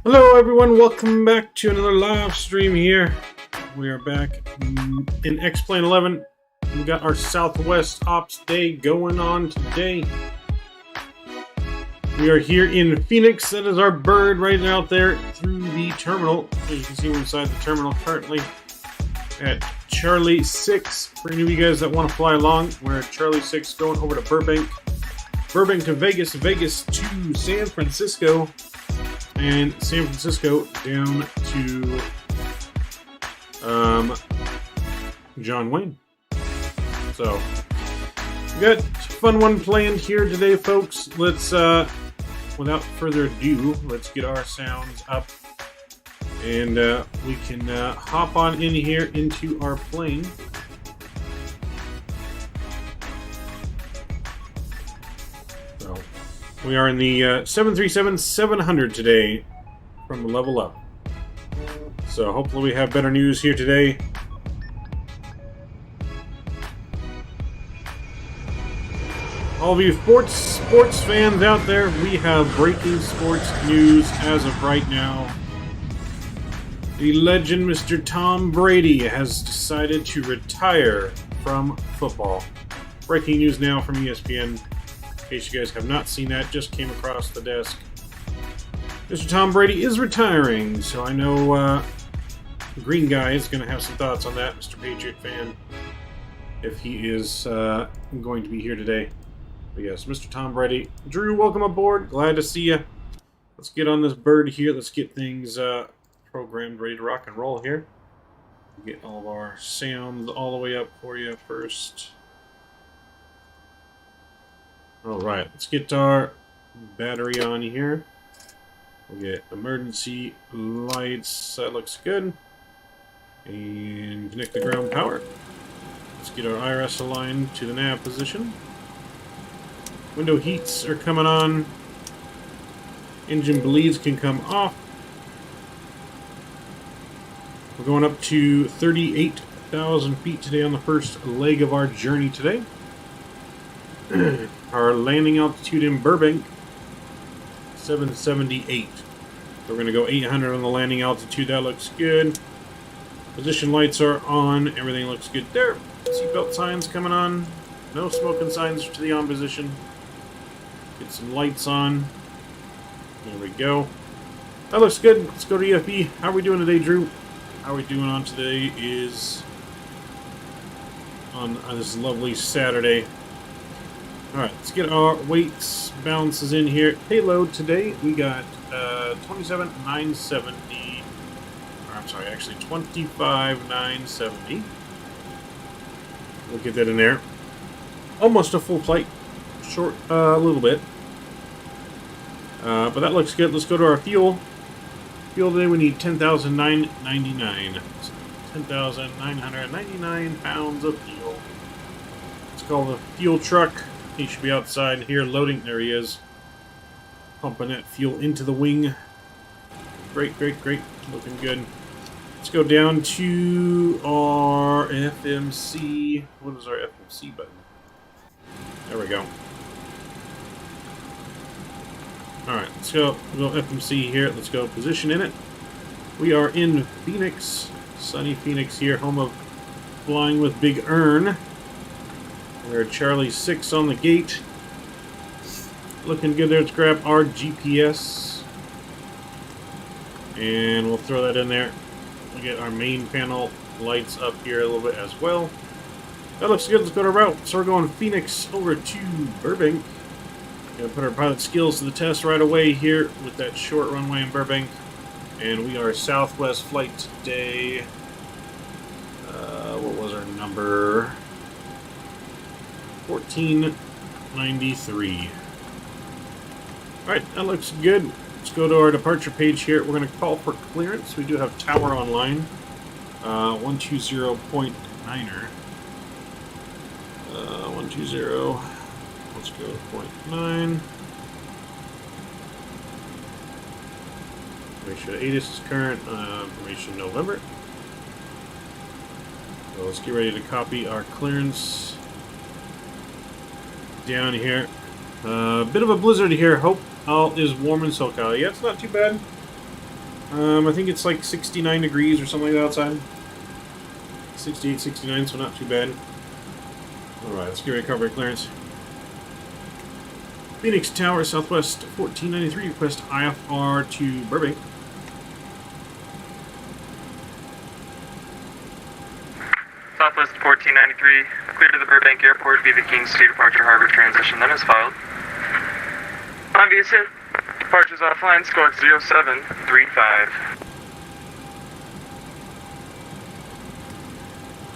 Hello everyone, welcome back to another live stream here. We are back in X-Plane 11. We got our Southwest Ops Day going on today. We are here in Phoenix. That is our bird right out there through the terminal. As you can see, we're inside the terminal currently at Charlie 6. For any of you guys that want to fly along, we're at Charlie 6 going over to Burbank. Burbank to Vegas, Vegas to San Francisco, and San Francisco down to John Wayne. So, we got a fun one planned here today, folks. Let's, without further ado, let's get our sounds up, and we can hop on in here into our plane. So, we are in the 737-700 today from Levelup. So hopefully we have better news here today. All of you sports fans out there, we have breaking sports news as of right now. The legend Mr. Tom Brady has decided to retire from football. Breaking news now from ESPN. In case you guys have not seen that, just came across the desk. Mr. Tom Brady is retiring, so I know the Green Guy is going to have some thoughts on that, Mr. Patriot fan, if he is going to be here today. But yes, Mr. Tom Brady. Drew, welcome aboard. Glad to see you. Let's get on this bird here. Let's get things programmed, ready to rock and roll here. Get all of our sounds all the way up for you first. Alright, let's get our battery on here. We'll get emergency lights, that looks good. And connect the ground power. Let's get our IRS aligned to the nav position. Window heats are coming on. Engine bleeds can come off. We're going up to 38,000 feet today on the first leg of our journey today. Our landing altitude in Burbank, 778. So we're going to go 800 on the landing altitude. That looks good. Position lights are on. Everything looks good there. Seatbelt signs coming on. No smoking signs to the on position. Get some lights on. There we go. That looks good. Let's go to EFB. How are we doing today, Drew? How are we doing on today is on this lovely Saturday. Alright, let's get our weights, balances in here. Payload today, we got 27,970. Or I'm sorry, actually 25,970. We'll get that in there. Almost a full flight. Short a little bit. But that looks good. Let's go to our fuel. Fuel today, we need 10,999. 10,999 pounds of fuel. Let's call the fuel truck. He should be outside here loading. There he is. Pumping that fuel into the wing. Great, great, great. Looking good. Let's go down to our FMC. What is our FMC button? There we go. Alright, let's go. We'll go FMC here. Let's go position in it. We are in Phoenix. Sunny Phoenix here. Home of Flying with Big Earn. We're at Charlie 6 on the gate. Looking good there. Let's grab our GPS. And we'll throw that in there. We'll get our main panel lights up here a little bit as well. That looks good. Let's go to route. So we're going Phoenix over to Burbank. Gonna put our pilot skills to the test right away here with that short runway in Burbank. And we are Southwest flight today. What was our number? 1493. Alright, that looks good. Let's go to our departure page here. We're going to call for clearance. We do have tower online. 120.9er. 120. Let's go to 0.9. Information ATIS is current. Information November. So let's get ready to copy our clearance down here. Bit of a blizzard here. Hope all is warm in SoCal. Yeah, it's not too bad. I think it's like 69 degrees or something like that outside. 68, 69, so not too bad. Alright, let's get recovery clearance. Phoenix Tower, Southwest 1493, request IFR to Burbank. Southwest 1493, clear to the Burbank Airport via the Kings to departure harbor transition, that is filed. Obvious hit, departures offline, squawk 0735.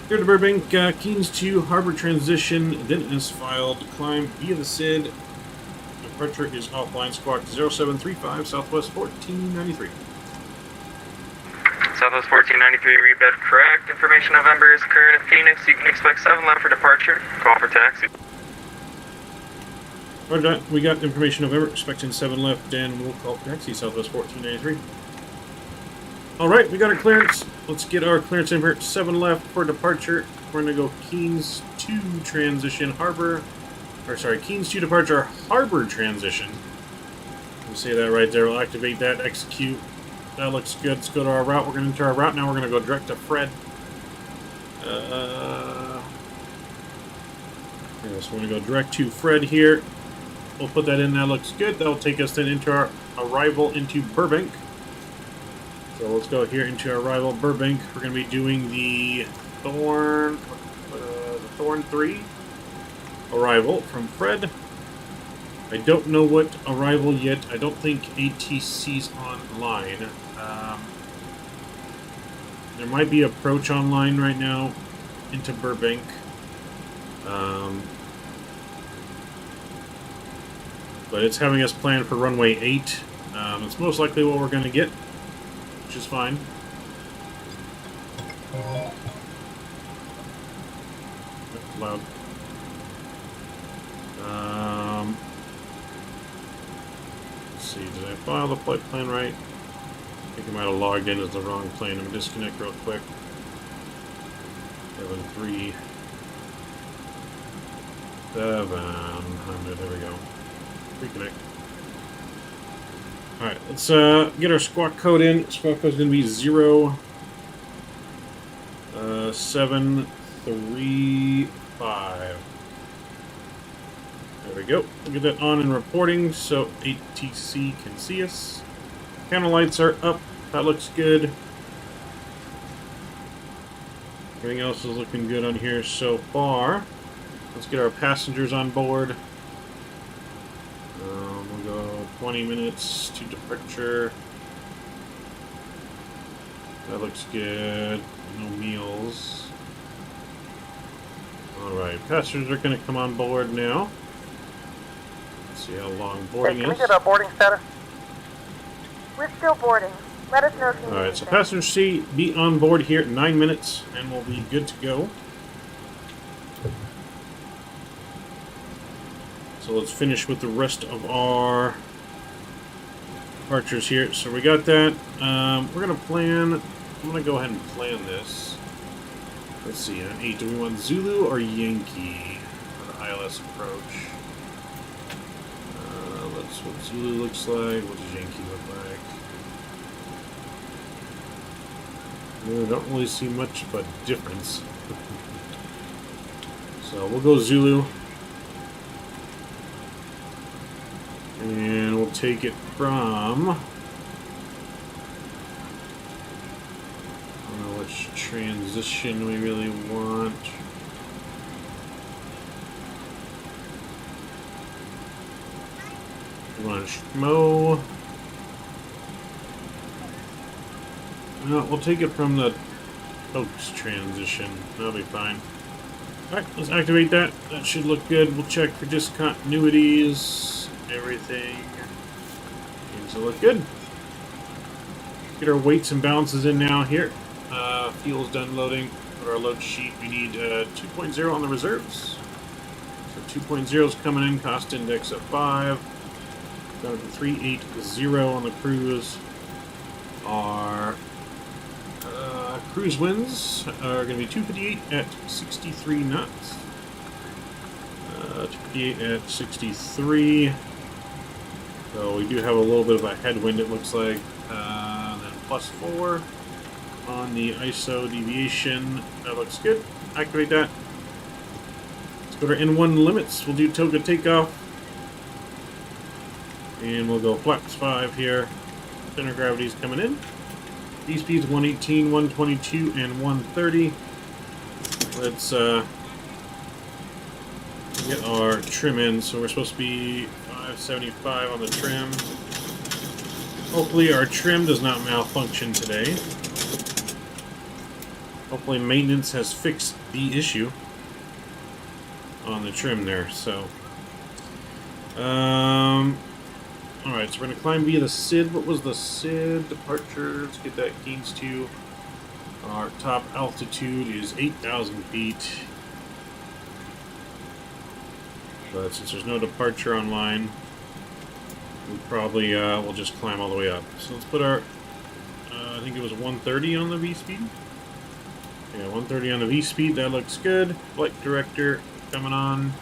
Clear to Burbank, Keynes to harbor transition, then as filed. Climb via the SID. Departure is offline, squawk 0735, Southwest 1493. Southwest 1493, read bed correct. Information November is current at Phoenix. You can expect 7 left for departure. Call for taxi. Roger that. We got information November, expecting 7 left, and we'll call for taxi, Southwest 1493. Alright, we got our clearance. Let's get our clearance in here. 7 left for departure. We're going to go Keynes to transition harbor. Or sorry, Keynes to departure harbor transition. We'll say that right there. We'll activate that, execute. That looks good. Let's go to our route. We're going to enter our route. Now we're going to go direct to Fred. Yes, we're going to go direct to Fred here. We'll put that in. That looks good. That'll take us then into our arrival into Burbank. So let's go here into our arrival Burbank. We're going to be doing the Thorn 3 arrival from Fred. I don't know what arrival yet. I don't think ATC's online. There might be approach online right now into Burbank. But it's having us plan for runway 8. It's most likely what we're going to get, which is fine. That's loud. Let's see, did I file the flight plan right? I think I might have logged in as the wrong plane. I'm going to disconnect real quick. 7-3. 700, there we go. Reconnect. Alright, let's get our squawk code in. Squawk code is going to be 0735. There we go. We'll get that on and reporting so ATC can see us. Panel lights are up. That looks good. Everything else is looking good on here so far. Let's get our passengers on board. We'll go 20 minutes to departure. That looks good. No meals. Alright, passengers are going to come on board now. Let's see how long boarding is. Can we get our boarding status? We're still boarding. Let us know if you need Alright, so anything. passenger C, be on board here at 9 minutes, and we'll be good to go. So let's finish with the rest of our departures here. So we got that. We're going to plan... I'm going to go ahead and plan this. Let's see, on 8, do we want Zulu or Yankee for the ILS approach? That's what Zulu looks like. What does Yankee look like? We don't really see much of a difference. So we'll go Zulu. And we'll take it from... I don't know which transition we really want. Launch Mo. No, we'll take it from the Oaks transition. That'll be fine. Alright, let's activate that. That should look good. We'll check for discontinuities. Everything seems to look good. Get our weights and balances in now here. Fuel's done loading. Put our load sheet. We need 2.0 on the reserves. So 2.0 is coming in. Cost index of 5. Down to 380 on the cruise. Our cruise winds are going to be 258 at 63 knots. 258 at 63. So we do have a little bit of a headwind, it looks like. Then +4 on the ISO deviation. That looks good. Activate that. Let's go to N1 limits. We'll do toga takeoff. And we'll go flaps 5 here. Center gravity's coming in. V-speed's 118, 122, and 130. Let's get our trim in. So we're supposed to be 575 on the trim. Hopefully our trim does not malfunction today. Hopefully maintenance has fixed the issue on the trim there. So, alright, so we're going to climb via the SID. What was the SID departure? Let's get that gains to. Our top altitude is 8,000 feet. But since there's no departure online, we probably will just climb all the way up. So let's put our, I think it was 130 on the V-speed. Yeah, 130 on the V-speed. That looks good. Flight director coming on.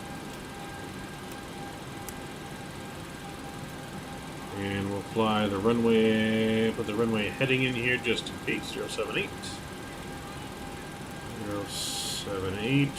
And we'll fly the runway, put the runway heading in here just in case. 078. 078.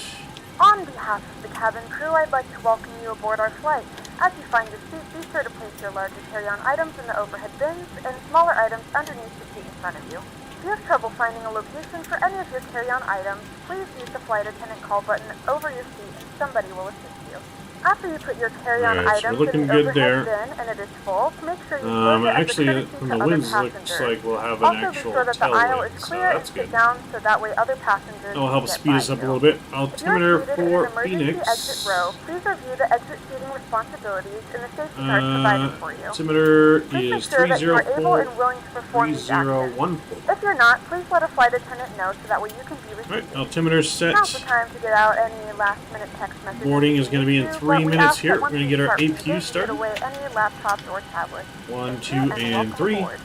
On behalf of the cabin crew, I'd like to welcome you aboard our flight. As you find your seat, be sure to place your larger carry-on items in the overhead bins and smaller items underneath the seat in front of you. If you have trouble finding a location for any of your carry-on items, please use the flight attendant call button over your seat and somebody will assist you. After you put your carry-on items in the overhead bin and it is full, make sure you close it as a actually, courtesy from to the other winds, looks passengers. like we'll have an Also, be actual sure that the aisle is tailwind, so clear and that's sit good. down so that way other passengers That'll help can get speed by us up a you. little bit. If you Altimeter are seated in for an emergency Phoenix. exit row, please review the exit seating responsibilities and the safety cards provided for you. Altimeter Please make is sure that you are able 304, and willing to perform these actions. 3014. If you're not, please let a flight attendant know so that way you can be Alright, received. altimeter set. Now's the time to get out any last-minute text messages. Boarding you is going to be in need 3 but we minutes ask here. that We're once going to you get our start APU reading, started. Put away any laptops or tablets. 1, Thank 2, you, and welcome 3. aboard.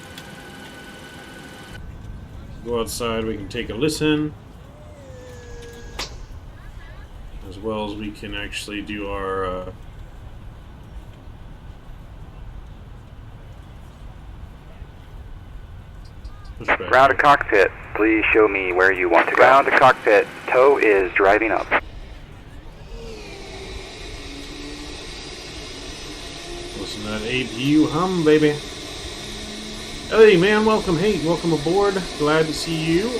Go outside, we can take a listen. As well as we can actually do our pushback. Ground to cockpit, please show me where you want to go. Ground to cockpit, tow is driving up. Listen to that APU hum, baby. Hey, man, welcome. Hey, welcome aboard. Glad to see you.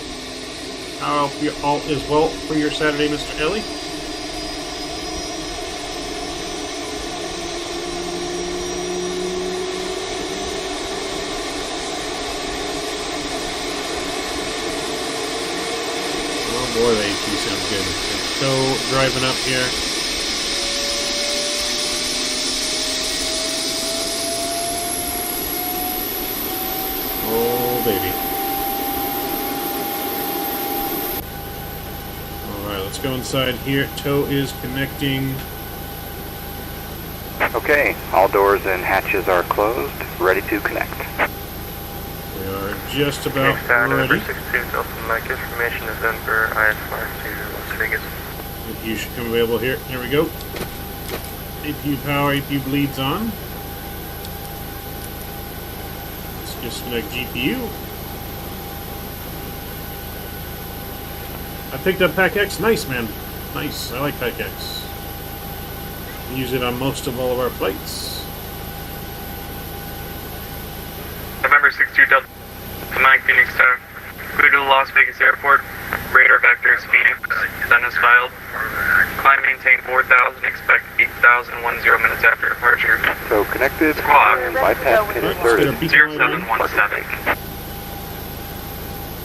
I hope you all is well for your Saturday, Mr. Ellie. Oh boy, the APU sounds good. So, driving up here. Oh, baby. Alright, let's go inside here. Tow is connecting. Okay, all doors and hatches are closed, ready to connect. We are just about Number ready. 62, Delta Mike, information is in for IS-5 to Las Vegas. APU should come available here. Here we go. APU power, APU bleeds on. Let's disconnect GPU. I picked up PAC-X. Nice, man. Nice. I like PAC-X. Use it on most of all of our flights. November 62, Delta Mike, Phoenix Tower. Clear to the Las Vegas airport. Radar vector is Phoenix. Then is filed. Climb maintain 4,000. Expect 8,010 minutes after departure. So connected, Squawk. and bypass pin Alright, let's get our inserted. beacon light on. 0717.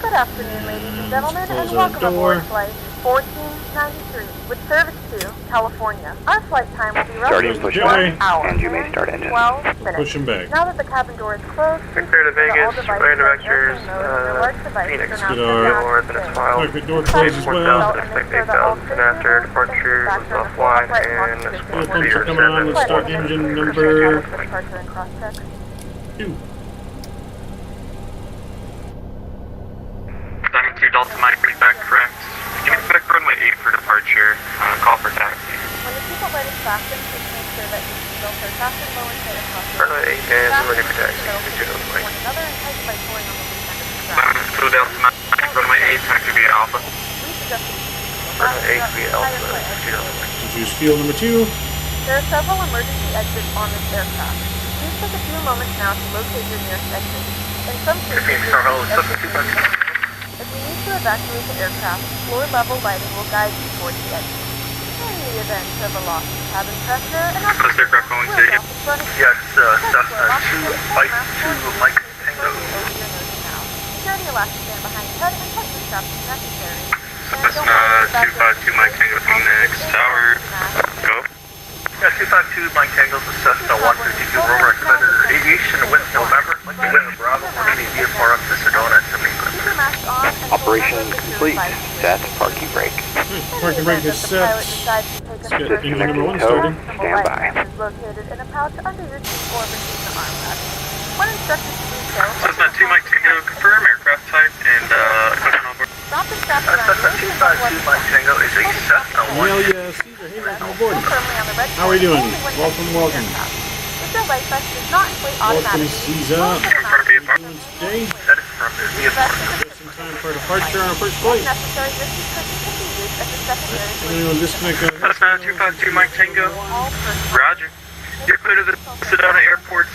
Good afternoon, ladies and gentlemen, Close and our welcome door. aboard flight 1493 with service to California. Our flight time will be Starting roughly pushback, 1 hour and you may start engine. 12 minutes. Push him back. Now that the cabin door is closed, please Clear to ensure that all Vegas, devices radar are in vectors, airplane mode and your large devices Phoenix. are Good not hour. More than it's filed. Cockpit door closed as well. 4,000, expect 8,000 after departure was offline and Well, for pumps your are coming on. Let's service. start engine number departure and cross check. 2. 92 Delta Mike, feedback correct. You can expect runway 8 for departure. Call for taxi. When the seatbelt is fastened, please make sure that your seatbelts are fastened low and tight across the Runway 8 is ready for taxi. One another and tight by pulling on the loose end of the Philadelphia, runway 8, TCA Office. Runway 8 Alpha. Introduce field number 2. There are several emergency exits on this aircraft. Please take a few moments now to locate your nearest exit. In some cases, if you need to evacuate the aircraft, floor level lighting will guide you towards the exit. In the event of a loss in cabin pressure, an This aircraft going to Yes, Cessna 2 Mike Tango. Security elastic stand behind your head and tighten the straps if necessary. Cessna 252 Mike Tango Phoenix Tower. Go. Yeah, 252 Mike Tango to Cessna 152 roll recommended aviation with November. With Bravo, Navy VFR up to Sedona at 70. Operation complete. Set parking brake. Parking brake is set. Let's get engine number 1 started. Stand by. Located in a pouch under your seat or between the armrests. When instructed to do so, Cessna 2 Mike Tango, confirm aircraft type and equipment on board. drop the straps around Cessna you. 252 Mike Tango is a Cessna 1. Hell yeah, Caesar, hey, welcome aboard. Firmly on the red How are we doing? only when Welcome, exiting the welcome. aircraft. If your light vest does not inflate Welcome, automatically, Caesar. roll to the How are you mount. doing today? That is from the VFR. Just in time for departure on our first If flight. necessary, this description can be used as a secondary for Anyone disconnect Cessna 252 Mike Tango. all personnel. Roger. You're clear to the Sedona Airport.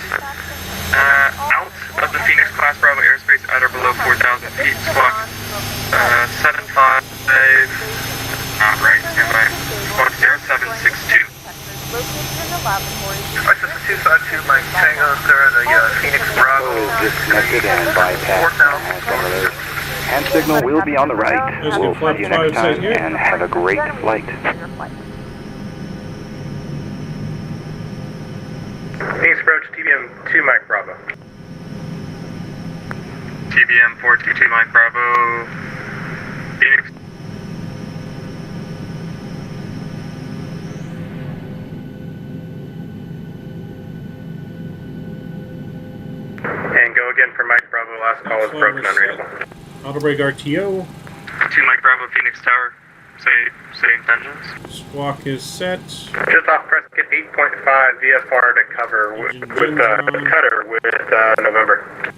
Out of the Phoenix Class Bravo airspace at or below 4,000 feet. Squawk 75. Not right. Stand by. Squawk 0762. Located in the laboratory. Cessna 252 Mike Tango, clear the Phoenix Bravo. Disconnected and bypass. Hand signal will be on the right. Let's We'll get flap see you 5 next set time here. and have a great flight. Phoenix approach TBM 2 Mike Bravo. TBM 422 Mike Bravo. Phoenix. And go again for Mike Bravo. Last call is broken, unreadable. Auto brake RTO. 2 Mike Bravo Phoenix Tower. Same engines. Squawk is set. Just off Prescott 8.5 VFR to cover with cutter with November.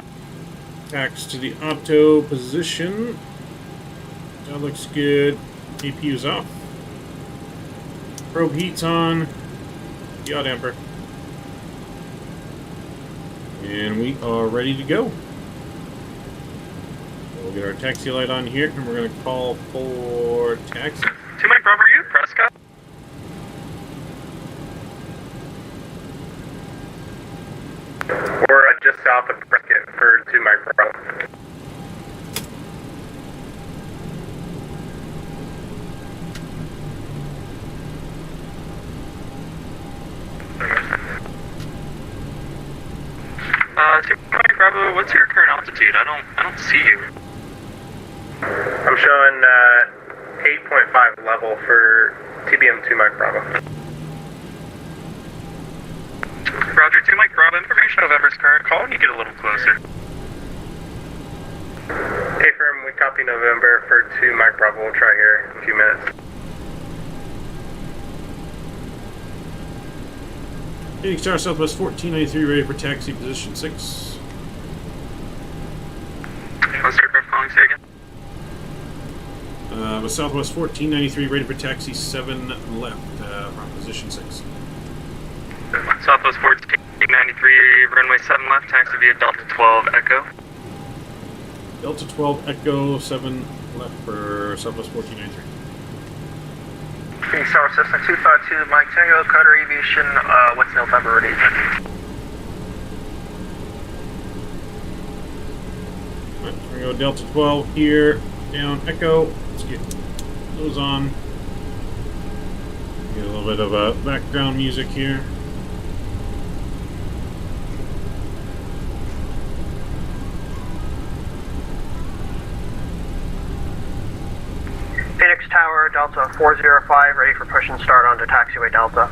Tax to the auto position. That looks good. APU's off. Probe heat's on. Yaw damper. And we are ready to go. We'll get our taxi light on here, and we're going to call for taxi. 2 Mike Bravo, are you at Prescott? We're just south of Prescott for 2 Mike Bravo. Two Mike Bravo, what's your current altitude? I don't see you. I'm showing 8.5 level for TBM 2 Mike Bravo. Roger, 2 Mike Bravo, information November's current call when you get a little closer. Hey firm, we copy November for 2 Mike Bravo. We'll try here in a few minutes. Phoenix Tower Southwest 1493, ready for taxi position 6. What's the aircraft calling, say again? With Southwest 1493, ready for taxi 7 left from position 6. Southwest 1493, runway 7 left, taxi via Delta 12 Echo. Delta 12 Echo 7 left for Southwest 1493. Phoenix Tower Cessna 252 Mike Tango, cutter aviation, what's November ready? Alright, so we go Delta 12 here, down Echo. Let's get those on. Get a little bit of background music here. Phoenix Tower, Delta 405, ready for push and start onto taxiway Delta.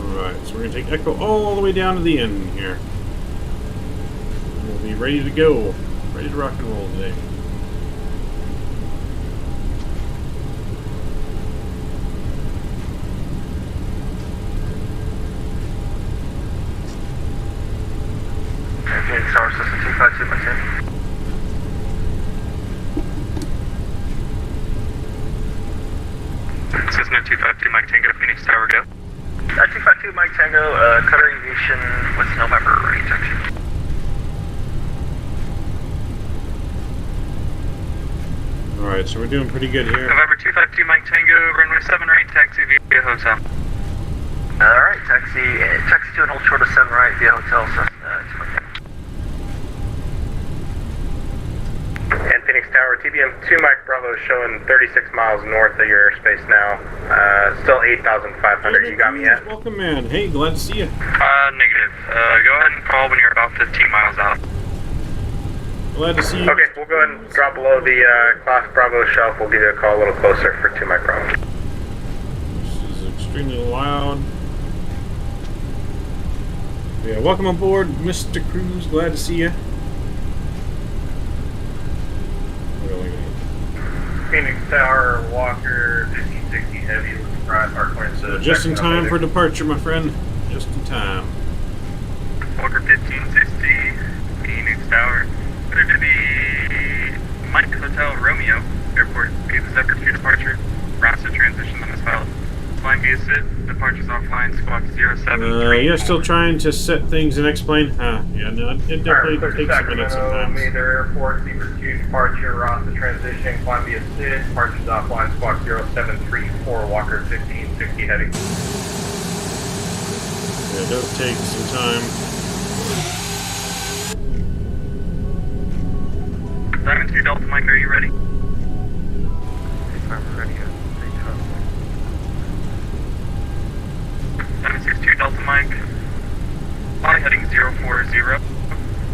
Alright, so we're going to take Echo all the way down to the end here. We'll be ready to go. Ready to rock and roll today. System 252, Mike Tango. Cessna 252 Mike Tango, Phoenix Tower, go. 252 Mike Tango, cutter aviation with November rejection. Alright, so we're doing pretty good here. November 252 Mike Tango, runway 7 right, taxi via hotel. Alright, taxi to an hold short of 7 right via hotel, And Phoenix Tower, TBM 2 Mike Bravo showing 36 miles north of your airspace now. Still 8,500. You got me yet? Welcome, man. Hey, glad to see you. Negative. Go ahead and call when you're about 15 miles out. Glad to see you. Okay, we'll go ahead and drop below the Class Bravo shelf. We'll give you a call a little closer for 2 Mike Bravo. This is extremely loud. Yeah, welcome aboard, Mr. Cruz. Glad to see you. Phoenix Tower, Walker, 1560 Heavy, Pride Park Point. So just in time for departure, my friend. Just in time. Walker 1560, Phoenix Tower. Clear to the Mike Hotel Romeo Airport via the Zephyr 2 departure. Routes to transition on this file. Flying via SID, departures offline, squawk 073. You're still trying to set things and explain? Yeah, no, it definitely takes a minute sometimes. Major Airport, Beaver 2 departure, route to transition, climb via SID, departures offline, squawk 0734, Walker 1560 Heavy. Yeah, it does take some time. Diamond 2 Delta Mike, are you ready? I'm ready. Diamond 62 Delta Mike. Fly heading 040,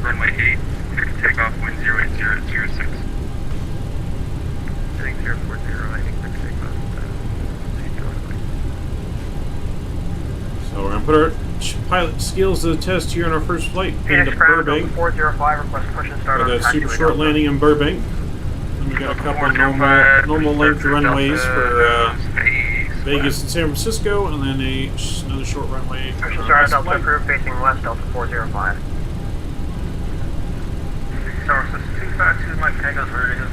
runway 8, clear to takeoff, wind 08006. Heading 040, I think we're going to take off. So we're going to put our pilot skills to the test here on our first flight into Burbank. 405, request push and start on Got a super short landing in Burbank. And we got a couple of normal length runways for Vegas and San Francisco, and then another short runway. Push and start Delta approved, facing west, Delta 405. Tower System 252 Mike Tango's ready to go.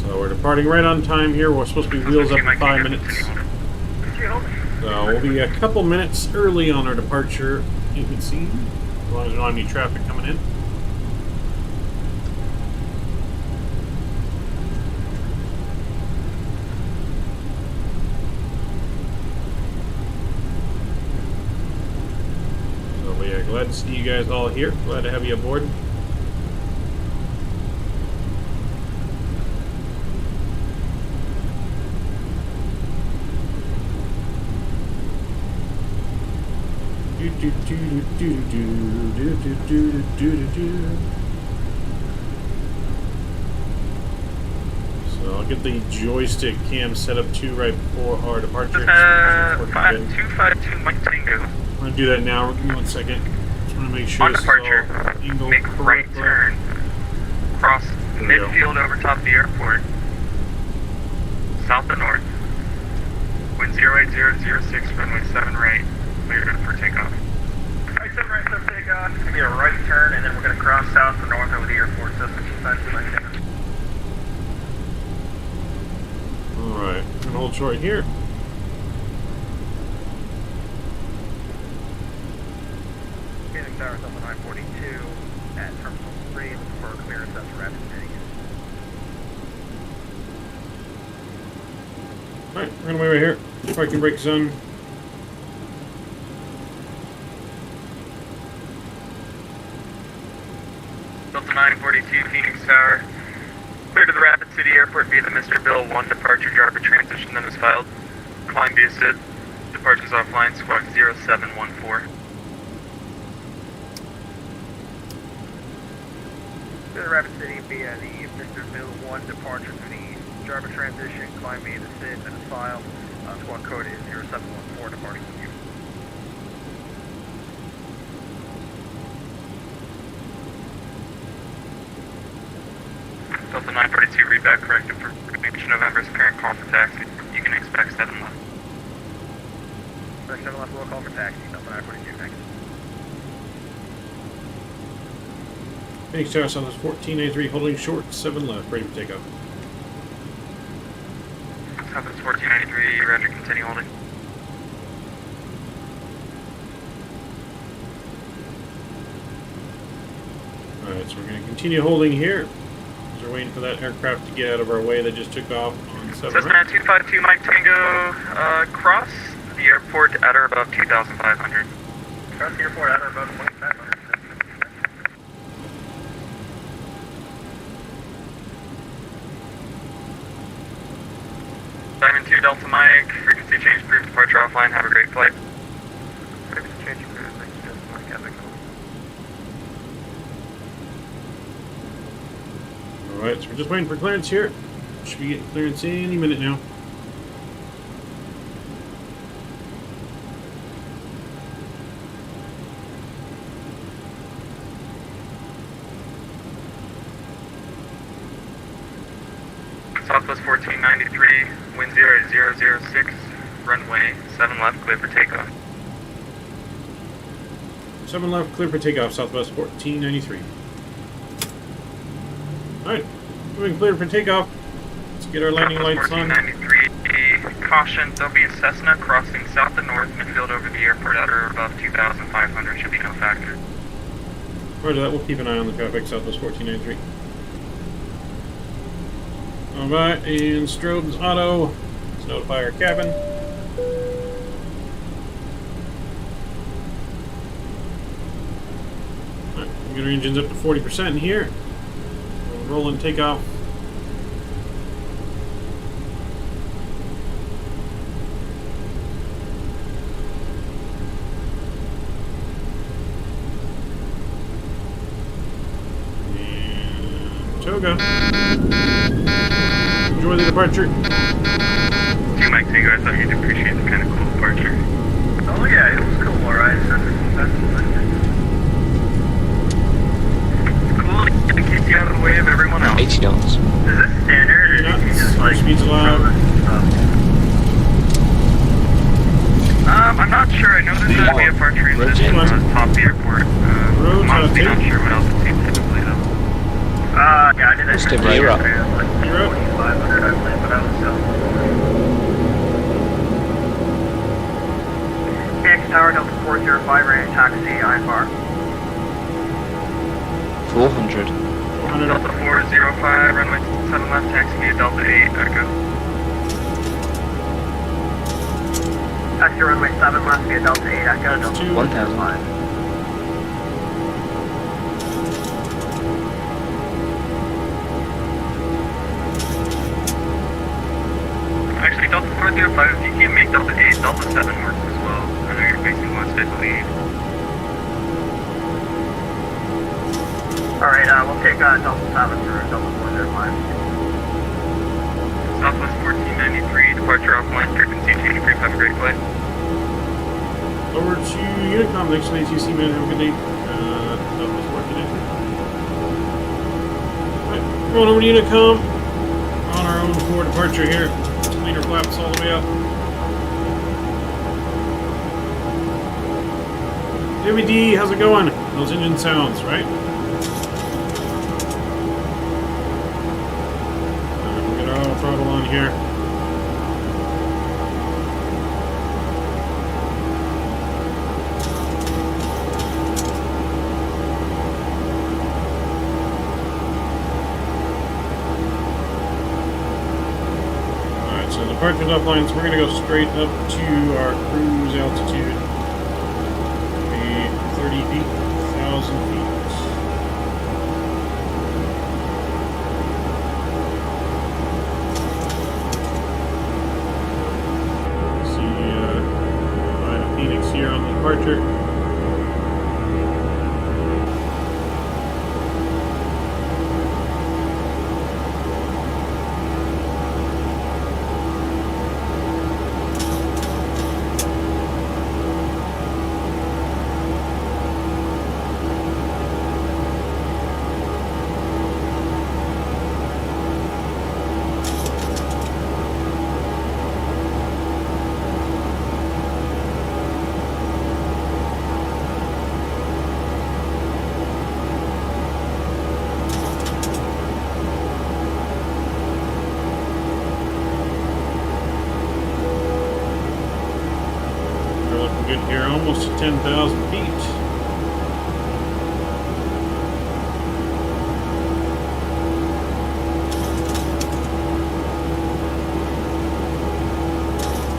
So we're departing right on time here. We're supposed to be wheels up in 5 minutes. So we'll be a couple minutes early on our departure, you can see, as long as we don't have any traffic coming in. So yeah, glad to see you guys all here. Glad to have you aboard. So I'll get the joystick cam set up too right before our departure. 252 Mike Tango. I'm going to do that now. Give me 1 second. Just want to make sure On this departure, is all angled make right correctly. turn. Cross There we go. midfield over top the airport. South to north. Wind 08006, runway 7 right. Cleared for takeoff. Right, 7 right, 7 takeoff. It's going to be a right turn, and then we're going to cross south to north over the airport system. 252 Mike Tango. Alright, I'm going to hold short here. Phoenix Tower, Delta 942 at Terminal 3 for clearance after rapid city. Alright, we're going to wait right here. Parking brake zone. Delta 942 Phoenix Tower. Clear to the Rapid City Airport via the Mr. Bill 1 departure driver transition that is filed. Climb via SID. Departures offline, squawk 0714. To the Rapid City via the Mr. Bill 1 departure feed. Driver transition, climb via the SID that is filed. Squawk code is 0714, departure from you. Delta 942 readback corrected for November's current call for taxi. You can expect 7 left. Burbank 7 left, we'll call for taxi, Delta 942, thanks. Phoenix Tower, Southwest 1493, holding short, 7 left, ready for takeoff. Southwest 1493, roger, continue holding. Alright, so we're going to continue holding here. We're waiting for that aircraft to get out of our way that just took off on 7 Cessna right. 252 Mike Tango, cross the airport at or above 2,500. Cross the airport at or above 2,500. Diamond 2 Delta Mike, frequency change approved, departure offline, have a great flight. Frequency change approved, thanks Delta Mike, have a good one. Alright, so we're just waiting for clearance here. Should be getting clearance any minute now. Southwest 1493, wind 006, runway 7 left, clear for takeoff. 7 left, clear for takeoff, Southwest 1493. Alright, moving clear for takeoff. Let's get our landing lights on. 1493, caution, there'll be a Cessna crossing south and north midfield over the airport at or above 2,500, should be no factor. Roger that, we'll keep an eye on the traffic, Southwest 1493. Alright, and strobes auto. Let's notify our cabin. Alright, we'll get our engines up to 40% in here. We'll roll and take off. And toga. Enjoy the departure. 2 Mike Tango, I thought you'd appreciate the kind of cool departure. Oh yeah, it was cool, alright. That's Cool, it gets you out of the way of everyone else. 80 knots. Is this standard, or Yeah, did you just like... speed's allowed. I'm not sure. I know there's a VFR transition on top of the airport. I'm honestly not sure what altitude typically though. Yeah, I did that. Let's give you up. Like You're up. 4,500, I believe, but I was still. KX Tower, Delta 405, range taxi, IFR. 400. 400 Delta 405, runway 7 left, taxi via Delta 8, Echo. Taxi runway 7 left via Delta 8, Echo, Delta 2. 1000. Actually, Delta 405, if you can't make Delta 8, Delta 7 works as well. I know you're facing west, I believe. Alright, we'll take Delta 7 for Delta 405. Southwest 1493, departure offline, frequency change brief, have a great flight. Over to Unicom, thanks for the ATC, man. Have a good day. Southwest 1493. Alright, going over to Unicom. On our own for departure here. Leader flaps all the way up. WD, how's it going? Those engine sounds, right? Alright, we'll get our auto throttle on here. Departure's offline, so we're going to go straight up to our cruise altitude, be 30 feet, 1,000 feet. See, line of Phoenix here on the departure. close to 10,000 feet.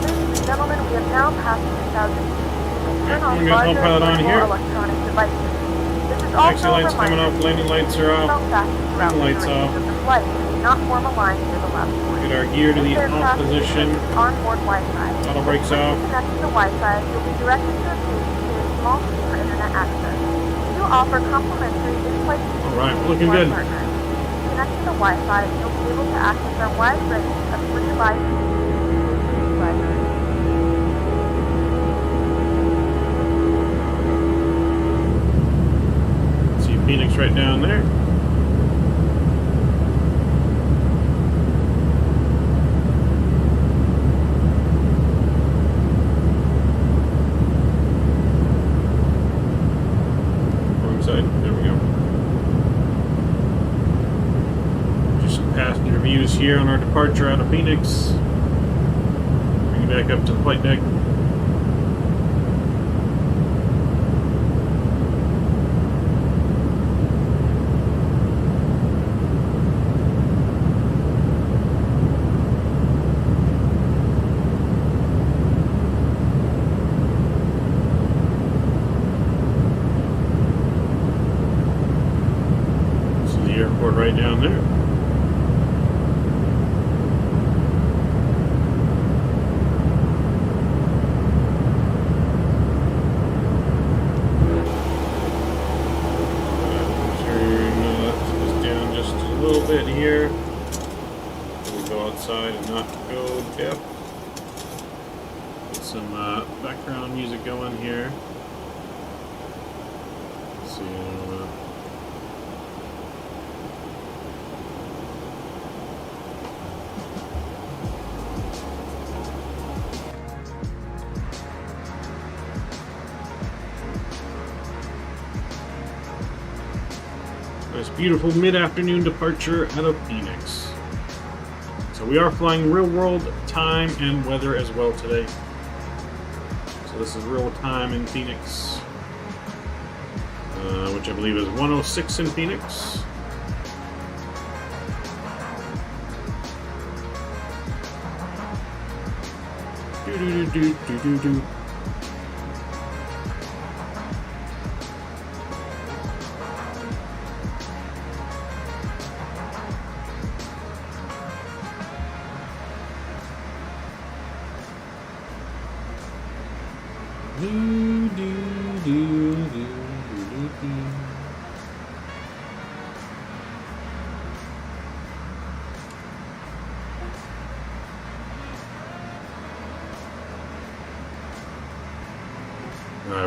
Ladies and gentlemen, we have now passed 2,000 feet. You may turn on I'm gonna larger help out on or here. electronic devices. This is Taxi also a lights coming reminder off, landing lights are off. seatbelt fastened throughout the Lights duration off. of the flight. Do not form a line near the left point. Get our gear to the This off aircraft position. uses onboard Wi-Fi. Auto brakes Once off. you connect to the Wi-Fi, you'll be directed to a page containing a small fee for internet access. We do offer complimentary in-flight speed All right, to looking our good. partners. If you connect to the Wi-Fi, you'll be able to access our wide range of free live streaming library. See Phoenix right down there. Wrong side. There we go. Just some passenger views here on our departure out of Phoenix. Bring it back up to the flight deck. This is the airport right down there. Turn this down just a little bit here. We'll go outside and not go depth. Get some background music going here. Let's see. Nice, beautiful mid-afternoon departure out of Phoenix. So we are flying real-world time and weather as well today. So this is real time in Phoenix, which I believe is 106 in Phoenix. Do-do-do-do-do-do-do. Do, do, do, do, do, do.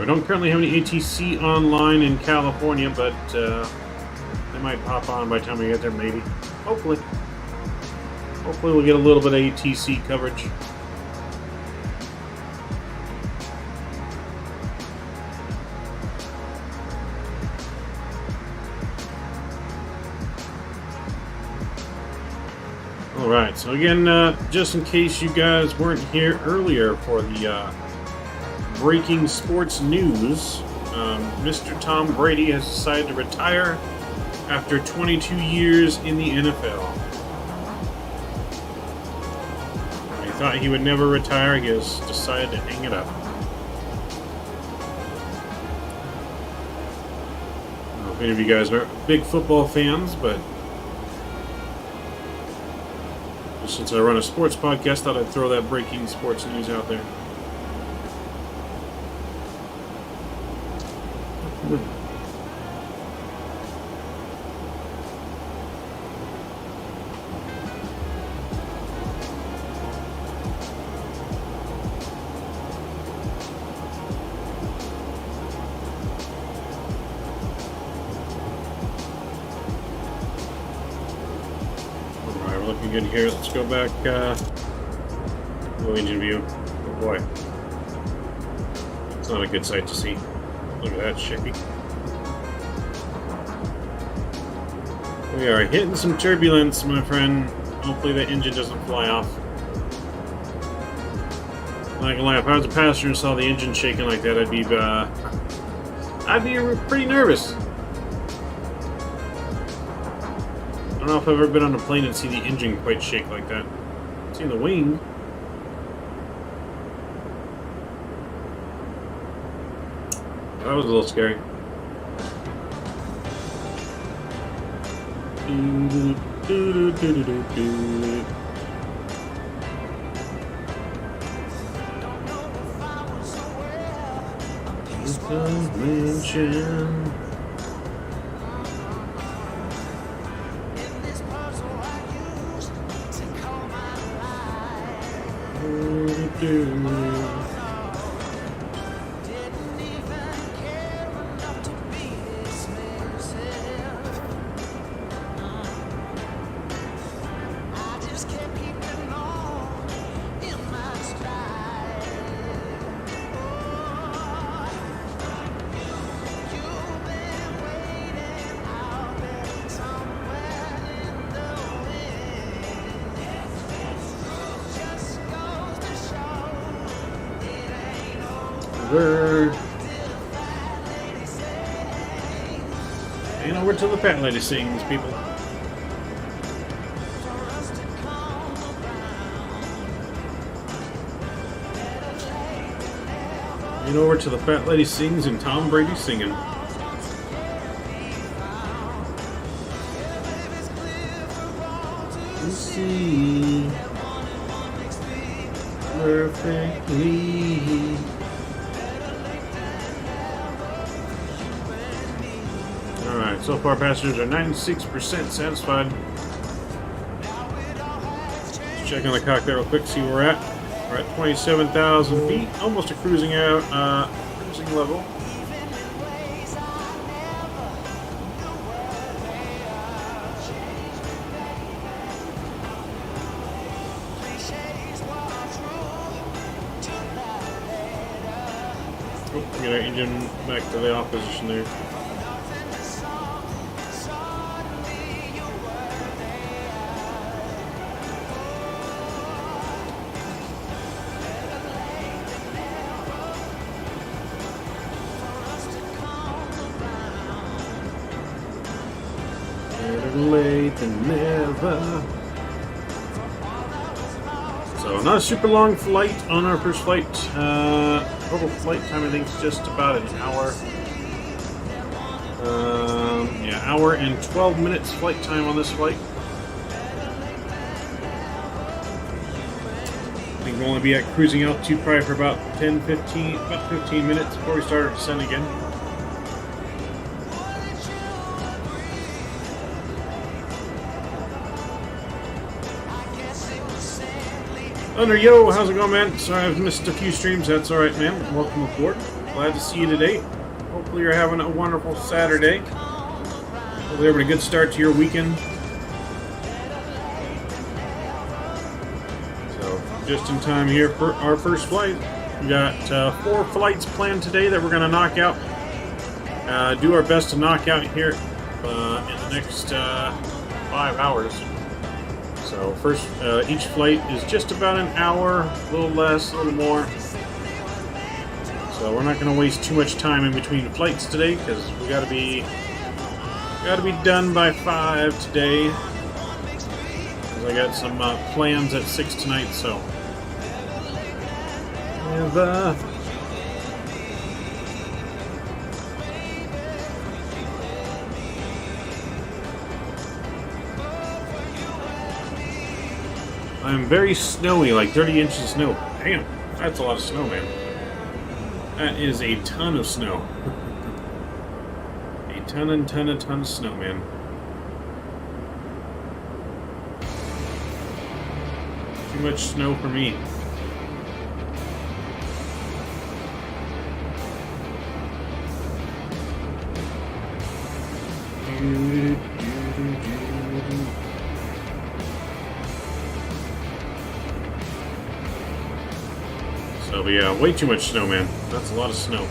We don't currently have any ATC online in California, but they might pop on by the time we get there, maybe. Hopefully. Hopefully we'll get a little bit of ATC coverage. Alright, so again, just in case you guys weren't here earlier for the breaking sports news, Mr. Tom Brady has decided to retire after 22 years in the NFL. He thought he would never retire, he has decided to hang it up. I don't know if any of you guys are big football fans, but since I run a sports podcast, thought I'd throw that breaking sports news out there. Alright, we're looking good here. Let's go back. Low engine view. Oh boy. It's not a good sight to see. Look at that shaky. We are hitting some turbulence, my friend. Hopefully the engine doesn't fly off. Not gonna lie, if I was a passenger and saw the engine shaking like that, I'd be pretty nervous. I don't know if I've ever been on a plane and see the engine quite shake like that. I've seen the wing. That was a little scary. Mention. And over till the fat lady sings, people. And over to the fat lady sings and Tom Brady singing. You see perfectly. Alright, so far passengers are 96% satisfied. Just checking the cockpit real quick, see where we're at. We're at 27,000 feet, almost to cruising level. Oh, get our engine back to the off position there. Better late than never. So, not a super long flight on our first flight. Total flight time, I think, is just about an hour. Yeah, hour and 12 minutes flight time on this flight. I think we'll only be at cruising altitude probably for about 15 minutes before we start our descent again. Thunder, yo, how's it going, man? Sorry I've missed a few streams. That's alright, man. Welcome aboard. Glad to see you today. Hopefully you're having a wonderful Saturday. Hopefully you're having a good start to your weekend. So, just in time here for our first flight. We got 4 flights planned today that we're going to knock out. Do our best to knock out here in the next 5 hours. So first, each flight is just about an hour, a little less, a little more. So we're not going to waste too much time in between flights today because we got to be done by 5 today. Because I got some plans at 6 tonight. So I'm very snowy, like 30 inches of snow. Damn, that's a lot of snow, man. That is a ton of snow. A ton of snow, man. Too much snow for me. So, but yeah, way too much snow, man. That's a lot of snow.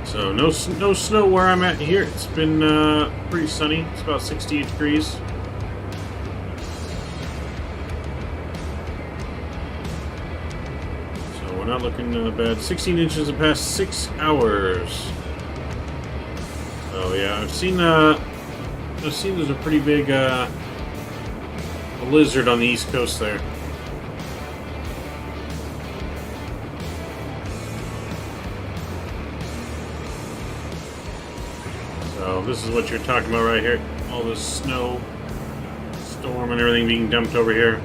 So no snow where I'm at here. It's been pretty sunny. It's about 68 degrees. So we're not looking bad. 16 inches the past 6 hours. So yeah, I've seen there's a pretty big blizzard on the East Coast there. So this is what you're talking about right here. All this snow, storm, and everything being dumped over here.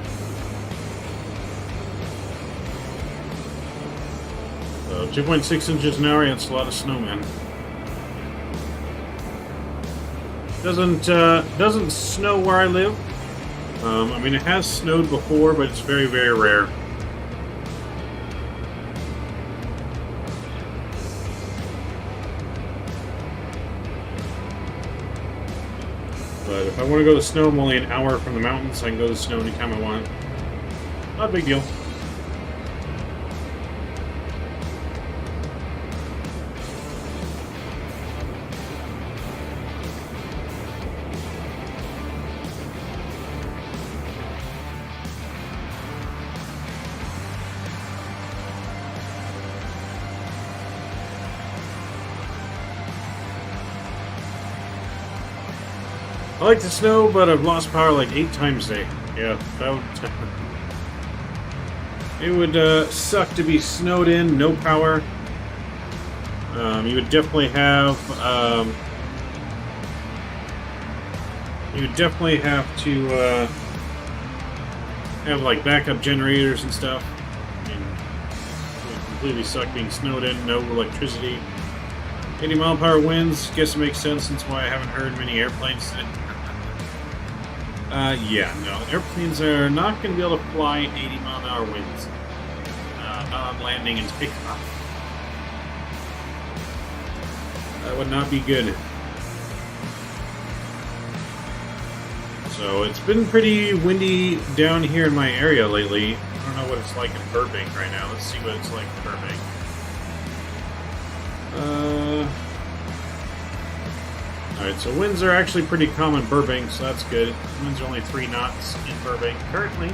So 2.6 inches an hour. That's a lot of snow, man. Doesn't snow where I live. I mean, it has snowed before, but it's very, very rare. But if I want to go to the snow, I'm only an hour from the mountains, so I can go to the snow anytime I want. Not a big deal. I like the snow, but I've lost power like 8 times today. Yeah, that would... it would suck to be snowed in, no power. You would definitely have... you would definitely have to have like backup generators and stuff. I mean, it would completely suck being snowed in, no electricity. 80 mile per hour winds. Guess it makes sense since why I haven't heard many airplanes today. Yeah, no. Airplanes are not going to be able to fly 80 mile an hour winds. Not on landing and takeoff. That would not be good. So, it's been pretty windy down here in my area lately. I don't know what it's like in Burbank right now. Let's see what it's like in Burbank. Alright, so winds are actually pretty calm in Burbank, so that's good. Winds are only 3 knots in Burbank currently.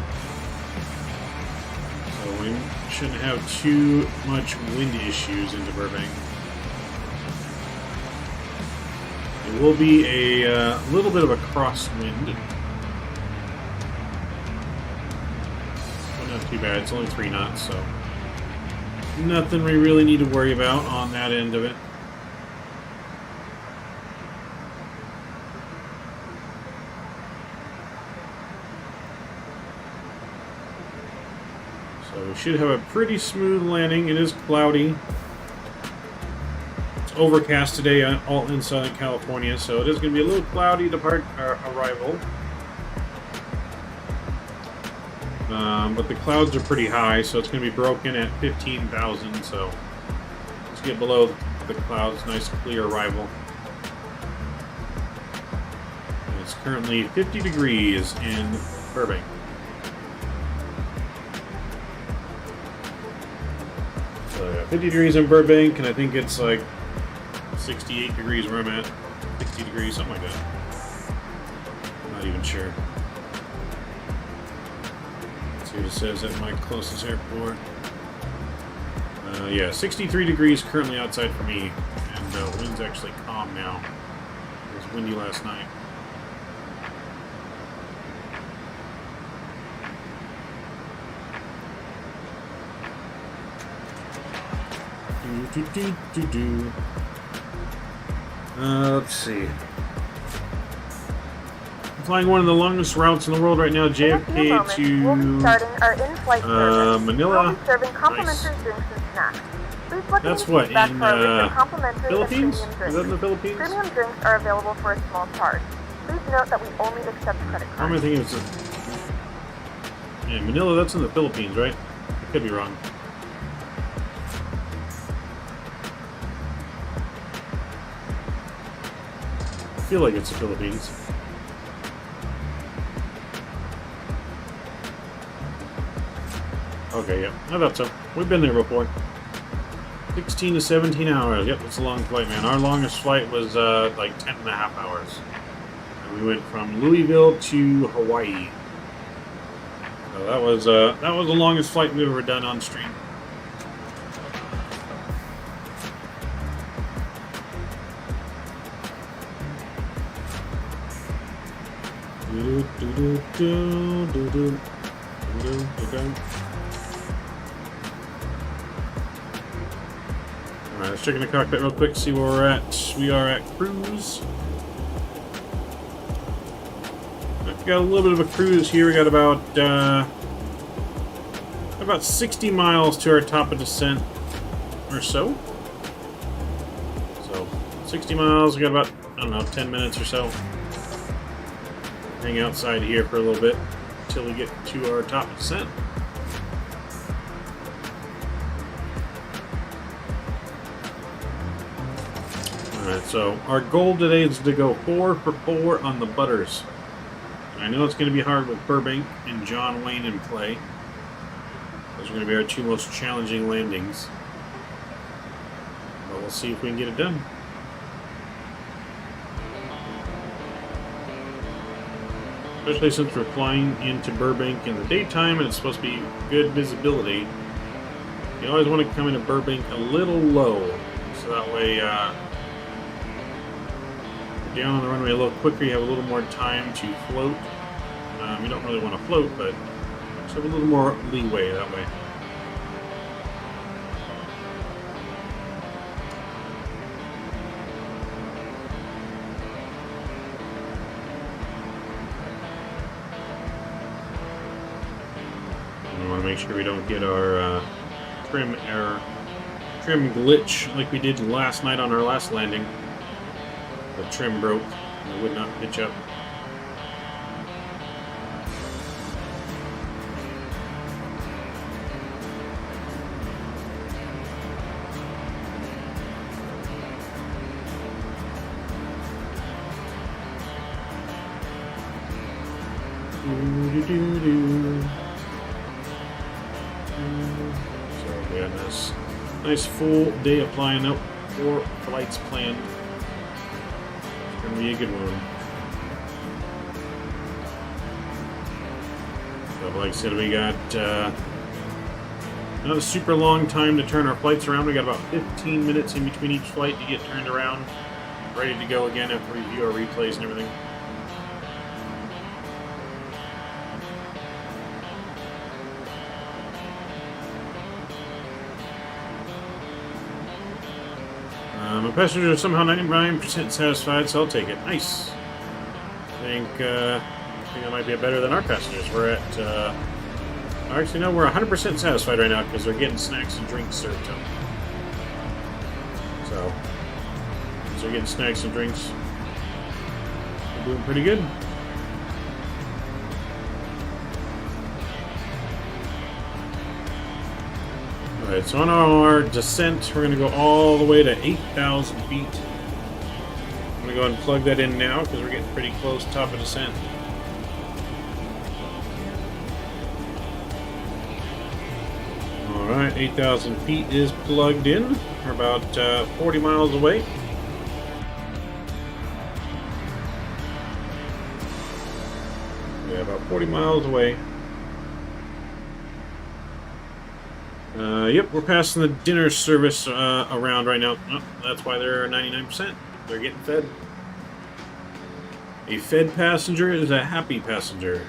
So we shouldn't have too much wind issues into Burbank. It will be a little bit of a crosswind. But not too bad, it's only 3 knots, so nothing we really need to worry about on that end of it. So we should have a pretty smooth landing. It is cloudy. It's overcast today all in Southern California, so it is going to be a little cloudy arrival. But the clouds are pretty high, so it's going to be broken at 15,000, so let's get below the clouds. Nice clear arrival. And it's currently 50 degrees in Burbank. So yeah, 50 degrees in Burbank, and I think it's like 68 degrees where I'm at. 60 degrees, something like that. I'm not even sure. Let's see what it says at my closest airport. Yeah, 63 degrees currently outside for me, and wind's actually calm now. It was windy last night. Let's see. I'm flying one of the longest routes in the world right now, JFK to we'll be starting our in-flight service. Manila. We'll be serving complimentary Nice. drinks and snacks. Please look That's at the what, feedback in for our recent complimentary Philippines? and premium Is that in the drinks. Philippines? Premium drinks are available for a small charge. Please note that we only accept credit How am I cards. thinking it's yeah, Manila, that's in the Philippines, right? I could be wrong. I feel like it's the Philippines. Okay, yeah. I thought so. We've been there before. 16 to 17 hours. Yep, it's a long flight, man. Our longest flight was like 10.5 hours. And we went from Louisville to Hawaii. So that was the longest flight we've ever done on stream. Alright, let's check in the cockpit real quick, see where we're at. We are at cruise. We've got a little bit of a cruise here. We got about 60 miles to our top of descent or so. So 60 miles, we got about, I don't know, 10 minutes or so. Hang outside here for a little bit until we get to our top descent. Alright, so our goal today is to go 4 for 4 on the butters. I know it's going to be hard with Burbank and John Wayne in play. Those are going to be our 2 most challenging landings. But we'll see if we can get it done. Especially since we're flying into Burbank in the daytime and it's supposed to be good visibility. You always want to come into Burbank a little low, so that way down on the runway a little quicker, you have a little more time to float. You don't really want to float, but just have a little more leeway that way. We want to make sure we don't get our trim error, trim glitch like we did last night on our last landing. The trim broke and it would not pitch up. So we got this nice full day of flying out, 4 flights planned. It's gonna be a good one. So like I said, we got not a super long time to turn our flights around. We got about 15 minutes in between each flight to get turned around, ready to go again after we review our replays and everything. My passengers are somehow 99% satisfied, so I'll take it. Nice. I think that might be better than our passengers. We're at, actually, no, we're 100% satisfied right now because they're getting snacks and drinks served to them. So they're getting snacks and drinks. We're doing pretty good. Alright, so on our descent, we're going to go all the way to 8,000 feet. I'm going to go ahead and plug that in now because we're getting pretty close to top of descent. Alright, 8,000 feet is plugged in. We're about 40 miles away. Yeah, about 40 miles away. Yep, we're passing the dinner service around right now. Oh, that's why they're 99%. They're getting fed. A fed passenger is a happy passenger.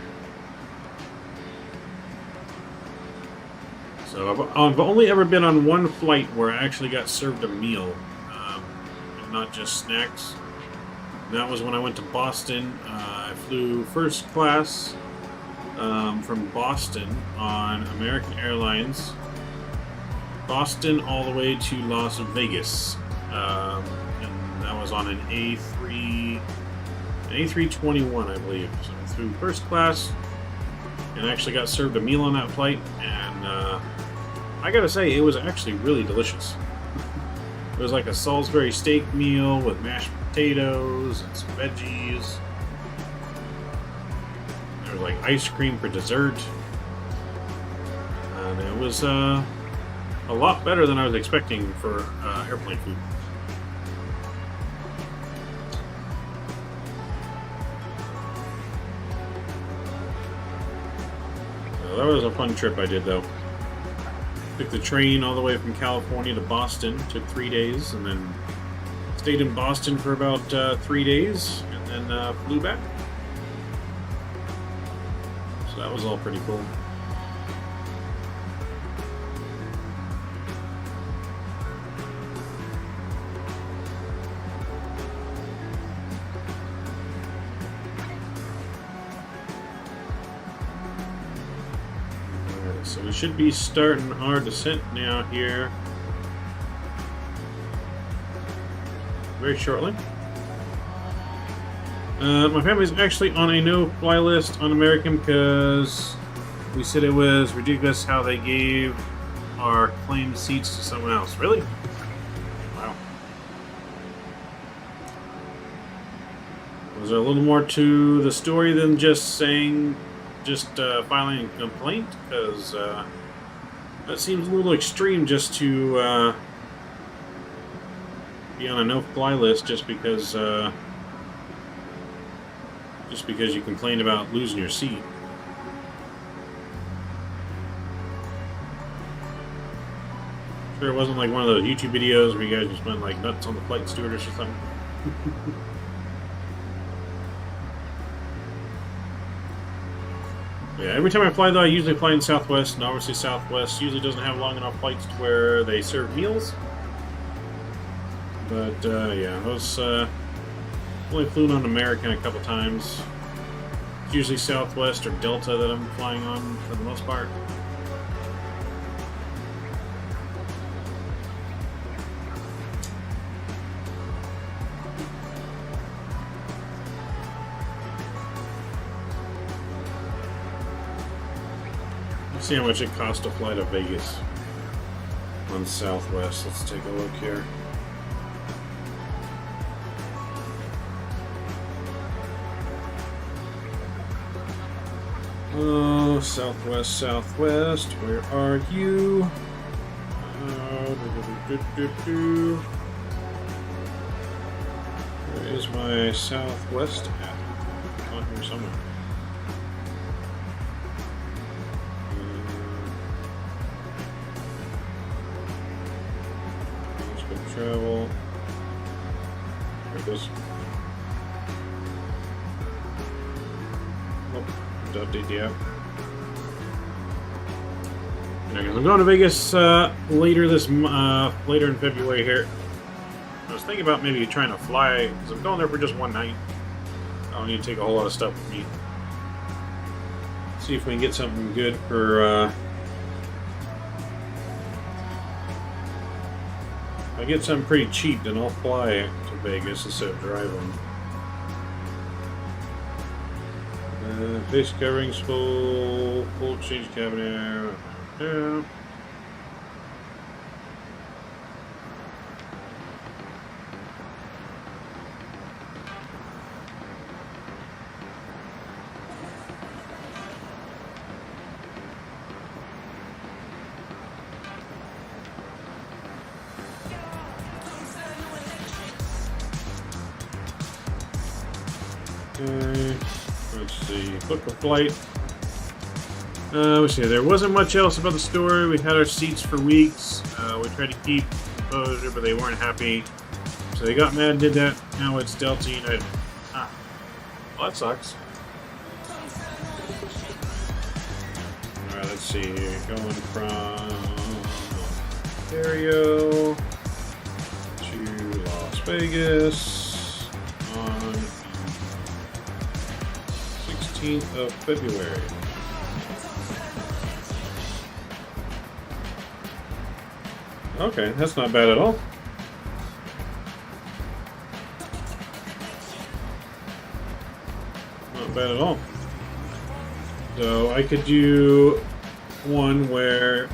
So I've only ever been on one flight where I actually got served a meal, and not just snacks. And that was when I went to Boston. I flew first class from Boston on American Airlines. Boston all the way to Las Vegas, and that was on an A321, I believe. So I flew first class, and actually got served a meal on that flight, and I gotta say, it was actually really delicious. It was like a Salisbury steak meal with mashed potatoes and some veggies. There was like ice cream for dessert, and it was a lot better than I was expecting for airplane food. That was a fun trip I did, though. Took the train all the way from California to Boston. Took 3 days, and then stayed in Boston for about 3 days, and then flew back. So that was all pretty cool. So we should be starting our descent now here very shortly. My family's actually on a no-fly list on American because we said it was ridiculous how they gave our claimed seats to someone else. Really? Wow. Was there a little more to the story than just saying... filing a complaint? Because that seems a little extreme just to be on a no-fly list just because you complained about losing your seat. Sure, it wasn't like one of those YouTube videos where you guys just went like nuts on the flight stewardess or something. Yeah, every time I fly though, I usually fly in Southwest, and obviously Southwest usually doesn't have long enough flights to where they serve meals. But yeah, I was only flown on American a couple times. It's usually Southwest or Delta that I'm flying on for the most part. See how much it costs to fly to Vegas on Southwest. Let's take a look here. Oh, Southwest, where are you? Where is my Southwest at? On here somewhere. Travel. There it goes. Oh, update the app. Anyways, I'm going to Vegas later in February here. I was thinking about maybe trying to fly because I'm going there for just one night. I don't need to take a whole lot of stuff with me. See if we can get something good for. If I get something pretty cheap, then I'll fly to Vegas instead of driving. Face coverings full change cabin air. Yeah. Okay, let's see. Book a flight. Let's see. There wasn't much else about the story. We had our seats for weeks. We tried to keep composure, but they weren't happy. So they got mad and did that. Now it's Delta United. Ah. Well, that sucks. Alright, let's see here. Going from Ontario to Las Vegas on 16th of February. Okay, that's not bad at all. Not bad at all. So I could do one where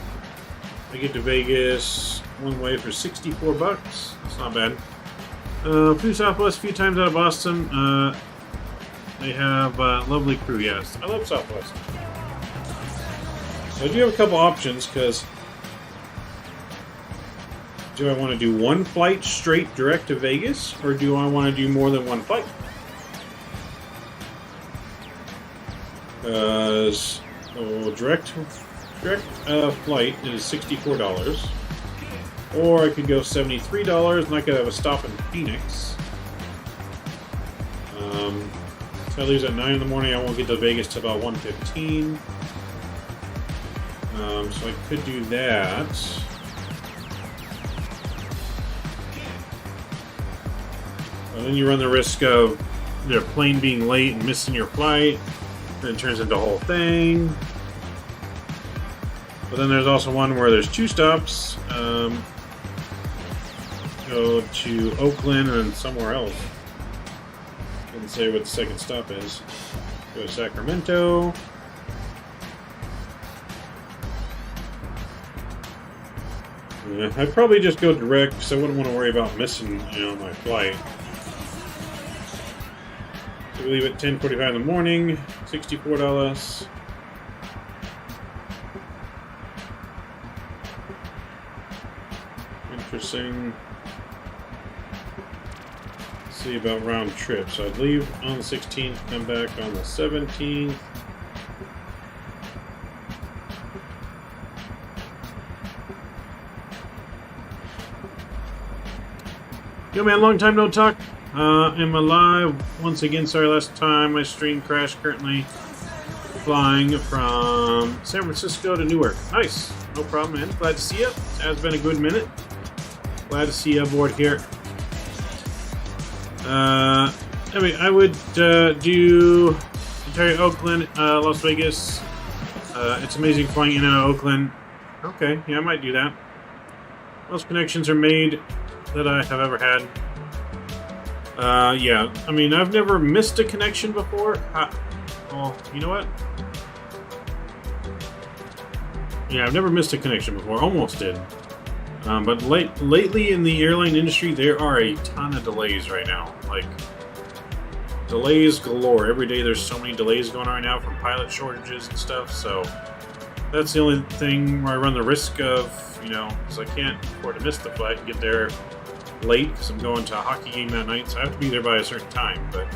I get to Vegas one way for $64. That's not bad. Flew Southwest a few times out of Boston. They have lovely crew. Yes, I love Southwest. So I do have a couple options because Do I want to do one flight straight direct to Vegas, or do I want to do more than one flight? Direct flight is $64. Or I could go $73 and I could have a stop in Phoenix. So I leave at 9 in the morning. I won't get to Vegas till about 1:15. So I could do that. And then you run the risk of their plane being late and missing your flight. Then it turns into a whole thing. But then there's also one where there's 2 stops. Go to Oakland and somewhere else. Didn't say what the second stop is. Go to Sacramento. Yeah, I'd probably just go direct because I wouldn't want to worry about missing, my flight. So we leave at 10:45 in the morning. $64. Interesting. See about round trip. So I'd leave on the 16th, come back on the 17th. Yo man, long time no talk. Am alive once again. Sorry, last time my stream crashed. Currently flying from San Francisco to Newark. Nice, no problem, man. Glad to see you. It has been a good minute. Glad to see you aboard here. Anyway, I would do Ontario, Oakland, Las Vegas. It's amazing flying in and out of Oakland. Okay, yeah, I might do that. Most connections are made that I have ever had. Yeah, I mean, I've never missed a connection before. Well, you know what? Yeah, I've never missed a connection before. Almost did. But lately in the airline industry, there are a ton of delays right now. Like, delays galore. Every day there's so many delays going on right now from pilot shortages and stuff. So that's the only thing where I run the risk of, because I can't afford to miss the flight and get there late because I'm going to a hockey game that night. So I have to be there by a certain time. But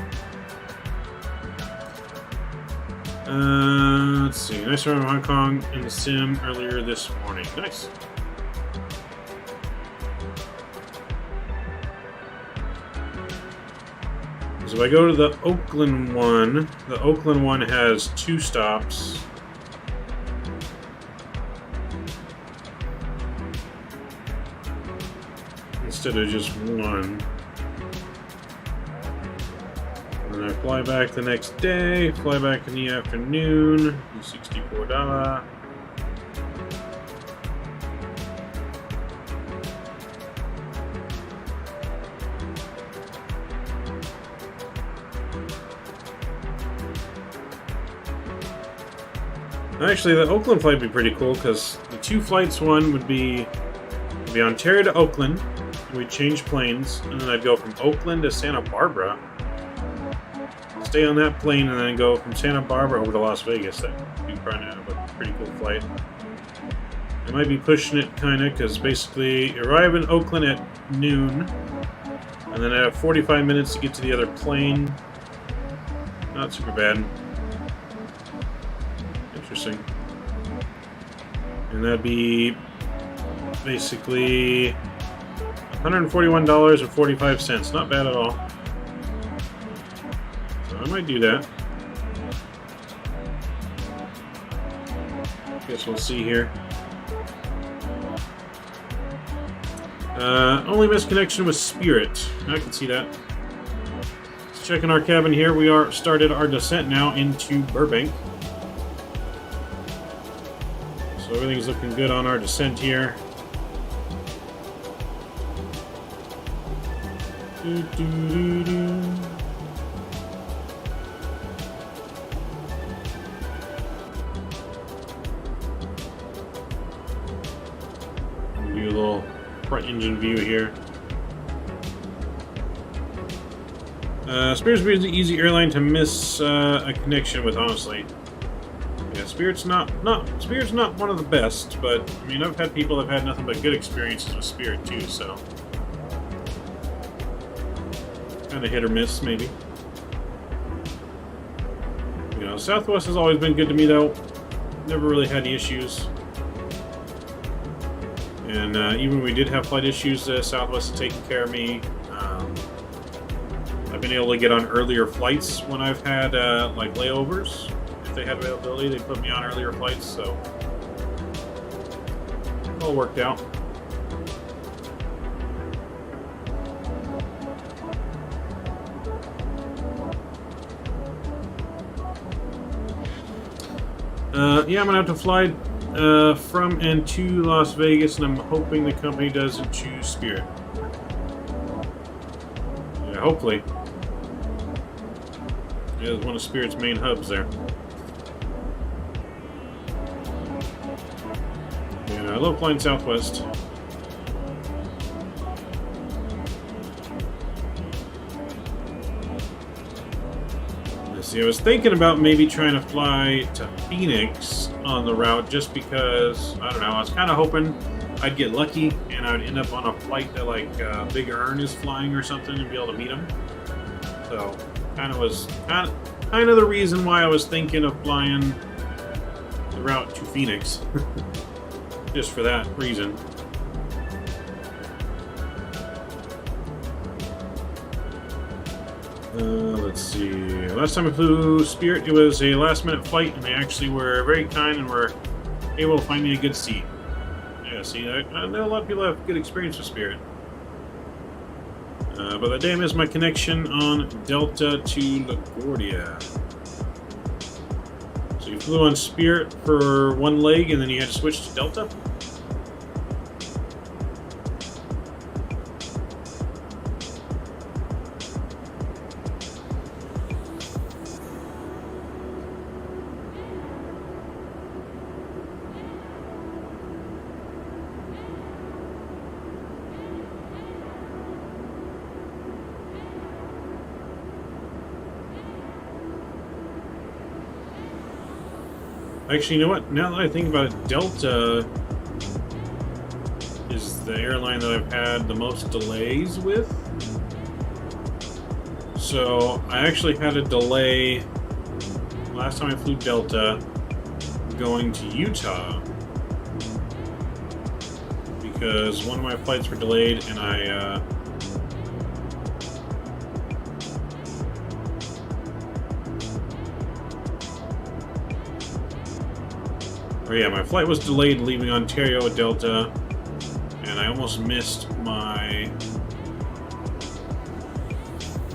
let's see. Nice run in Hong Kong in the sim earlier this morning. Nice. So if I go to the Oakland one has 2 stops. Instead of just 1. And then I fly back the next day, fly back in the afternoon, do $64. Actually, the Oakland flight would be pretty cool because the 2 flights, one would be Ontario to Oakland, and we'd change planes, and then I'd go from Oakland to Santa Barbara, stay on that plane, and then go from Santa Barbara over to Las Vegas. That would be kind of a pretty cool flight. I might be pushing it kind of because basically arrive in Oakland at noon, and then I have 45 minutes to get to the other plane. Not super bad. Interesting. And that'd be basically $141.45. Not bad at all. So I might do that. Guess we'll see here. Only misconnection with Spirit. I can see that. Let's check in our cabin here. We are started our descent now into Burbank. So everything's looking good on our descent here. Do. Do a little front engine view here. Spirit's an easy airline to miss a connection with, honestly. Yeah, Spirit's not one of the best, but I mean I've had people that have had nothing but good experiences with Spirit too, so kind of hit or miss maybe. You know, Southwest has always been good to me though. Never really had any issues. And even when we did have flight issues, Southwest has taken care of me. I've been able to get on earlier flights when I've had like layovers. If they had availability, they put me on earlier flights, so it all worked out. Yeah, I'm gonna have to fly from and to Las Vegas, and I'm hoping the company doesn't choose Spirit. Yeah, hopefully. Yeah, it's one of Spirit's main hubs there. And I love flying Southwest. See, I was thinking about maybe trying to fly to Phoenix on the route just because, I don't know, I was kind of hoping I'd get lucky and I would end up on a flight that like Big Earn is flying or something and be able to meet him. So, kind of the reason why I was thinking of flying the route to Phoenix. Just for that reason. Let's see. Last time I flew Spirit, it was a last-minute flight, and they actually were very kind and were able to find me a good seat. Yeah, see, I know a lot of people have good experience with Spirit. But that day I missed my connection on Delta to LaGuardia. So you flew on Spirit for one leg, and then you had to switch to Delta? Actually, you know what? Now that I think about it, Delta is the airline that I've had the most delays with. So, I actually had a delay last time I flew Delta going to Utah because one of my flights were delayed and my flight was delayed leaving Ontario with Delta, and I almost missed my... I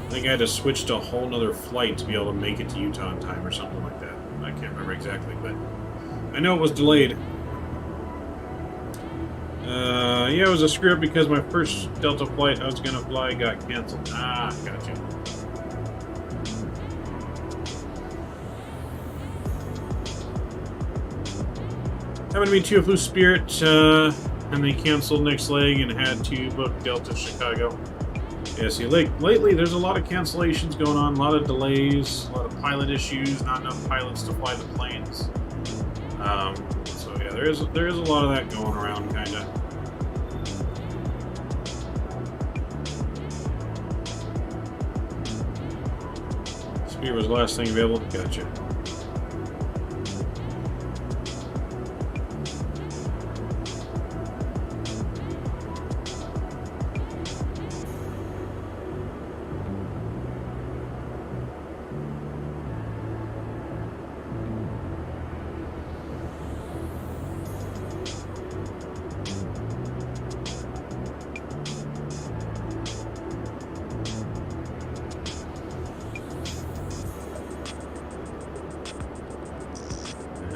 think I had to switch to a whole nother flight to be able to make it to Utah in time or something like that. I can't remember exactly, but I know it was delayed. Yeah, it was a screw up because my first Delta flight I was going to fly got canceled. Ah, gotcha. Happened to me too. I flew Spirit, and they canceled next leg and had to book Delta Chicago. Yeah, see, lately there's a lot of cancellations going on, a lot of delays, a lot of pilot issues, not enough pilots to fly the planes. So yeah, there is a lot of that going around, kind of. Spirit was the last thing available. Gotcha.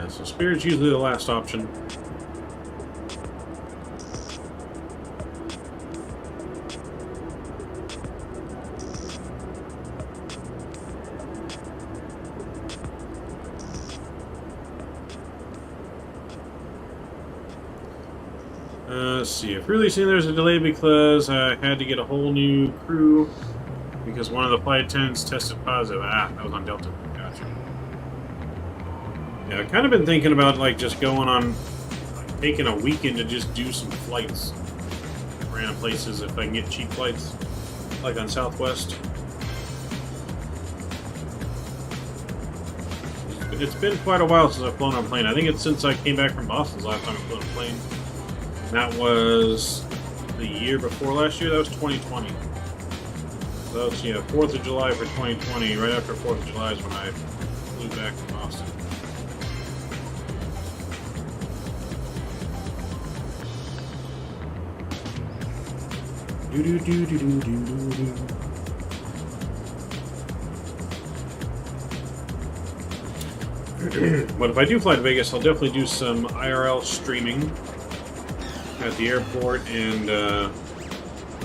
So Spirit's usually the last option. Let's see. I've really seen there's a delay because I had to get a whole new crew because one of the flight attendants tested positive. Ah, that was on Delta. Gotcha. Yeah, I've kind of been thinking about like just going on, like, taking a weekend to just do some flights. Random places if I can get cheap flights, like on Southwest. It's been quite a while since I've flown on a plane. I think it's since I came back from Boston's last time I flew on a plane. And that was the year before last year. That was 2020. So that was, yeah, 4th of July for 2020. Right after 4th of July is when I flew back from Boston. But if I do fly to Vegas, I'll definitely do some IRL streaming at the airport and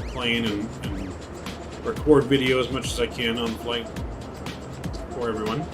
plane and record video as much as I can on the flight for everyone.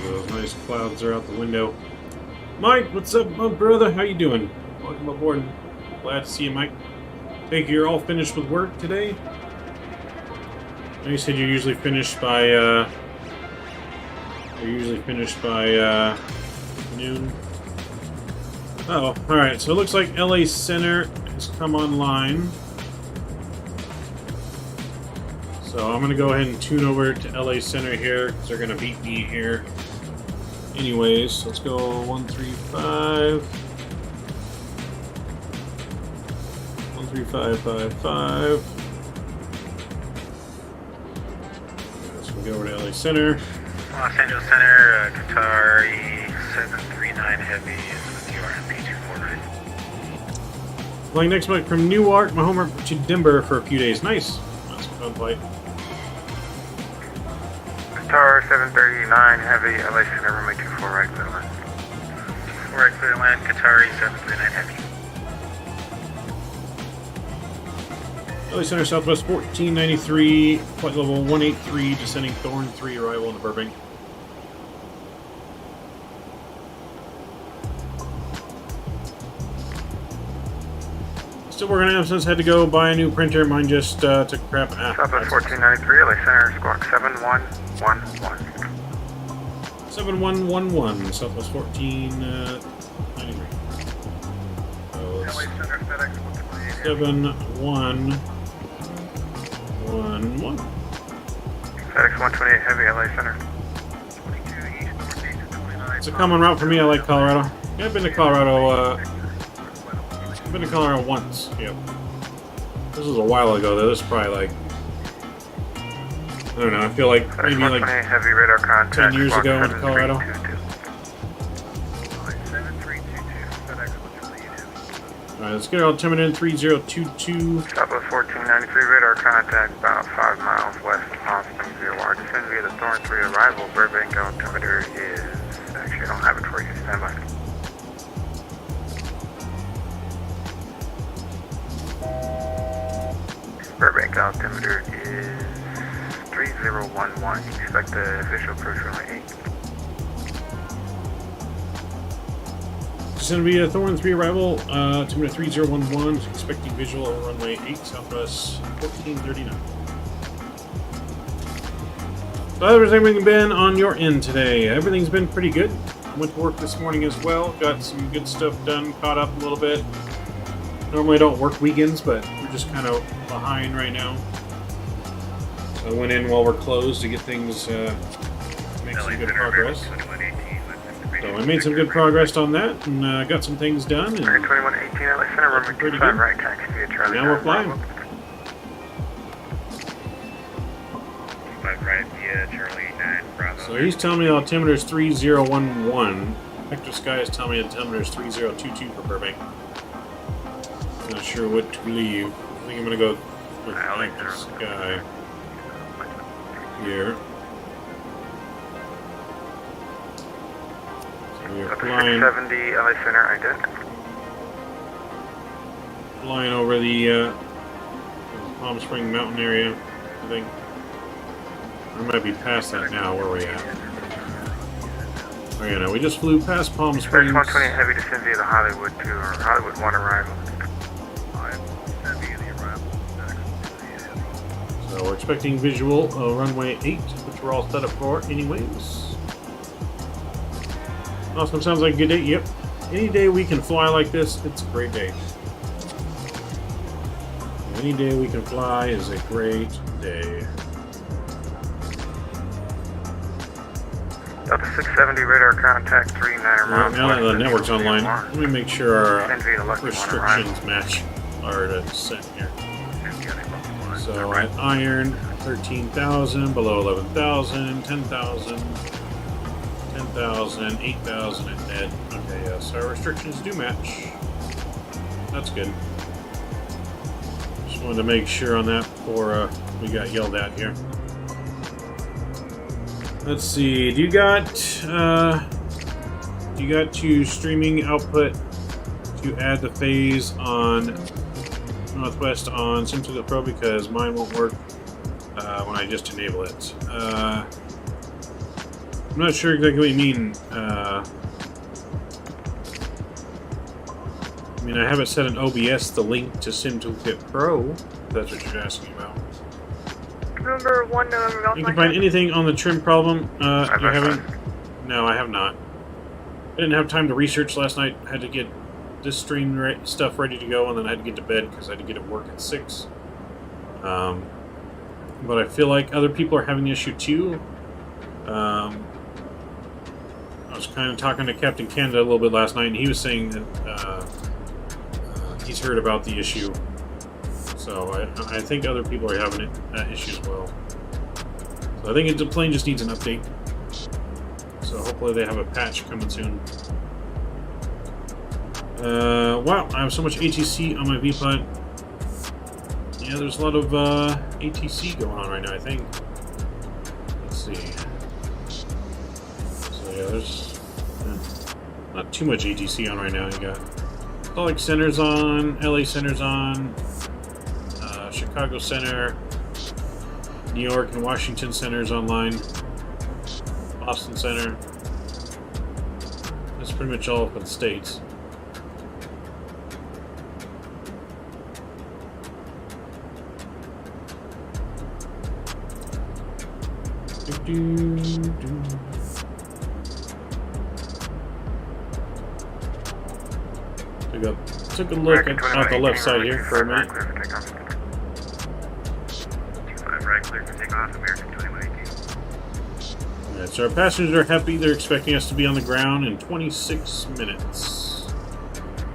Those nice clouds are out the window. Mike, what's up, my brother? How you doing? Welcome aboard. Glad to see you, Mike. Take you're all finished with work today? I know you said you're usually finished by noon. Oh, alright, so it looks like LA Center has come online. So I'm gonna go ahead and tune over to LA Center here, because they're gonna beat me here. Anyways, let's go 135. 13555. Let's go over to LA Center. Los Angeles Center, Qatari 739 Heavy is with you RMP 249. Flying next month from Newark, my home to Denver for a few days. Nice. That's a fun flight. Qatar 739 Heavy, LA Center, runway 24 right clear land. 24 right clear land, Qatari 739 Heavy. LA Center, Southwest 1493, flight level 183, descending Thorn 3, arrival in Burbank. Still working on it since I had to go buy a new printer. Mine just took a crap. Southwest 1493, LA Center, squawk 7111. 7111, Southwest 1493. LA Center, FedEx 128. 7111. FedEx 128 Heavy, LA Center. 22 east, northeast of 29. It's a common route for me. I like Colorado. Yeah, I've been to Colorado. I've been to Colorado once. Yep. This was a while ago, though. This is probably like, I don't know. I feel like maybe like heavy radar contact, 10 years ago I went to Colorado. 7322, FedEx 128. Alright, let's get our altimeter in 3022. Southwest 1493, radar contact about 5 miles west of Austin, KBUR. Descend via the Thorn 3 arrival. Burbank altimeter is, actually I don't have it for you, stand by. Burbank altimeter is 3011. Expect the official approach runway 8. Descend via Thorn 3 arrival, altimeter 3011. Expecting visual over runway 8, Southwest 1439. So how's everything been on your end today? Everything's been pretty good. I went to work this morning as well. Got some good stuff done, caught up a little bit. Normally I don't work weekends, but we're just kind of behind right now. So I went in while we're closed to get things, make some good progress. So I made some good progress on that, and got some things done. And 2118 LA Center, runway 25 right, taxi via Charlie. Now we're flying. Right via Charlie 9 Bravo. So he's telling me the altimeter is 3011. Hector Sky is telling me the altimeter is 3022 for Burbank. Not sure what to believe. I think I'm gonna go with Active Sky here. So we are flying. 670 LA Center, I did. Flying over the Palm Spring Mountain area, I think. We might be past that now. Where are we at? Oh yeah, no, we just flew past Palm Springs. 120 heavy descent via the Hollywood 2 or Hollywood 1 arrival. So we're expecting visual runway 8, which we're all set up for anyways. Awesome, sounds like a good day. Yep. Any day we can fly like this, it's a great day. Any day we can fly is a great day. Delta 670 radar contact 39 miles. Now that the network's online, let me make sure our NVIDIA restrictions match our set here. So at iron, 13,000, below 11,000, 10,000, 10,000, 8,000 at dead. Okay, yes, our restrictions do match. That's good. Just wanted to make sure on that before we got yelled at here. Let's see. Do you got to streaming output to add the phase on Northwest on SimToolkit Pro, because mine won't work when I just enable it. I'm not sure exactly what you mean. I mean, I have it set in OBS, the link to SimToolkit Pro, if that's what you're asking about. November 1, November Golf. You can find anything on the trim problem you're having? No, I have not. I didn't have time to research last night. I had to get this stream stuff ready to go, and then I had to get to bed because I had to get to work at 6. But I feel like other people are having the issue too. I was kind of talking to Captain Canada a little bit last night, and he was saying that he's heard about the issue. So I think other people are having that issue as well. So I think the plane just needs an update. So hopefully they have a patch coming soon. Wow, I have so much ATC on my VPod. Yeah, there's a lot of ATC going on right now, I think. Let's see. So yeah, there's not too much ATC on right now. You got Salt Lake Center's on, LA Center's on, Chicago Center, New York and Washington Center's online, Boston Center. That's pretty much all for the States. Took a look at the left side here for a minute. Alright, so our passengers are happy. They're expecting us to be on the ground in 26 minutes.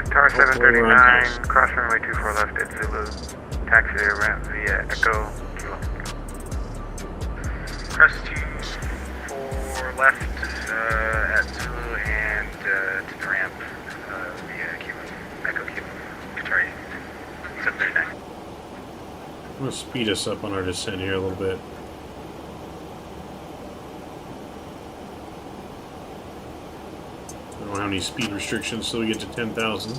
Tower 739, cross runway 24 left at Zulu. Taxi ramp via Echo. Cross 24 left at Zulu and to the ramp via Cuba. Echo Cuba. Sorry. 739. I'm going to speed us up on our descent here a little bit. I don't have any speed restrictions, so we get to 10,000.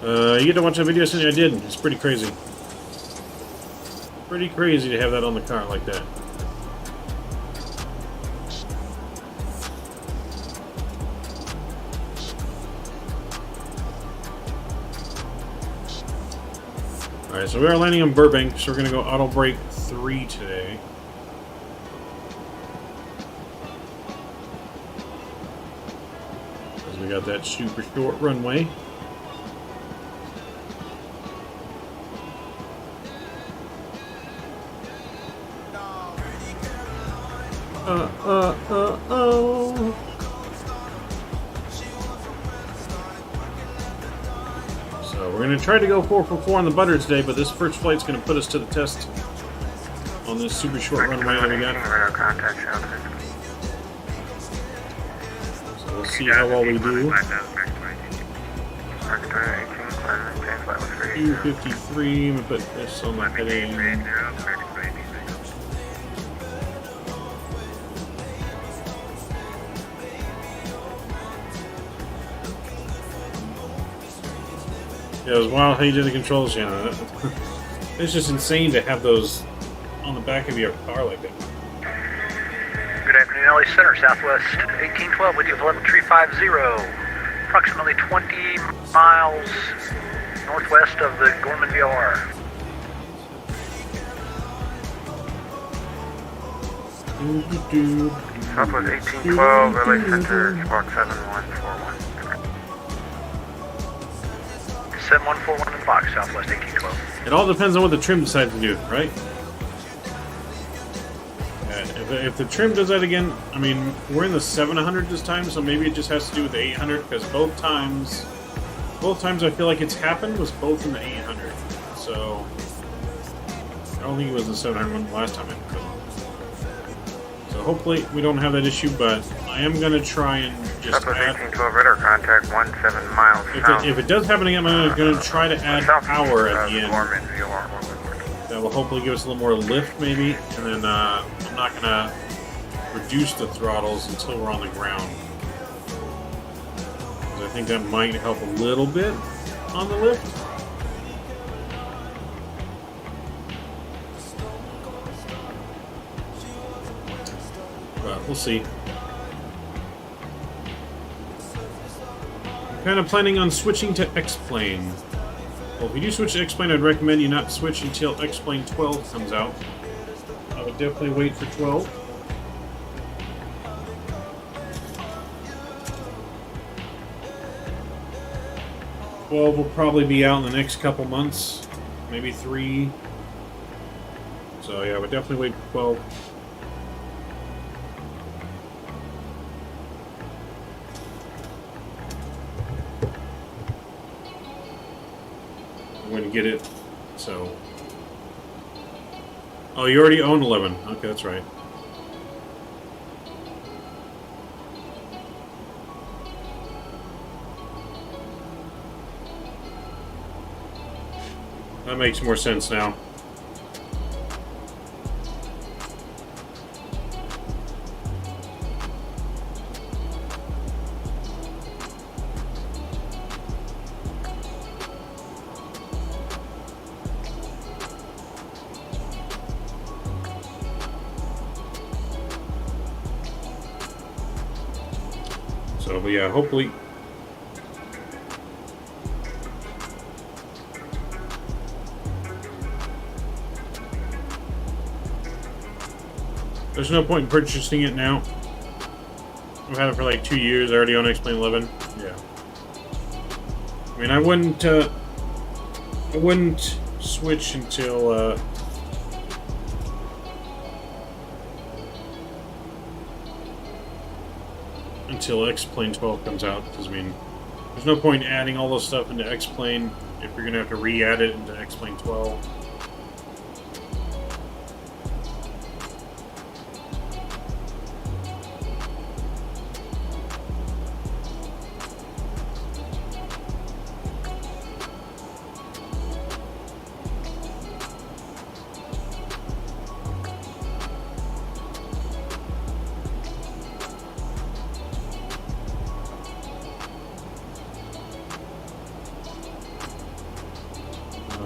You get to watch that video, Cindy? I did. It's pretty crazy. Pretty crazy to have that on the car like that. Alright, so we are landing on Burbank, so we're going to go auto brake 3 today. Because we got that super short runway. Oh. So we're going to try to go 4 for 4 on the butter today, but this first flight's going to put us to the test on this super short runway that we got. we'll see how well we do. 253, we put this on the heading. Yeah, it was wild how you did the controls, yeah. It's just insane to have those on the back of your car like that. Good afternoon, LA Center, Southwest 1812 with you, telemetry 50. Approximately 20 miles northwest of the Gorman VR. Southwest 1812, LA Center, Spark 7141. 7141 in the box, Southwest 1812. It all depends on what the trim decides to do, right? If the trim does that again, I mean, we're in the 700 this time, so maybe it just has to do with the 800, because both times I feel like it's happened was both in the 800. So I don't think it was the 700 one last time. So hopefully we don't have that issue, but I am gonna try and just Southwest add. 1812 radar contact 17 miles south. If it does happen again, I'm gonna try to add power at the end. Gorman VR. That will hopefully give us a little more lift, maybe, and then I'm not gonna reduce the throttles until we're on the ground. I think that might help a little bit on the lift. But we'll see. I'm kind of planning on switching to X-Plane. Well, if you do switch to X-Plane, I'd recommend you not switch until X-Plane 12 comes out. I would definitely wait for 12. Well, we'll probably be out in the next couple months, maybe 3. So yeah, we'll definitely wait for 12. I'm going to get it. So, oh, you already own 11. Okay, that's right. That makes more sense now. So, but yeah, hopefully. There's no point in purchasing it now. I've had it for like 2 years. I already own X-Plane 11. Yeah. I mean, I wouldn't switch until X-Plane 12 comes out. Because I mean, there's no point in adding all this stuff into X-Plane if you're gonna have to re-add it into X-Plane 12.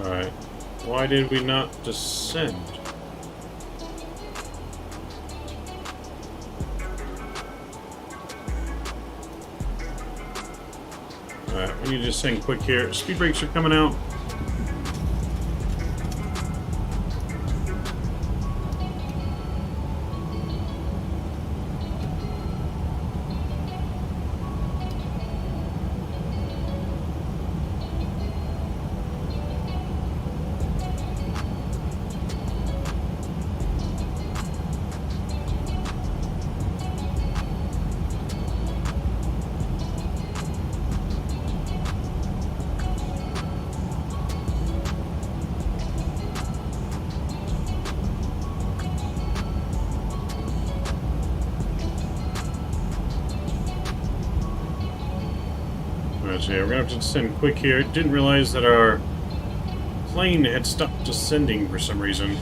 Alright. Why did we not descend? Alright, we need to descend quick here. Speed brakes are coming out. Alright, so yeah, we're gonna have to descend quick here. Didn't realize that our plane had stopped descending for some reason.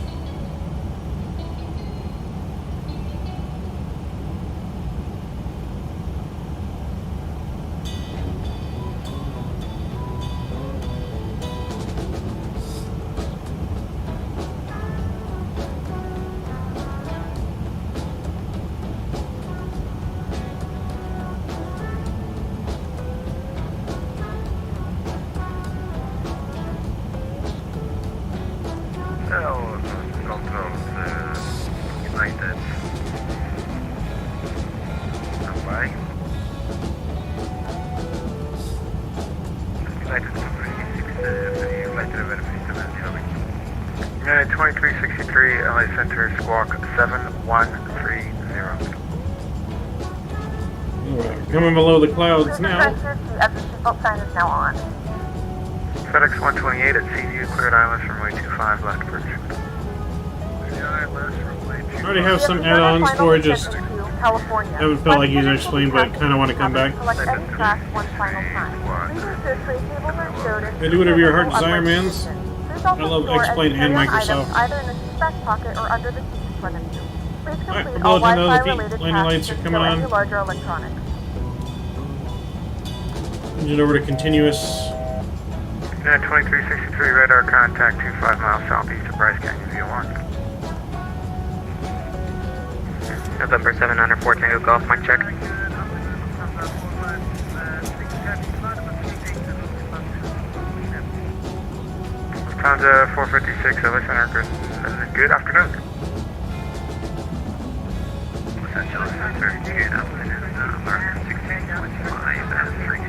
United. Standby. United 2363, United verification and United 2363, LA Center, Squawk 7130. Alright, coming below the clouds now. The seatbelt sign is now on. FedEx 128 at Seaview, cleared islands from runway 25, left approach. I already have some add-ons for it, just California. haven't felt like using explain, but kind of want to come back. Select any class one final time. Please ensure tray tables are stowed in Hey, do whatever your heart desire, mans. Please also I love store Explain any and carry-on Microsoft. items either in the seat back pocket or under the seat in front of you. Please Alright, complete we'll all go ahead and know the Wi-Fi related landing lights tasks are and coming stow any on. larger electronics. Engine over to continuous. United 2363, radar contact 25 miles southeast of Bryce Canyon, view 1. November 704 Tango Golf, mic check. Lufthansa 456, LA Center, good afternoon. Los Angeles Center, good afternoon, American 1625 and 320.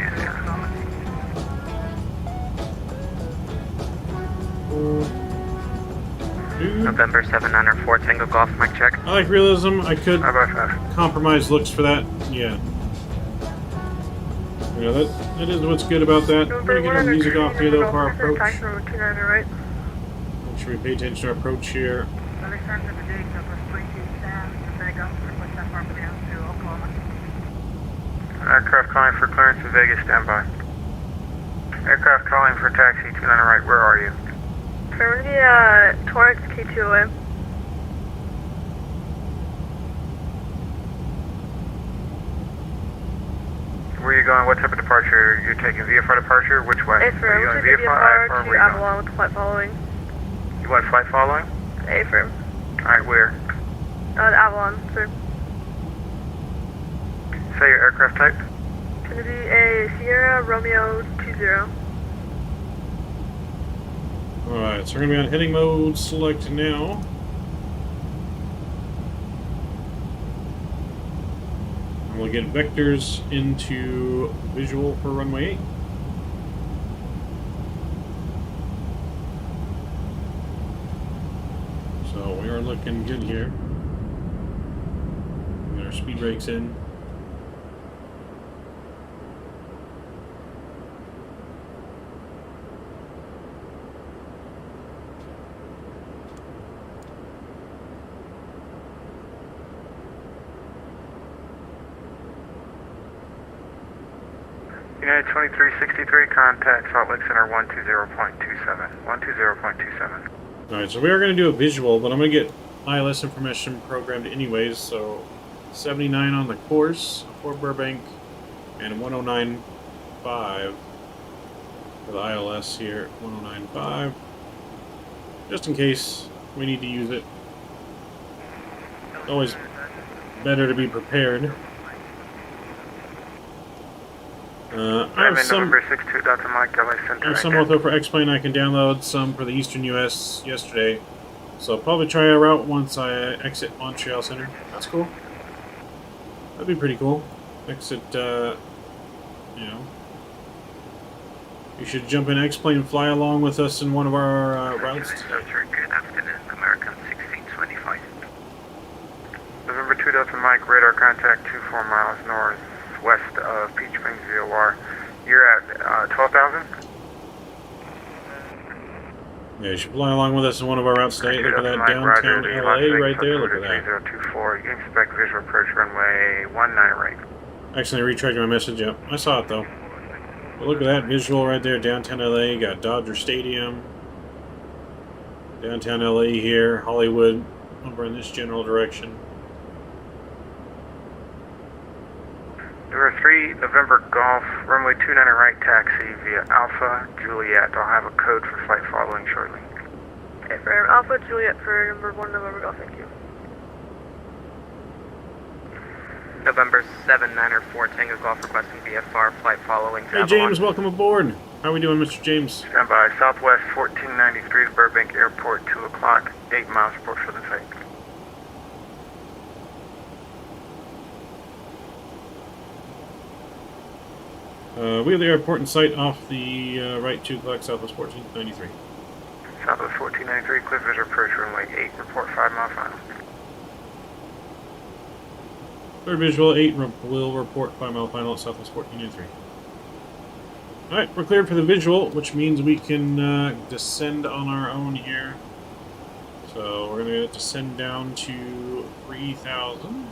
November 704 Tango Golf, mic check. I like realism. I could 555. compromise looks for that. Yeah. Yeah, that is what's good about that. We're gonna get our music off here though for our approach. Make sure we pay attention to our approach here. Aircraft calling for clearance in Vegas, standby. Aircraft calling for taxi 29 right, where are you? From the Torrance K2OM. Where are you going? What type of departure? You're taking VFR departure? Which way? A-firm. Are you going VFR IFR? to Where are you Avalon with flight following. going? You want flight following? A-firm. Alright, where? Avalon, sir. Say your aircraft type. It's going to be a Sierra Romeo 20. Alright, so we're gonna be on heading mode. Select now. And we'll get vectors into visual for runway 8. So we are looking good here. Get our speed brakes in. United 2363, contact Salt Lake Center 120.27. 120.27. Alright, so we are going to do a visual, but I'm going to get ILS information programmed anyways, so 79 on the course for Burbank and 109.5 for the ILS here, 109.5, just in case we need to use it. It's always better to be prepared. I have some. November 62, Dr. Mike, LA Center. I have some auto for X-Plane. I can download some for the Eastern U.S. yesterday, so I'll probably try a route once I exit Montreal Center. That's cool. That'd be pretty cool. Exit, you know. You should jump in X-Plane and fly along with us in one of our routes. Good afternoon, American 1625. November 2, Delta Mike, radar contact 24 miles northwest of Peach Springs, VOR. You're at 12,000? Yeah, you should fly along with us in one of our routes today. Look at that downtown LA right there. Look at that. 3024. You can expect visual approach runway 19 right. Accidentally retracted my message. Yep, I saw it though. Well, look at that visual right there, downtown LA. You got Dodger Stadium. Downtown LA here, Hollywood over in this general direction. Number 3, November Golf, runway 29 right taxi via Alpha Juliet. I'll have a code for flight following shortly. Okay, for Alpha Juliet for number 1 November Golf, thank you. November 794 Tango Golf requesting VFR flight following. Hey James, welcome aboard. How are we doing, Mr. James? Stand by. Southwest 1493 Burbank Airport, 2 o'clock, 8 miles, report for the site. We have the airport in sight off the right 2 o'clock, Southwest 1493. Southwest 1493, clear visual approach runway 8, report 5 mile final. Clear visual 8 will report 5 mile final at Southwest 1493. Alright, we're cleared for the visual, which means we can descend on our own here. So we're going to descend down to 3,000.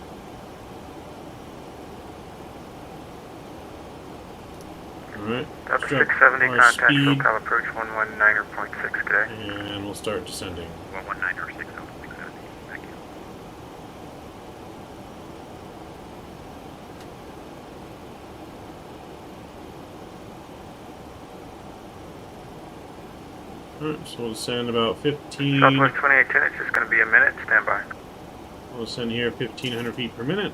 Alright. Up 670, our contact speed, SoCal approach 119.6 today. and we'll start descending. 119 or 60, 670. Thank you. Alright, so we'll descend about 15. Southwest 2810, it's just going to be a minute, stand by. We'll descend here 1,500 feet per minute.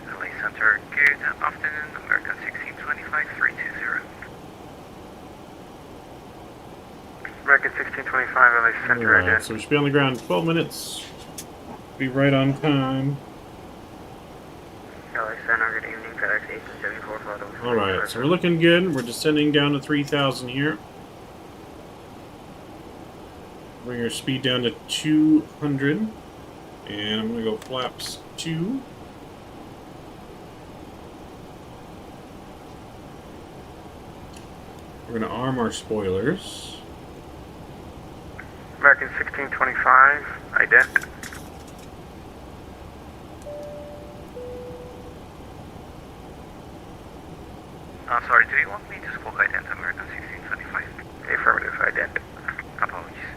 LA Center, good afternoon, American 1625-320. American 1625, LA Center, Alright, again. so we should be on the ground in 12 minutes. Be right on time. LA Center, good evening, FedEx 1874 photos. Alright, so we're looking good. We're descending down to 3,000 here. Bring our speed down to 200. And I'm going to go flaps 2. We're going to arm our spoilers. American 1625, ident. Sorry, do you want me to squawk ident American 1625? Affirmative, ident. Apologies.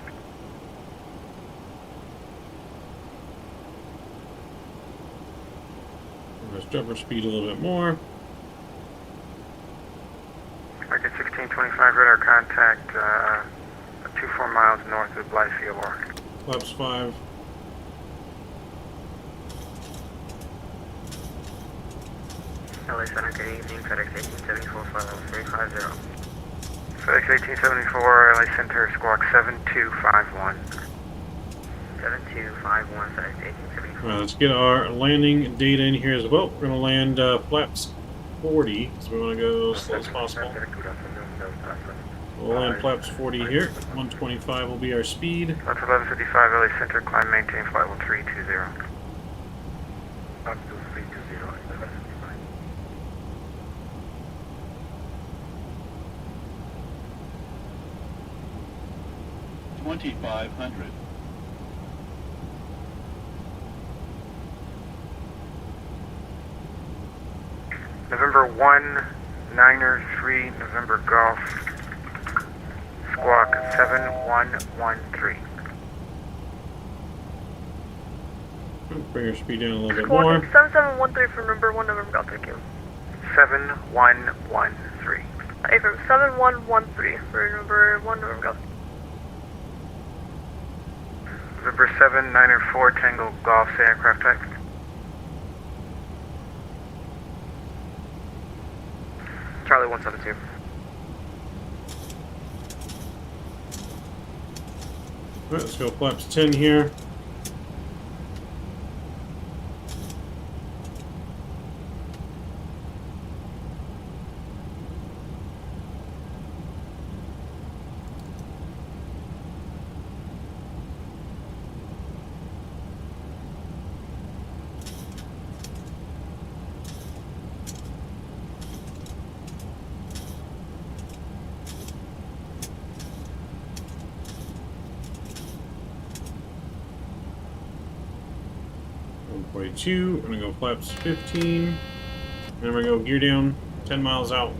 Let's drop our speed a little bit more. American 1625, radar contact 24 miles north of Blythe VOR. Flaps 5. LA Center, good evening, FedEx 1874 photos 350. FedEx 1874, LA Center, squawk 7251. 7251, FedEx 1874. Alright, let's get our landing data in here as well. We're going to land flaps 40, because we want to go as slow as possible. We'll land flaps 40 here. 125 will be our speed. That's 1155, LA Center, climb, maintain flight level 320. Up to 320, 1155. 2,500. November 1, Niner 3, November Golf, squawk 7113. Bring our speed down a little bit more. Squawking 7713 for number 1 November Golf, thank you. 7113. Affirm 7113 for number 1 November Golf. November 7, Niner 4, Tango Golf, say aircraft type. Charlie 172. Alright, let's go flaps 10 here. 42. We're gonna go flaps 15. And we're gonna go gear down 10 miles out.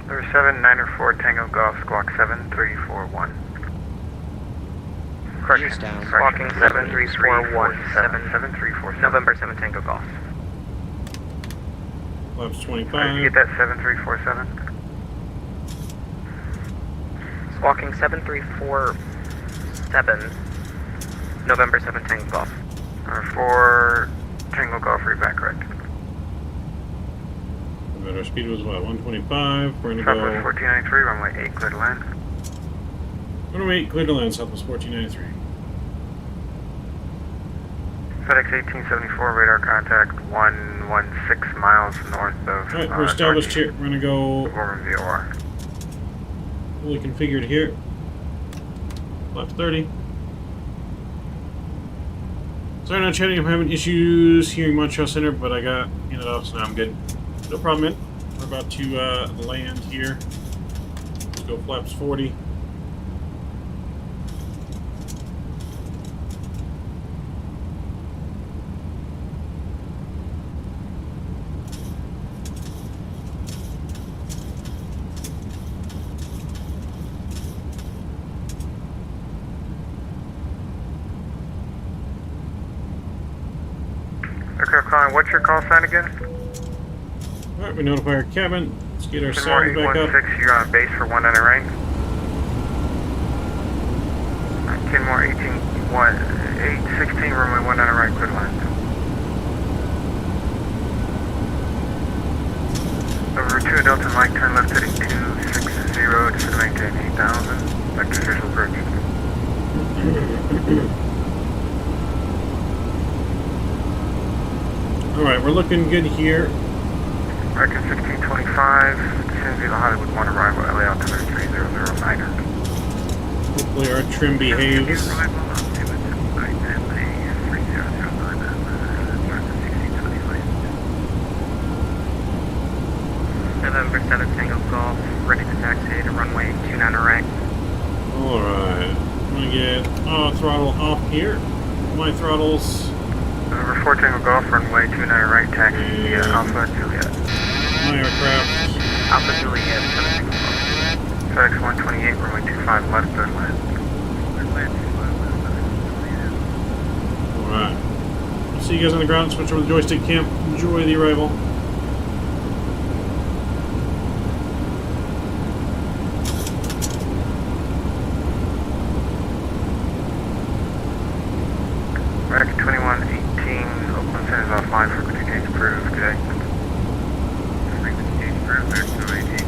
Number 7, 904 Tango Golf, squawk 7341. Correction. Gears down. Squawking 7347. 7347. November 7 Tango Golf. Flaps Did 25. you get that 7347? Squawking 7347. November 7 Tango Golf. Number 4 Tango Golf, read back correct. But our speed was what, 125. We're gonna Southwest go 1493, runway 8, clear to land. runway 8, clear to land, Southwest 1493. FedEx 1874, radar contact 116 miles north of. Alright, we're established here. We're gonna go Burbank VOR. fully configured here. Flaps 30. Sorry, not chatting. I'm having issues hearing Montreal Center, but I got it off, so now I'm good. No problem, man. We're about to land here. Let's go flaps 40. Aircraft calling, what's your call sign again? Alright, we notify our cabin. Let's get our Kenmore sounds back up. 816, you're on base for 1 under range. Kenmore 816, runway 1 under right, clear to land. Over 2 Delta Mike, turn left heading 260, just to maintain 8,000. Vector visual approach. Alright, we're looking good here. American 1625, San Diego Hollywood 1 arrival, LA altimeter 3009er. Hopefully our trim behaves. November 7 Tango Golf, ready to taxi to runway 29 right. Alright. I'm gonna get throttle off here. My throttles. Number 4 Tango Golf, runway 29 right, taxi Yeah. Alpha Juliet. My aircraft. Alpha Juliet, 7 Tango Golf. FedEx 128, runway 25 left, clear to land. Alright. See you guys on the ground. Switch over to the joystick camp. Enjoy the arrival. American 2118, Oakland Center is offline for exchange approved today. Exchange approved, American 2118.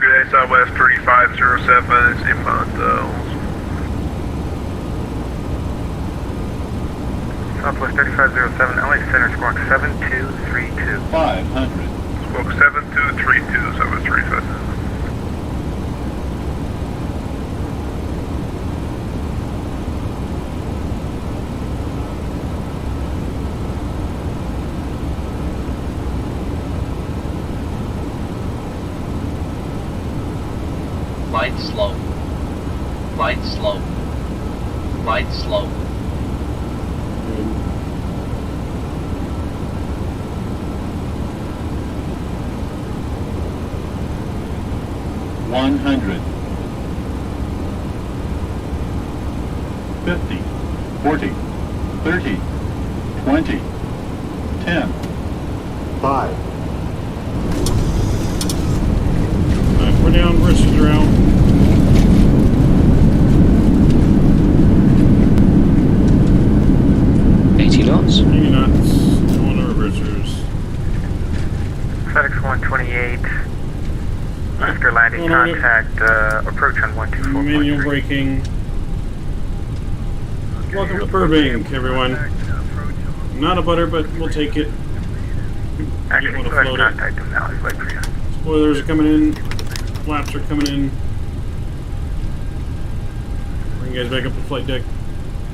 Good day, Southwest 3507 is inbound Southwest 3507, LA Center, squawk 7232. 500. Squawk 7232, Southwest 3507. Light slow. Light slow. Light slow. One 100. 50. 40. 30. 20. 10. 5. We're down, bristles are out. Knots. 80 knots. On the reversers. FedEx 128, after landing contact, approach on 124.3. Manual braking. Welcome to Burbank, everyone. Not a butter, but we'll take it. Actually, want go to ahead float and it. contact them now. He's waiting for you. Spoilers are coming in. Flaps are coming in. Bring you guys back up to flight deck.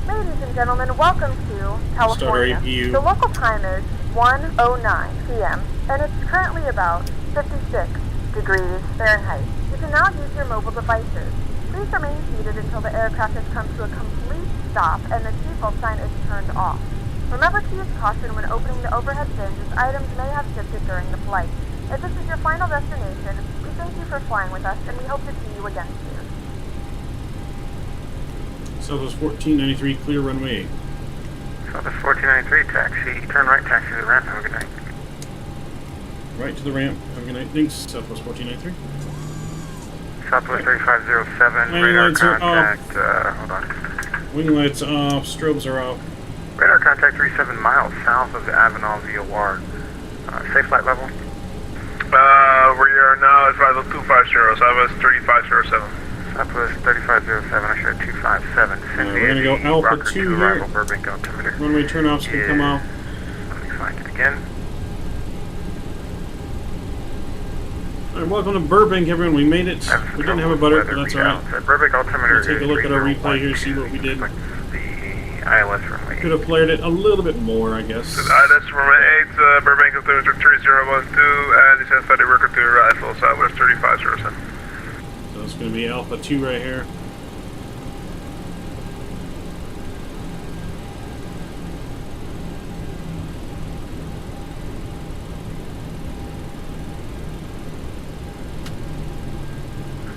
Ladies and gentlemen, welcome to Start our California. APU. The local time is 1:09 p.m. and it's currently about 56 degrees Fahrenheit. You can now use your mobile devices. Please remain seated until the aircraft has come to a complete stop and the seatbelt sign is turned off. Remember to use caution when opening the overhead bins as items may have shifted during the flight. If this is your final destination, we thank you for flying with us and we hope to see you again soon. Southwest 1493, clear runway 8. Southwest 1493, taxi. Turn right, taxi to the ramp. Have a good night. Right to the ramp. Have a good night. Thanks, Southwest 1493. Southwest 3507, Landing radar lights are contact, hold on. Wing lights off, strobes are off. Radar contact 37 miles south of the Avenal VOR. Safe flight level? We are now at 50250, Southwest 3507. Southwest 3507, I should have 257. Send we're gonna go Alpha Rocker 2 here. arrival, Burbank altimeter. Runway turnoffs can come off. Let me find it again. Alright, welcome to Burbank, everyone. We made it. We didn't have a butter, but that's alright. Burbank altimeter. We'll take a look at our replay here, see what we did. The ILS runway. Could have flared it a little bit more, I guess. ILS runway 8, Burbank altimeter 3012, and descent study worker to arrival, Southwest 3507. So it's going to be Alpha 2 right here.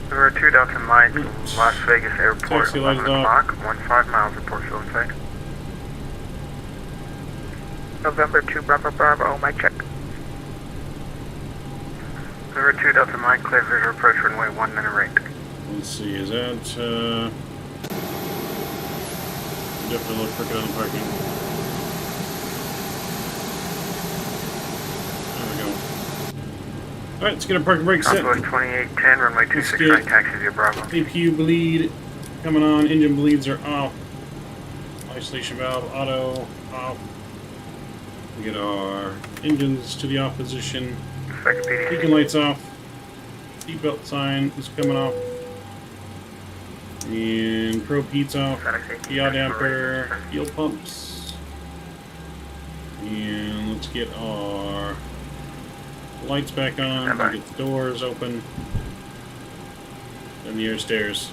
We're 2 Delta Mike, Las Vegas Airport, Taxi lights 11 o'clock, 15 miles, report fuel intake. November 2 Bravo Bravo, mic check. November 2 Delta Mike, clear visual approach runway 1 minute rate. Let's see, is that, definitely look crooked on the parking. There we go. Alright, let's get a parking brake set. Southwest 2810, runway 26 right, taxi via Bravo. APU bleed coming on, engine bleeds are off. Isolation valve, auto, off. We get our engines to the off position. Beacon lights off. Seatbelt sign is coming off. And probe heat's off. Yaw damper, fuel pumps. And let's get our lights back on. We'll get the doors open. And the air stairs.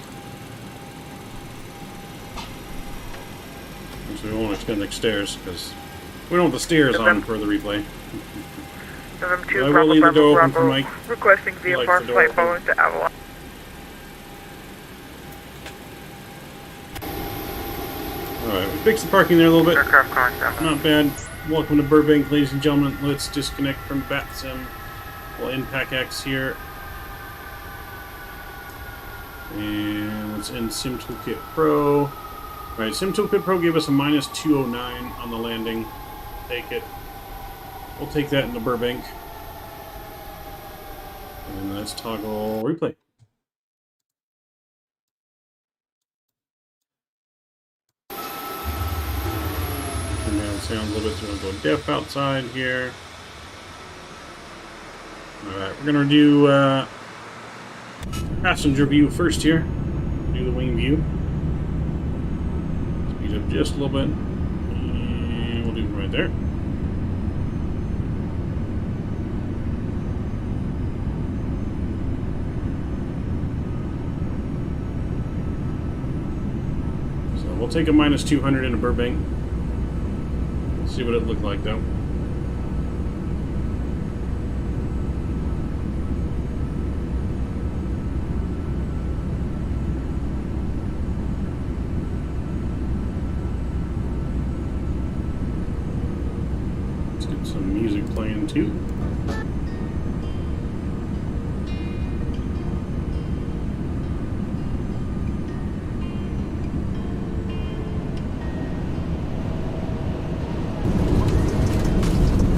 So we won't extend the stairs because we don't have the stairs on for the replay. November 2 I will Bravo leave the door Bravo open for Bravo, Mike. requesting Like VFR the door flight open. following to Avalon. Alright, we fixed the parking there a little bit. Aircraft calling down. Not bad. Welcome to Burbank, ladies and gentlemen. Let's disconnect from BatSim. We'll end PACX here. And let's end SimToolkit Pro. Alright, SimToolkit Pro gave us a minus 209 on the landing. Take it. We'll take that into Burbank. And let's toggle replay. Turn down the sound a little bit so we don't go deaf outside here. Alright, we're going to do passenger view first here. Do the wing view. Speed up just a little bit. And we'll do it right there. So we'll take a minus 200 into Burbank. Let's see what it looked like though. Some music playing too.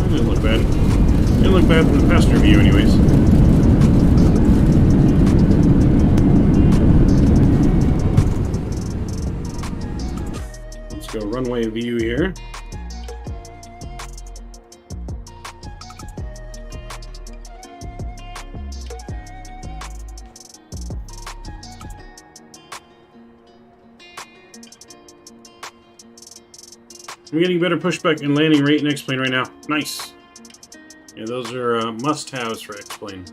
Didn't look bad. Didn't look bad from the passenger view anyways. Let's go runway view here. I'm getting better pushback and landing rate in X-Plane right now. Nice. Yeah, those are must-haves for X-Plane.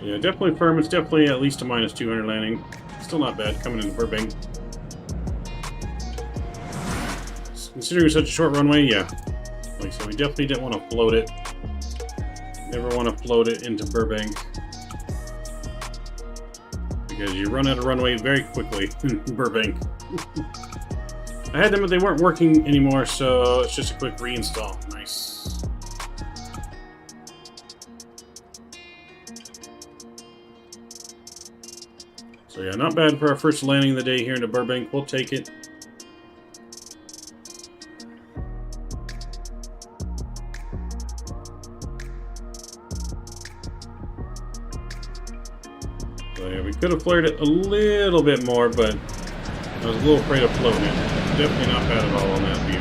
Yeah, definitely firm. It's definitely at least a minus 200 landing. Still not bad coming into Burbank. Considering such a short runway, yeah. Like I said, we definitely didn't want to float it. Never want to float it into Burbank. Because you run out of runway very quickly in Burbank. I had them, but they weren't working anymore, so it's just a quick reinstall. Nice. So yeah, not bad for our first landing of the day here into Burbank. We'll take it. So yeah, we could have flared it a little bit more, but I was a little afraid of floating it. Definitely not bad at all on that view.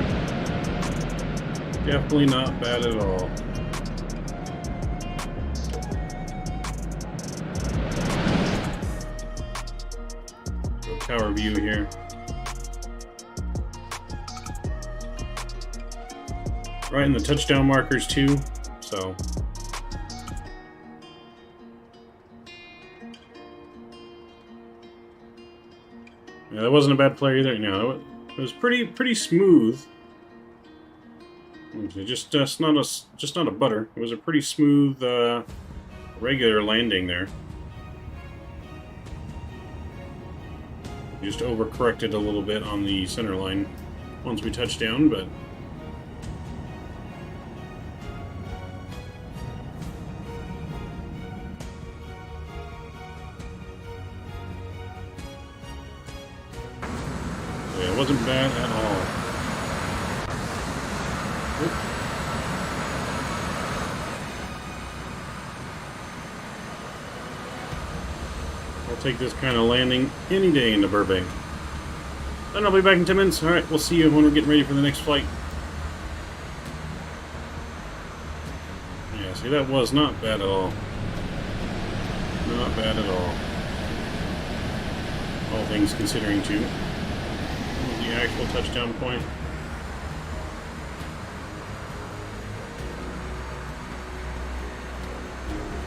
Definitely not bad at all. Tower view here. Right in the touchdown markers too, so. Yeah, that wasn't a bad flare either. No, it was pretty smooth. Just not a butter. It was a pretty smooth, regular landing there. Just overcorrected a little bit on the center line once we touched down, but yeah, it wasn't bad at all. Oop. I'll take this kind of landing any day into Burbank. Then I'll be back in 10 minutes. Alright, we'll see you when we're getting ready for the next flight. Yeah, see, that was not bad at all. Not bad at all. All things considering, too. The actual touchdown point.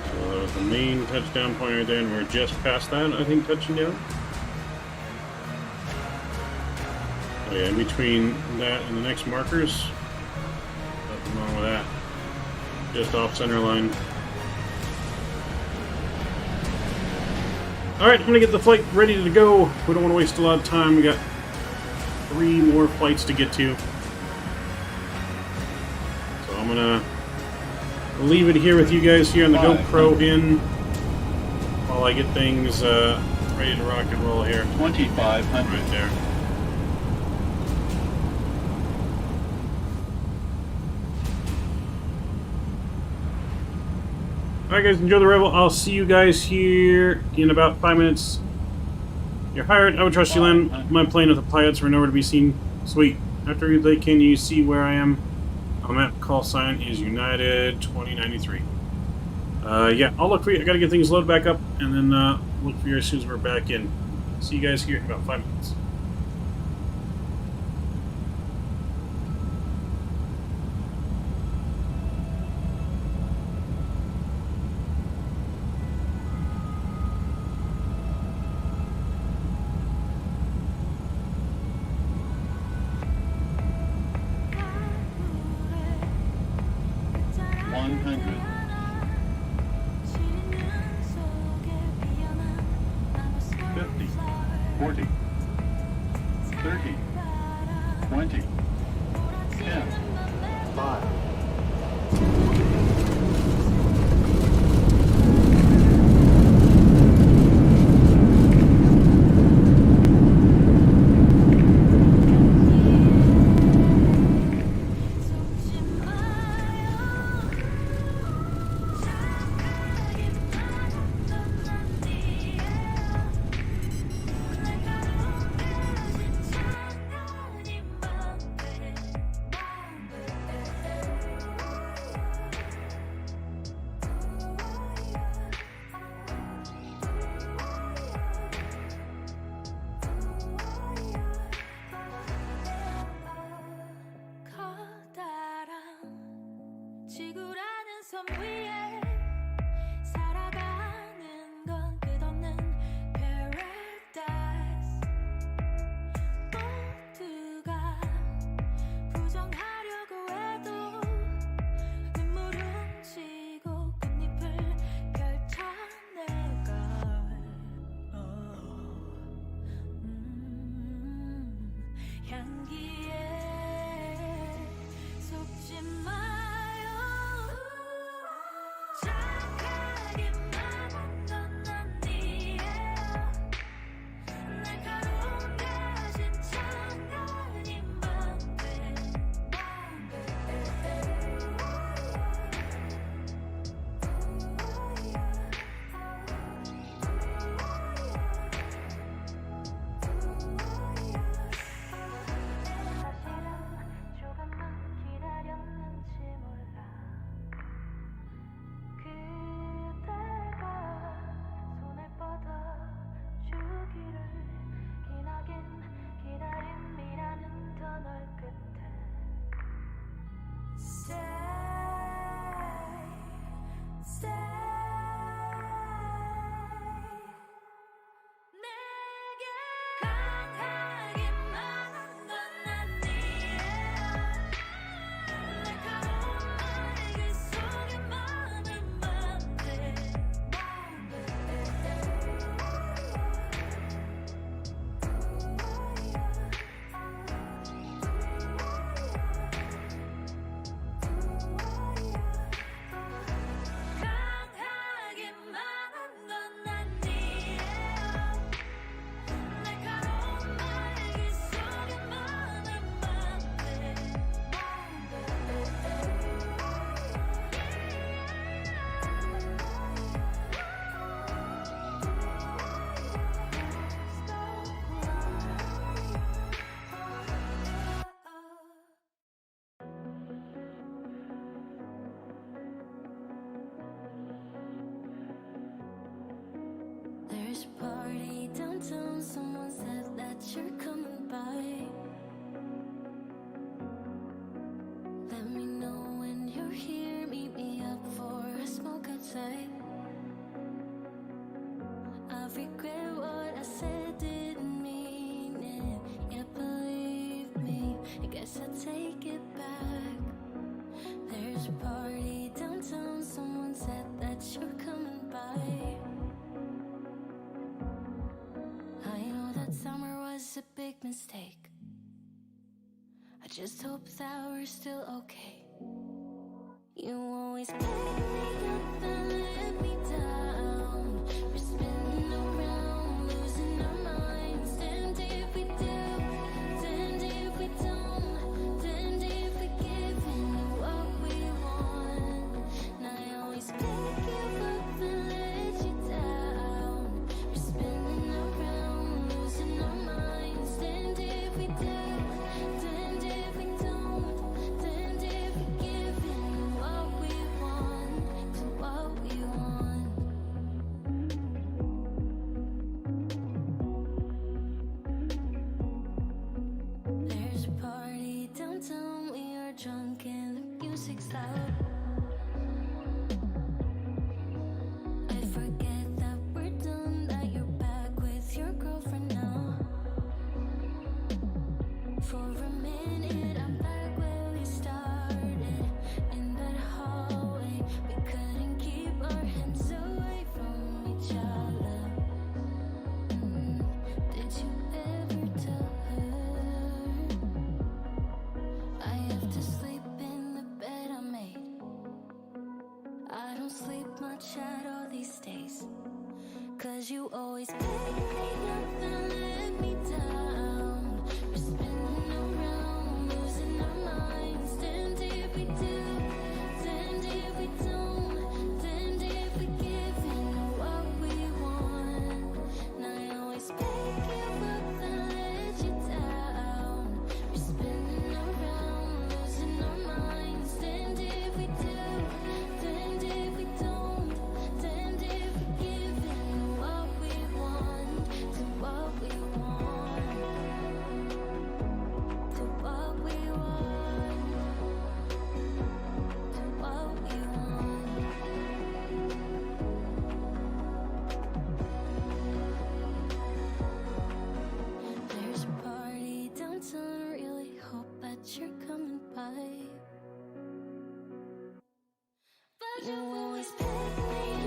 So that was the main touchdown point right there, and we're just past that, I think, touching down. Oh yeah, in between that and the next markers, nothing wrong with that. Just off center line. Alright, I'm going to get the flight ready to go. We don't want to waste a lot of time. We got 3 more flights to get to. So I'm going to leave it here with you guys here on the GoPro in while I get things ready to rock and roll here. 2500. Right there. Alright guys, enjoy the Rebel. I'll see you guys here in about 5 minutes. You're hired. I would trust you land my plane with the pilots. We're nowhere to be seen. Sweet. After they can you see where I am? On map call sign is United 2093. Yeah, I'll look for you. I gotta get things loaded back up and then look for you as soon as we're back in. See you guys here in about 5 minutes. 섬 위에 살아가는 건 끝없는 paradise. 모두가 부정하려고 해도 눈물 훔치고 꽃잎을 펼쳐내걸. 향기에 속지 마요. 착하기만 한 건 아니에요. 날카로운 대신 장난이 맘대. 사실은 조금만 기다렸는지 몰라. 그대가 손을 뻗어주기를. 기나긴 기다림이라는 터널 끝에 Stay, stay. 내게 강하기만 한 건 아니에요. 날카로운 말들 속에 마음을 맘대. 강하기만 한 건 아니에요. 날카로운 말들 속에 마음을 맘대. There's a party downtown. Someone said that you're coming by. Let me know when you're here. Meet me up for a smoke outside. I regret what I said, didn't mean it. Yeah, believe me, I guess I'll take it back. There's a party downtown. Someone said that you're coming by. I know that summer was a big mistake. I just hope that we're still okay. You always pick me up and let me down. We're spinning around, losing our minds. Damned if we do, damned if we don't, damned if we give in what we want. And I always pick you up and let you down. We're spinning around, losing our minds. Damned if we do, damned if we don't, damned if we give in what we want, to what we want. There's a party downtown. We are drunk and the music's loud. I forget that we're done, that you're back with your girlfriend now. For a minute, I'm back where we started. In that hallway, we couldn't keep our hands away from each other. Did you ever tell her? I have to sleep in the bed I made. I don't sleep much at all these days. Cause you always pick me up and let me down. We're spinning around, losing our minds. Damned if we do, damned if we don't, damned if we give in what we want. And I always pick you up and let you down. We're spinning around, losing our minds. Damned if we do, damned if we don't, damned if we give in what we want, to what we want, to what we want, to what we want. You always pick me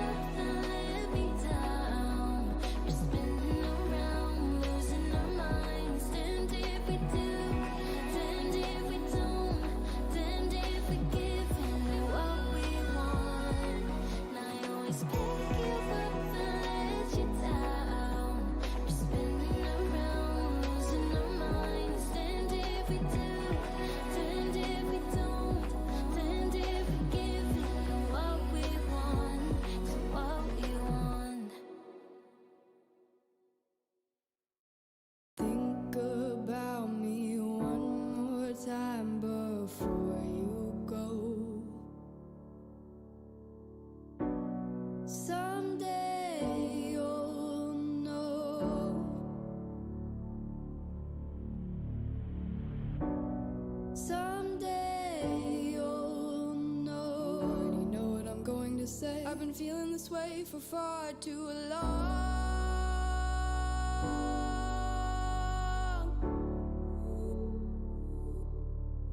up and let me down. We're spinning around, losing our minds. Damned if we do, damned if we don't, damned if we give in what we want. Now you always pick you up and let you down. We're spinning around, losing our minds. Damned if we do, damned if we don't, damned if we give in what we want, to what we want. Think about me one more time before you go. Someday you'll know. Someday you'll know. And you know what I'm going to say. I've been feeling this way for far too long.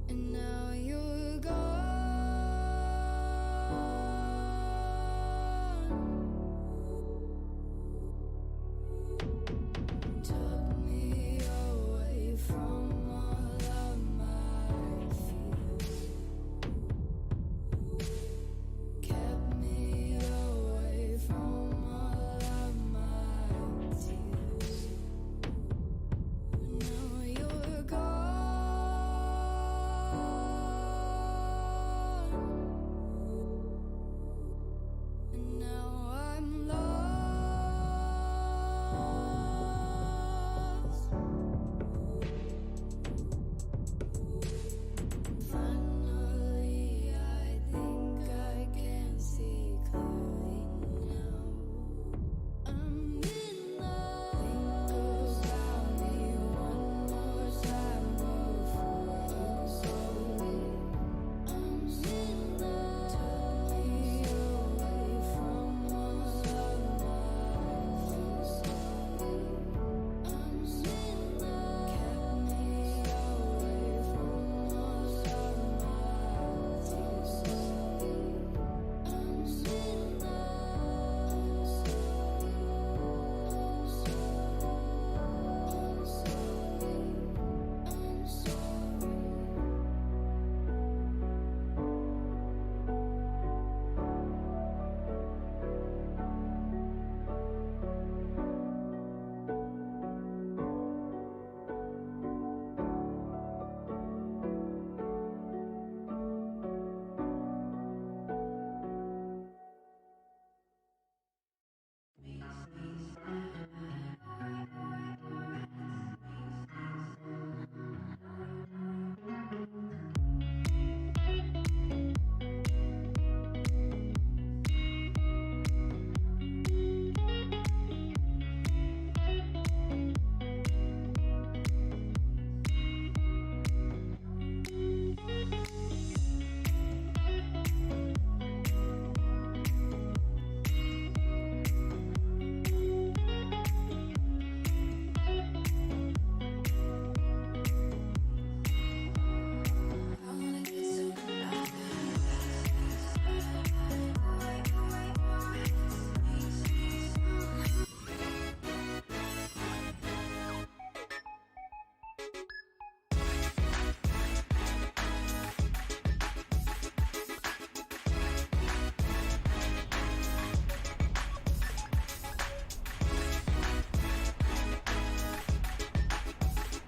And now you're gone. Took me away from all of my fears. Kept me away from all of my tears. Now you're gone. And now I'm lost. Finally, I think I can see clearly now. I'm in love. Think about me one more time before you go. I'm in love. Took me away from all of my fears. I'm in love. Kept me away from all of my tears.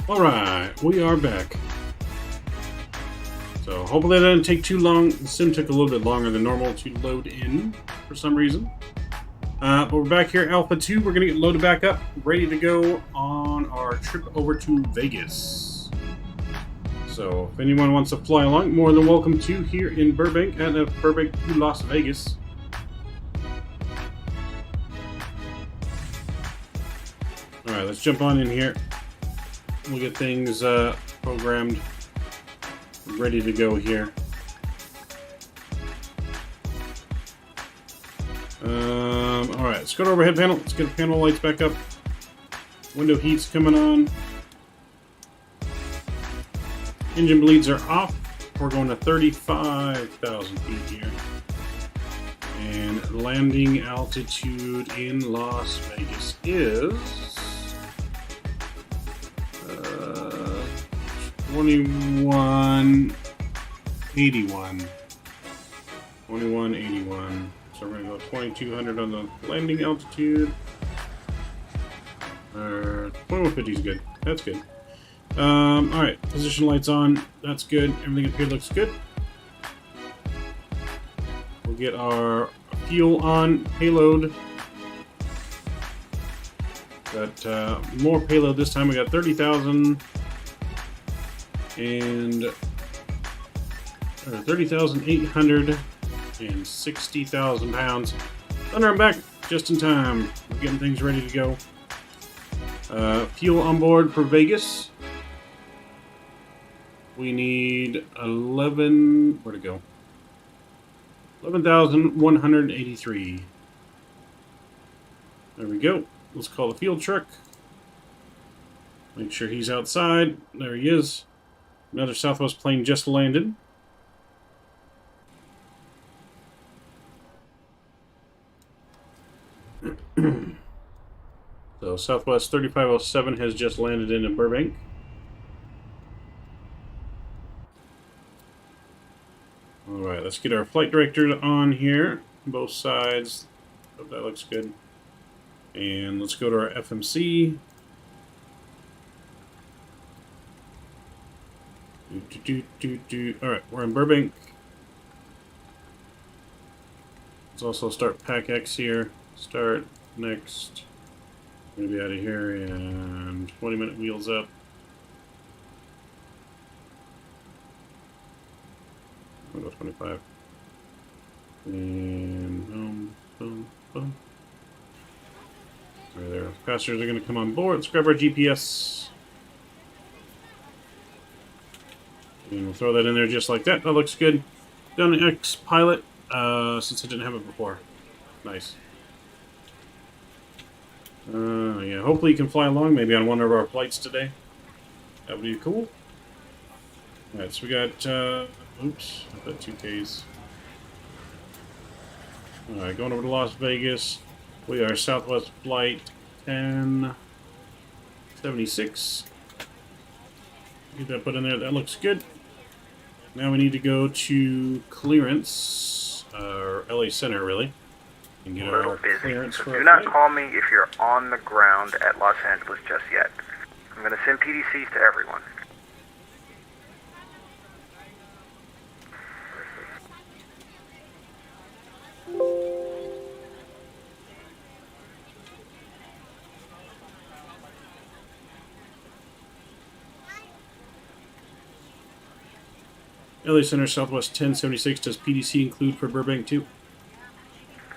Alright, we are back. So hopefully that didn't take too long. The sim took a little bit longer than normal to load in for some reason. But we're back here, Alpha 2. We're going to get loaded back up, ready to go on our trip over to Vegas. So if anyone wants to fly along, more than welcome to here in Burbank, at Burbank to Las Vegas. Alright, let's jump on in here. We'll get things programmed, ready to go here. Alright, let's go to overhead panel. Let's get the panel lights back up. Window heat's coming on. Engine bleeds are off. We're going to 35,000 feet here. And landing altitude in Las Vegas is 2181. 2181. So we're going to go 2200 on the landing altitude. 2150 is good. That's good. Alright, position lights on. That's good. Everything up here looks good. We'll get our fuel on. Payload. Got more payload this time. We got 30,000 and 30,800 and 60,000 pounds. Thunder, I'm back just in time. We're getting things ready to go. Fuel on board for Vegas. We need 11. Where'd it go? 11,183. There we go. Let's call the field truck. Make sure he's outside. There he is. Another Southwest plane just landed. So Southwest 3507 has just landed in Burbank. Alright, let's get our flight director on here. Both sides. Hope that looks good. And let's go to our FMC. Alright, we're in Burbank. Let's also start PACX here. Start next. I'm going to be out of here in 20-minute wheels up. I'll go 25. And boom, boom, boom. Right there. Passengers are going to come on board. Let's grab our GPS. And we'll throw that in there just like that. That looks good. Done an X pilot since I didn't have it before. Nice. Yeah, hopefully you can fly along maybe on one of our flights today. That would be cool. Alright, so we got, oops, I've got 2Ks. Alright, going over to Las Vegas. We are Southwest Flight 1076. Get that put in there, that looks good. Now we need to go to clearance, or LA Center really. And get our clearance for do not call me if you're on the ground at Los Angeles just yet. I'm going to send PDCs to everyone. LA Center Southwest 1076. Does PDC include for Burbank too?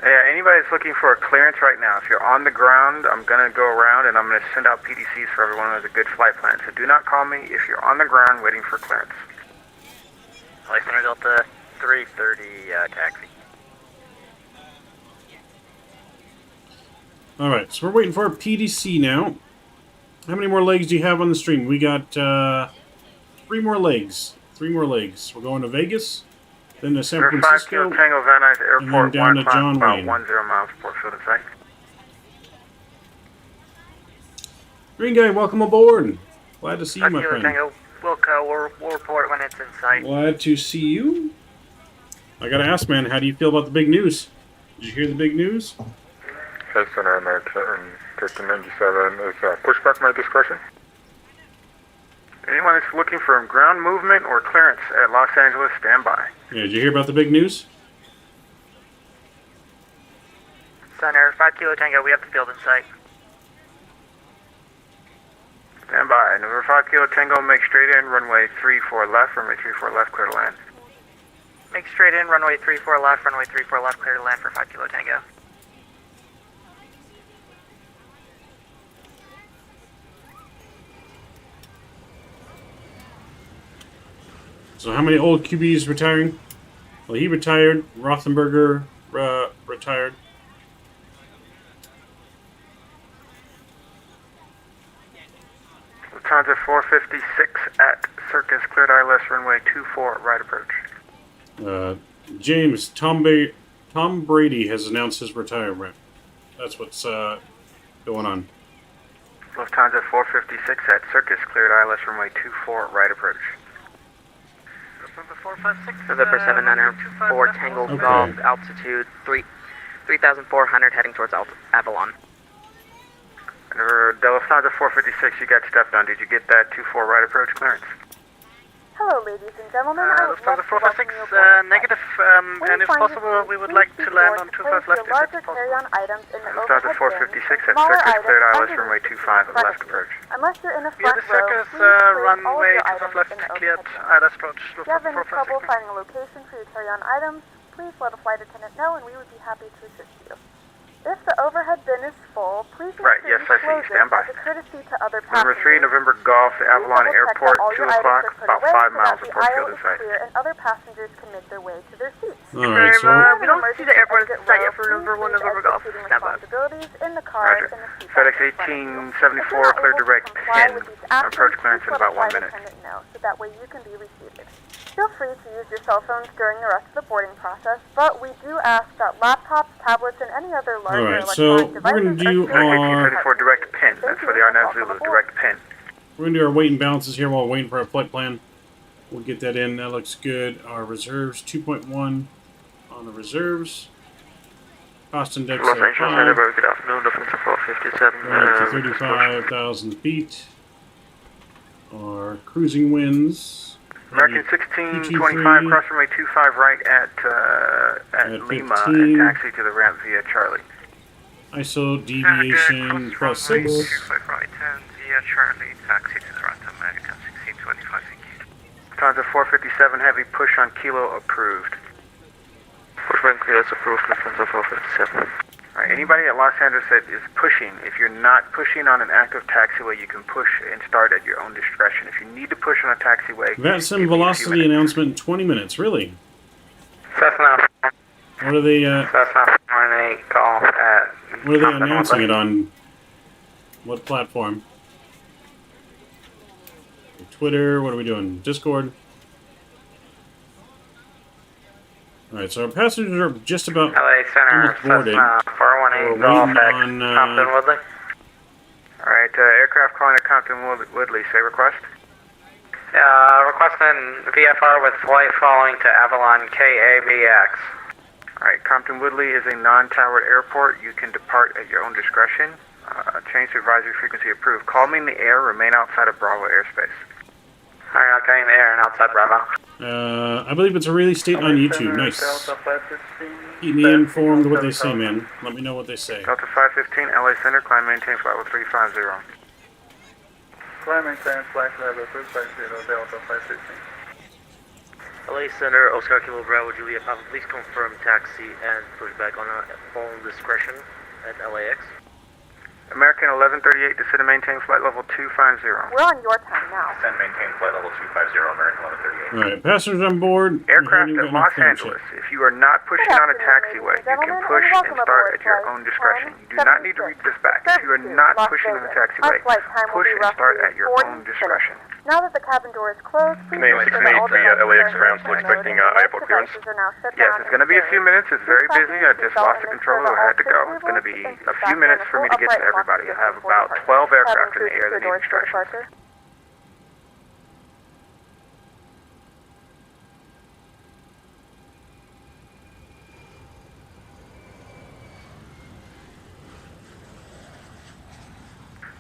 Yeah, anybody that's looking for a clearance right now, if you're on the ground, I'm going to go around and I'm going to send out PDCs for everyone who has a good flight plan. So do not call me if you're on the ground waiting for clearance. LA Center Delta 330 taxi. Alright, so we're waiting for our PDC now. How many more legs do you have on the stream? We got 3 more legs. 3 more legs. We're going to Vegas, then to San Francisco, 5 Tango Van Nuys Airport, and then down to John Wayne. 10 miles Port Field in sight. Green Guy, welcome aboard. Glad to see you, my Kilo friend. Tango, we'll report when it's in sight. Glad to see you. I gotta ask, man, how do you feel about the big news? Did you hear the big news? KSNA 1397 is pushback my discretion. Anyone that's looking for ground movement or clearance at Los Angeles, stand by. Yeah, did you hear about the big news? Center, 5 Kilo Tango, we have the field in sight. Stand by. Number 5 Kilo Tango, make straight in, runway 34 left, runway 34 left, clear to land. Make straight in, runway 34 left, runway 34 left, clear to land for 5 Kilo Tango. So how many old QBs retiring? Well, he retired. Rothenberger retired. Lufthansa 456 at Circus, cleared ILS runway 24, right approach. James Tom Tom Brady has announced his retirement. That's what's going on. Lufthansa 456 at Circus, cleared ILS runway 24, right approach. November 794 Tango Golf, altitude 3,400, heading towards Avalon. Lufthansa 456, you got stepped on. Did you get that 24 right approach clearance? Hello, ladies and gentlemen. I would love Lufthansa to welcome 456, you aboard. negative, and if possible, we would like to land on 25 left if larger it's possible. carry-on items in the Lufthansa overhead 456 bins, at smaller Circus, items cleared ILS underneath runway the 25 at front left seat. approach. Unless you're in the Via front the row, Circus, please place all of runway your 25 items left in the cleared, overhead ILS approach, bins. If you have Lufthansa any trouble 456. finding a location for your carry-on items, please let a flight attendant know and we would be happy to assist you. If the overhead bin is full, please make Right, sure yes, you I see. close it Stand by. as a courtesy to other Number passengers. 3, November Golf, Avalon Please Airport, double-check that all 2 your items o'clock, are put about away 5 so miles that the approach aisle field is site. clear and other passengers can make their way to their seats. Alright, so... we don't see the airport site yet for November 1 November Golf. Stand by. In the car, Roger. in the seat FedEx back in front of you. 1874, If you're not clear able to direct comply pin. with these actions, Approach clearance please in let a about 1 flight minute. attendant know so that way you can be reseated. Feel free to use your cell phones during the rest of the boarding process, but we do ask that laptops, tablets, and any other larger Alright, so electronic we're going devices to do are our... 1874 direct pin. That's for the Arnaz Zulu, direct pin. We're going to do our weight and balances here while waiting for our flight plan. We'll get that in. That looks good. Our reserves, 2.1 on the reserves. Cost index of 5. Good afternoon, Lufthansa 457. We're up to 35,000 feet. Our cruising winds. American 1625, cross runway 25 right at Lima, 15. and taxi to the ramp via Charlie. ISO deviation plus 6. 25 right and via Charlie, taxi to the right, American 1625, thank you. Lufthansa 457, heavy push on Kilo approved. Pushback clearance approved, Lufthansa 457. Alright, anybody at Los Angeles that is pushing, if you're not pushing on an active taxiway, you can push and start at your own discretion. If you need to push on a taxiway... VATSIM velocity announcement in 20 minutes, really? Cessna. What are they, Cessna 48 Golf at... what are they announcing it on? What platform? Twitter, what are we doing? Discord? Alright, so our passengers are just about LA Center, almost boarded. Cessna 418 We're Golf waiting at on, Compton Woodley. Alright, aircraft calling at Compton Woodley, say request. Requesting VFR with flight following to Avalon KABX. Alright, Compton Woodley is a non-towered airport. You can depart at your own discretion. Change to advisory frequency approved. Call me in the air, remain outside of Bravo airspace. Alright, okay, in the air and outside Bravo. I believe it's a release date on YouTube. Nice. Keep me informed of what they say, man. Let me know what they say. Delta 515, LA Center, climb maintain flight level 350. Climb maintain flight level 350, Delta 515. LA Center, Oscar Kilo Bravo, Juliet Papa, please confirm taxi and pushback on our own discretion at LAX. American 1138, descend and maintain flight level 250. We're on your time now. Descend maintain flight level 250, American 1138. Alright, passengers on board. Aircraft at Los Angeles. If you are not pushing on a taxiway, you can push and start at your own discretion. You do not need to read this back. If you are not pushing on a taxiway, push and start at your own discretion. Now that the cabin door is closed, please Name make sure that all 683 devices LAX are ground, in still airplane expecting mode and airport clearance. devices are now shut Yes, down it's going to be a few minutes. It's very busy. I just lost the control. I had to go. It's going to be a few minutes for me to get to everybody. I have about 12 aircraft in the air that need instructions.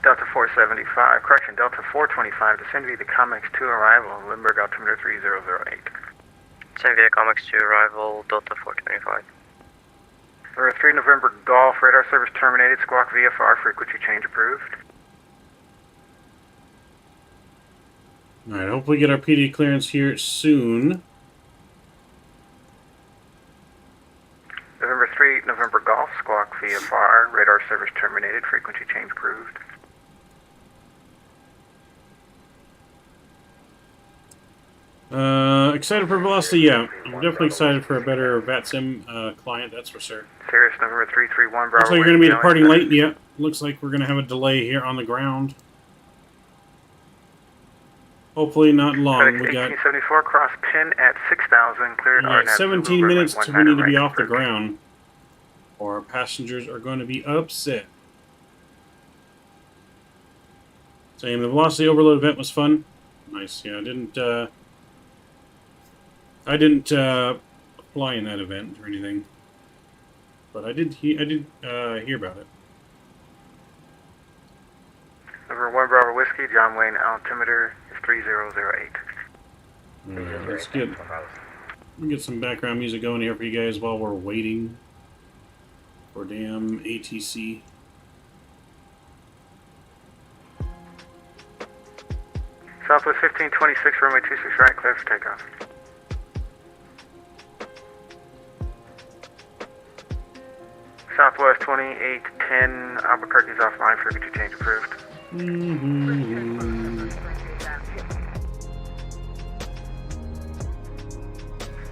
Delta 475, correction, Delta 425, descend via the Comex 2 arrival, Lindbergh altimeter 3008. Descend via Comex 2 arrival, Delta 425. Number 3 November Golf, radar service terminated, squawk VFR, frequency change approved. Alright, hopefully get our PD clearance here soon. November 3 November Golf, squawk VFR, radar service terminated, frequency change approved. Excited for velocity? Yeah, I'm definitely excited for a better VATSIM client, that's for sure. Sirius November 331 Bravo. Looks like you're going to be departing late. Yeah, looks like we're going to have a delay here on the ground. Hopefully not long. We got 1874 cross pin at 6,000, cleared RNAV. 17 minutes till we need to be off the ground. or our passengers are going to be upset. Saying the velocity overload event was fun. Nice. Yeah, I didn't fly in that event or anything, but I did hear about it. Number 1 Bravo Whiskey, John Wayne, altimeter is 3008. Let's get some background music going here for you guys while we're waiting for damn ATC. Southwest 1526, runway 26 right, clear for takeoff. Southwest 2810, Albuquerque's offline, frequency change approved.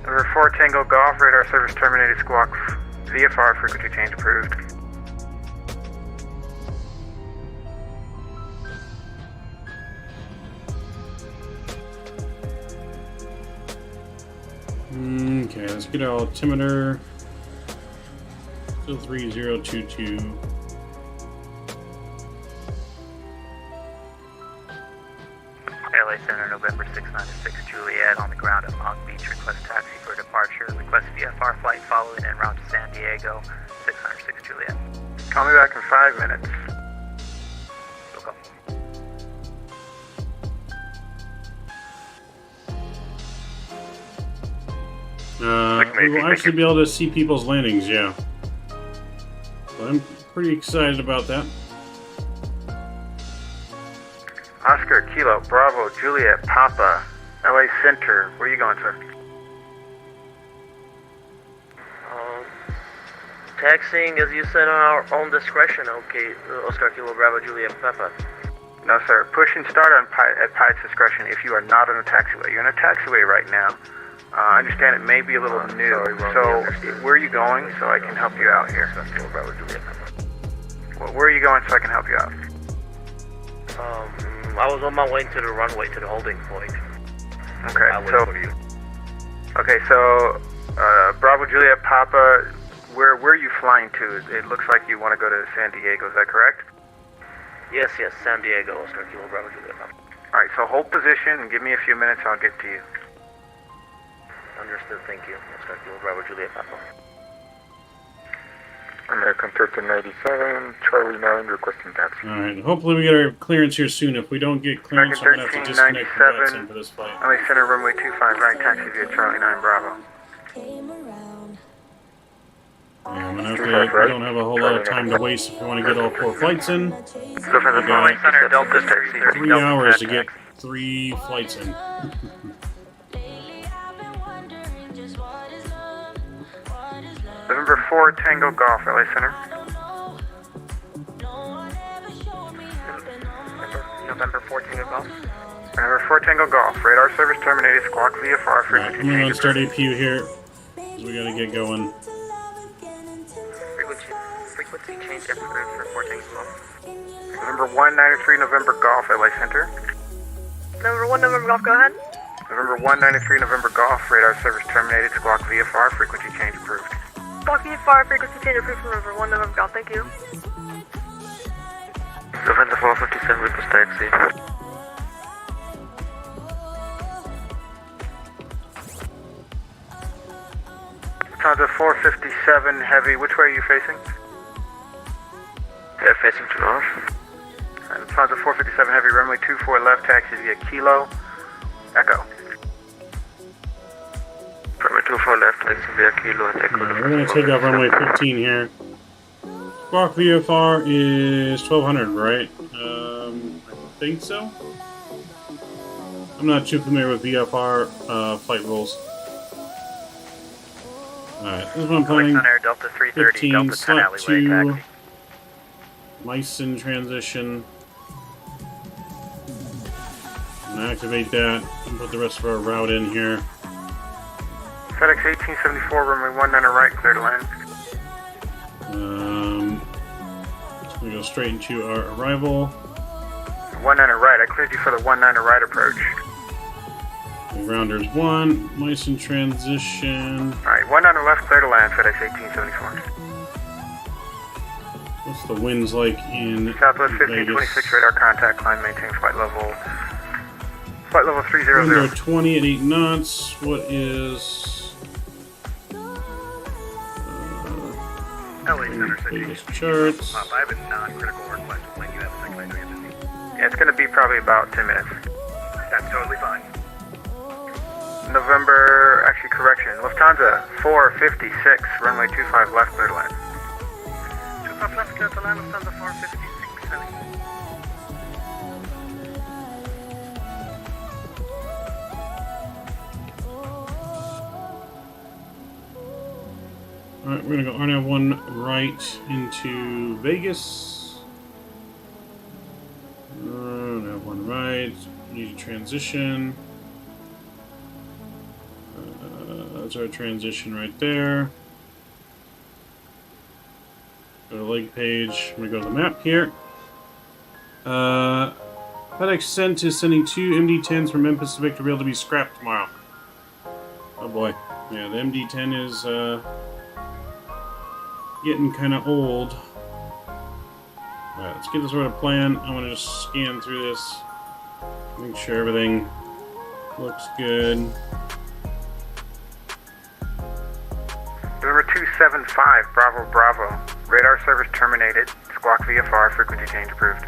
Number 4 Tango Golf, radar service terminated, squawk VFR, frequency change approved. Okay, let's get our altimeter. Still 3022. LA Center, November 696, Juliet, on the ground at Long Beach. Request taxi for departure. Request VFR flight following en route to San Diego, 606 Juliet. Call me back in 5 minutes. Okay. We will actually be able to see people's landings, yeah. So I'm pretty excited about that. Oscar, Kilo, Bravo, Juliet, Papa, LA Center. Where are you going, sir? Taxiing, as you said, on our own discretion. Okay, Oscar, Kilo, Bravo, Juliet, Papa. No, sir. Push and start at pilot's discretion if you are not on a taxiway. You're on a taxiway right now. I understand it may be a little new. So, where are you going so I can help you out here? Well, where are you going so I can help you out? I was on my way to the runway to the holding point. Okay, so Bravo Juliet Papa, where are you flying to? It looks like you want to go to San Diego, is that correct? Yes, San Diego, Oscar, Kilo, Bravo, Juliet Papa. Alright, so hold position and give me a few minutes, I'll get to you. Understood, thank you. Oscar, Kilo, Bravo, Juliet Papa. American 1387, Charlie 9, requesting taxi. Alright, hopefully we get our clearance here soon. If we don't get clearance, I'm going to have to disconnect from Batson for this flight. LA Center, runway 25 right, taxi via Charlie 9, Bravo. Yeah, we don't have a whole lot of time to waste if we want to get all 4 flights in. So for the LA Center, Delta taxi. 3 hours to get 3 flights in. November 4 Tango Golf, LA Center. November 4 Tango Golf. November 4 Tango Golf, radar service terminated, squawk VFR, frequency I'm going to start APU here. We got to get going. Frequency change approved for 4 Tango Golf. November 193 November Golf, LA Center. Number 1 November Golf, go ahead. November 193 November Golf, radar service terminated, squawk VFR, frequency change approved. Squawk VFR, frequency change approved for November 1 November Golf, thank you. November 457, request taxi. Lufthansa 457 Heavy, which way are you facing? Yeah, facing to north. Lufthansa 457 Heavy, runway 24 left, taxi via Kilo, Echo. Runway 24 left, taxi via Kilo and Echo. Yeah, we're going to take off runway 15 here. Squawk VFR is 1200, right? I think so. I'm not too familiar with VFR flight rules. Alright, this is what I'm playing. Delta 330, 15, Delta 10 slot alleyway, 2, taxi. mice in transition. I'm going to activate that and put the rest of our route in here. FedEx 1874, runway 19 right, clear to land. Just going to go straight into our arrival. 19 right, I cleared you for the 19 right approach. Rounders 1, mice in transition. Alright, 19 left, clear to land, FedEx 1874. What's the winds like in Southwest Vegas? 1526 radar contact, climb, maintain flight level 300. Winds are 20 at 8 knots. What is LA Center Vegas charts? I have a non-critical request to plane you have a second. I know you're busy. Yeah, it's going to be probably about 10 minutes. That's totally fine. November, actually correction, Lufthansa 456, runway 25 left, clear to land. 25 left, clear to land, Lufthansa 456, heading. Alright, we're gonna go RNAV1 right into Vegas. RNAV1 right, need a transition. That's our transition right there. Go to leg page. I'm gonna go to the map here. FedEx Sent is sending 2 MD-10s from Memphis to Victorville to be scrapped tomorrow. Oh boy. Yeah, the MD-10 is getting kind of old. Alright, let's get this sort of plan. I want to just scan through this. Make sure everything looks good. November 275, Bravo Bravo. Radar service terminated. Squawk VFR, frequency change approved.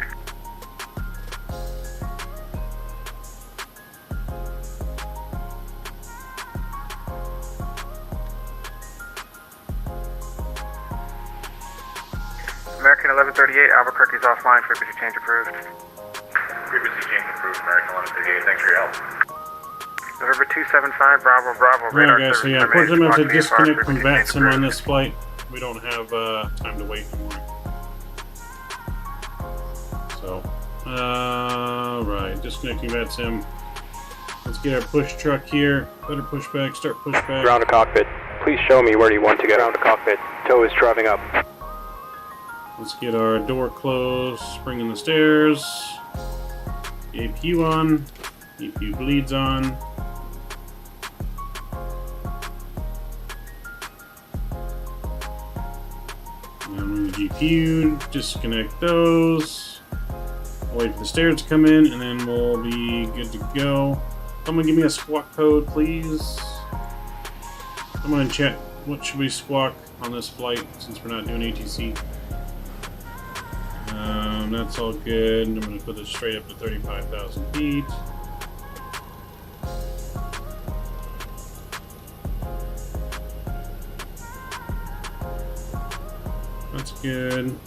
American 1138, Albuquerque's offline, frequency change approved. Frequency change approved, American 1138. Thanks for your help. November 275, Bravo Bravo. Radar Alright guys, so service yeah, terminated. unfortunately I'm going to have to Squawk disconnect VFR, from frequency change VATSIM on approved. this flight. We don't have time to wait anymore. So, right, disconnecting VATSIM. Let's get our push truck here. Better pushback, start pushback. Ground to cockpit. Please show me where you want to go. Ground to cockpit. Tow is driving up. Let's get our door closed, spring in the stairs. APU on. APU bleeds on. And the GPU, disconnect those. I'll wait for the stairs to come in, and then we'll be good to go. Someone give me a squawk code, please. Someone in chat, what should we squawk on this flight since we're not doing ATC? That's all good. I'm going to put this straight up to 35,000 feet. That's good.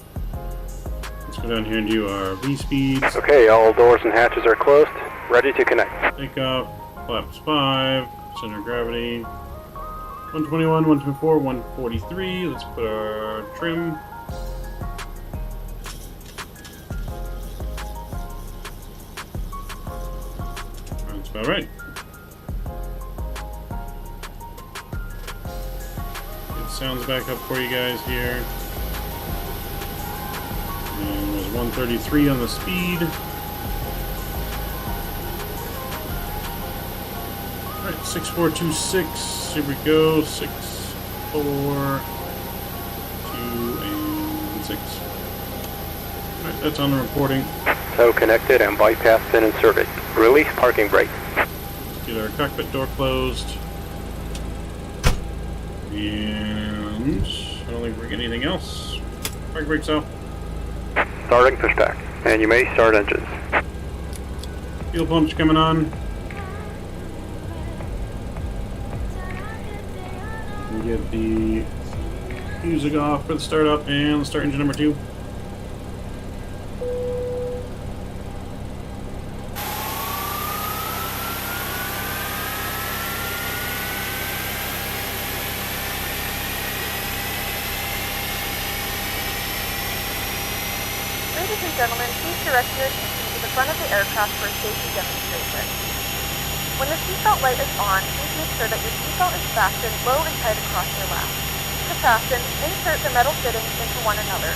Let's go down here and do our V-speeds. Okay, all doors and hatches are closed. Ready to connect. Takeoff, flaps 5, center of gravity. 121, 124, 143. Let's put our trim. That's about right. Get sounds back up for you guys here. And there's 133 on the speed. Alright, 6426. Here we go. 6, 4, 2, and 6. Alright, that's on the reporting. So connected and bypass pin inserted. Release parking brake. Let's get our cockpit door closed. And I don't think we're getting anything else. Parking brake's off. Starting pushback. And you may start engines. Fuel pumps coming on. We get the music off for the startup and start engine number 2. Ladies and gentlemen, please direct your attention to the front of the aircraft for a safety demonstration. When the seatbelt light is on, please make sure that your seatbelt is fastened low and tight across your lap. To fasten, insert the metal fittings into one another.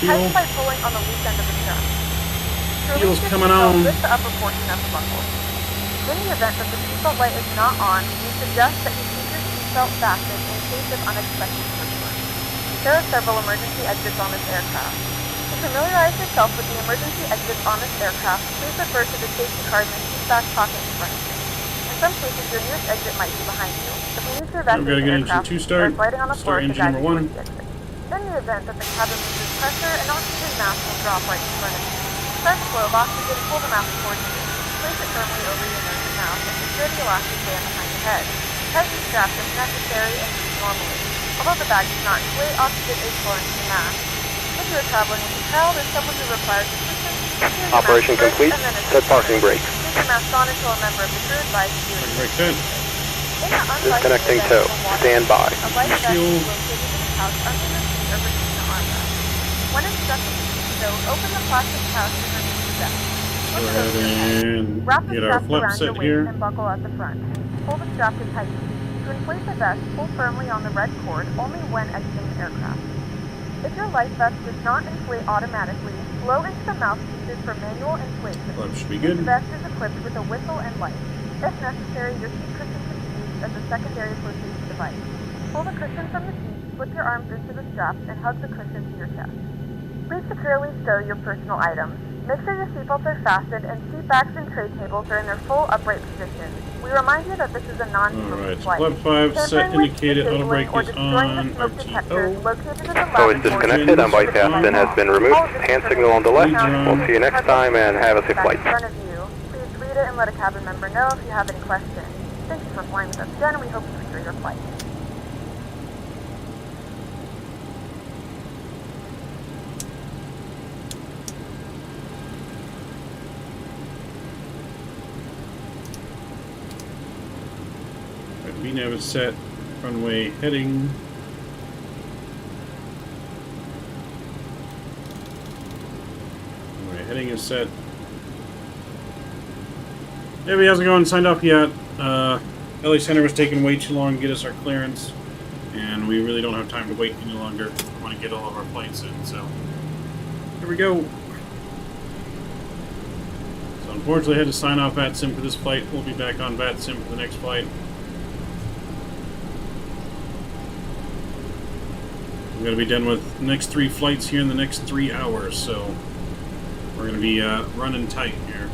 Tighten by pulling on the loose end of the strap. To release the seatbelt, lift the upper portion of the buckle. In the event that the seatbelt light is not on, we suggest that you keep your seatbelt fastened in case of unexpected turbulence. There are several emergency exits on this aircraft. To familiarize yourself with the emergency exits on this aircraft, please refer to the safety card in the seat back pocket in front of you. In some cases, your nearest exit might be behind you. If we need to evacuate the aircraft, or sliding on the floor to guide you towards the exit. In the event that the cabin loses pressure, an oxygen mask will drop right in front of you. Start the flow of oxygen, pull the mask towards you. Place it firmly over your nose and mouth, and secure the elastic band behind the head. Tighten the straps if necessary and breathe normally. Although the bag does not inflate, oxygen is flowing to the mask. If you are traveling with a child or someone who requires assistance, Operation complete. Set parking brake. keep your mask on until a member of the crew advises you. Disconnecting tow. Stand by. A light vest is located in the pouch under your seat or between the armrests. When instructed to do so, open the plastic pouch and remove the vest. Go ahead and get our flap set here. And buckle at the front. Pull the strap to tighten. To inflate the vest, pull firmly on the red cord only when exiting the aircraft. If your life vest does not inflate automatically, blow into the mouthpieces for manual inflation. Flap should be good. This vest is equipped with a whistle and light. If necessary, your seat cushion can be used as a secondary flotation device. Pull the cushion from the seat, slip your arms into the straps, and hug the cushion to your chest. Please securely stow your personal items. Make sure your seatbelts are fastened and seat backs and tray tables are in their full upright position. We remind you that this is a non-smoking flight. Alright, flap 5 set indicated, auto brake is on, RTO. Tow is disconnected, unbike fasten has been removed. Hand signal on the left. We'll see you next time and have a safe flight. Please read it and let a cabin member know if you have any questions. Thank you for flying with us again, and we hope you enjoy your flight. VNAV is set, runway heading. Runway heading is set. Yeah, he hasn't gone and signed off yet. LA Center was taking way too long to get us our clearance, and we really don't have time to wait any longer. We want to get all of our flights in, so here we go. So unfortunately I had to sign off VATSIM for this flight. We'll be back on VATSIM for the next flight. We're going to be done with the next 3 flights here in the next 3 hours, so we're going to be running tight here.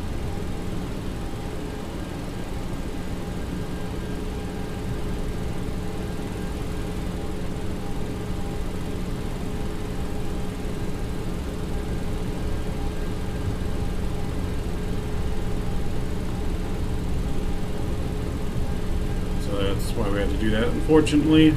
So that's why we had to do that, unfortunately.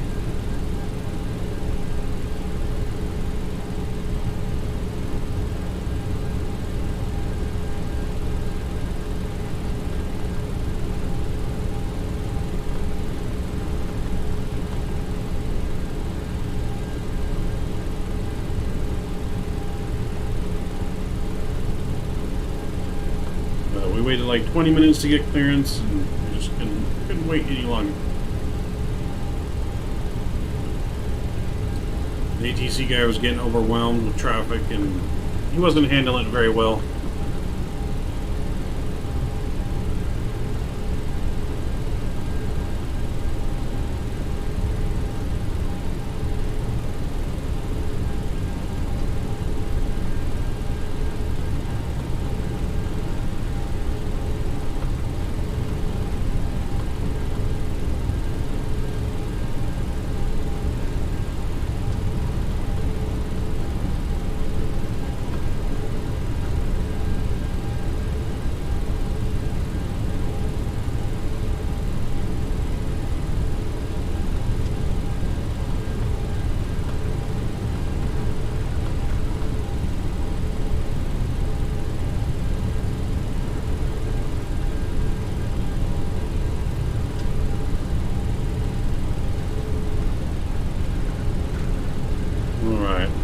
We waited like 20 minutes to get clearance, and we just couldn't wait any longer. The ATC guy was getting overwhelmed with traffic, and he wasn't handling it very well.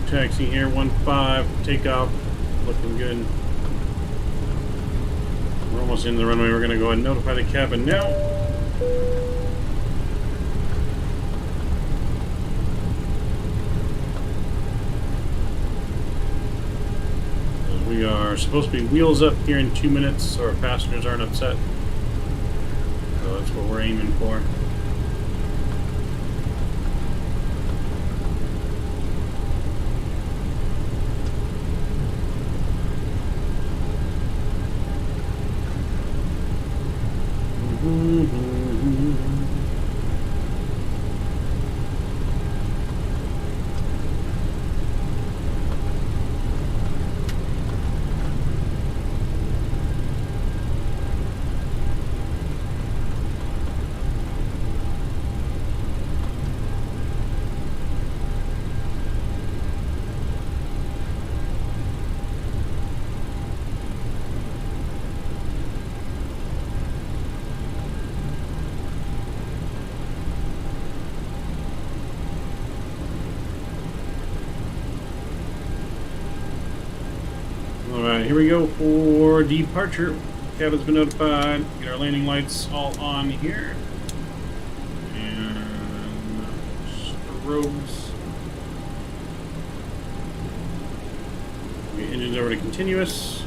Taxi here, 1-5, takeoff, looking good. We're almost in the runway. We're going to go ahead and notify the cabin now. We are supposed to be wheels up here in 2 minutes, so our passengers aren't upset. So that's what we're aiming for. Alright, here we go for departure. Cabin's been notified. Get our landing lights all on here. And strobes. Engines over to continuous.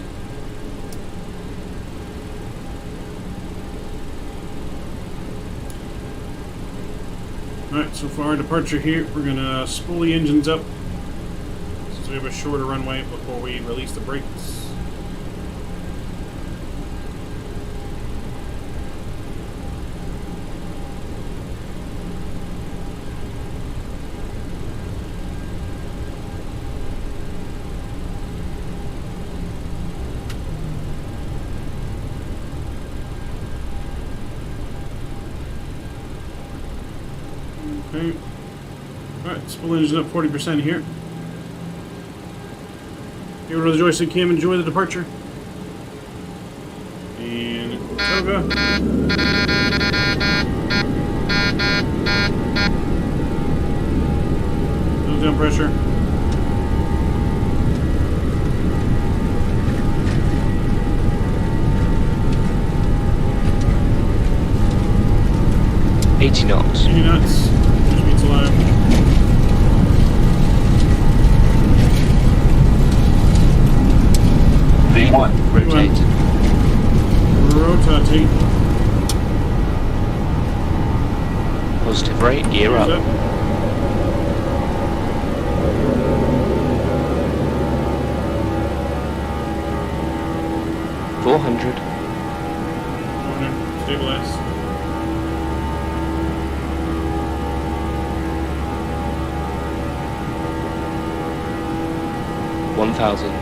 Alright, so for our departure here, we're going to spool the engines up so we have a shorter runway before we release the brakes. Okay. Alright, spool engine up 40% here. Here to the joystick cam, enjoy the departure. And Toga. Nose down pressure. knots. 80 knots. Which means alive. V1, rotate. Rotate. Positive rate, gear up. 400. Stabilize. 1,000.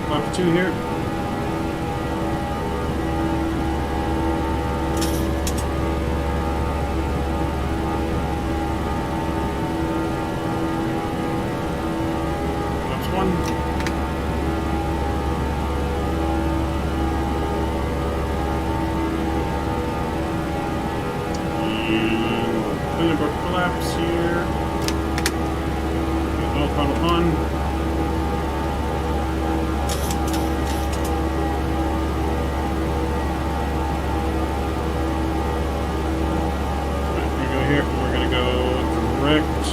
Clock 2 here. Collapse here. All throttle on. Right, we go here. We're gonna go direct.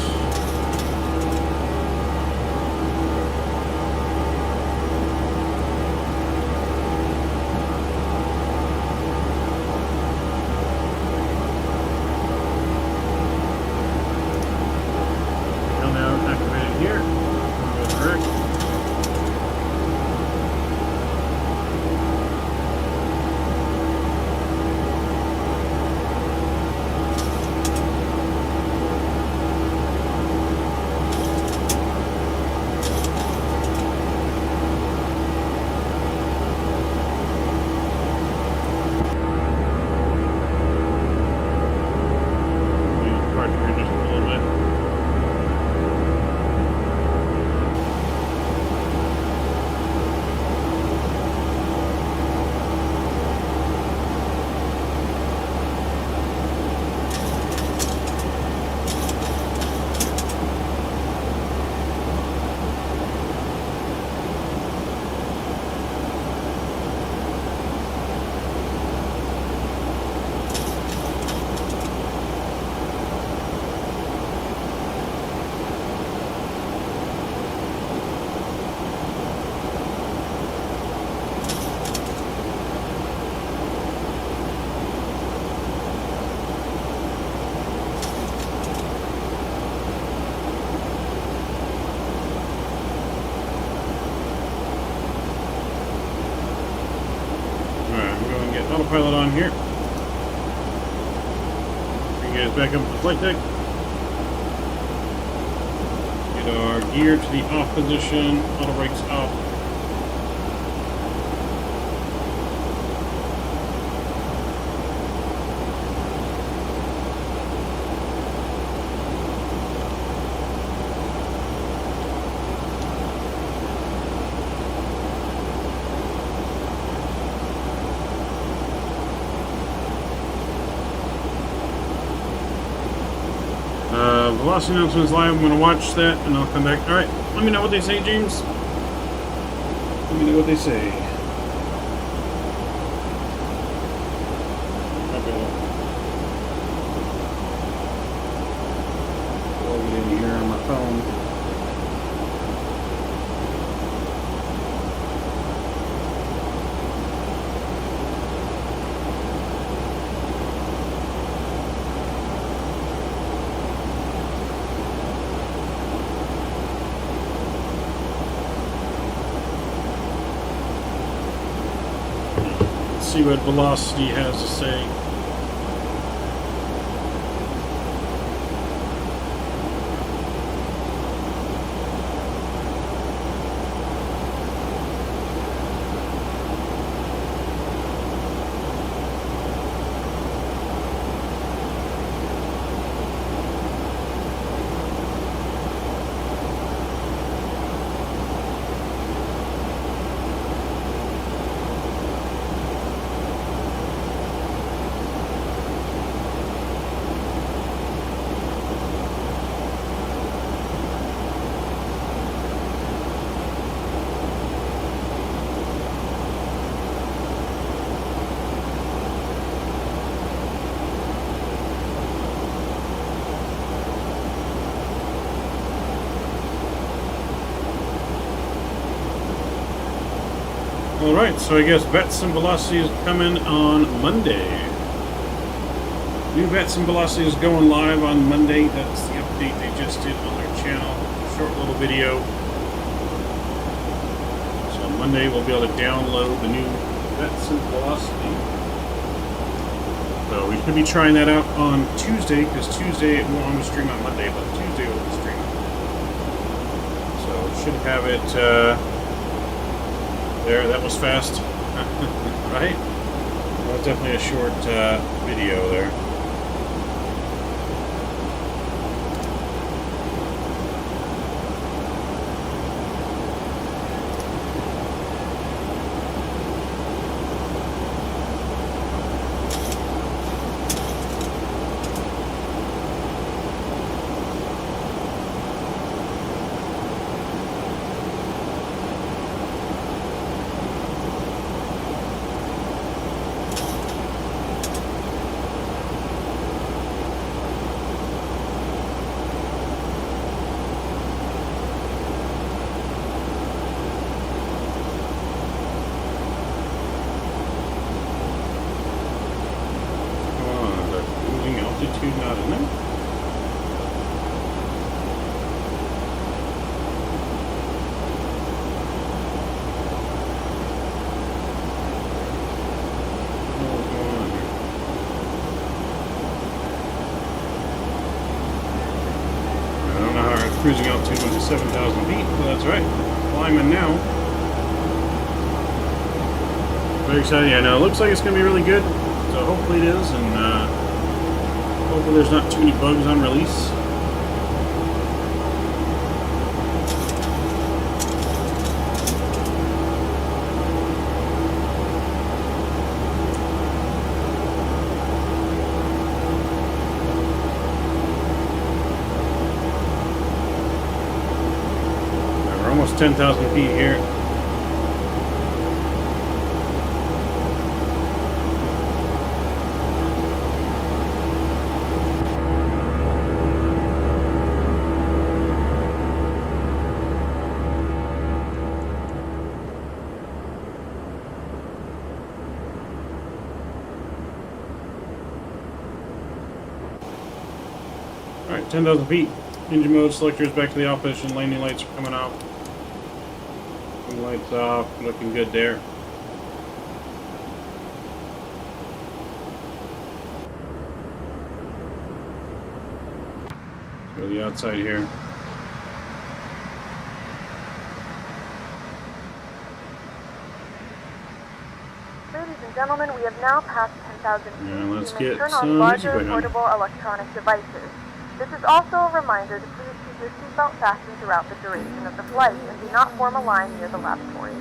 Autopilot on here. Bring you guys back up to the flight deck. Get our gear to the off position. Auto brakes off. Velocity announcements live. I'm going to watch that and I'll come back. Alright, let me know what they say, James. Let me know what they say. Okay. Plug it in here on my phone. See what Velocity has to say. Alright, so I guess Vets and Velocity is coming on Monday. New Vets and Velocity is going live on Monday. That's the update they just did on their channel. Short little video. So on Monday we'll be able to download the new Vets and Velocity. So we could be trying that out on Tuesday, because Tuesday it won't on the stream on Monday, but Tuesday we'll be streaming. So should have it there. That was fast. Right? Well, that's definitely a short video there. Cruising altitude went to 7,000 feet, so that's right. Climbing now. Very exciting. I know. It looks like it's going to be really good, so hopefully it is, and hopefully there's not too many bugs on release. Almost 10,000 feet here. Alright, 10,000 feet. Engine mode selectors back to the off position. Landing lights are coming off. Lights off, looking good there. Go to the outside here. Ladies and gentlemen, we have now passed 10,000 feet. Yeah, let's you may get turn some on larger music going portable electronic devices. This is also a reminder to please keep your seatbelt fastened throughout the duration of the flight and do not form a line near the lavatory.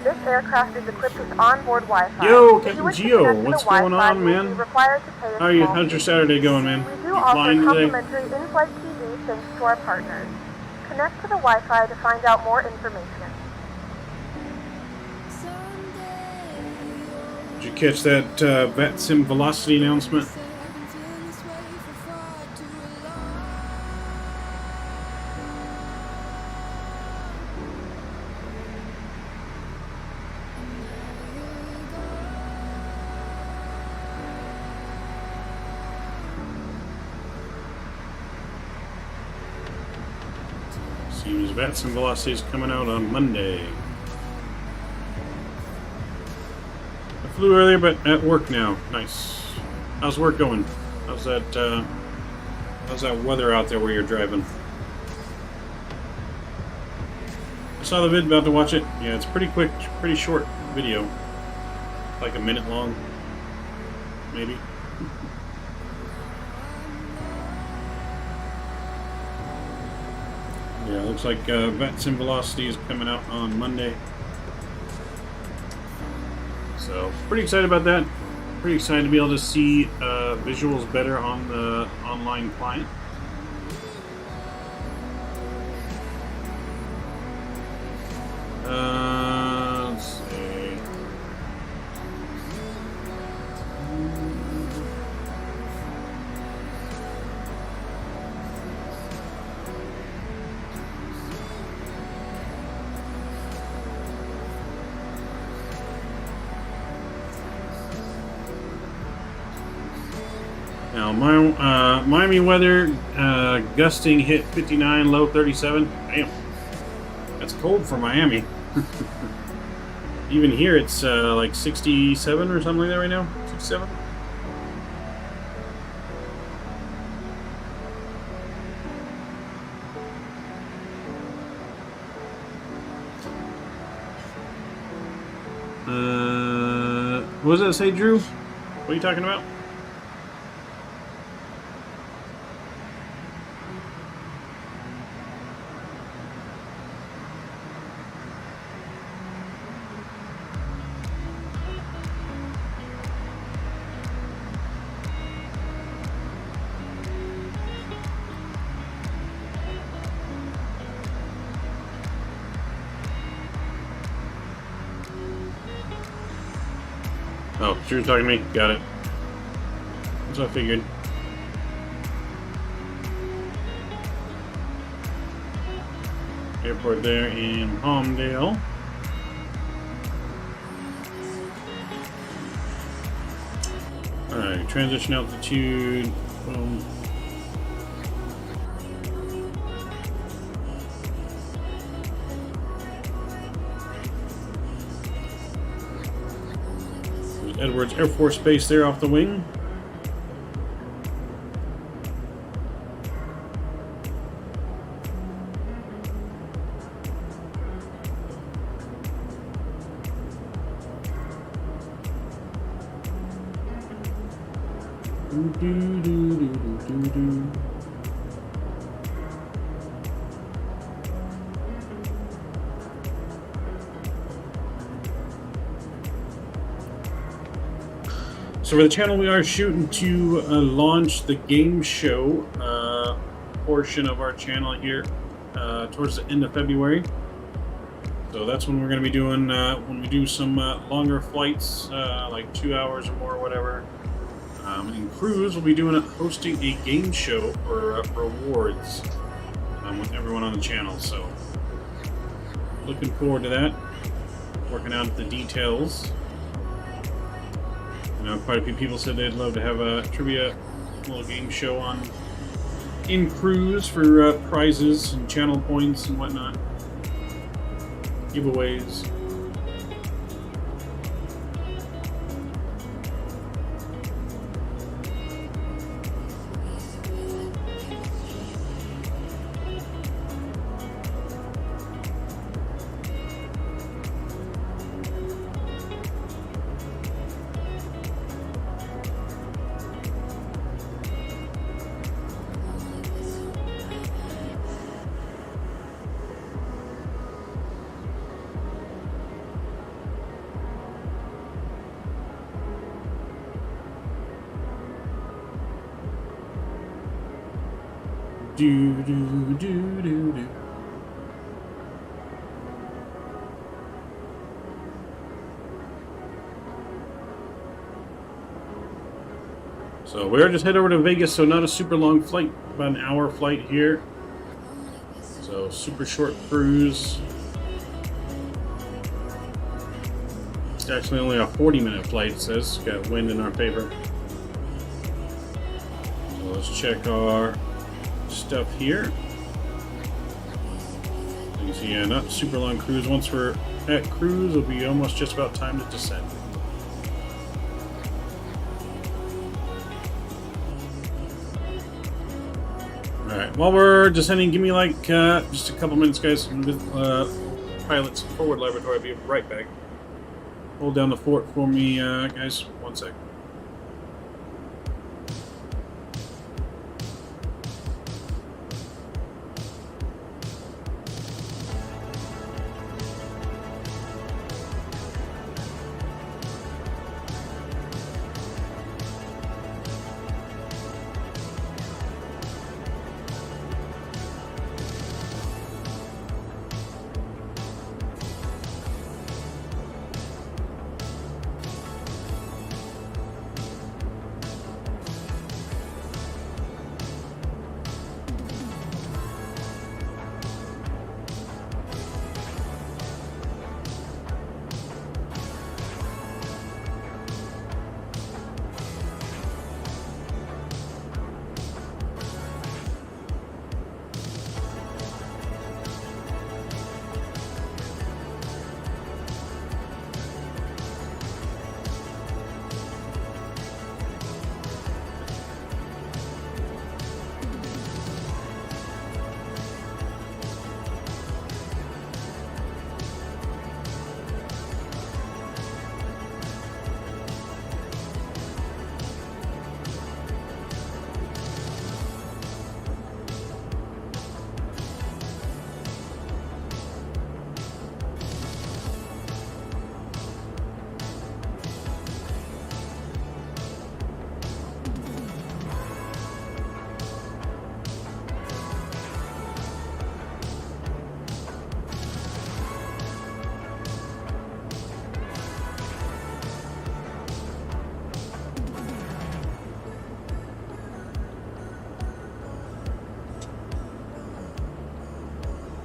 This aircraft is equipped with onboard Wi-Fi. Yo, Captain Geo, what's going on, man? How's your Saturday going, man? We do offer complimentary in-flight TV, thanks to our partners. Connect to the Wi-Fi to find out more information. Did you catch that VATSIM velocity announcement? Seems VATSIM velocity is coming out on Monday. I flew earlier, but at work now. Nice. How's work going? How's that weather out there where you're driving? I saw the vid, about to watch it. Yeah, it's pretty quick, pretty short video. Like a minute long, maybe. Yeah, looks like VATSIM velocity is coming out on Monday. So, pretty excited about that. Pretty excited to be able to see visuals better on the online client. Let's see. Now, Miami weather, gusting hit 59, low 37. Damn, that's cold for Miami. Even here, it's like 67 or something like that right now. 67. What does that say, Drew? What are you talking about? Oh, Drew's talking to me. Got it. That's what I figured. Airport there in Palmdale. Alright, transition altitude. Boom. Edwards Air Force Base there off the wing. So for the channel, we are shooting to launch the game show portion of our channel here towards the end of February. So that's when we're going to be doing, when we do some longer flights, like 2 hours or more, or whatever. In cruise, we'll be hosting a game show for rewards with everyone on the channel. So looking forward to that. Working out the details. You know, quite a few people said they'd love to have a trivia little game show in cruise for prizes and channel points and whatnot. Giveaways. Do, do, do, do, do. So we're just head over to Vegas, so not a super long flight, about an hour flight here. So super short cruise. It's actually only a 40-minute flight, it says. Got wind in our favor. So let's check our stuff here. You can see, not a super long cruise. Once we're at cruise, it'll be almost just about time to descend. Alright, while we're descending, give me like just a couple minutes, guys. Pilot's forward laboratory. I'll be right back. Hold down the fort for me, guys. 1 sec.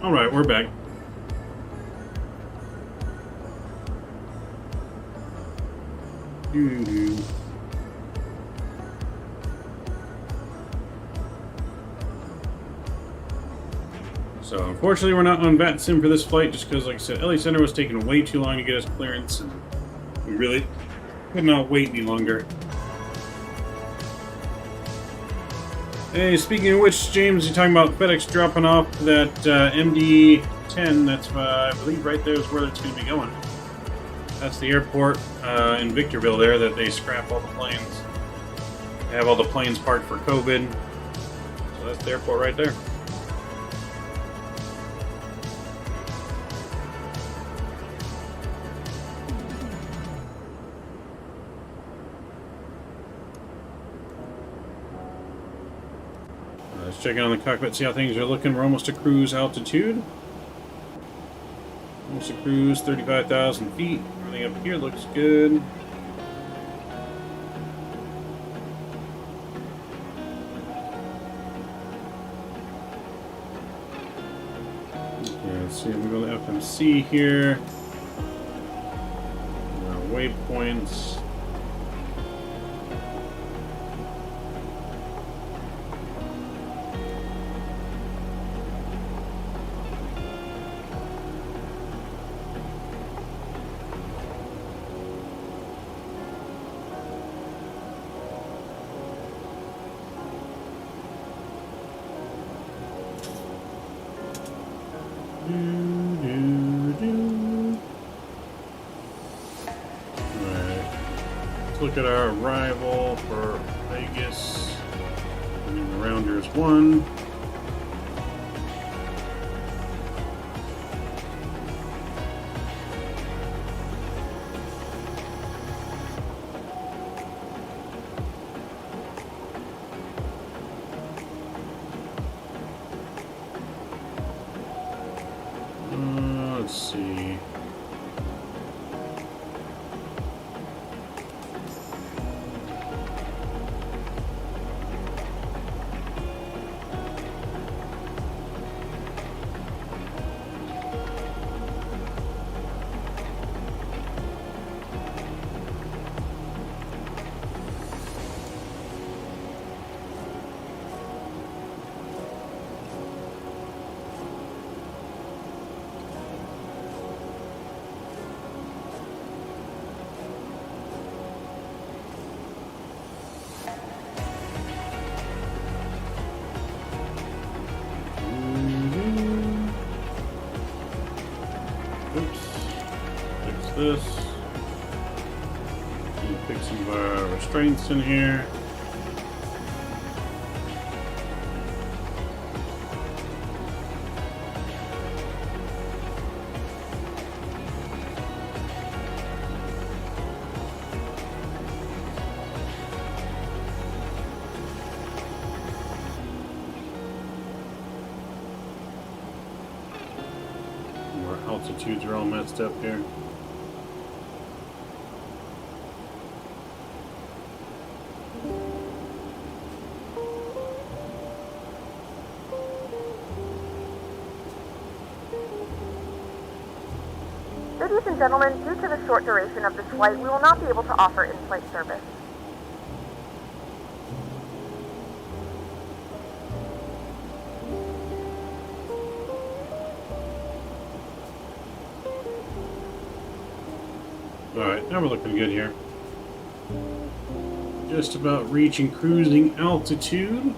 Alright, we're back. Doo-doo. So, unfortunately, we're not on VATSIM for this flight just because, like I said, LA Center was taking way too long to get us clearance, and we really could not wait any longer. Hey, speaking of which, James, you're talking about FedEx dropping off that MD-10. That's, I believe, right there is where it's going to be going. That's the airport in Victorville there that they scrap all the planes. They have all the planes parked for COVID. So that's the airport right there. Let's check out on the cockpit, see how things are looking. We're almost to cruise altitude. Almost to cruise 35,000 feet. Everything up here looks good. Okay, let's see. I'm going to go to FMC here. Waypoints. Look at our arrival for Vegas. I mean, the Rounders 1. this. We'll pick some of our restraints in here. Altitudes are all messed up here. Ladies and gentlemen, due to the short duration of this flight, we will not be able to offer in-flight service. Alright, now we're looking good here. Just about reaching cruising altitude.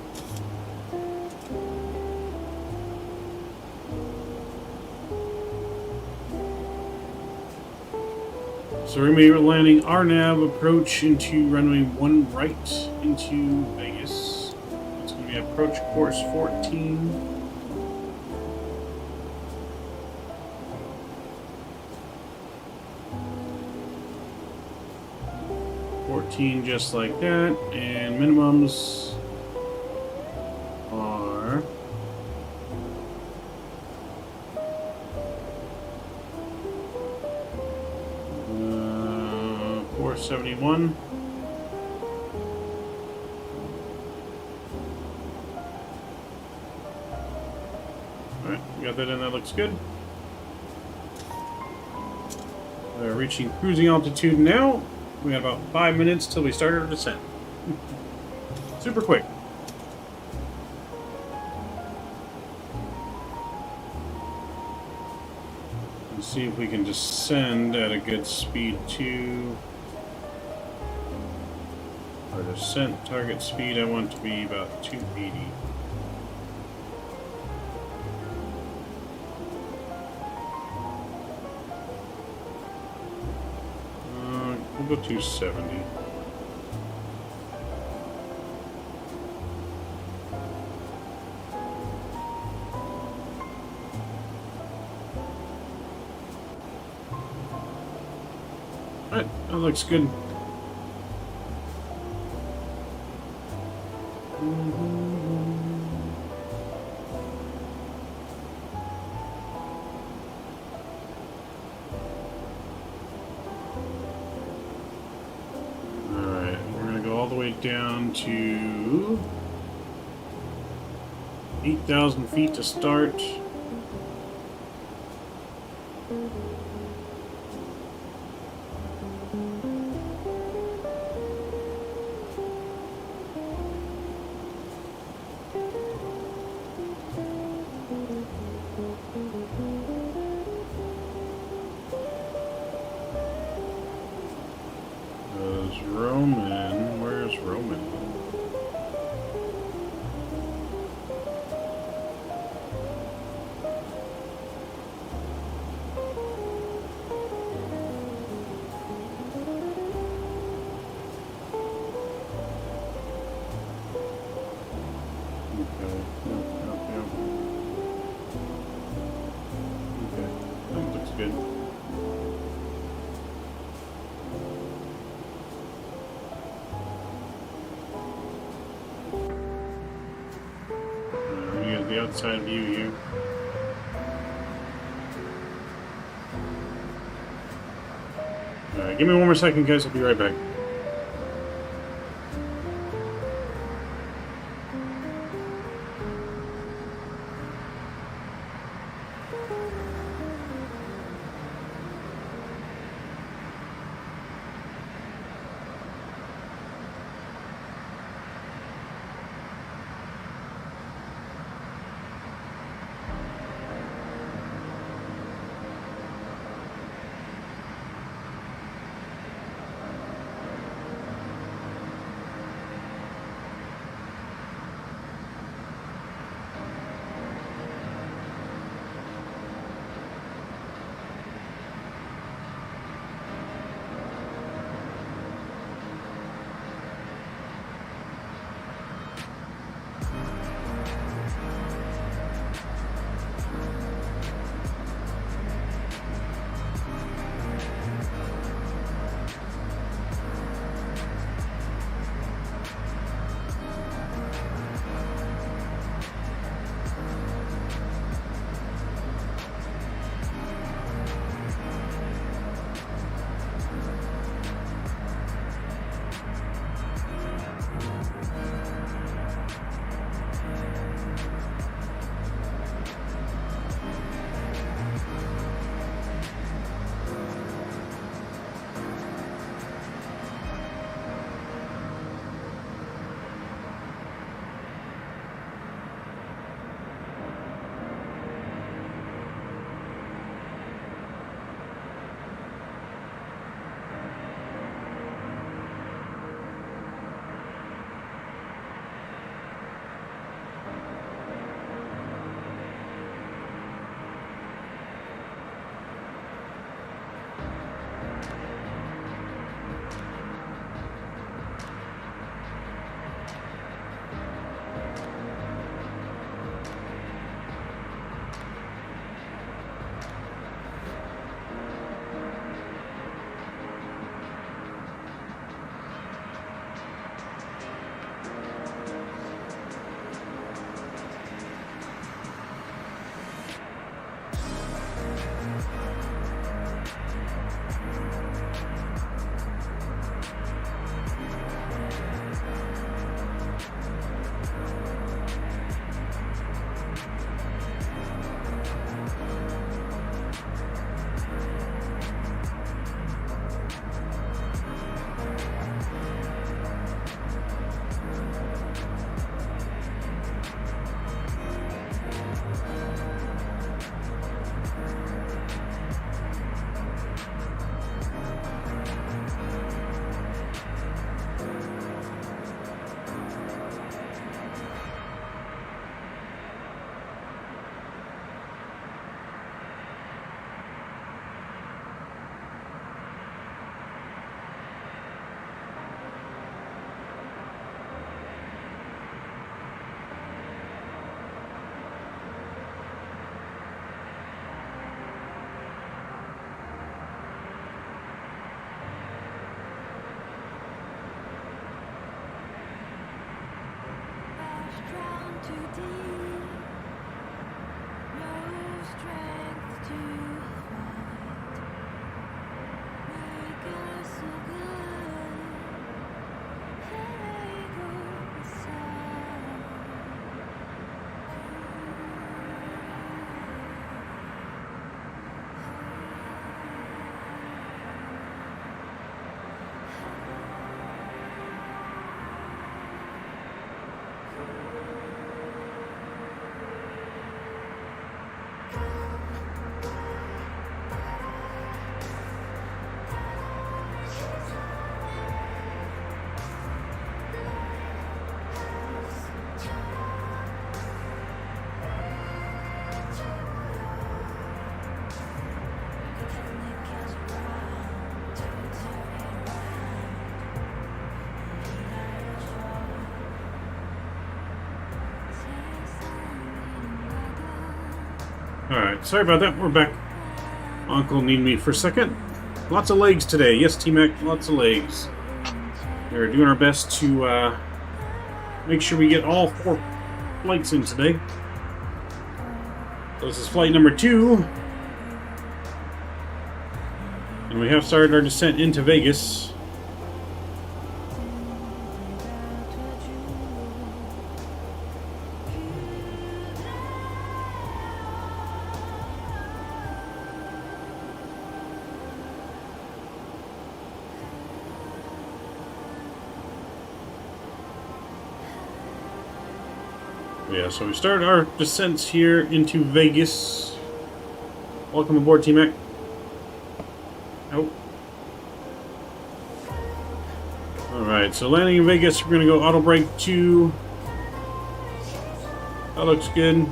So we're going to be landing RNAV approach into runway 1 right into Vegas. It's going to be approach course 14. Just like that, and minimums are 471. Alright, we got that in, that looks good. We're reaching cruising altitude now. We got about 5 minutes till we start our descent. Super quick. Let's see if we can descend at a good speed too. Our descent target speed I want to be about 280. We'll go 270. Alright, that looks good. Down to 8,000 feet to start. There's Roman. Where's Roman? Good. We got the outside view here. Alright, give me one more second, guys. I'll be right back. Alright, sorry about that. We're back. Uncle need me for a second. Lots of legs today. Yes, T-Mac, lots of legs. We're doing our best to make sure we get all 4 flights in today. So this is flight number 2. And we have started our descent into Vegas. Yeah, so we started our descents here into Vegas. Welcome aboard, T-Mac. Oh. Alright, so landing in Vegas, we're going to go auto brake 2. That looks good.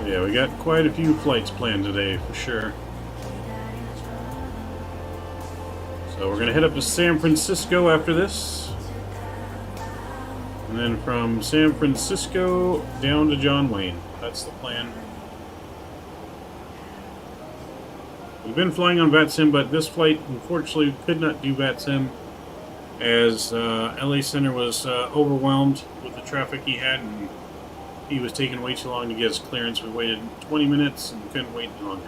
Yeah, we got quite a few flights planned today, for sure. So we're going to head up to San Francisco after this. And then from San Francisco down to John Wayne. That's the plan. We've been flying on VATSIM, but this flight, unfortunately, could not do VATSIM as LA Center was overwhelmed with the traffic he had, and he was taking way too long to get his clearance. We waited 20 minutes and couldn't wait any longer.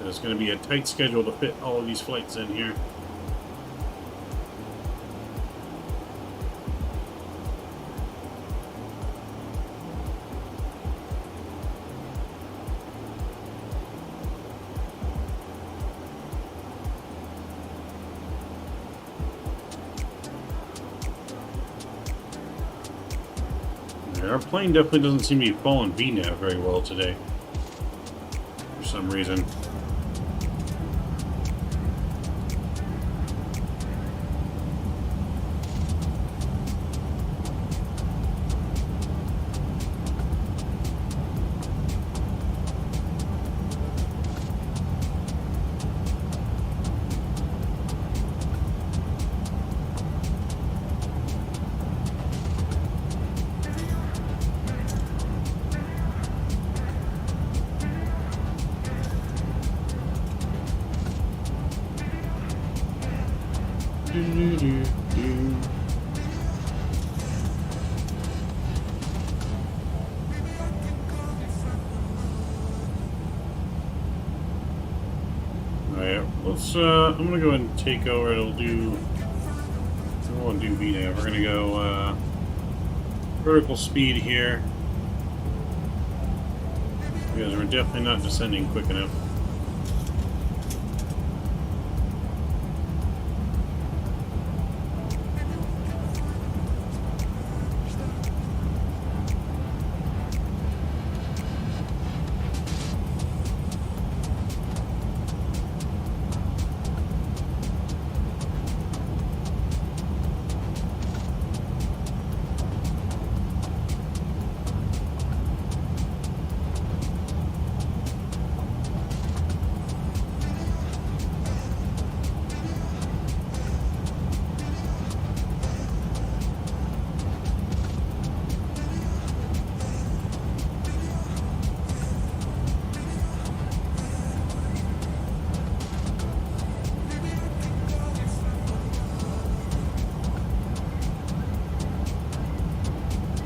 It's going to be a tight schedule to fit all of these flights in here. Our plane definitely doesn't seem to be following VNAV very well today, for some reason. Alright, let's I'm gonna go ahead and take over. It'll do. I won't do VNAV. We're gonna go vertical speed here because we're definitely not descending quick enough.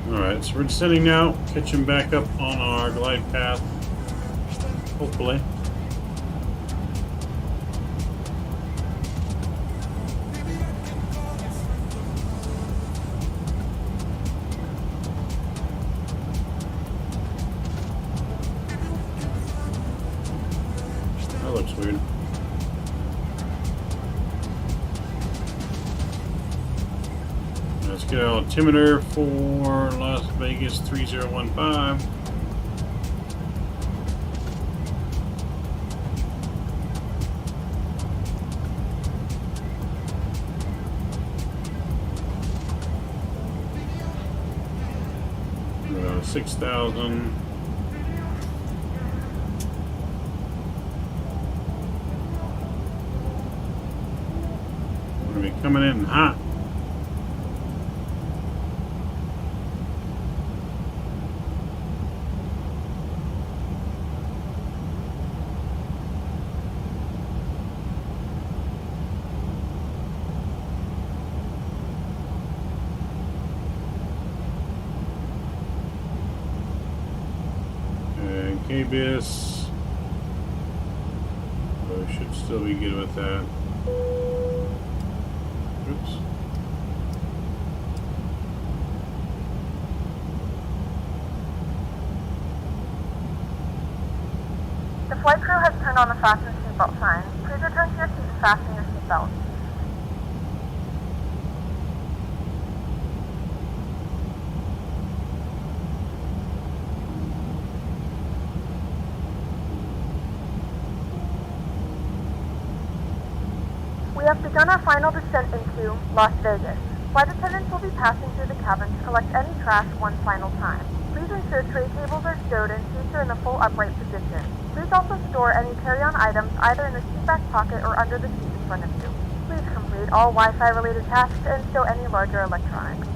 Alright, so we're descending now, catching back up on our glide path. Hopefully. That looks weird. Let's get our altimeter for Las Vegas 3015. About 6,000. We're gonna be coming in hot. KBUR. Oh, should still be good with that. Oops. The flight crew has turned on the fasten seatbelt sign. Please return to your seat and fasten your seatbelt. We have begun our final descent into Las Vegas. Flight attendants will be passing through the cabin to collect any trash one final time. Please ensure tray tables are stowed and seats are in the full upright position. Please also store any carry-on items either in the seat back pocket or under the seat in front of you. Please complete all Wi-Fi related tasks and stow any larger electronics.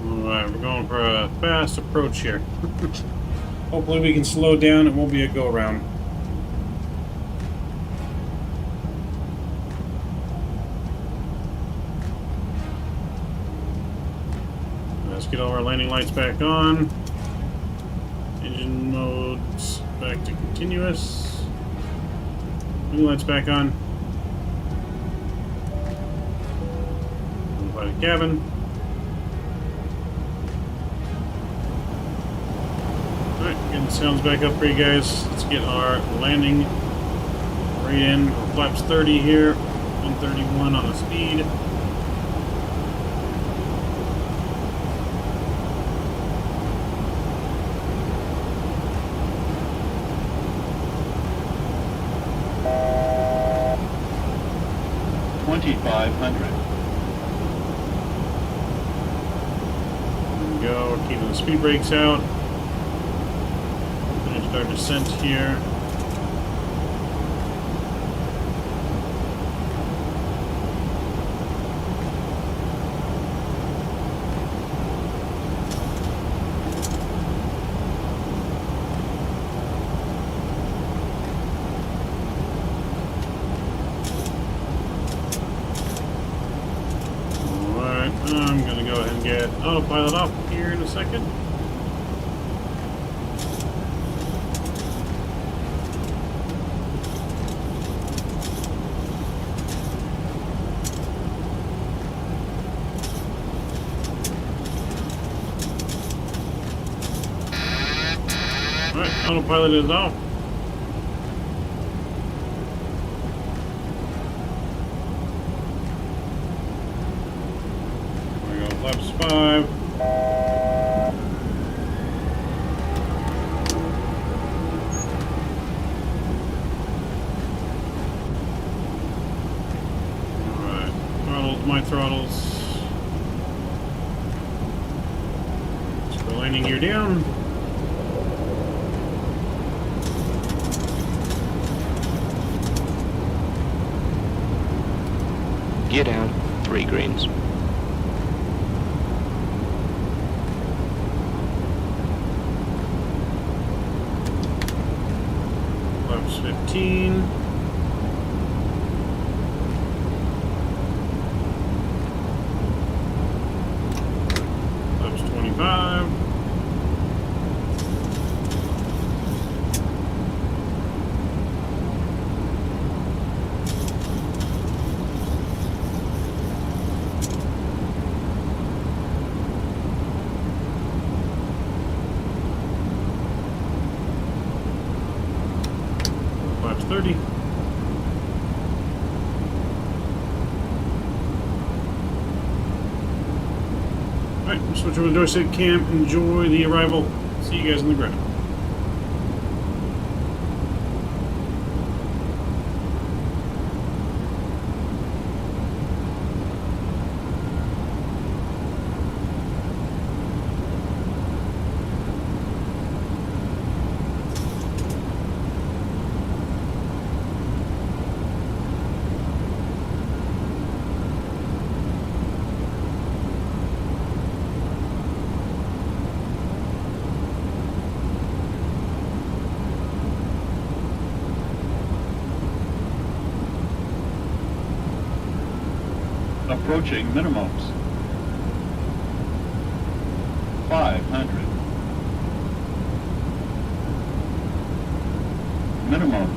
Alright, we're going for a fast approach here. Hopefully we can slow down, it won't be a go-around. Let's get all our landing lights back on. Engine modes back to continuous. Wing lights back on. By the cabin. Alright, getting the sounds back up for you guys. Let's get our landing right in. Flaps 30 here, 131 on the speed. There we go, keeping the speed brakes out. Finished our descent here. I'm going to go ahead and get autopilot off here in a second. Alright, autopilot is off. Flaps 5. Alright, throttles, my throttles. Let's go landing gear down. Gear down, 3 greens. Flaps 15. Brady. Alright, we'll switch over to joystick cam. Enjoy the arrival. See you guys on the ground. Approaching minimums. 500. Minimum.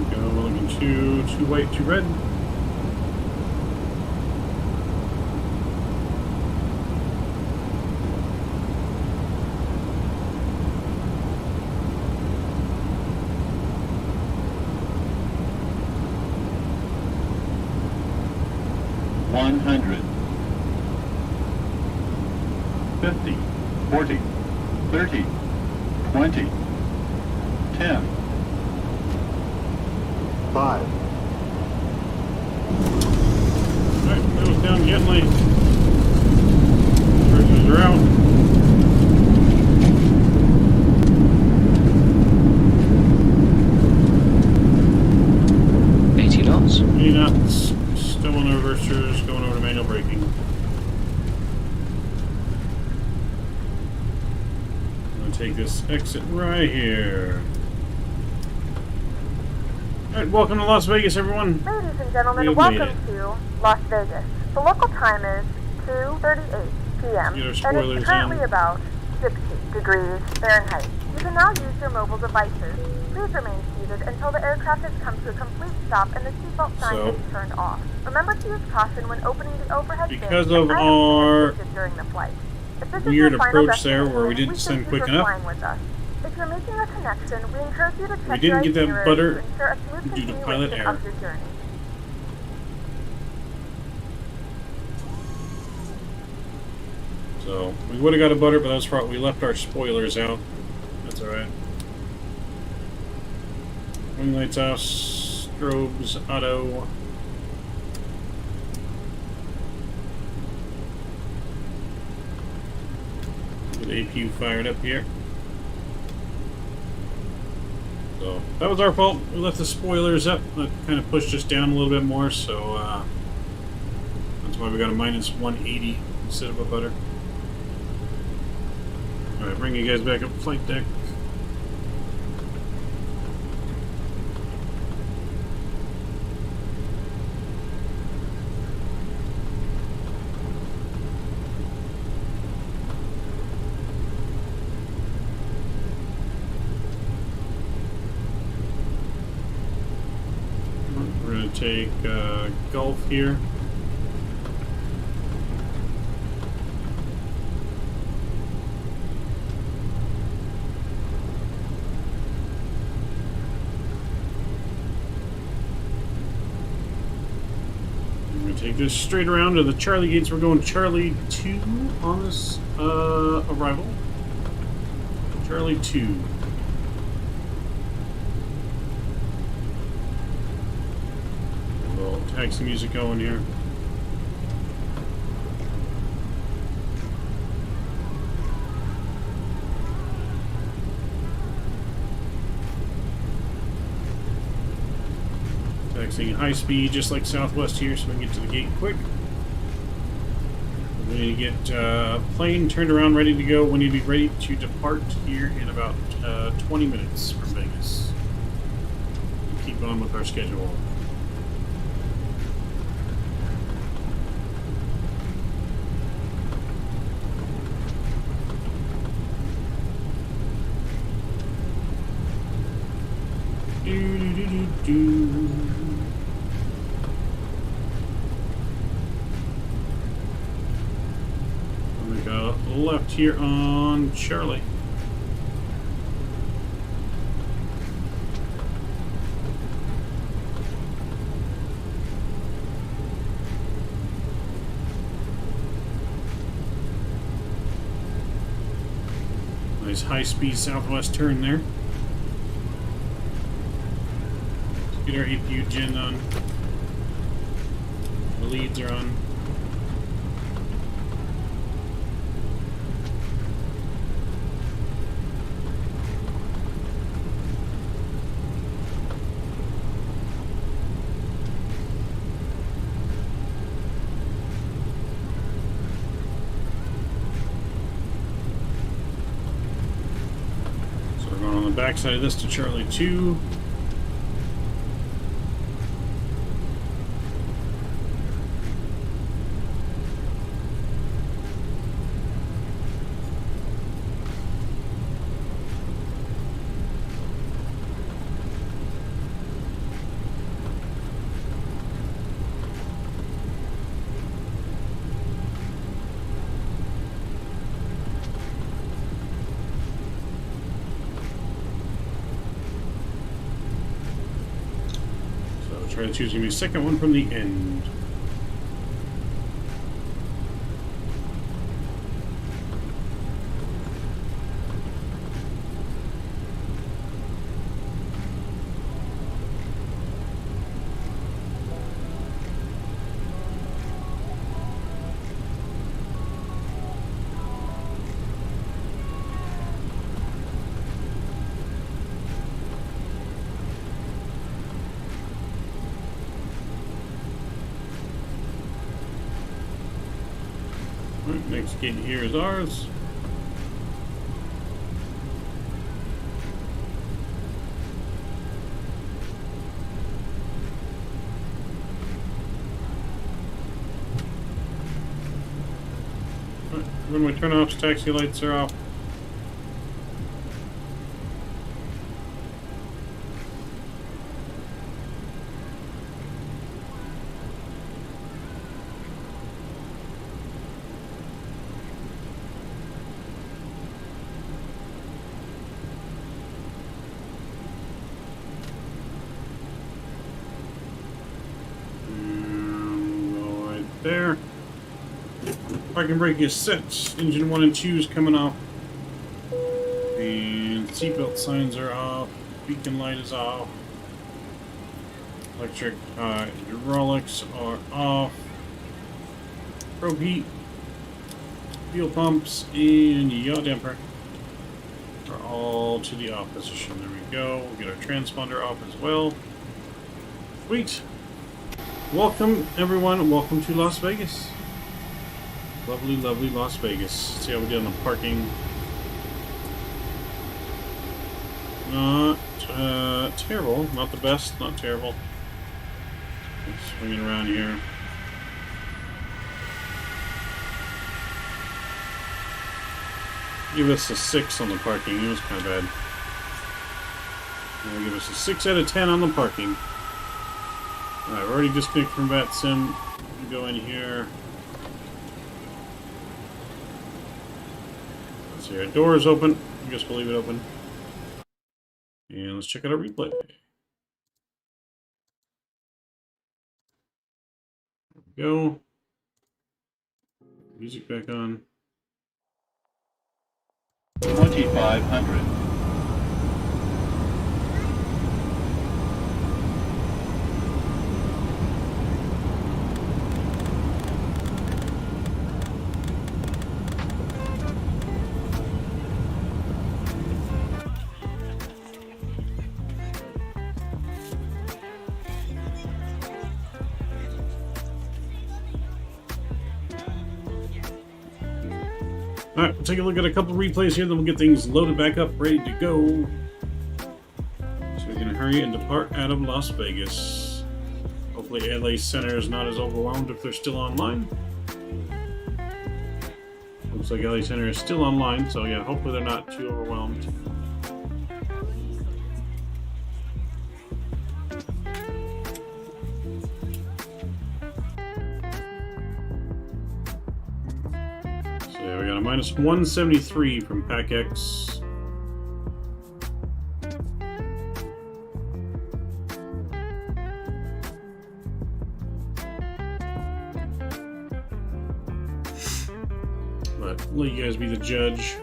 There we go. We're looking two white, two red. $100, 50, 40, 30, 20, 10, 5. Alright, that was down gently. Bridges are out. knots. 80 knots. Still on the reversers, going over to manual braking. I'm going to take this exit right here. Alright, welcome to Las Vegas, everyone. Ladies and gentlemen, welcome to Las Vegas. The local time is 2:38 p.m. and it's currently about 60 degrees Fahrenheit. You can now use your mobile devices. Please remain seated until the aircraft has come to a complete stop and the seatbelt sign is turned off. Remember to use caution when opening the overhead bins because of our during the flight. weird approach there where we didn't descend quick enough. If you're making a connection, we encourage you to check we didn't get that butter due to pilot error. Of your journey. So we would have got a butter, but that's right. We left our spoilers out. That's all right. Wing lights off, strobes, auto. Get APU fired up here. So that was our fault. We left the spoilers up. That kind of pushed us down a little bit more. So that's why we got a minus 180 instead of a butter. All right, bring you guys back up flight deck. We're going to take Gulf here. Take this straight around to the Charlie gates. We're going Charlie 2 on this arrival. Charlie 2. A little taxi music going here. Taxiing at high speed, just like Southwest here, so we can get to the gate quick. We need to get plane turned around, ready to go. We need to be ready to depart here in about 20 minutes from Vegas. We'll keep on with our schedule. here on Charlie. Nice high-speed southwest turn there. Let's get our APU gen on. The leads are on. Backside of this to Charlie 2. Try to choose me a second one from the end. Next gate here is ours. Runway turn-offs, taxi lights are off. There. Parking brake is set. Engine 1 and 2 is coming off. And seatbelt signs are off. Beacon light is off. Electric hydraulics are off. Probe heat, fuel pumps, and yaw damper are all to the off position. There we go. We'll get our transponder off as well. Sweet. Welcome, everyone. Welcome to Las Vegas. Lovely, lovely Las Vegas. Let's see how we did on the parking. Not terrible. Not the best. Not terrible. Let's swing it around here. Give us a 6 on the parking. It was kind of bad. We'll give us a 6 out of 10 on the parking. Alright, we're already disconnected from VATSIM. We go in here. Let's see, our door is open. I guess we'll leave it open. And let's check out our replay. There we go. Music back on. 2500. Alright, we'll take a look at a couple replays here, then we'll get things loaded back up, ready to go. So we're going to hurry and depart out of Las Vegas. Hopefully LA Center is not as overwhelmed if they're still online. Looks like LA Center is still online, so yeah, hopefully they're not too overwhelmed. minus 173 from PACX. But I'll let you guys be the judge.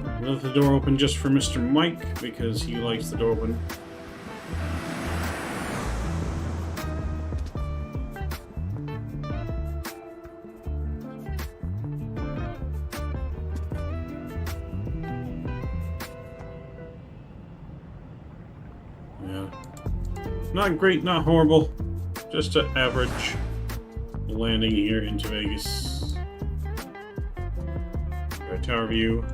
I left the door open just for Mr. Mike because he likes the door open. Yeah. Not great, not horrible. Just an average landing here into Vegas. Right, tower view.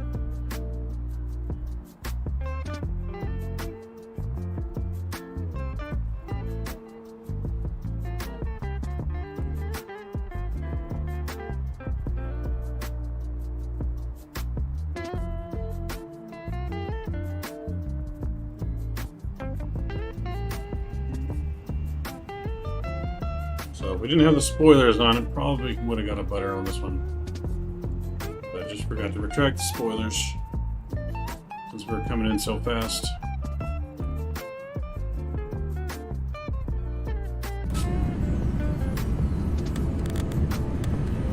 So if we didn't have the spoilers on it, probably would have got a butter on this one. But I just forgot to retract the spoilers since we're coming in so fast.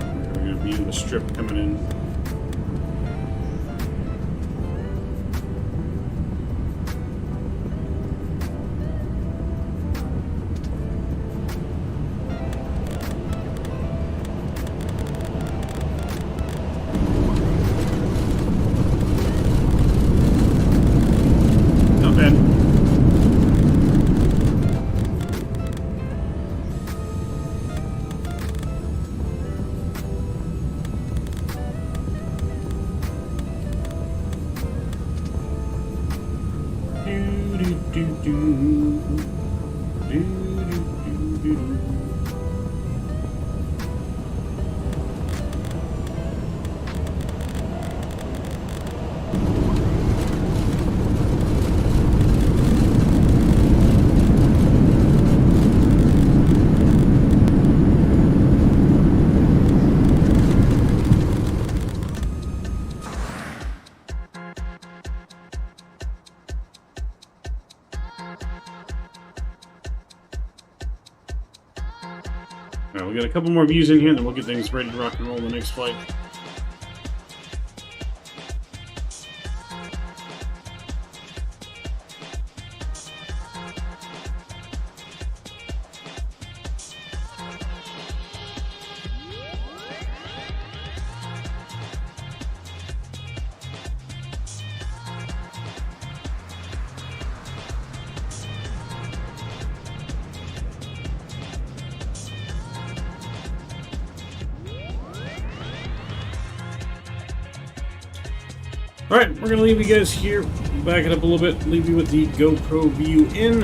We're going to be in the strip coming in. Alright, we got a couple more views in here, and then we'll get things ready to rock and roll the next flight. Alright, we're going to leave you guys here, back it up a little bit, leave you with the GoPro view in,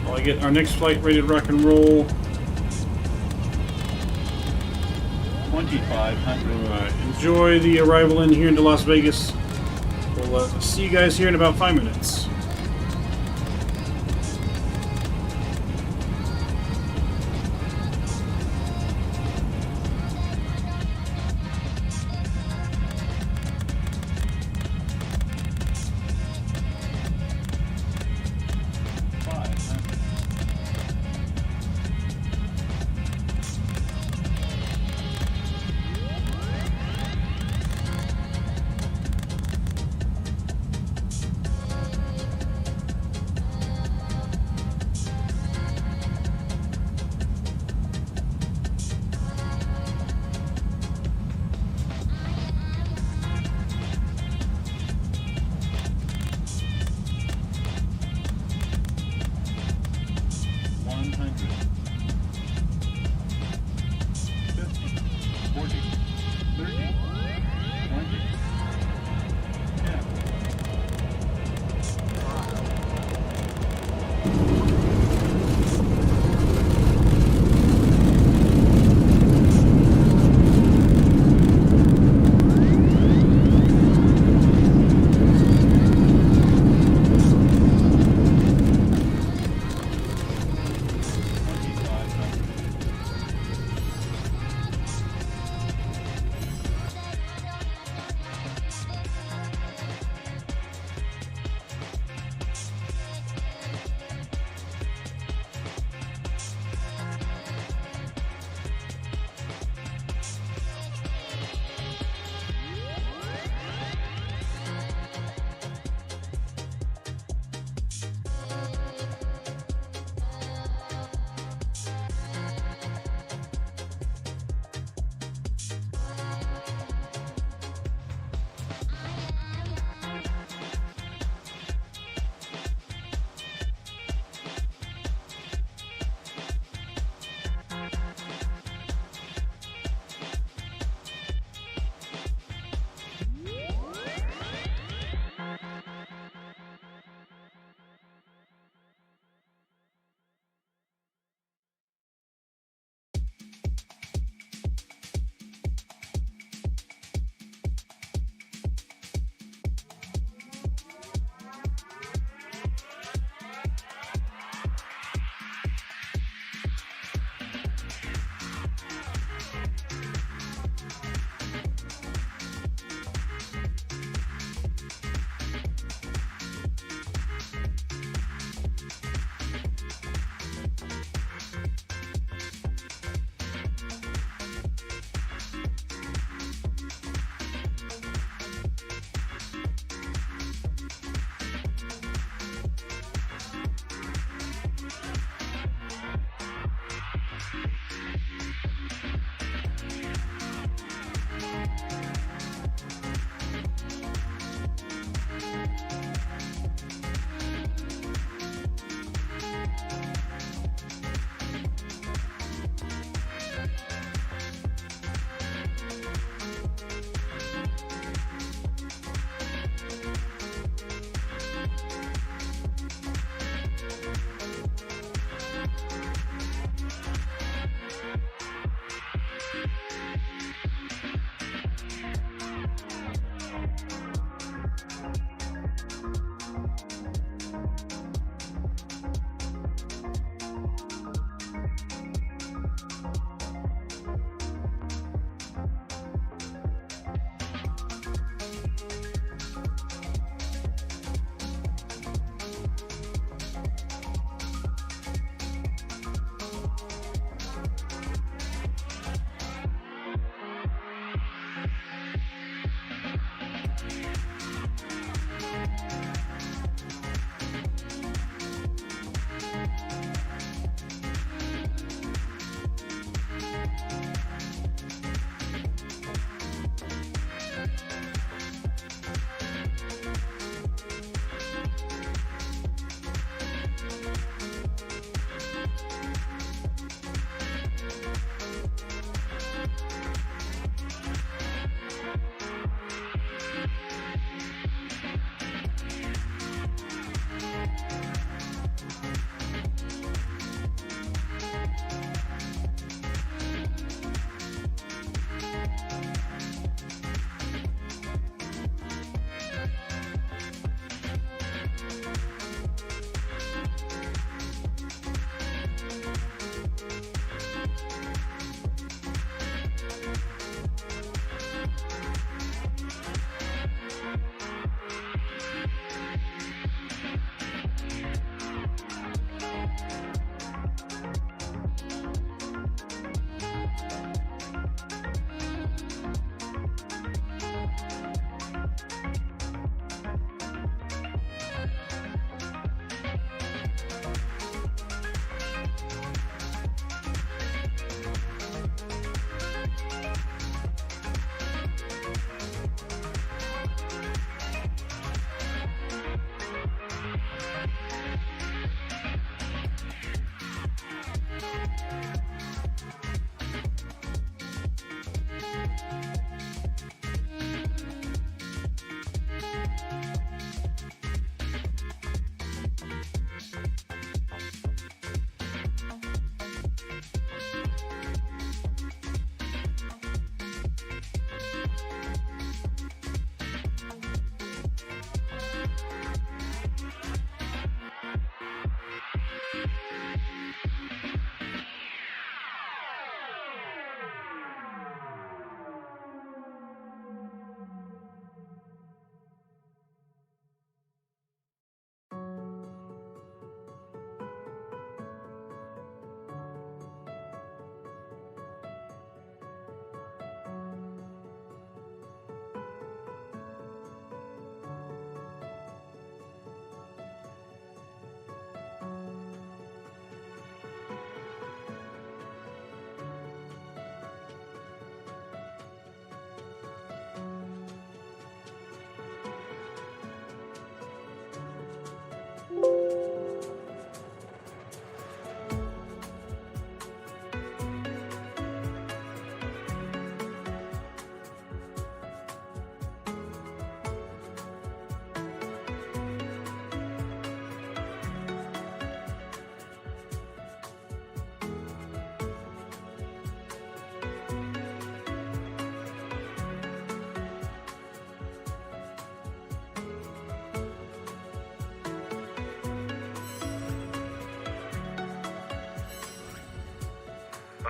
while I get our next flight ready to rock and roll. 2500. Alright, enjoy the arrival in here into Las Vegas. We'll see you guys here in about 5 minutes.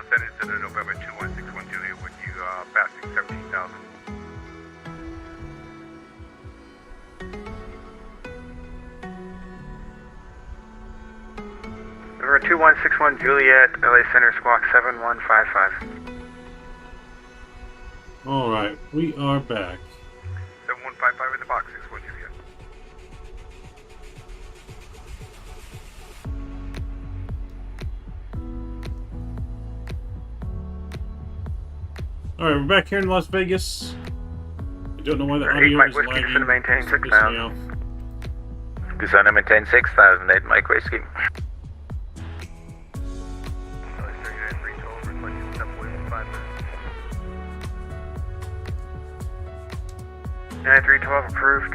Senate Center, November 2161 Julia, with you passing 17,000. November 2161 Juliet, LA Center, squawk 7155. Alright, we are back. 7155 in the box, 61 Juliet. Alright, we're back here in Las Vegas. I don't know why the audio Mike is Whiskey, lagging. descend to maintain It's pissing me 6,000. off. Descend to maintain 6,000, 8 Mike Whiskey. LA 39 312, requesting subway in 5 minutes. 9312 approved.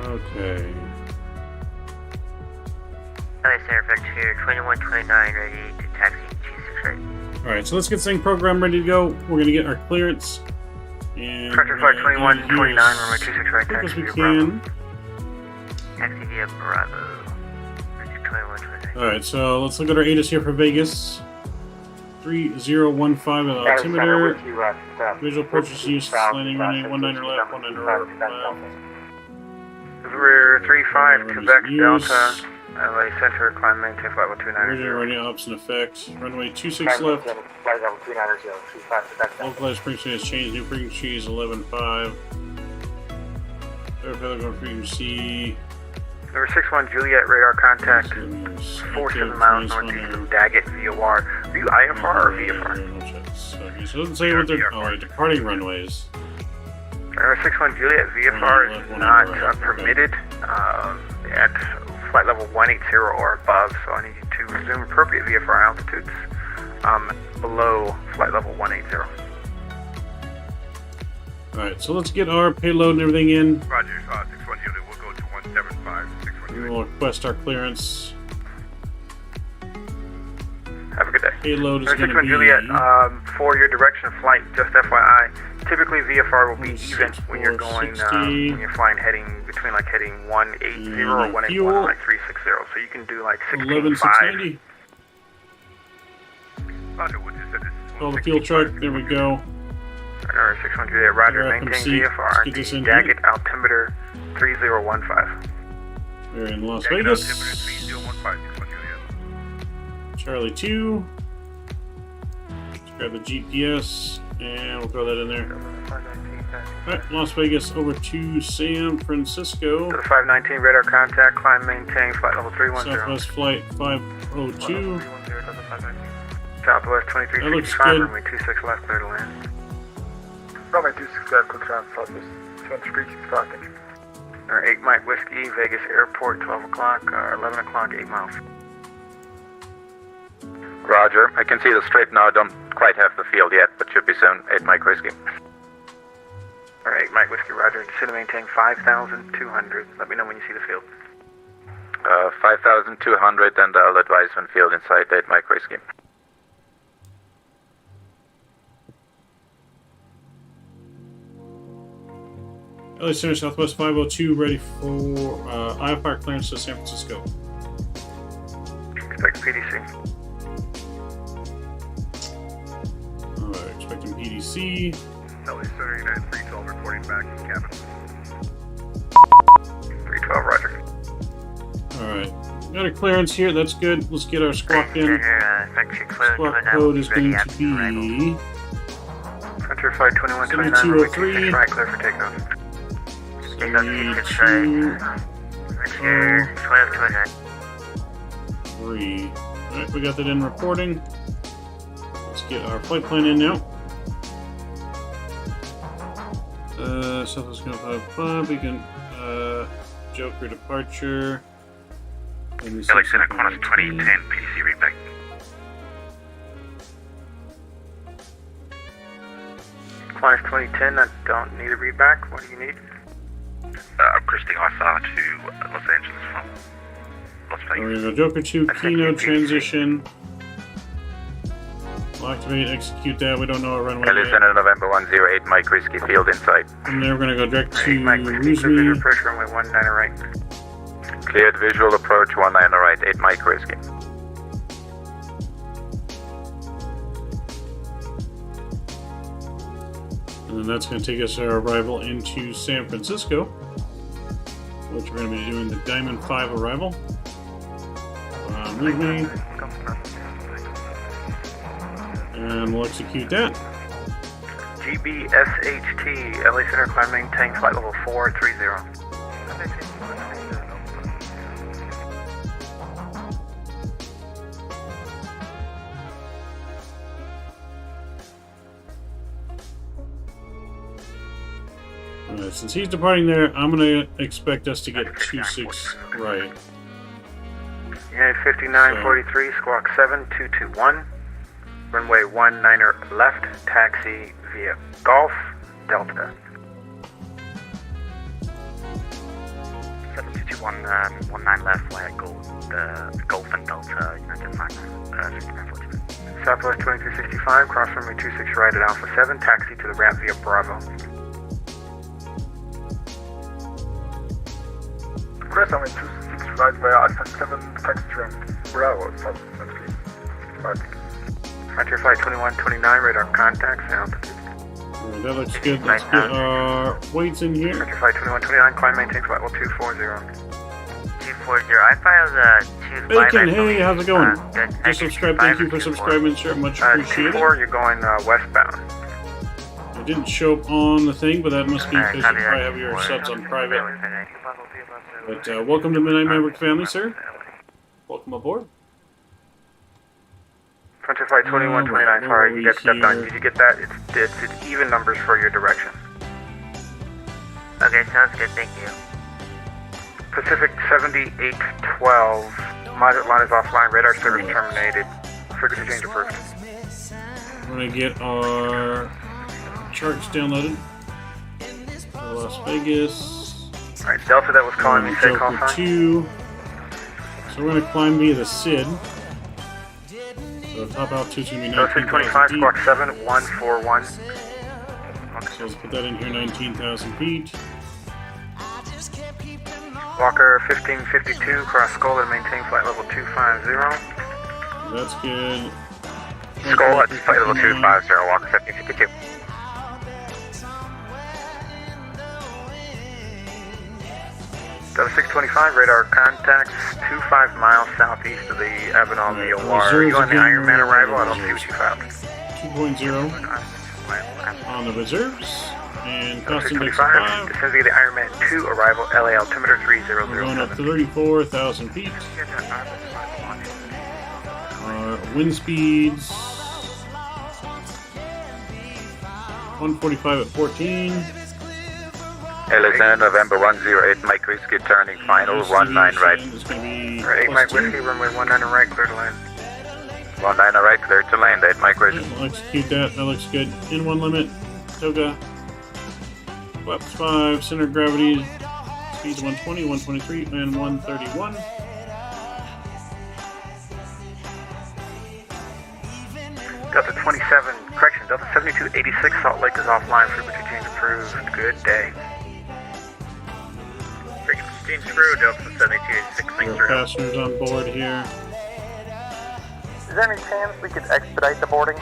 Okay. LA Center Frontier 2129 ready to taxi G6 right. Alright, so let's get this thing programmed ready to go. We're going to get our clearance. And Frontier Flight 2129, runway 26 right, as quick as taxi we via Bravo. can. Taxi via Bravo. Frontier 2129. Alright, so let's look at our ATIS here for Vegas. 3015 altimeter. Visual approaches use landing runway 19 left, 19 left. November 35, Quebec Use. Delta, LA Center, climb maintain flight level 290. Radio ops in effect. Runway 26 left. Localized frequency has changed. New frequency is 11.5. Third going frequency. Number 61 Juliet, radar contact 47 miles northeast of Daggett, VOR. Are you IFR or VFR? Okay, so it doesn't say what they're departing runways. Number 61 Juliet, VFR is not permitted at flight level 180 or above, so I need you to resume appropriate VFR altitudes below flight level 180. Alright, so let's get our payload and everything in. Roger, 61 Juliet, we'll go to 175, 61 We Juliet. will request our clearance. Have a good day. Payload is Number going to 61 be... Juliet, for your direction of flight, just FYI, typically VFR will be even when you're going, when you're flying heading 180 or 181 or like 360, so you can do like 16.5. 11690. Call the fuel truck, there we go. Number 61 Juliet, roger, Here, maintain FMC. Let's VFR, get this the in Daggett altimeter 3015. We're in Las Daggett Vegas. altimeter 3015, 61 Juliet. Charlie 2. Let's grab the GPS and we'll throw that in there. Alright, Las Vegas over to San Francisco. 519 radar contact, climb maintain flight level 310. Southwest flight 502. Southwest That looks 2365, good. runway 26 left, clear to land. Runway 26 left, clear to land, Southwest 2365, thank you. 8 Mike Whiskey, Vegas Airport, 12 o'clock, 11 o'clock, 8 miles. Roger. I can see the strip now. I don't quite have the field yet, but should be soon. 8 Mike Whiskey. 8 Mike Whiskey, roger. Descend to maintain 5,200. Let me know when you see the field. 5,200, and I'll advise when field inside 8 Mike Whiskey. LA Center Southwest 502, ready for IFR clearance to San Francisco. Expect PDC. Alright, expecting PDC. LA Center United 312 reporting back in cabin. 312, roger. Alright, got a clearance here, that's good. Let's get our squawk in. Squawk code is going to be Frontier Flight 2129, runway 7203. 26 right, clear for takeoff. Alright, we got that in reporting. Let's get our flight plan in now. Southwest going 55, we can Joker departure. LA Center Qantas 2010 PDC readback. Qantas 2010, I don't need a readback. What do you need? I'm cresting IFR to Los Angeles from Las We're Vegas. going to go Joker 2, Keynote transition. We'll activate, execute that. We don't know our runway LA yet. Center November 108 Mike Whiskey, field inside. From there, we're going to go direct to Mike Whiskey, clear visual Ruzmi. approach, runway 19 right. Cleared visual approach 19 right, 8 Mike Whiskey. And then that's going to take us our arrival into San Francisco, which we're going to be doing the Diamond 5 arrival. Move me. And we'll execute that. GBSHT, LA Center, climb maintain flight level 430. Alright, since he's departing there, I'm going to expect us to get 26 right. Unit 5943, squawk 7221. Runway 19er left, taxi via Golf, Delta. 7221, 19 left, via Golf and Delta, United 5942. Southwest 2365, cross runway 26 right at Alpha 7, taxi to the ramp via Bravo. Cross runway 26 right via Alpha 7, taxi to ramp Bravo, subsequently. Frontier Flight 2129, radar contacts, altitude. That looks good. Let's get our weights in here. Frontier Flight 2129, climb maintain flight level 240. 240, I filed 25. Bacon, hey, how's it going? Just subscribe. Thank you for subscribing, sir. Much appreciated. 24, you're going westbound. It didn't show up on the thing, but that must be because you probably have your subs on private. But welcome to Midnight Maverick family, sir. Welcome aboard. Frontier Flight 2129, sorry, you got stepped on. Did you get that? It's even numbers for your direction. Okay, sounds good, thank you. Pacific 7812, moderate line is offline, radar service terminated. Frequency change approved. We're going to get our charts downloaded for Las Vegas. Alright, Delta that was calling me, say call sign. 2. So we're going to climb via the SID. So the top altitude's going to be 19,000 feet. Squawk 7141. So let's put that in here, 19,000 feet. Walker 1552, cross Skull and maintain flight level 250. That's good. Skull at flight level 250, Walker 1552. Delta 625, radar contacts 25 miles southeast of the Avenal VOR. Are you on the Ironman arrival? I don't see what you found. 2.0 on the reserves. And cost index 5. This is the Ironman 2 arrival, LA altimeter 3007. We're going up to 34,000 feet. Wind speeds 145 at 14. Alexander, November 108, Mike Whiskey, turning final, 19 right. It's going to be 8 Mike Whiskey, runway 19 right, clear to land. 19 right, clear to land, 8 Mike Whiskey. We'll execute that, that looks good. In one limit, Toga. Flaps 5, center of gravity, speeds 120, 123, and 131. Delta 27, correction, Delta 7286, Salt Lake is offline, frequency change approved, good day. Frequency change approved, Delta 7286, thanks for passengers on board here. Is there any chance we could expedite the boarding?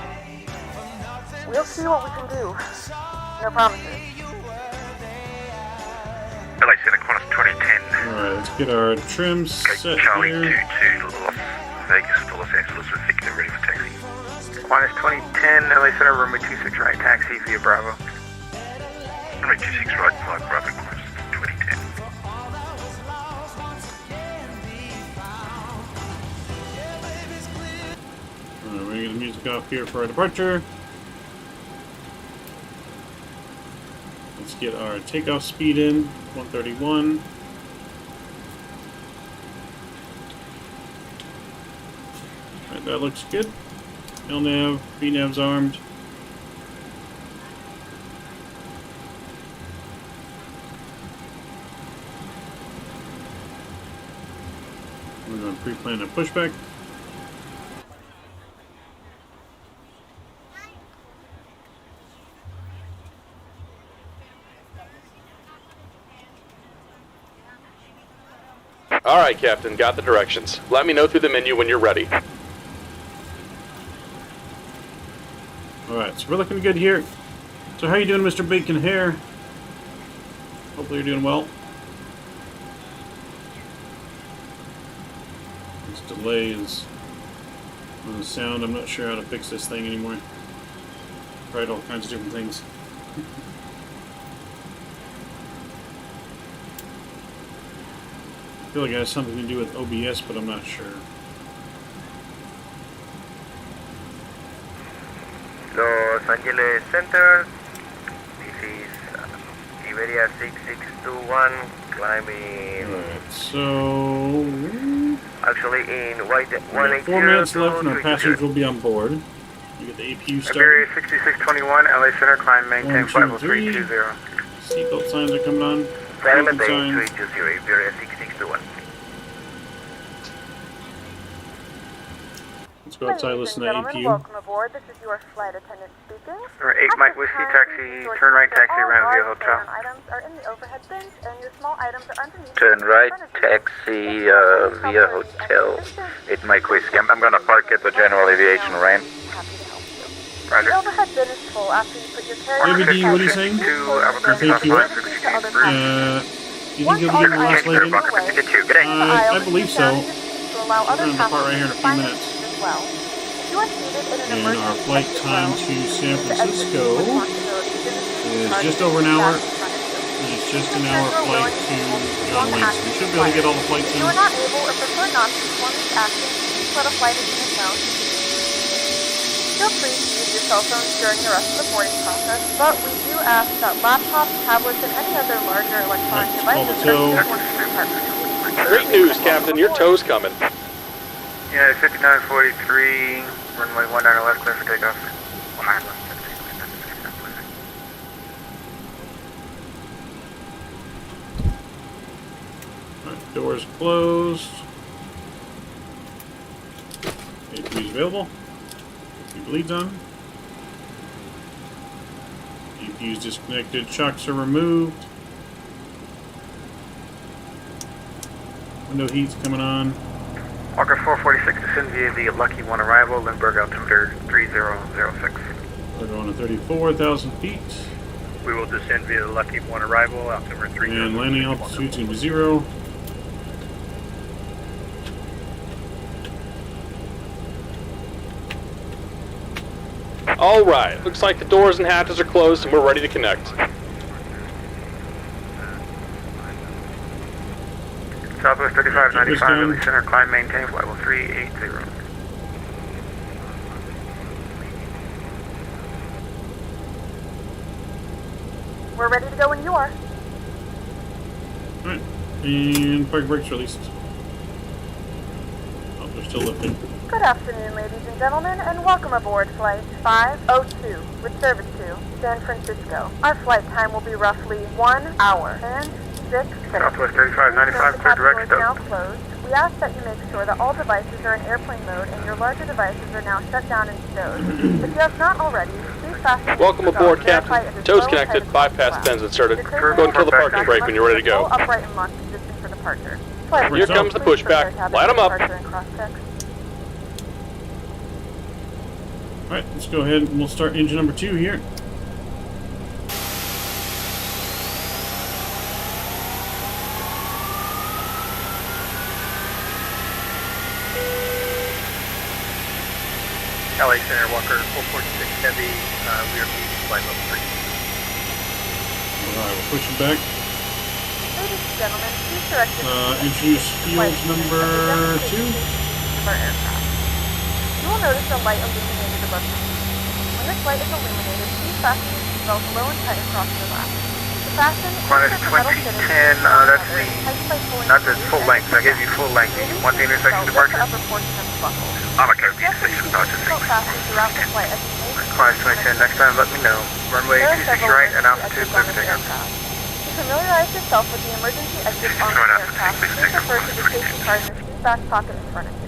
We'll see what we can do. No promises. LA Center, Qantas 2010. Alright, let's get our trim set Charlie here. 22 Las Vegas to Los Angeles with Victor ready for taxi. Qantas 2010, LA Center, runway 26 right, taxi via Bravo. Runway 26 right, flight Bravo, Qantas 2010. Alright, we're going to get the music off here for our departure. Let's get our takeoff speed in, 131. Alright, that looks good. LNAV, VNAV's armed. We're going to pre-plan a pushback. Alright, Captain, got the directions. Let me know through the menu when you're ready. Alright, so we're looking good here. So how you doing, Mr. Bacon Hair? Hopefully you're doing well. This delay is on the sound. I'm not sure how to fix this thing anymore. Tried all kinds of different things. I feel like it has something to do with OBS, but I'm not sure. Los Angeles Center. This is Iberia 6621 climbing. Alright, so actually in white 180. 4 minutes left and our passengers will be on board. We get the APU started. Iberia 6621, LA Center, climb, maintain 50320. Seatbelt signs are coming on. Climb Signs. maintain 320, Iberia 6621. Let's go outside, listen to APU. Welcome aboard. This is your flight attendant speaking. 8 Mike Whiskey, taxi, turn right, taxi, Ramsey Hotel. Items are in the overhead bins, and your small items are underneath. Turn right, taxi via hotel. 8 Mike Whiskey. I'm gonna park at the general aviation ramp. The overhead bin is full after you put your ABD, what are you saying? Thank you. You think you'll be getting the last leg in? I believe so. Allow We're other going to depart right here in a few minutes. well. If you are seated in an And emergency our flight time to San Francisco is just over an hour. And it's just an hour flight to John Wayne. So we should be able to get all the flights in. If you are not able or prefer not to perform these actions, please let a flight attendant know. Feel free to use your cell phones during the rest of the boarding process, but we do ask that laptops, tablets, and any other larger electronic devices are kept in your compartment. Great news, Captain. Your tow's coming. Yeah, 5943, runway 19 left, clear for takeoff. 19 left. Alright, doors closed. APU is available. APU bleeds on. APU is disconnected. Shocks are removed. Window heat's coming on. Walker 446, descend via the Lucky 1 arrival, Lindbergh altimeter 3006. We're going to 34,000 feet. We will descend via the Lucky 1 arrival, altimeter 3006. And landing altitude to 0. Alright, looks like the doors and hatches are closed and we're ready to connect. Southwest 3595, LA Center, climb, maintain, flight level 380. We're ready to go when you are. Alright, and park brakes released. Oh, they're still lifting. Good afternoon, ladies and gentlemen, and welcome aboard Flight 502 with service to San Francisco. Our flight time will be roughly 1 hour and 6 minutes. Southwest 3595, clear direct now stop. closed. We ask that you make sure that all devices are in airplane mode and your larger devices are now shut down and stowed. If you have not already, please fasten. Welcome aboard, Captain. Tow's connected, bypass pins inserted. Go ahead and kill the parking brake when you're ready to go. Upright and lock position for departure. Here comes the pushback. Light them up. Alright, let's go ahead and we'll start engine number 2 here. LA Center, Walker 446 Heavy, rear feet, flight level 3. Alright, we're pushing back. Ladies and gentlemen, please direct Introduce field number 2. of our aircraft. You will notice a light illuminated above you. When this light is illuminated, please fasten your seatbelt low and tight across your lap. To fasten, Minus 2010, that's the, not the full length, I gave you full length. You want the intersection departure? I'm a code station, Dodger 6. Minus 2010, next time let me know. Runway 26 right and altitude, clear for takeoff. To familiarize yourself with the emergency exit on the aircraft, please refer to the safety card in the seat back pocket in front of you.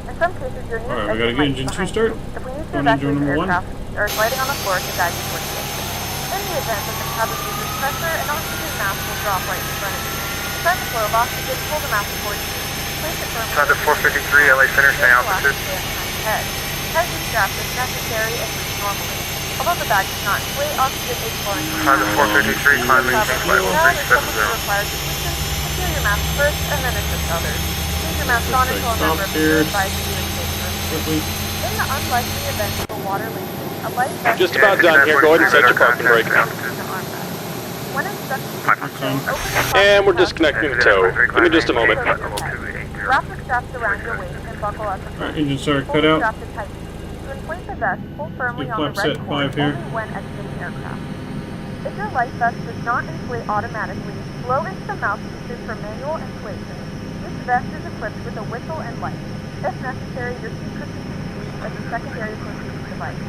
In some cases, your new Alright, we gotta get engine 2 start. If we need to Going evacuate engine the number 1. aircraft, there is lighting on the floor to guide you towards the exit. In the event that the cabin loses pressure, an oxygen mask will drop right in front of you. To start the flow of oxygen, pull the mask towards you. Place it firmly. South 453, LA Center, stay altitude. Tighten the strap if necessary and breathe normally. Although the bag does not inflate, oxygen is flowing. Honda 453, climb maintain flight level 370. Requires assistance, secure your mask first and then assist others. Leave your mask on until a member of the crew advises you to take room. In the unlikely event of a water leaking, a life vest... Just about done here. Go ahead and set your parking brake. When instructed, And we're disconnecting the tow. Give me just a moment. wrap the straps around your waist and buckle up the Alright, engine start cut out. strap to tighten. To inflate the vest, pull firmly Big on the flap red set cord 5 here. only when exiting aircraft. If your life vest does not inflate automatically, blow into the mouthpieces for manual inflation. Each vest is equipped with a whistle and light. If necessary, your seat cushion can be used as a secondary flotation device.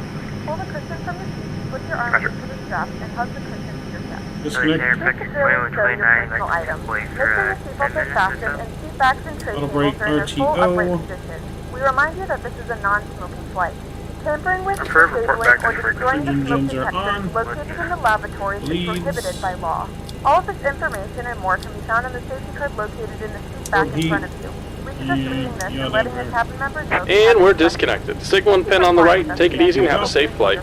Pull the cushion from the seat, put your arms into the strap, and hug the cushion to your chest. Disconnect. Make the ceiling show your personal items. Make sure your seatbelts are fastened and seat backs and tray Auto tables brake are in their full upright RTO. position. We remind you that this is a non-smoking flight. Tampering with, Report disabling, back or to destroying the smoke Engines are detectors on. located in the lavatories is Leads. prohibited by law. All of this information and more can be found on the safety card located in the seat back in front of you. We suggest reading this and letting the cabin member know. And we're disconnected. Signal and pin on the right. Take it easy and have a safe flight.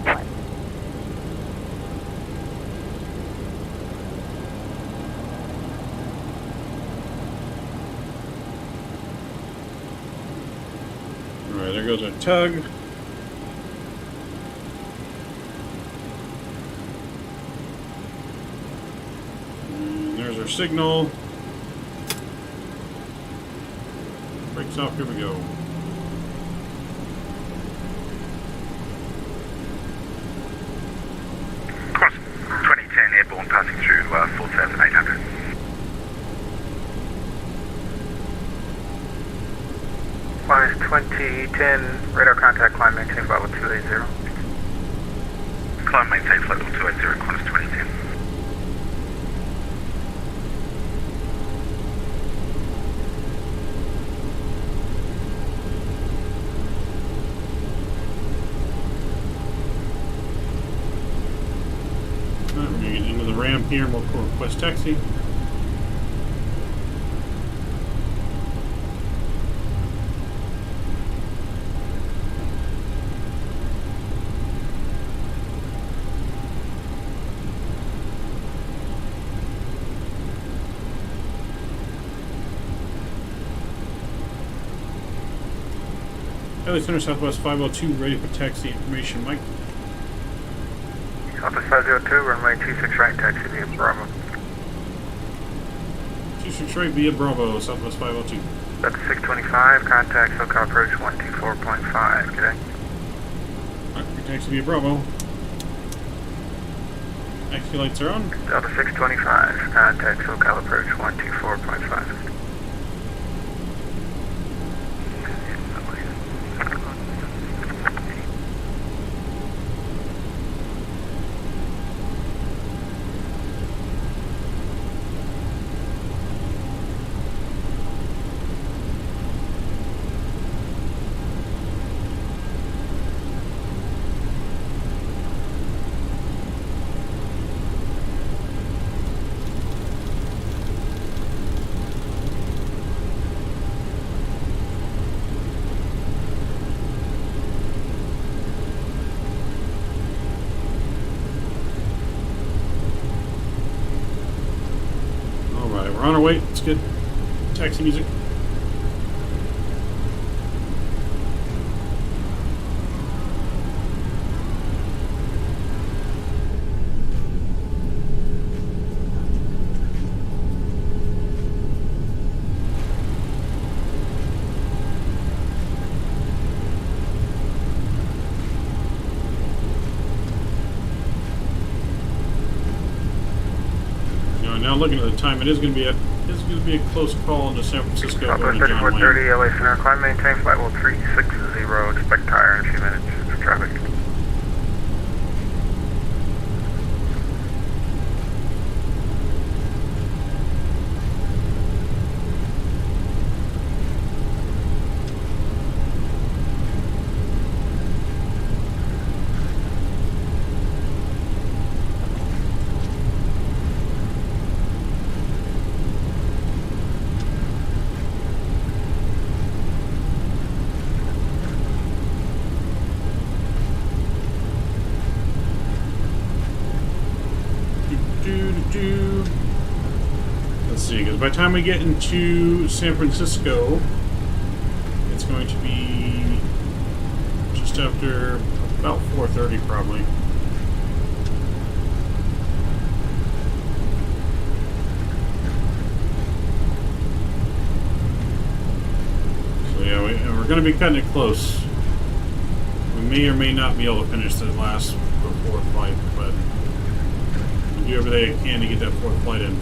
Alright, there goes our tug. And there's our signal. Brakes off, here we go. Cross 2010 airborne passing through 4,800. Minus 2010, radar contact, climb maintain flight level 280. Climb maintain flight level 280, Qantas 2010. Alright, we're gonna get into the ramp here and we'll request taxi. LA Center Southwest 502, ready for taxi information, Mike. Southwest 502, runway 26 right, taxi via Bravo. 26 right via Bravo, Southwest 502. That's 625, contact SoCal approach 124.5, good day. Alright, your taxi via Bravo. Taxi lights are on. Delta 625, contact SoCal approach 124.5. We're on our way. It's good. Taxi music. Now looking at the time, it is going to be a close call into San Francisco. Southwest 3430, LA Center, climb maintain flight level 360, expect tire in a few minutes for traffic. Let's see, because by the time we get into San Francisco, it's going to be just after about 4:30 probably. So yeah, we're going to be cutting it close. We may or may not be able to finish the last fourth flight, but we'll do everything I can to get that fourth flight in.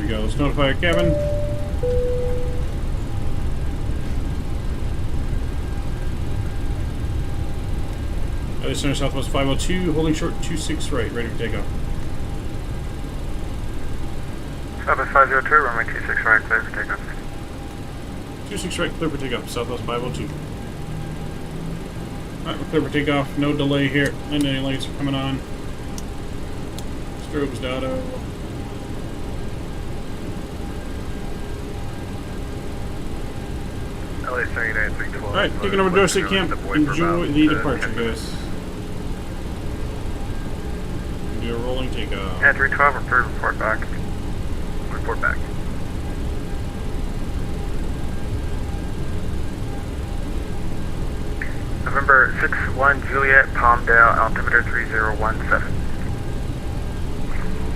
Let's notify our cabin. LA Center Southwest 502, holding short 26 right, ready for takeoff. Southwest 502, runway 26 right, clear for takeoff. 26 right, clear for takeoff, Southwest 502. Alright, we're clear for takeoff, no delay here. Landing lights are coming on. Strobes dado. Alright, taking over Dorsey Camp. Enjoy the departure, guys. Do a rolling takeoff. Yeah, 312, report back. Report back. November 6-1 Juliet, Palmdale, altimeter 3017.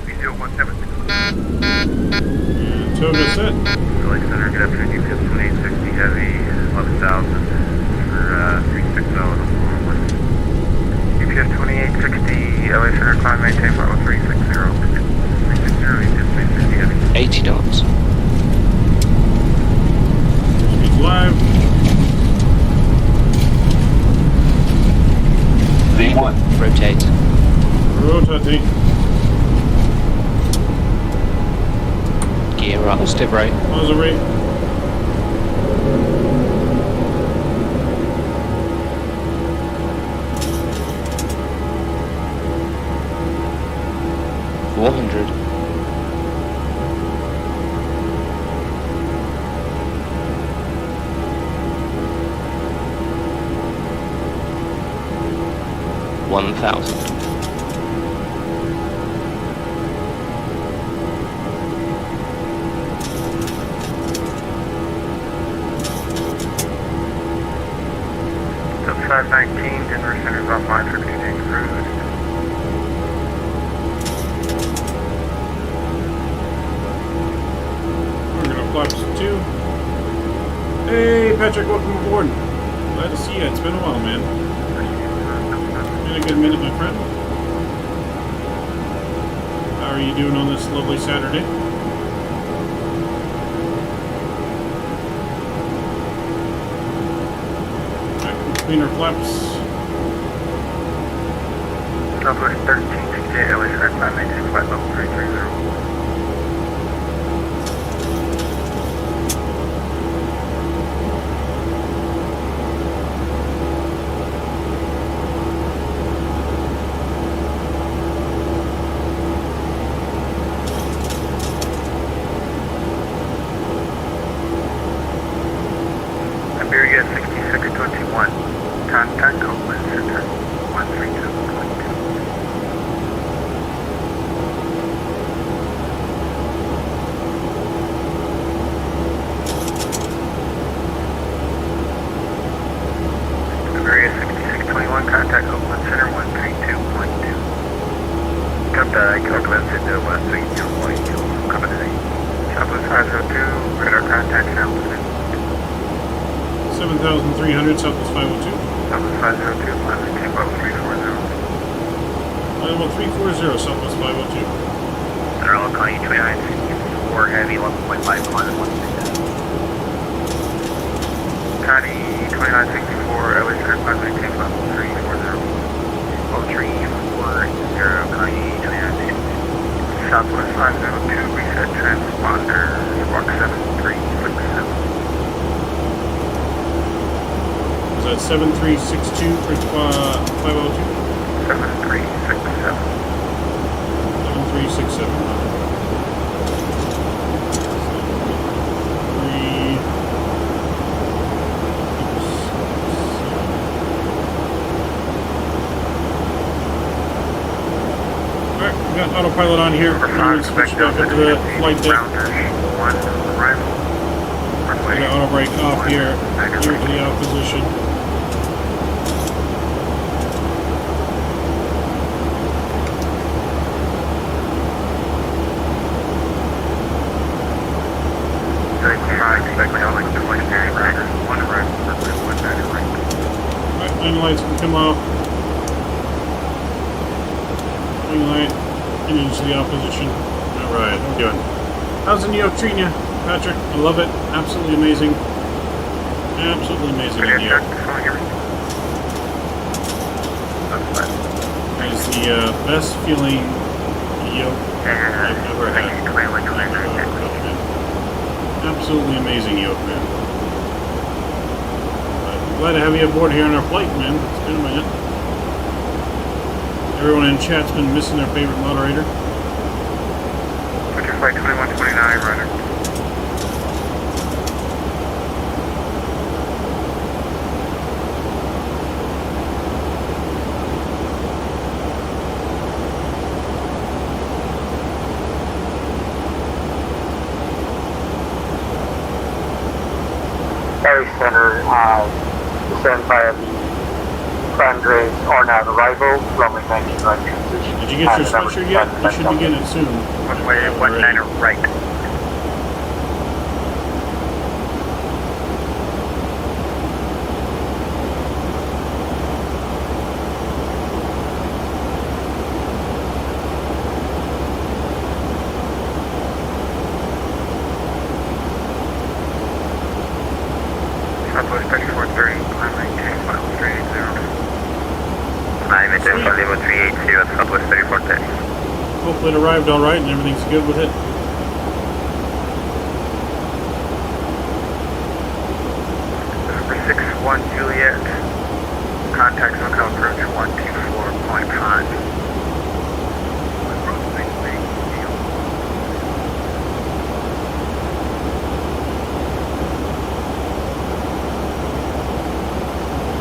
3017. Toga set. LA Center, good afternoon, UPS 2860 Heavy, 11,000 for 360 on the 411. UPS 2860, LA Center, climb maintain flight 360. 360, UPS 2860 Heavy. 80 knots. Speed's live. V1. Rotate. Rotating. Gear up. Positive right. Positive right. So 519, Denver Center's offline for continuing cruise. We're gonna flaps 2. Hey Patrick, welcome aboard. Glad to see you. It's been a while, man. Been a good minute, my friend. How are you doing on this lovely Saturday? Clean our flaps. Southwest 1368, LA Center, climb maintain flight level 330. Iberia 6621, contact Copeland Center 132.2. Iberia 6621, contact Copeland Center 132.2. Contact Copeland Center 132.2. Coming today. Southwest 502, radar contact altitude. 7,300, Southwest 502. Southwest 502, climb maintain level 340. Level 340, Southwest 502. Center, I'll call you 2964 Heavy, 11.5 kilometers, 160. Connie 2964, LA Center, climb maintain level 340. Level 340, Connie 2964. Southwest 502, reset transponder. squawk 7367. Is that 7362 for 502? 7367. 7367. Alright, we got autopilot on here. We're going to switch back up to the flight deck. We're going to auto brake off here. Here to the out position. Alright, line lights can come off. Wing light, engine to the opposition. Alright, how we doing? How's the Yoke treating you, Patrick? I love it. Absolutely amazing. Absolutely amazing in the Yoke. It is the best feeling Yoke I've ever had. Absolutely amazing Yoke, man. Glad to have you aboard here on our flight, man. It's been a minute. Everyone in chat's been missing their favorite moderator. Put your flight 2129, runner. Ferry Center, descend via the Crangraves Ornav arrival, runway 19 right transition. Did you get your switcher yet? You should begin it soon. Runway 19 right. Southwest 3430, climb maintain, final 380. I'm at level 380 at Southwest 3430. Hopefully it arrived alright and everything's good with it. Number 61 Juliet, contact SoCal approach 124.5.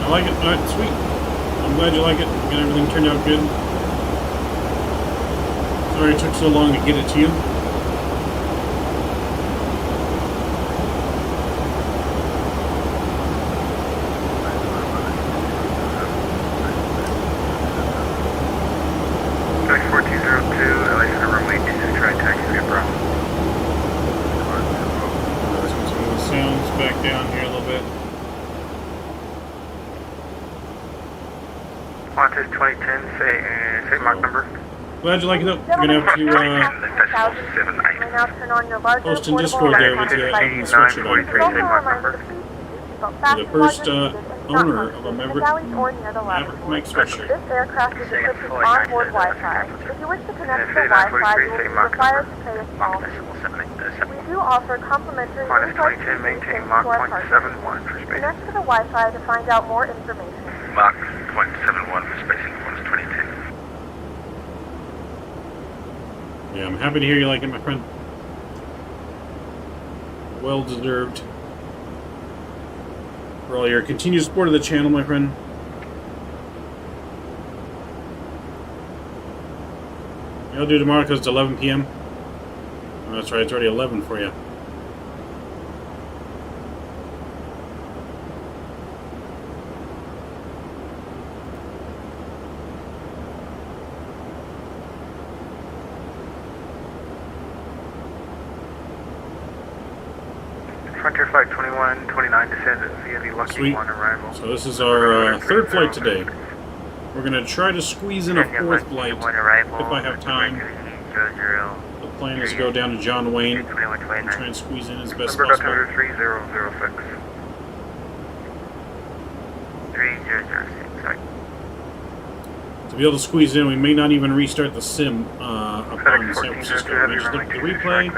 I like it. Alright, sweet. I'm glad you like it. And everything turned out good. Sorry it took so long to get it to you. Flight 4202, LA Center runway 26, try taxi via Bravo. Let's get some of the sounds back down here a little bit. Qantas 2010, say Mach number. Glad you like it though. You're gonna have to post in Discord there with you having the sweatshirt on. You're the first owner of a Maverick Mike sweatshirt. This aircraft is equipped with onboard Wi-Fi. If you wish to connect to the Wi-Fi, you will be required to pay a small fee. We do offer complimentary in-flight to our partners. Connect to the Wi-Fi to find out more information. Mach 0.71 for spacing 2010. Yeah, I'm happy to hear you like it, my friend. Well deserved. For all your continued support of the channel, my friend. I'll do tomorrow because it's 11 p.m. Oh, that's right, it's already 11 for you. Frontier Flight 2129, descend via the Lucky Sweet. 1 arrival. So this is our third flight today. We're going to try to squeeze in a fourth flight if I have time. The plan is to go down to John Wayne and try and squeeze in as best Number possible. 3006. 3006, sorry. to be able to squeeze in, we may not even restart the sim upon San Francisco. We just look at the replay,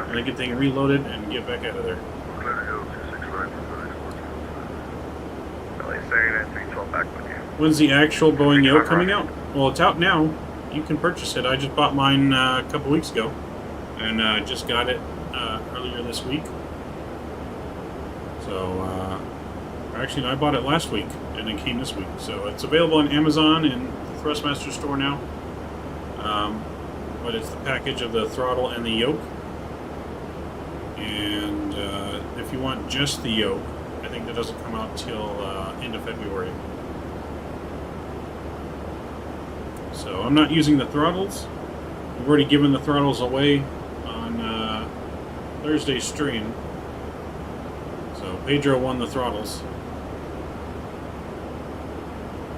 and then get things reloaded and get back out of there. When's the actual Boeing Yoke coming out? Well, it's out now. You can purchase it. I just bought mine a couple weeks ago, and just got it earlier this week. So, actually, no, I bought it last week, and it came this week. So it's available on Amazon and the Thrustmaster store now. But it's the package of the throttle and the yoke. And if you want just the yoke, I think that doesn't come out till end of February. So I'm not using the throttles. I've already given the throttles away on Thursday's stream. So Pedro won the throttles.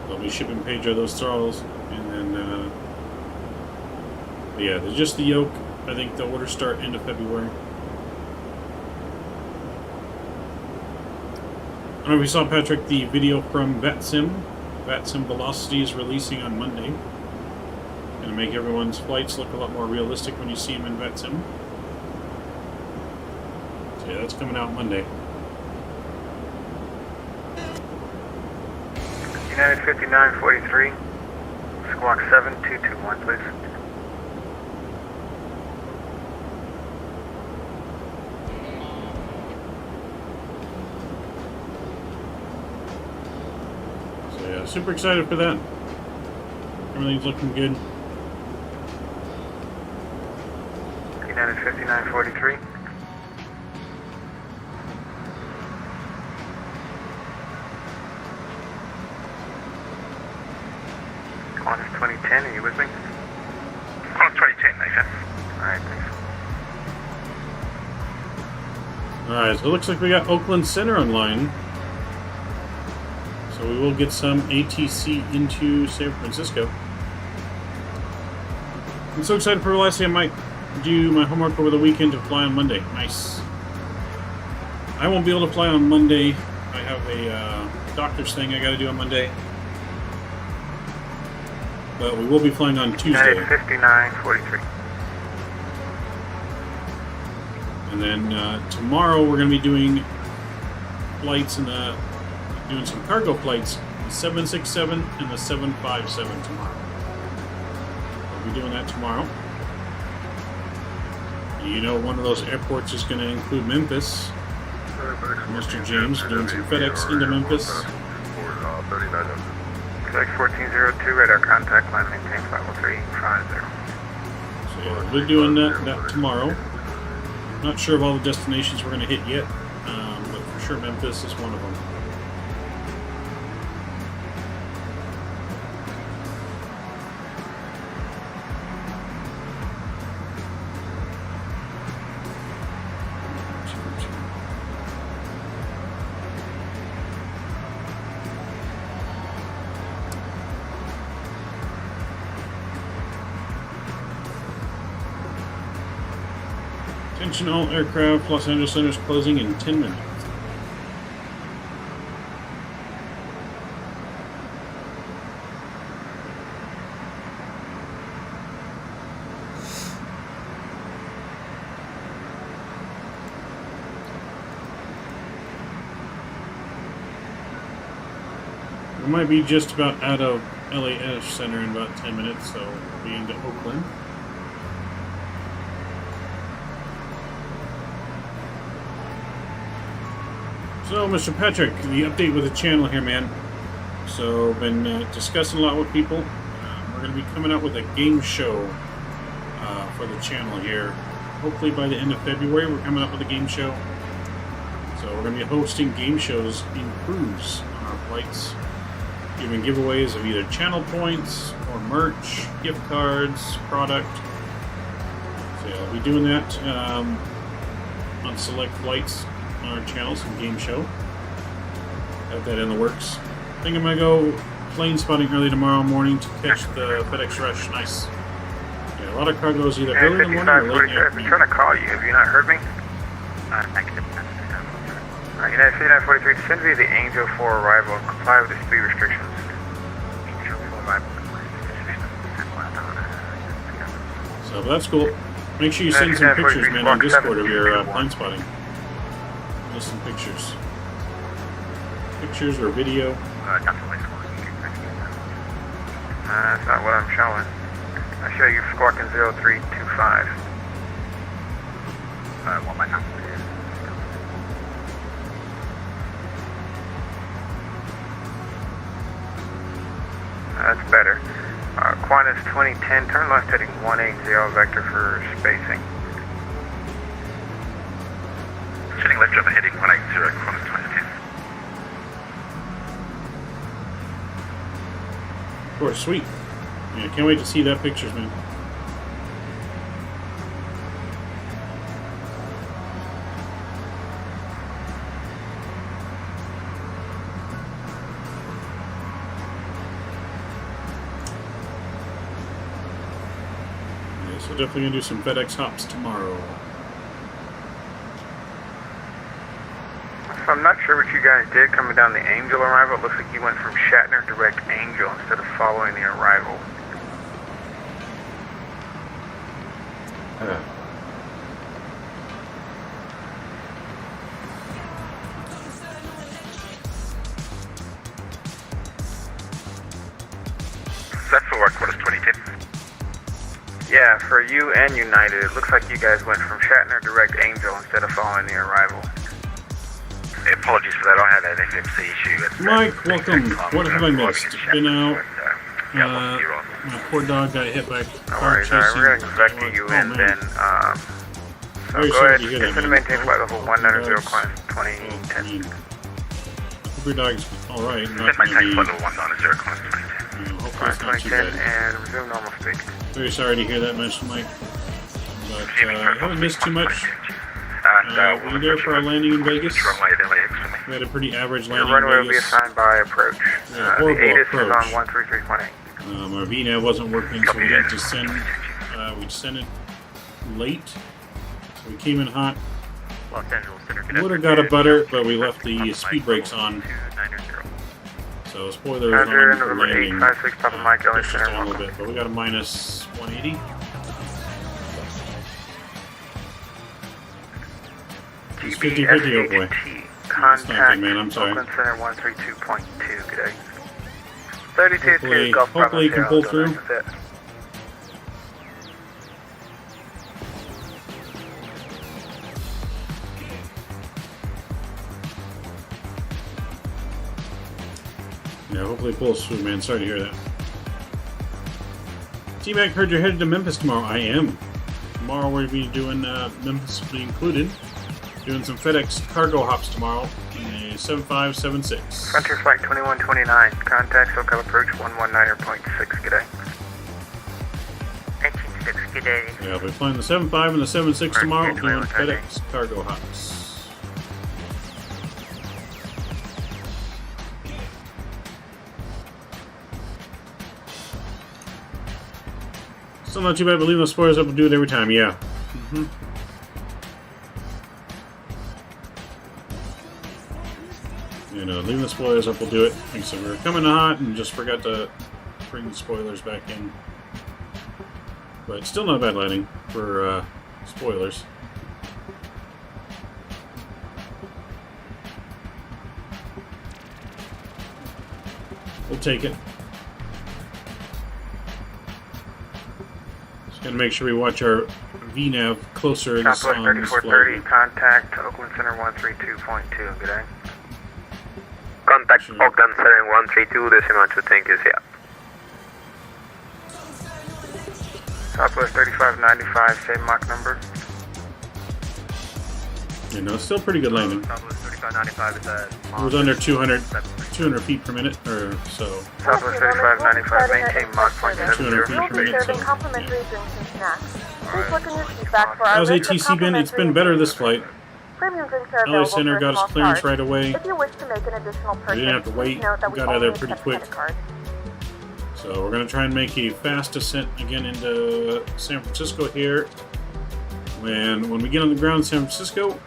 I'll be shipping Pedro those throttles, and then yeah, there's just the yoke. I think the orders start end of February. I don't know if you saw, Patrick, the video from VATSIM. VATSIM Velocity is releasing on Monday. Going to make everyone's flights look a lot more realistic when you see them in VATSIM. So yeah, that's coming out Monday. United 5943, Squawk 7221, please. So yeah, super excited for that. Everything's looking good. United 5943. Qantas 2010, are you with me? Qantas 2010, Nathan. Alright, thanks. Alright, so it looks like we got Oakland Center online. So we will get some ATC into San Francisco. I'm so excited for Velocity. I might do my homework over the weekend to fly on Monday. Nice. I won't be able to fly on Monday. I have a doctor's thing I got to do on Monday. But we will be flying on Tuesday. 5943. And then tomorrow we're going to be doing flights and doing some cargo flights, the 767 and the 757 tomorrow. We'll be doing that tomorrow. You know, one of those airports is going to include Memphis. Mr. James doing some FedEx into Memphis. FedEx 1402, radar contact, line maintain 50350. So yeah, we're doing that tomorrow. Not sure of all the destinations we're going to hit yet, but for sure Memphis is one of them. Attention all aircraft, Los Angeles Center is closing in 10 minutes. We might be just about out of LAS Center in about 10 minutes, so we'll be into Oakland. So, Mr. Patrick, the update with the channel here, man. So, been discussing a lot with people. We're going to be coming out with a game show for the channel here. Hopefully by the end of February, we're coming up with a game show. So, we're going to be hosting game shows in cruise on our flights, giving giveaways of either channel points or merch, gift cards, product. So, yeah, I'll be doing that on select flights on our channel, some game show. Have that in the works. I think I'm gonna go plane spotting early tomorrow morning to catch the FedEx rush. Nice. Yeah, a lot of cargoes either early in the morning or late in the I've afternoon. been trying to call you. Have you not heard me? Negative. United 5943, descend via the Angel 4 arrival and comply with the speed restrictions. Angel 4 arrival. So that's cool. Make sure you send some pictures, man, on Discord of your plane spotting. Just some pictures. Pictures or video. That's not what I'm showing. I show you Squawking 0325. What my number is. That's better. Qantas 2010, turn left heading 180 vector for spacing. Turning left over heading 180, Qantas 2010. Of course, sweet. Yeah, can't wait to see that pictures, man. Yeah, so definitely gonna do some FedEx hops tomorrow. So I'm not sure what you guys did coming down the Angel arrival. It looks like you went from Shatner direct Angel instead of following the arrival. Is that for Qantas 2010? Yeah, for you and United, it looks like you guys went from Shatner direct Angel instead of following the arrival. Apologies for that, I had an FMC issue. Mike, welcome. What have I missed? Been out. My poor dog got hit by a car chasing. We're going to vector you in then. So go ahead, just to maintain flight level 190 Qantas 2010. Hope your dog's alright. Not Maintain going to flight be... level 190 Qantas 2010. Hopefully it's not too 2010 bad. and resume normal speed. Very sorry to hear that, Mr. Mike. But I haven't missed too much. Were you there for our landing in Vegas? We had a pretty average landing Your runway in will be Vegas. assigned by approach. Yeah, The horrible ATIS approach. is on 133.8. Our VNAV wasn't working, so we had to send. We sent it late, so we came in hot. Los Angeles Center. Would have got a butter, but we left the speed brakes on. So spoiler was Roger, on for November landing. 856, Papa Mike, LA Pushed us Center, down a little bit, but we got a minus 180. It's 50-50, oh boy. Contact man, I'm sorry. Oakland Center 132.2, good day. 32 Hopefully, to Gulf hopefully you can Bravo pull Sierra, through. that's it. Yeah, hopefully it pulls through, man. Sorry to hear that. T-Mac, heard you're headed to Memphis tomorrow. I am. Tomorrow we'll be doing, Memphis will be included, doing some FedEx cargo hops tomorrow in a 7576. Frontier Flight 2129, contact SoCal approach 119.6, good day. 196, good day. Yeah, we'll be flying the 75 and the 76 tomorrow, doing FedEx cargo hops. Still not too bad, but leaving the spoilers up will do it every time, yeah. You know, leaving the spoilers up will do it. Like I said, we were coming hot and just forgot to bring the spoilers back in. But still not a bad landing for spoilers. We'll take it. Just gotta make sure we watch our VNAV closer in Southwest on this 3430, flight. contact Oakland Center 132.2, good day. Contact Oakland Center 132, decimal 2, thank you, yeah. Southwest 3595, same Mach number. You know, still pretty good landing. Southwest 3595 is at It was under 200 feet per minute or so. Southwest 3595, maintain Mach 200 feet per minute. Serving So. complimentary drinks and snacks. Please look in your seat back for our How's list of ATC been? It's been better this flight. Premium drinks are LA available Center for a got us small clearance charge. right away. If you wish to make an additional purchase, We didn't have to wait. please note that We we got out of only there pretty accept quick. credit cards. So we're going to try and make a fast descent again into San Francisco here. When we get on the ground in San Francisco,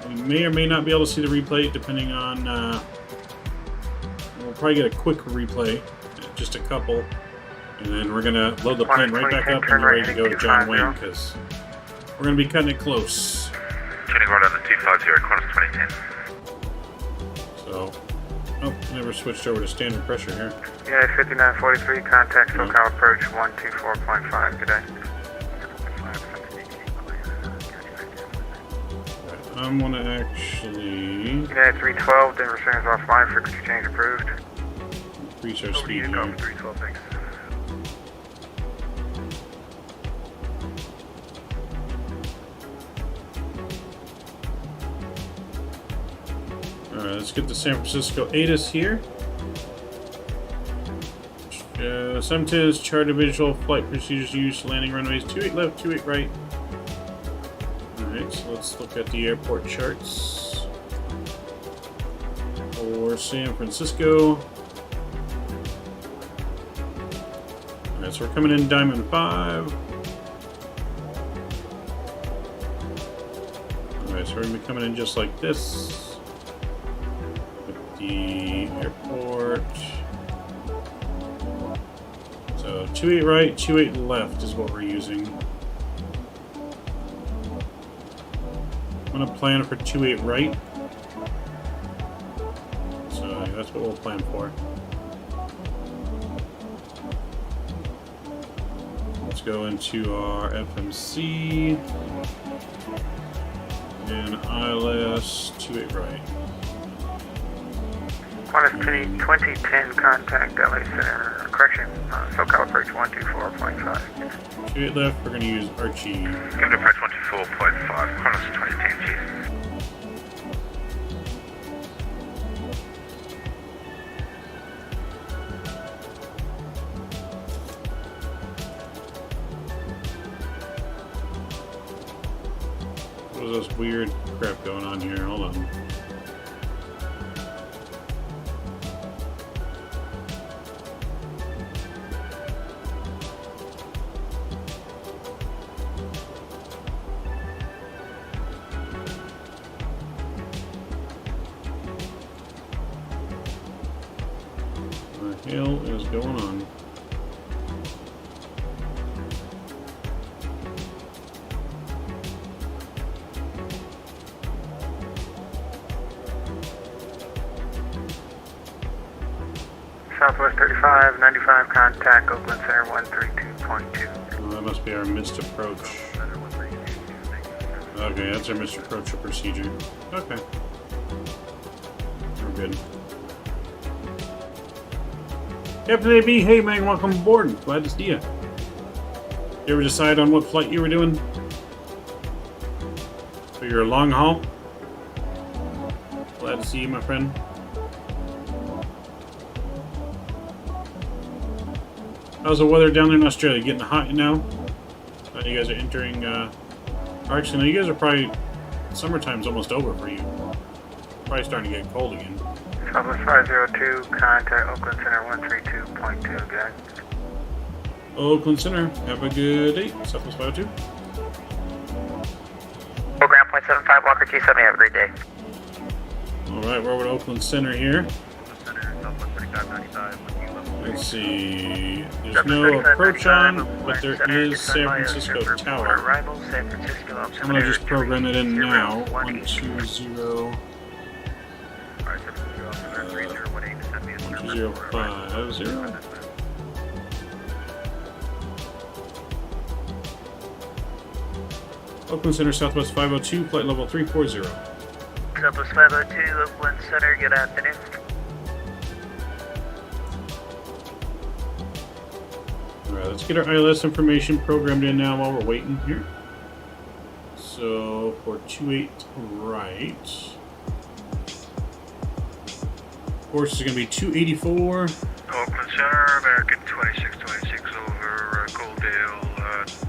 we may or may not be able to see the replay depending on... we'll probably get a quick replay, just a couple. And then we're gonna load the plane right back up and get ready to go to John Wayne because we're gonna be cutting it close. Tuning right on the 250, Qantas 2010. So, oh, never switched over to standard pressure here. Yeah, 5943, contact SoCal approach 124.5, good day. I'm gonna actually... Yeah, 312, Denver Center's offline, frequency change approved. Increase our speed here. 312, thanks. Alright, let's get the San Francisco ATIS here. SEMTIS, chart visual, flight procedures used, landing runways 28 left, 28 right. Alright, so let's look at the airport charts for San Francisco. Alright, so we're coming in Diamond 5. Alright, so we're going to be coming in just like this. With the airport. So 28 right, 28 left is what we're using. I'm going to plan for 28 right. So yeah, that's what we'll plan for. Let's go into our FMC and ILS 28 right. Qantas 2010, contact LA Center, correction, SoCal approach 124.5. 28 left, we're going to use Archie. Give it approach 124.5, Qantas 2010, cheers. What is this weird crap going on here? Hold on. What the hell is going on? Southwest 35, 95, contact Oakland Center 132.2. Well, that must be our missed approach. Okay, that's our missed approach procedure. Okay. We're good. Captain AB, hey man, welcome aboard. Glad to see you. You ever decide on what flight you were doing? For your long haul? Glad to see you, my friend. How's the weather down there in Australia? Getting hot now? You guys are entering, actually, no, you guys are probably, summertime's almost over for you. Probably starting to get cold again. Southwest 502, contact Oakland Center 132.2, guys. Oakland Center, have a good day. Southwest 502. Program .75, Walker 270, have a great day. Alright, we're over to Oakland Center here. Let's see. There's no approach on, but there is San Francisco Tower. I'm going to just program it in now. 120. 12050. Oakland Center, Southwest 502, flight level 340. Southwest 502, Oakland Center, good afternoon. Alright, let's get our ILS information programmed in now while we're waiting here. So, for 28 right. Course is going to be 284. Oakland Center, American 2626 over Goldale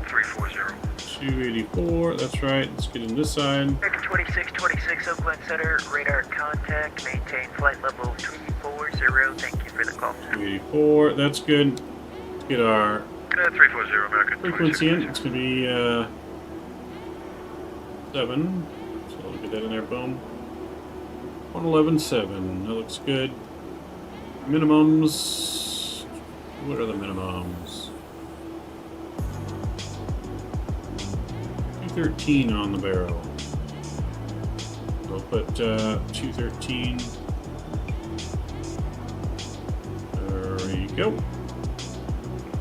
340. 284, that's right. Let's get in this side. American 2626 Oakland Center, radar contact, maintain flight level 340. Thank you for the call. 284, that's good. Let's get our 340 American frequency in. It's going to be 7. So we'll get that in there, boom. 111.7. That looks good. Minimums What are the minimums? 213 on the barrel. We'll put 213. There you go.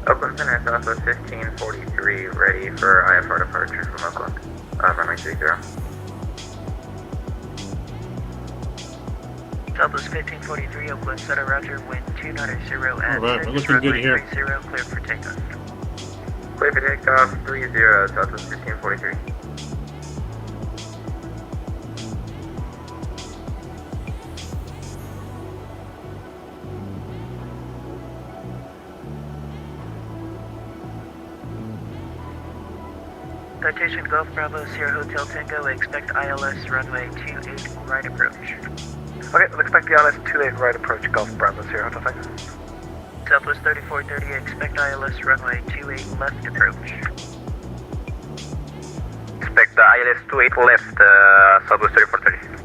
Oakland Center, Southwest 1543, ready for IFR departure from Oakland. Runway 30. Southwest 1543, Oakland Center, roger, wind 290 at Alright, 6, we're looking good here. 30, cleared for takeoff. Clear for takeoff, 30, Southwest 1543. Citation Golf Bravo, Sierra Hotel Tango, expect ILS runway 28 right approach. Okay, we'll expect the ILS 28 right approach, Golf Bravo, Sierra Hotel Tango. Southwest 3430, expect ILS runway 28 left approach. Expect the ILS 28 left, Southwest 3430.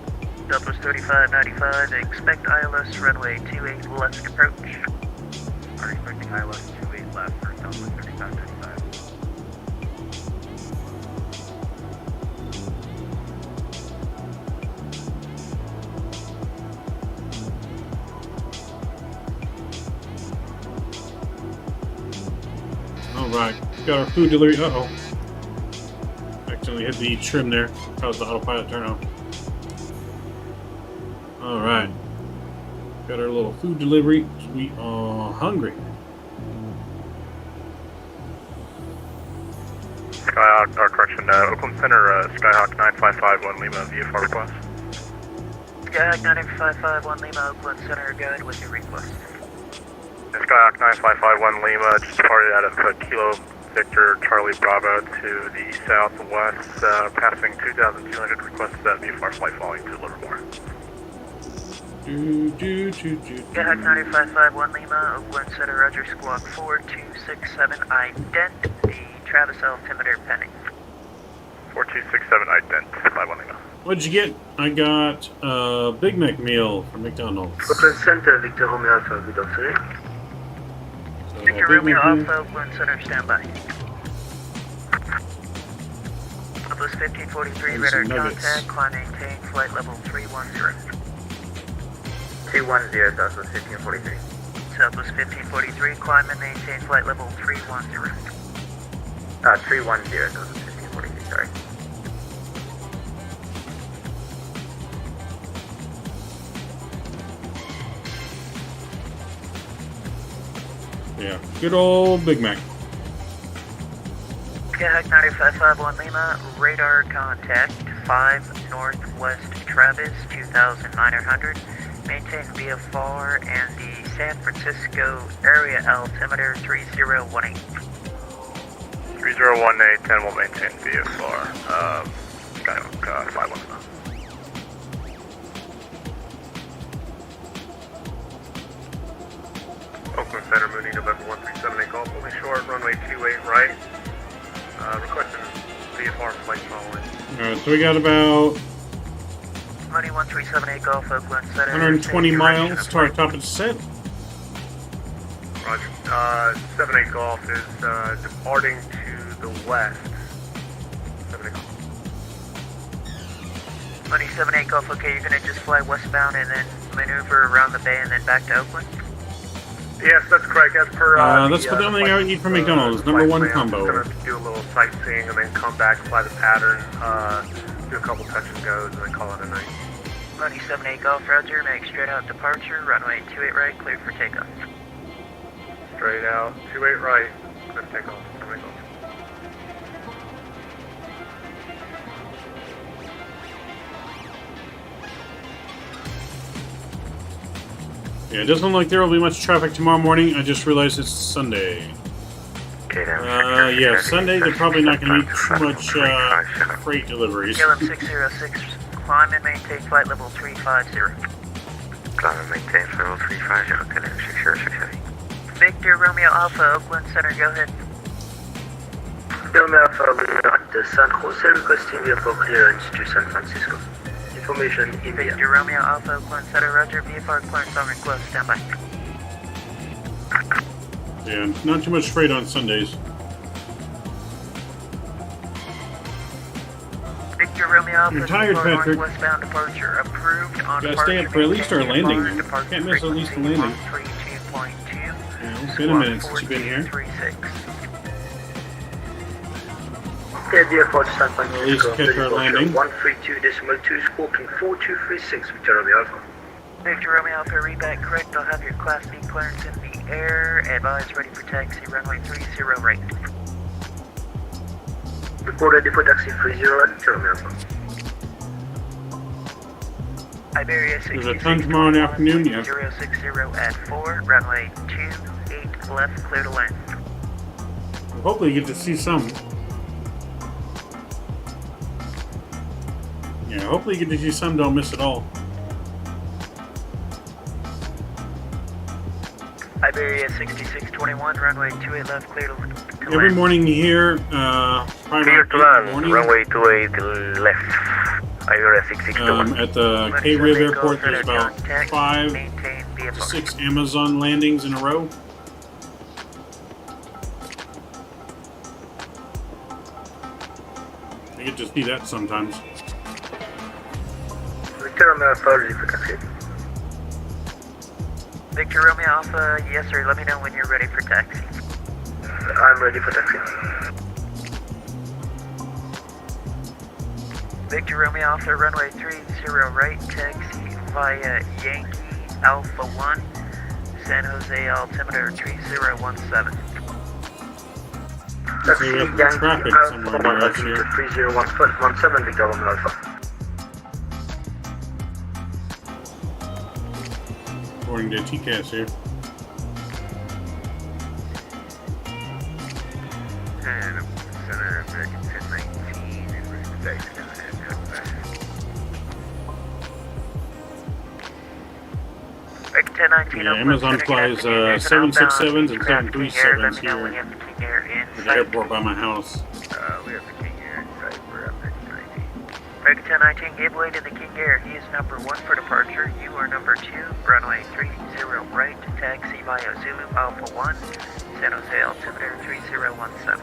Southwest 3595, expect ILS runway 28 left approach. Are expecting ILS 28 left for Southwest 3595. Alright, got our food delivery. Uh-oh. Accidentally hit the trim there. Caused the autopilot turn on. Alright. Got our little food delivery. We are hungry. Skyhawk, correction, Oakland Center, Skyhawk 9551 Lima, VFR request. Skyhawk 9551 Lima, Oakland Center, go ahead with your request. Skyhawk 9551 Lima, just departed out of Kilo Victor Charlie Bravo to the southwest, passing 2,200, request VFR flight following to Livermore. Skyhawk 9551 Lima, Oakland Center, roger, squawk 4267, ident, the Travis altimeter pending. 4267, ident, 51 Lima. What'd you get? I got a Big Mac meal from McDonald's. Oakland Center, Victor Romeo Alpha, good afternoon. Victor Romeo Alpha, Oakland Center, standby. Southwest 1543, radar contact, climb maintain, flight level 310. 210, Southwest 1543. Southwest 1543, climb and maintain, flight level 310. 310, Southwest 1543, sorry. Yeah, good old Big Mac. Skyhawk 9551 Lima, radar contact, 5 northwest Travis, 2,900. Maintain VFR and the San Francisco area altimeter 3018. 3018, 10 will maintain VFR. Skyhawk 51 Lima. Oakland Center, Mooney, November 1378 Golf, only short, runway 28 right. Requesting VFR flight following. Alright, so we got about Mooney 1378 Golf, Oakland Center. 120 miles to our top of the set. Roger. 78 Golf is departing to the west. 78 Golf. Mooney 78 Golf, okay, you're gonna just fly westbound and then maneuver around the bay and then back to Oakland? Yes, that's correct. As per that's the only thing I would need from McDonald's. Number one combo. I'm going to do a little sightseeing and then come back, fly the pattern, do a couple touch and goes, and then call it a night. Mooney 78 Golf, roger, make straight out departure, runway 28 right, cleared for takeoff. Straight out, 28 right, clear for takeoff. 78 Golf. Yeah, it doesn't look like there will be much traffic tomorrow morning. I just realized it's Sunday. Yeah, Sunday they're probably not going to be too much freight deleries. KLM 606, climb and maintain flight level 350. Climb and maintain flight level 350, KLM 6067. Victor Romeo Alpha, Oakland Center, go ahead. Romeo Alpha, at San Jose, requesting VFR clearance to San Francisco. Information in Victor Romeo Alpha, Oakland Center, roger, VFR clearance on request, standby. Yeah, not too much freight on Sundays. Victor Romeo Alpha. You're tired, Patrick. Westbound departure approved on Gotta stay up for at least our landing. Can't miss at least the landing. Yeah, it's been a minute since you've been here. At least catch our landing. 132.2, squawking 4236, Victor Romeo Alpha. Victor Romeo Alpha, readback correct. I'll have your Class B clearance in the air. Advise ready for taxi, runway 30 right. Report ready for taxi 30 right, Victor Romeo Alpha. Iberia There's a ton tomorrow in the afternoon, yeah. 060 at 4, runway 28 left, clear to land. Well, hopefully you get to see some. Yeah, hopefully you get to see some, don't miss it all. Iberia 6621, runway 28 left, clear to land. Every morning here, clear to land, runway 28 left. Iberia 6621. At the K-Riv airport, there's about 5 to 6 Amazon landings in a row. I get to see that sometimes. Victor Romeo Alpha, ready for taxi. Victor Romeo Alpha, yes sir, let me know when you're ready for taxi. I'm ready for taxi. Victor Romeo Alpha, runway 30 right, taxi via Yankee Alpha 1, San Jose, altimeter 3017. Taxi we have Yankee traffic Alpha somewhere 1, near us here. 3017, Victor Romeo Alpha. According to TCAS here. Center American 1019 and representation and Yeah, Amazon flies 767s and 737s here at the airport by my house. we have the King Air in sight. We're up at 19. Break 1019, give way to the King Air. He is number 1 for departure. You are number 2, runway 30 right, taxi via Zulu Alpha 1, San Jose, altimeter 3017.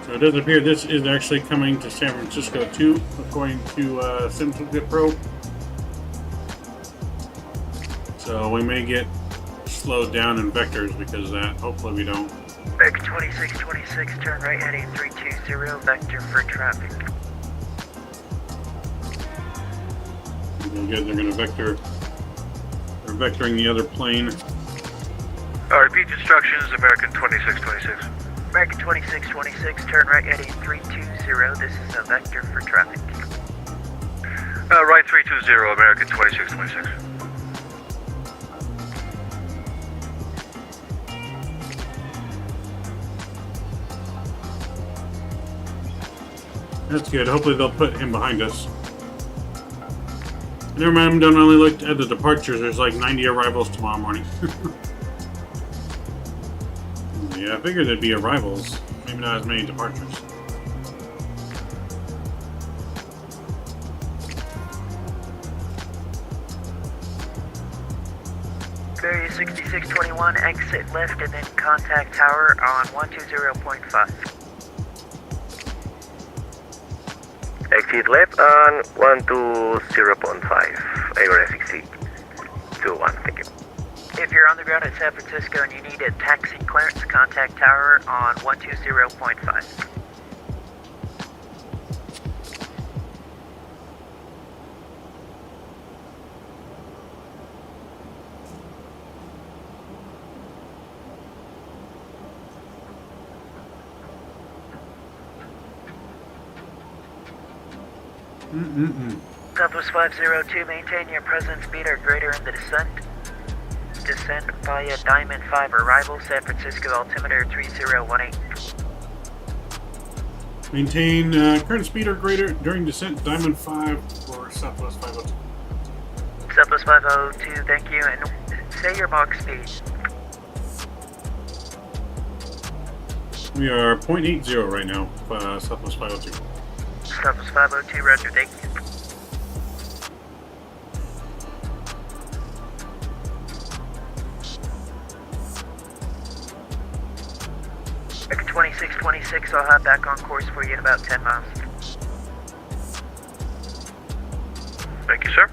So it does appear this is actually coming to San Francisco too, according to SimSwitch Pro. So we may get slowed down in vectors because of that. Hopefully we don't. Back 2626, turn right heading 320, vector for traffic. Good, they're going to vector. They're vectoring the other plane. Repeat instructions, American 2626. American 2626, turn right heading 320, this is a vector for traffic. Right 320, American 2626. That's good. Hopefully they'll put him behind us. Never mind, don't only look at the departures. There's like 90 arrivals tomorrow morning. Yeah, I figured there'd be arrivals. Maybe not as many departures. Barrier 6621, exit left and then contact tower on 120.5. Exit left on 120.5. Iberia 6021, thank you. If you're on the ground at San Francisco and you need a taxi clearance, contact tower on 120.5. Southwest 502, maintain your present speed or greater in the descent. Descent via Diamond 5 arrival, San Francisco, altimeter 3018. Maintain current speed or greater during descent, Diamond 5 for Southwest 502. Southwest 502, thank you, and say your Mach speed. We are 0.80 right now, Southwest 502. Southwest 502, roger, thank you. American 2626, I'll have back on course for you in about 10 miles. Thank you, sir.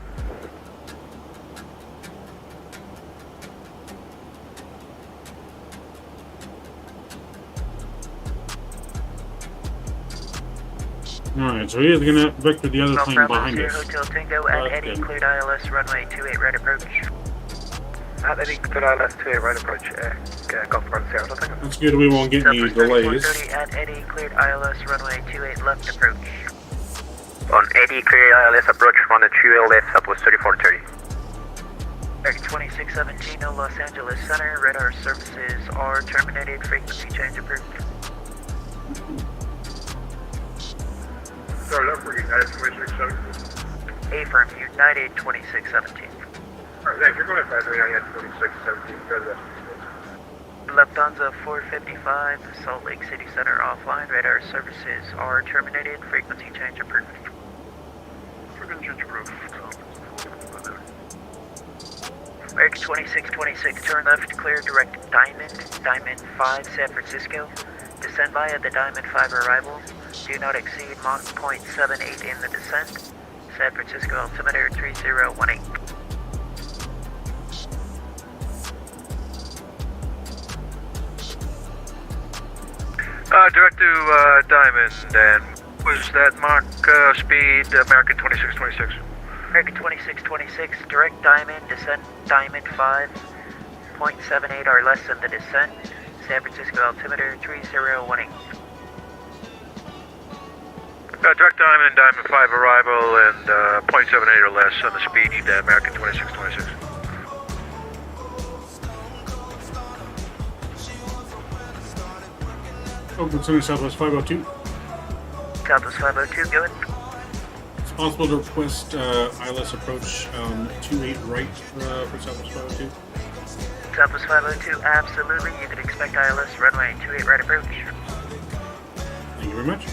Alright, so he is gonna vector the other Golf plane Bravo behind Sierra us. Hotel Tango at Eddie, cleared ILS runway 28 right approach. At Eddie, cleared ILS 28 right approach, Golf Bravo Sierra Hotel Tango. That's good, we won't get any delays. 430 at Eddie, cleared ILS runway 28 left approach. On Eddie, clear ILS approach, runway 28 left, Southwest 3430. American 2617, no Los Angeles Center, radar services are terminated, frequency change approved. Sorry, that's for United 2617. Affirm, United 2617. Alright, thanks. You're going to 539 2617. Lufthansa 455, Salt Lake City Center offline, radar services are terminated, frequency change approved. Frequency change approved. American 2626, turn left, clear direct Diamond 5 San Francisco. Descend via the Diamond 5 arrival. Do not exceed Mach 0.78 in the descent. San Francisco altimeter 3018. Direct to Diamond, and was that Mach speed American 2626? American 2626, direct Diamond, descent Diamond 5, 0.78 or less in the descent. San Francisco altimeter 3018. Direct Diamond, Diamond 5 arrival, and 0.78 or less on the speed, American 2626. Open Center Southwest 502. Southwest 502, go ahead. It's possible to request ILS approach 28 right for Southwest 502. Southwest 502, absolutely. You can expect ILS runway 28 right approach. Thank you very much.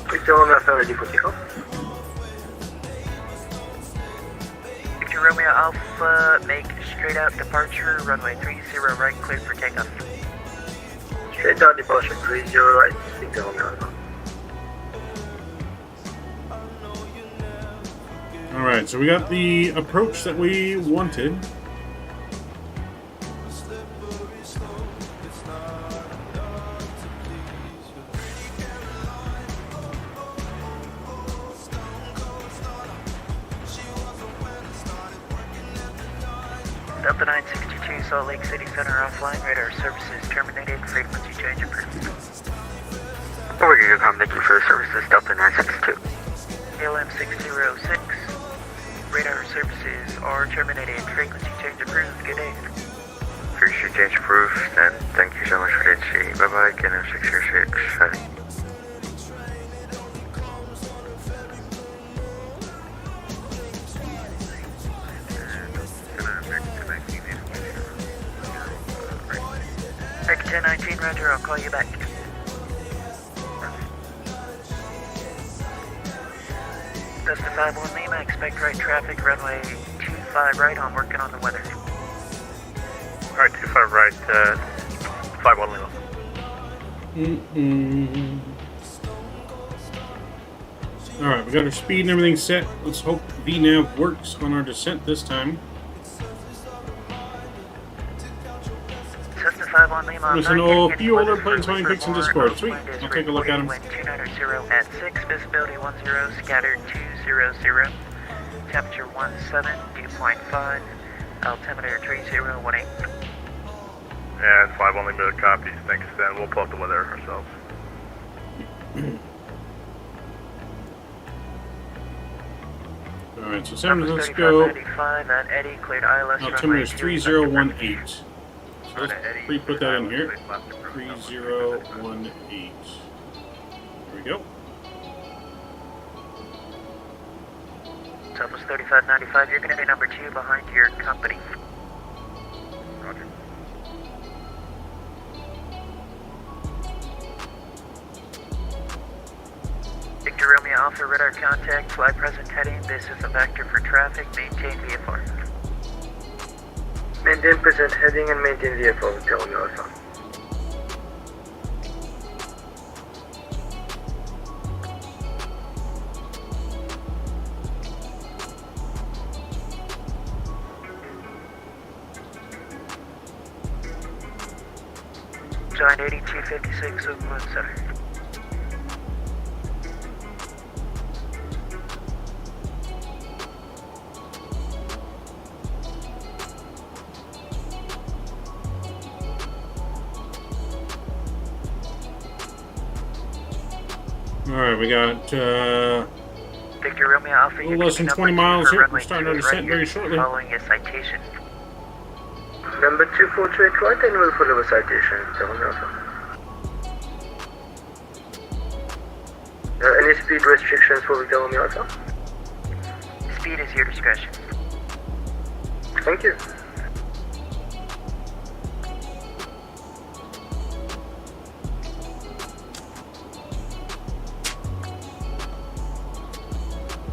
Victor Romeo ready for takeoff. Victor Romeo Alpha, make straight out departure, runway 30 right, cleared for takeoff. Straight out departure 30 right, Victor Romeo Alpha. Alright, so we got the approach that we wanted. Delta 962, Salt Lake City Center offline, radar services terminated, frequency change approved. Over here, thank you for the services, Delta 962. KLM 606, radar services are terminated, frequency change approved, good day. Frequency change approved, and thank you so much for the HC. Bye-bye, KLM 606. American 1019, roger, I'll call you back. Cessna 51 Lima, expect right traffic, runway 25 right, I'm working on the weather. Alright, 25 right, 51 Lima. Alright, we got our speed and everything set. Let's hope VNAV works on our descent this time. Cessna 51 Lima, There's a few older planes flying pics in Discord. Sweet. I'll take a look at them. Wind 290 at 6, visibility 10, scattered 200, temperature 17, dew point 5, altimeter 3018. And 5 only minute copies. Thanks, Stan. We'll pull up the weather ourselves. Alright, so San Francisco. At Eddie, cleared ILS Altimeter is 3018. So let's pre-put that in here. 3018. There we go. Southwest 3595, you're going to be number 2 behind your company. Roger. Victor Romeo Alpha, radar contact, fly present heading. This is a vector for traffic. Maintain VFR. Maintain present heading and maintain VFR with Romeo Alpha. Giant 8256, Oakland Center. Alright, we got Victor Romeo Alpha, a little less than 20 miles here. We're starting to descent very shortly. Following a citation. Number 248 right and we'll follow a citation. Romeo Alpha. Any speed restrictions for Victor Romeo Alpha? Speed is your discretion. Thank you.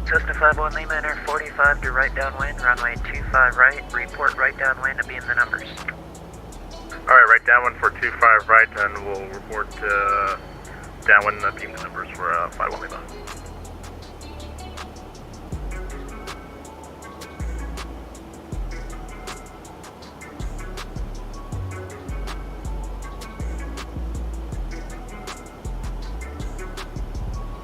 Cessna 51 Lima, enter 45 to right downwind, runway 25 right, report right downwind to beam the numbers. Alright, right downwind for 25 right, and we'll report downwind beam the numbers for 51 Lima.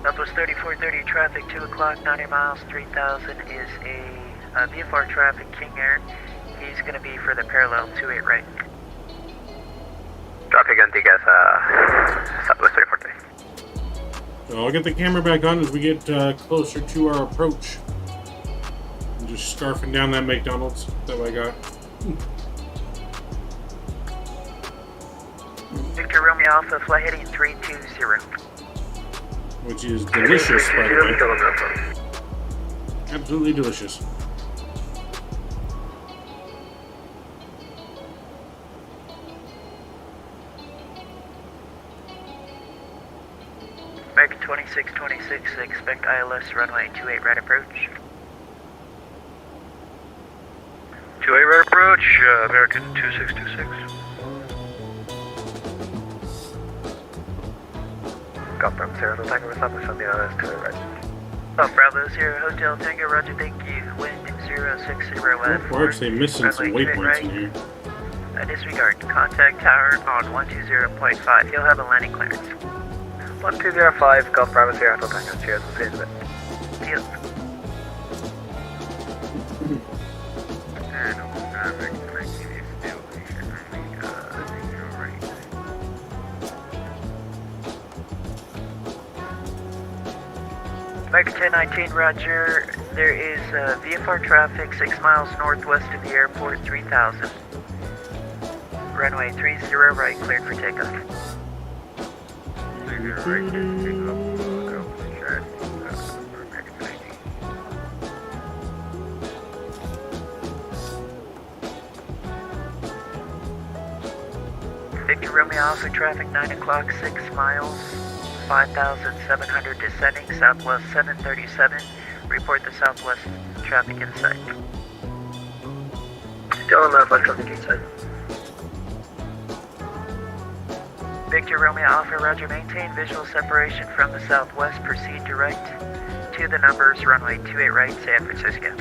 Southwest 3430 traffic, 2 o'clock, 90 miles, 3000 is a VFR traffic, King Air. He's going to be for the parallel 28 right. Traffic Antigua, Southwest 3430. So I'll get the camera back on as we get closer to our approach. I'm just scarfing down that McDonald's that I got. Victor Romeo Alpha, fly heading 320. Which is delicious, by the way. Absolutely delicious. American 2626, expect ILS runway 28 right approach. 28 right approach, American 2626. Confirm 0 Tango with Southwest on the ILS to the right. Bravo 0 Hotel Tango, roger, thank you. Wind 060 at We're actually missing some waypoints in here. Disregard. Contact tower on 120.5. You'll have a landing clearance. 1205, Golf Bravo 0 Hotel Tango, cheers, we'll see you in a bit. Deal. American 1019, roger. There is VFR traffic 6 miles northwest of the airport, 3000. Runway 30 right, cleared for takeoff. 30 right, cleared for takeoff. Victor Romeo Alpha traffic 9 o'clock, 6 miles. 5,700 descending, southwest 737. Report the southwest traffic in sight. Still on Alpha traffic inside. Victor Romeo Alpha, roger, maintain visual separation from the southwest, proceed to right. To the numbers, runway 28 right, San Francisco.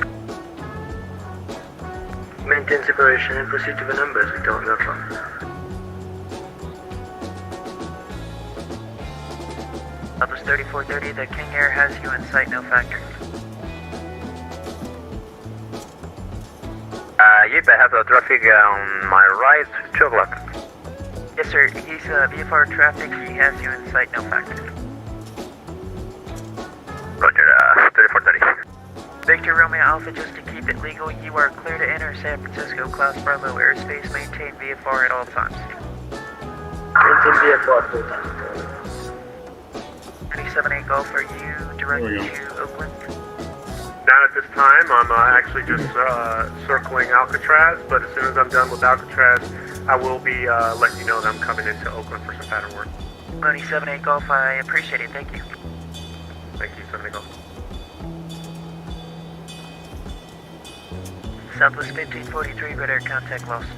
Maintain separation and proceed to the numbers, Victor Romeo Alpha. Southwest 3430, the King Air has you in sight, no factor. Yep, I have the traffic on my right, 2 o'clock. Yes, sir. He's VFR traffic. He has you in sight, no factor. Roger, 3430. Victor Romeo Alpha, just to keep it legal, you are clear to enter San Francisco Class Bravo airspace. Maintain VFR at all times. Maintain VFR at all times. 278 Golf, are you directed to Oakland? Not at this time. I'm actually just circling Alcatraz, but as soon as I'm done with Alcatraz, I will be letting you know that I'm coming into Oakland for some pattern work. Money 78 Golf, I appreciate it, thank you. Thank you, 78 Golf. Southwest 1543, radar contact lost.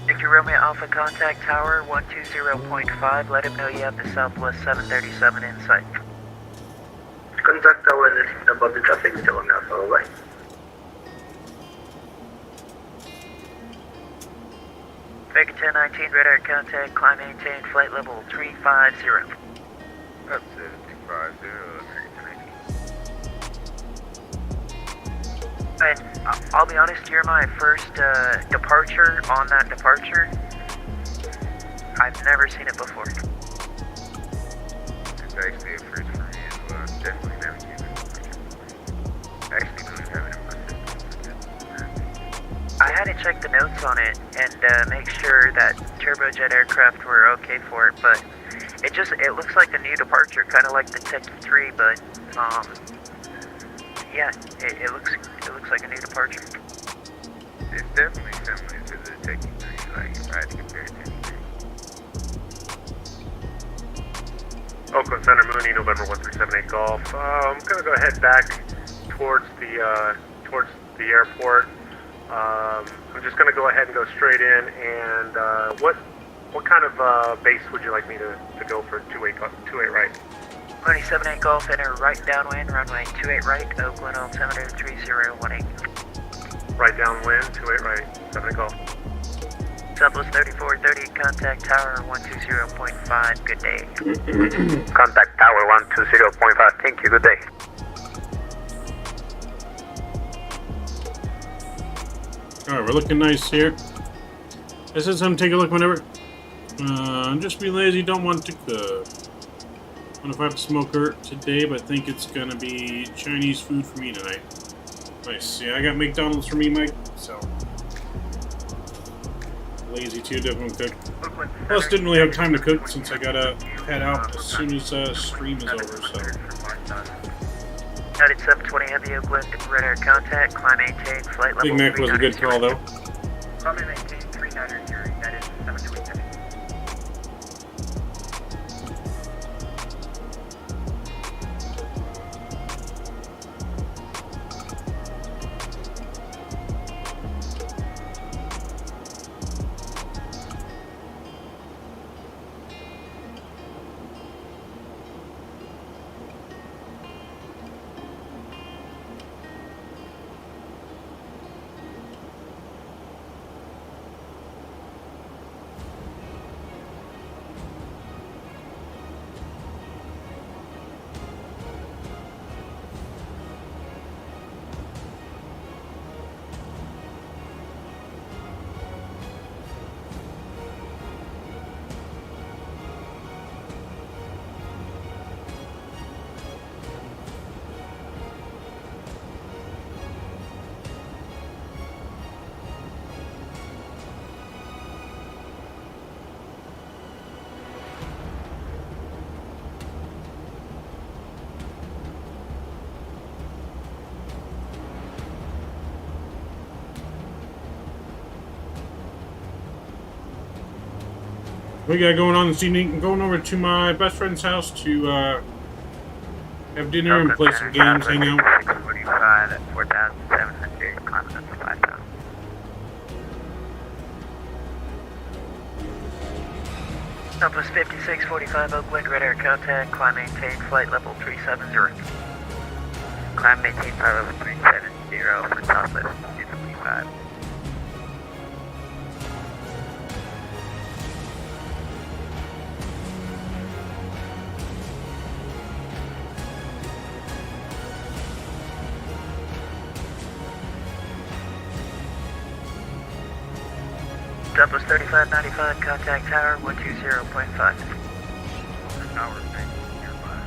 Victor Romeo Alpha, contact tower 120.5. Let him know you have the Southwest 737 in sight. Contact tower and let him know about the traffic still on Alpha, alright? Vector 1019, radar contact, climb maintain, flight level 350. That's it, 250, And I'll be honest, you're my first departure on that departure. I've never seen it before. It's actually a first for me as well. Definitely never seen it before. Actually, don't have it in my system. I had to check the notes on it and make sure that turbojet aircraft were okay for it, but it looks like a new departure, kind of like the Techie 3, but yeah, it looks like a new departure. It's definitely similar to the Techie 3, like if I had to compare it to anything. Oakland Center Mooney, November 1378 Golf. I'm gonna go ahead back towards the airport. I'm just gonna go ahead and go straight in. And what kind of base would you like me to go for 28 right? Money 78 Golf, enter right downwind, runway 28 right, Oakland altimeter 3018. Right downwind, 28 right, 78 Golf. Southwest 3430, contact tower 120.5, good day. Contact tower 120.5, thank you, good day. Alright, we're looking nice here. I said something, take a look whenever. Just be lazy, don't want to cook. I don't know if I have a smoker today, but I think it's gonna be Chinese food for me tonight. Nice. Yeah, I got McDonald's for me, Mike, so. Lazy too, definitely cook. Plus, didn't really have time to cook since I gotta head out as soon as stream is over, so. United 720 Heavy Oakland, radar contact, climb maintain, flight level. Big Mac was a good call, though. Climb maintain, 390, United 720 Heavy. What we got going on this evening? I'm going over to my best friend's house to have dinner and play some games, hang out. 645 at 4,700, climbing up to 5,000. Southwest 5645 Oakland, radar contact, climb maintain, flight level 370. Climb maintain, flight level 370 for Southwest 255. Southwest 3595, contact tower 120.5. Tower nearby.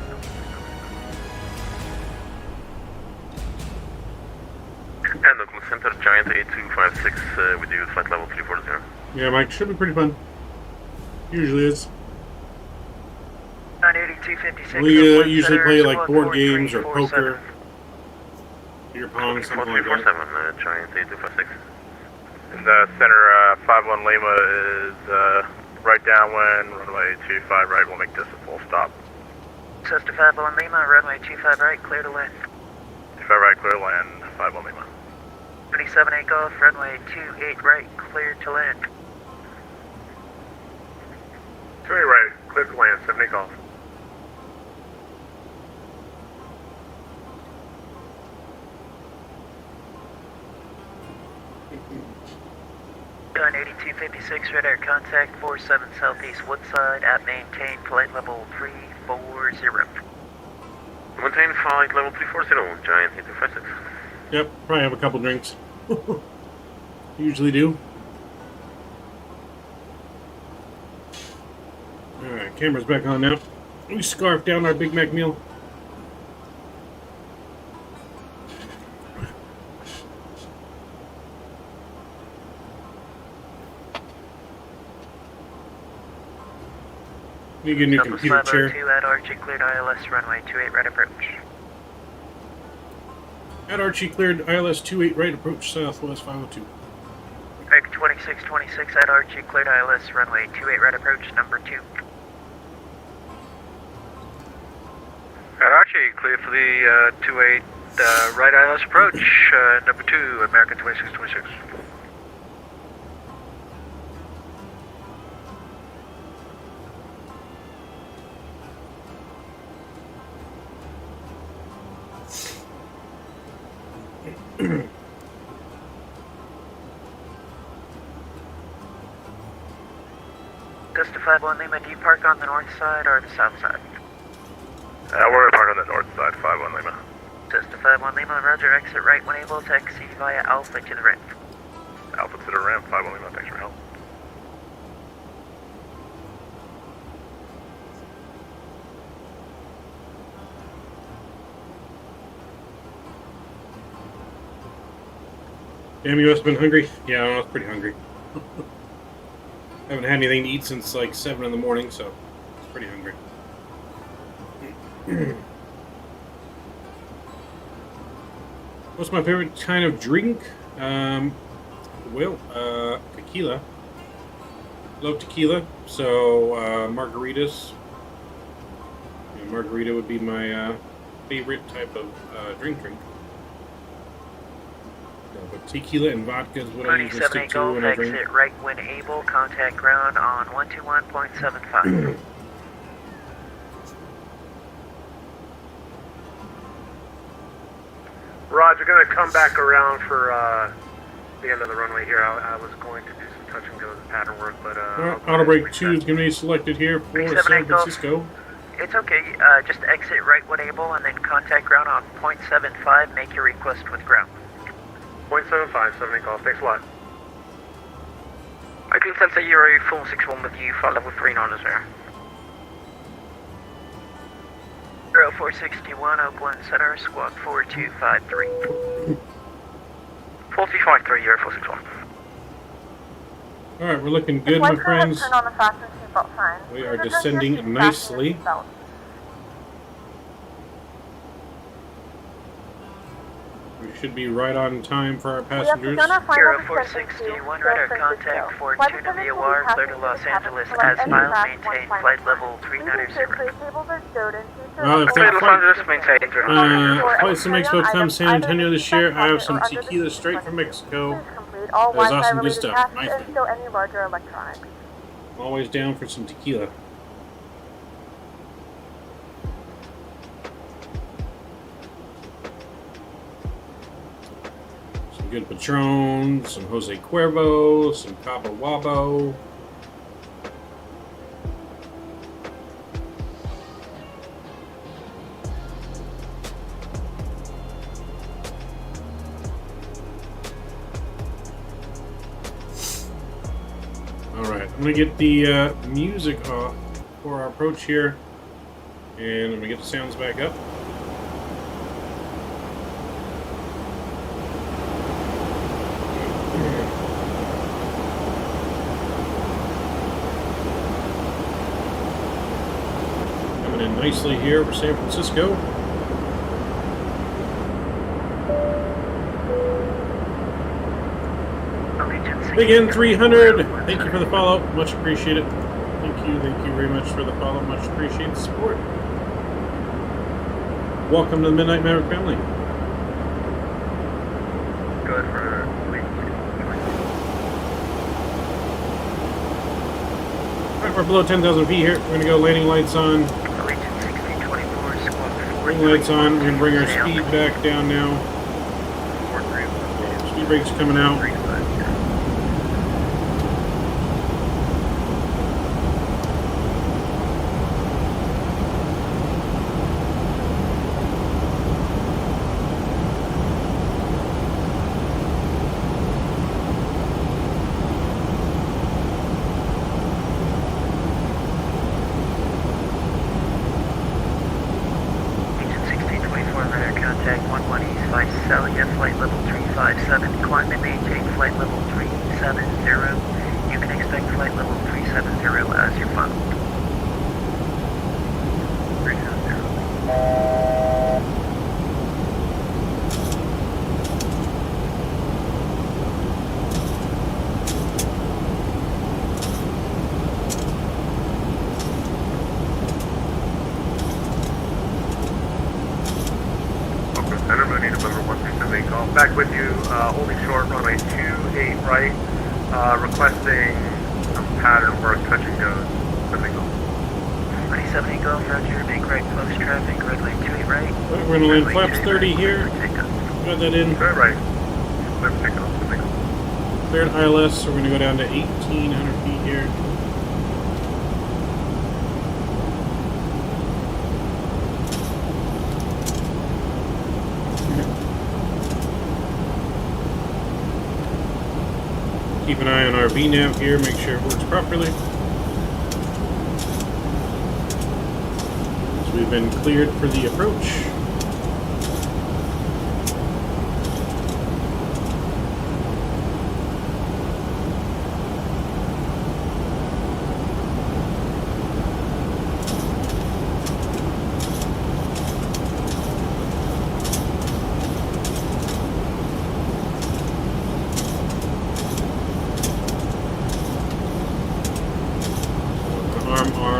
And Oakland Center, Giant A256 with you, flight level 340. Yeah, Mike, should be pretty fun. Usually is. 98256. We usually play like board games or poker, beer pong, something like that. Giant 8256. In the center, 51 Lima is right downwind, runway 25 right. We'll make this a full stop. Cessna 51 Lima, runway 25 right, clear to land. 25 right, clear to land, 51 Lima. 27 Golf, runway 28 right, clear to land. 28 right, clear to land, 70 Golf. Gun 8256, radar contact 47 southeast Woodside at maintain flight level 340. Maintain flight level 340, Giant 8256. Yep, probably have a couple drinks. Usually do. Alright, camera's back on now. We scarfed down our Big Mac meal. You get a new computer chair. At Archie cleared ILS runway 28 right approach. At Archie cleared ILS 28 right approach southwest 502. American 2626 at Archie cleared ILS runway 28 right approach number 2. At Archie cleared for the 28 right ILS approach number 2 American 2626. Cessna 51 Lima, do you park on the north side or the south side? We're parked on the north side, 51 Lima. Cessna 51 Lima, roger, exit right when able, taxi via Alpha to the ramp. Alpha to the ramp, 51 Lima, thanks for help. Damn, you must have been hungry. Yeah, I was pretty hungry. Haven't had anything to eat since like 7 in the morning, so I was pretty hungry. What's my favorite kind of drink? Tequila. Love tequila, so margaritas. Yeah, margarita would be my favorite type of drink. But tequila and vodka is what I usually stick to when I drink. Exit right when able, contact ground on 121.75. Roger, going to come back around for the end of the runway here. I was going to do some touch and go with the pattern work, but... Auto brake 2 is going to be selected here for San Francisco. It's okay, just exit right when able and then contact ground on 0.75. Make your request with ground. 0.75, 70 Golf. Thanks a lot. I can sense a Euro 461 with you, flight level 39 there. Euro 461, Oakland Center, squawk 4253. 4253, Euro 461. Alright, we're looking good, my friends. Turn on the fasten seatbelt sign. We are descending nicely. We should be right on time for our passengers. Euro 461, radar contact for Tuna VOR, clear to Los Angeles as filed, maintain flight level 390. Well, if that flight to Mexico comes San Antonio this year, I have some tequila straight from Mexico. That was awesome, good stuff. Nice. Always down for some tequila. Some good Patron, some Jose Cuervo, some Cabo Wabo. Alright, I'm going to get the music off for our approach here, and I'm going to get the sounds back up. nicely here over San Francisco. Big N 300, thank you for the follow, much appreciated. Thank you very much for the follow, much appreciated support. Welcome to the Midnight Maverick family. Good for Alright, we're below 10,000 feet here. We're going to go landing lights on. Landing lights on. We're going to bring our speed back down now. Speed brakes coming out. Back with you, holding short, runway 28 right, requesting some pattern work, touch and goes. 27 Golf, roger, make right, close traffic, runway 28 right. We're going to land flaps 30 here. Got that in. Good right. Let's take off. Cleared ILS, so we're going to go down to 1,800 feet here. Keep an eye on our VNav here, make sure it works properly. So we've been cleared for the approach.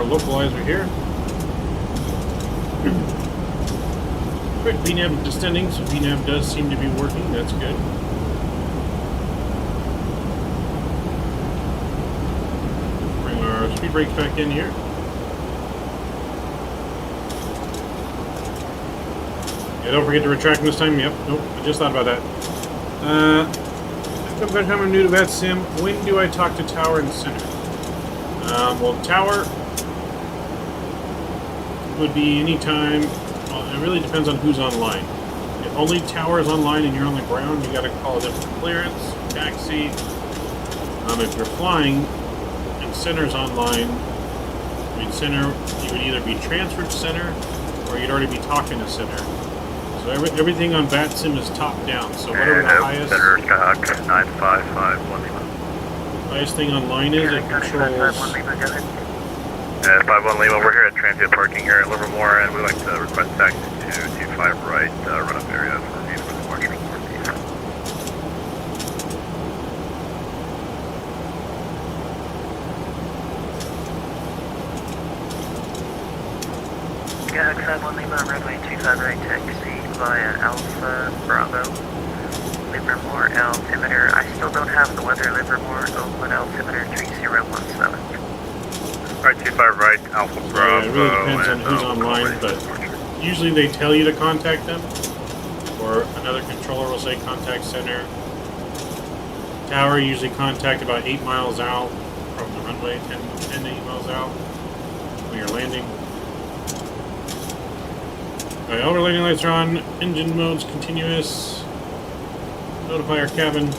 Localizer here. Quick, VNav is descending, so VNav does seem to be working. That's good. Bring our speed brakes back in here. Yeah, don't forget to retract this time. Yep, nope, I just thought about that. I'm new to VATSIM. When do I talk to Tower and Center? Well, Tower would be any time. Well, it really depends on who's online. If only Tower is online and you're on the ground, you got to call them for clearance, taxi. If you're flying and Center's online, I mean Center, you would either be transferred to Center or you'd already be talking to Center. So everything on VATSIM is top down. So whatever the highest. Center Skyhawk 955 Lima. Highest thing online is it controls. 51 Lima, we're here at Transient Parking here at Livermore, and we'd like to request taxi to 25 right, run-up area for view for the departure northeast. Galaxy 51 Lima, runway 25 right, taxi via Alpha Bravo. Livermore altimeter, I still don't have the weather. Livermore, Oakland altimeter 3017. Right, 25 right, Alpha Bravo. Yeah, it really depends on who's online, but usually they tell you to contact them, or another controller will say contact Center. Tower usually contact about 8 miles out from the runway, 10 to 8 miles out when you're landing. Alright, all our landing lights are on, engine mode's continuous. Notify our cabin.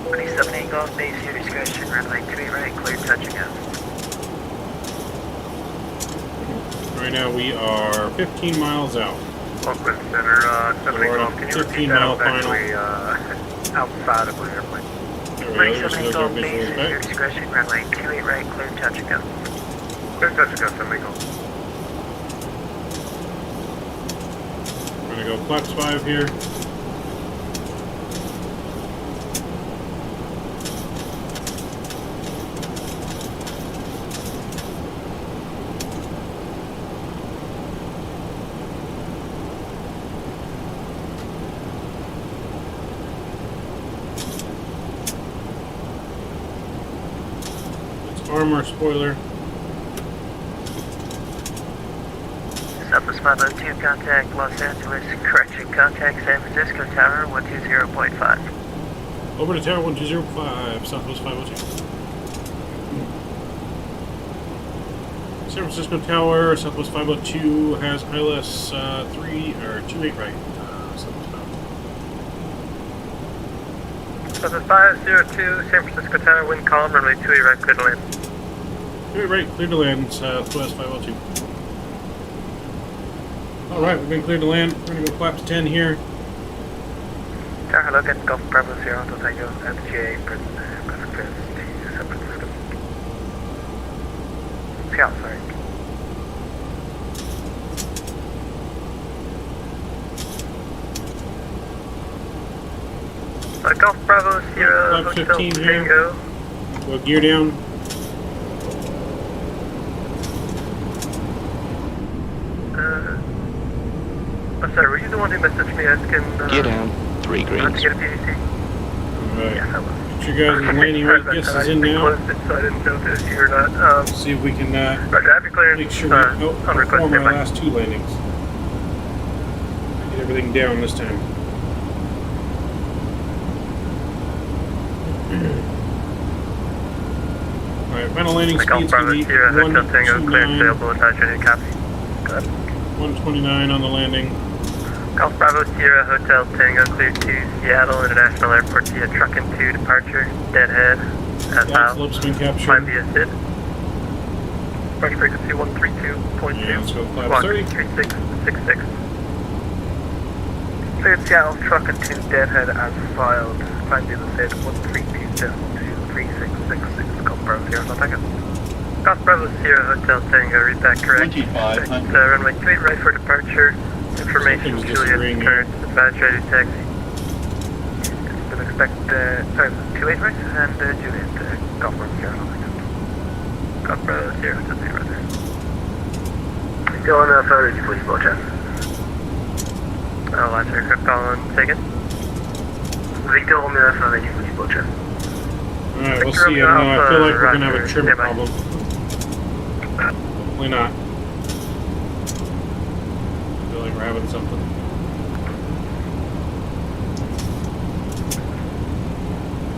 27 Golf, base your discretion, runway 28 right, clear touch and go. Right now we are 15 miles out. Oakland Center, 70 Golf, can you repeat that? I was actually outside of my airplane. 27 Golf, base your discretion, runway 28 right, clear touch and go. Clear touch and go, 70 Golf. gonna go flaps 5 here. Armor spoiler. Southwest 502, contact Los Angeles. Correction, contact San Francisco Tower 120.5. Over to Tower 1205, Southwest 502. San Francisco Tower, Southwest 502 has ILS 28 right. Southwest 502. Southwest 502, San Francisco Tower, wind calm, runway 28 right, clear to land. 28 right, clear to land, Southwest 502. Alright, we've been cleared to land. We're going to go flaps 10 here. Tower, look at Gulf Bravo 0, Tango, FGA, present clearance to San Francisco. Seattle, sorry. Gulf Bravo 0, Flap Hotel 15 Tango. here. Go gear down. I'm sorry, were you the one who messaged me asking... Gear down, 3 to greens. get a PVC? Alright. Yes, I was. Get your guys' landing right guesses in now. Closed it, so I didn't know if it was you or not. See if we can Roger, have your clearance. make sure we On request, perform our standby. last 2 landings. Get everything down this time. Alright, final landing speed's Gulf going Bravo to be Sierra, Hotel Tango, clearance 129. available, attached, ready to copy. Go ahead. 129 on the landing. Gulf Bravo Sierra, Hotel Tango, clear to Seattle International Airport via truck and 2 departure, deadhead, as Flaps, out. slopes been captured. Climb via SID. Approach frequency 132.2. Yeah, let's go flaps Squawk 30. 3666. Cleared Seattle, truck and 2, deadhead as filed. Climb via SID 132.23666. Gulf Bravo 0, Tango. Gulf Bravo Sierra, Hotel Tango, read back correct. 2500. Runway 28 right for departure. Information, Something's Juliet, disagreeing current, dispatch, ready to taxi. Still expect, sorry, 28 right and Juliet, Gulf Bravo 0, Tango. Gulf Bravo Sierra, Hotel Tango, right there. Still on photo, you please, Roger. Last aircraft call on taken. Victor Romeo photo, you please, Roger. Alright, we'll Victor see. I Romeo don't know. I feel like we're Alpha, going to have a Roger, trim standby. problem. Hopefully not. I feel like we're having something.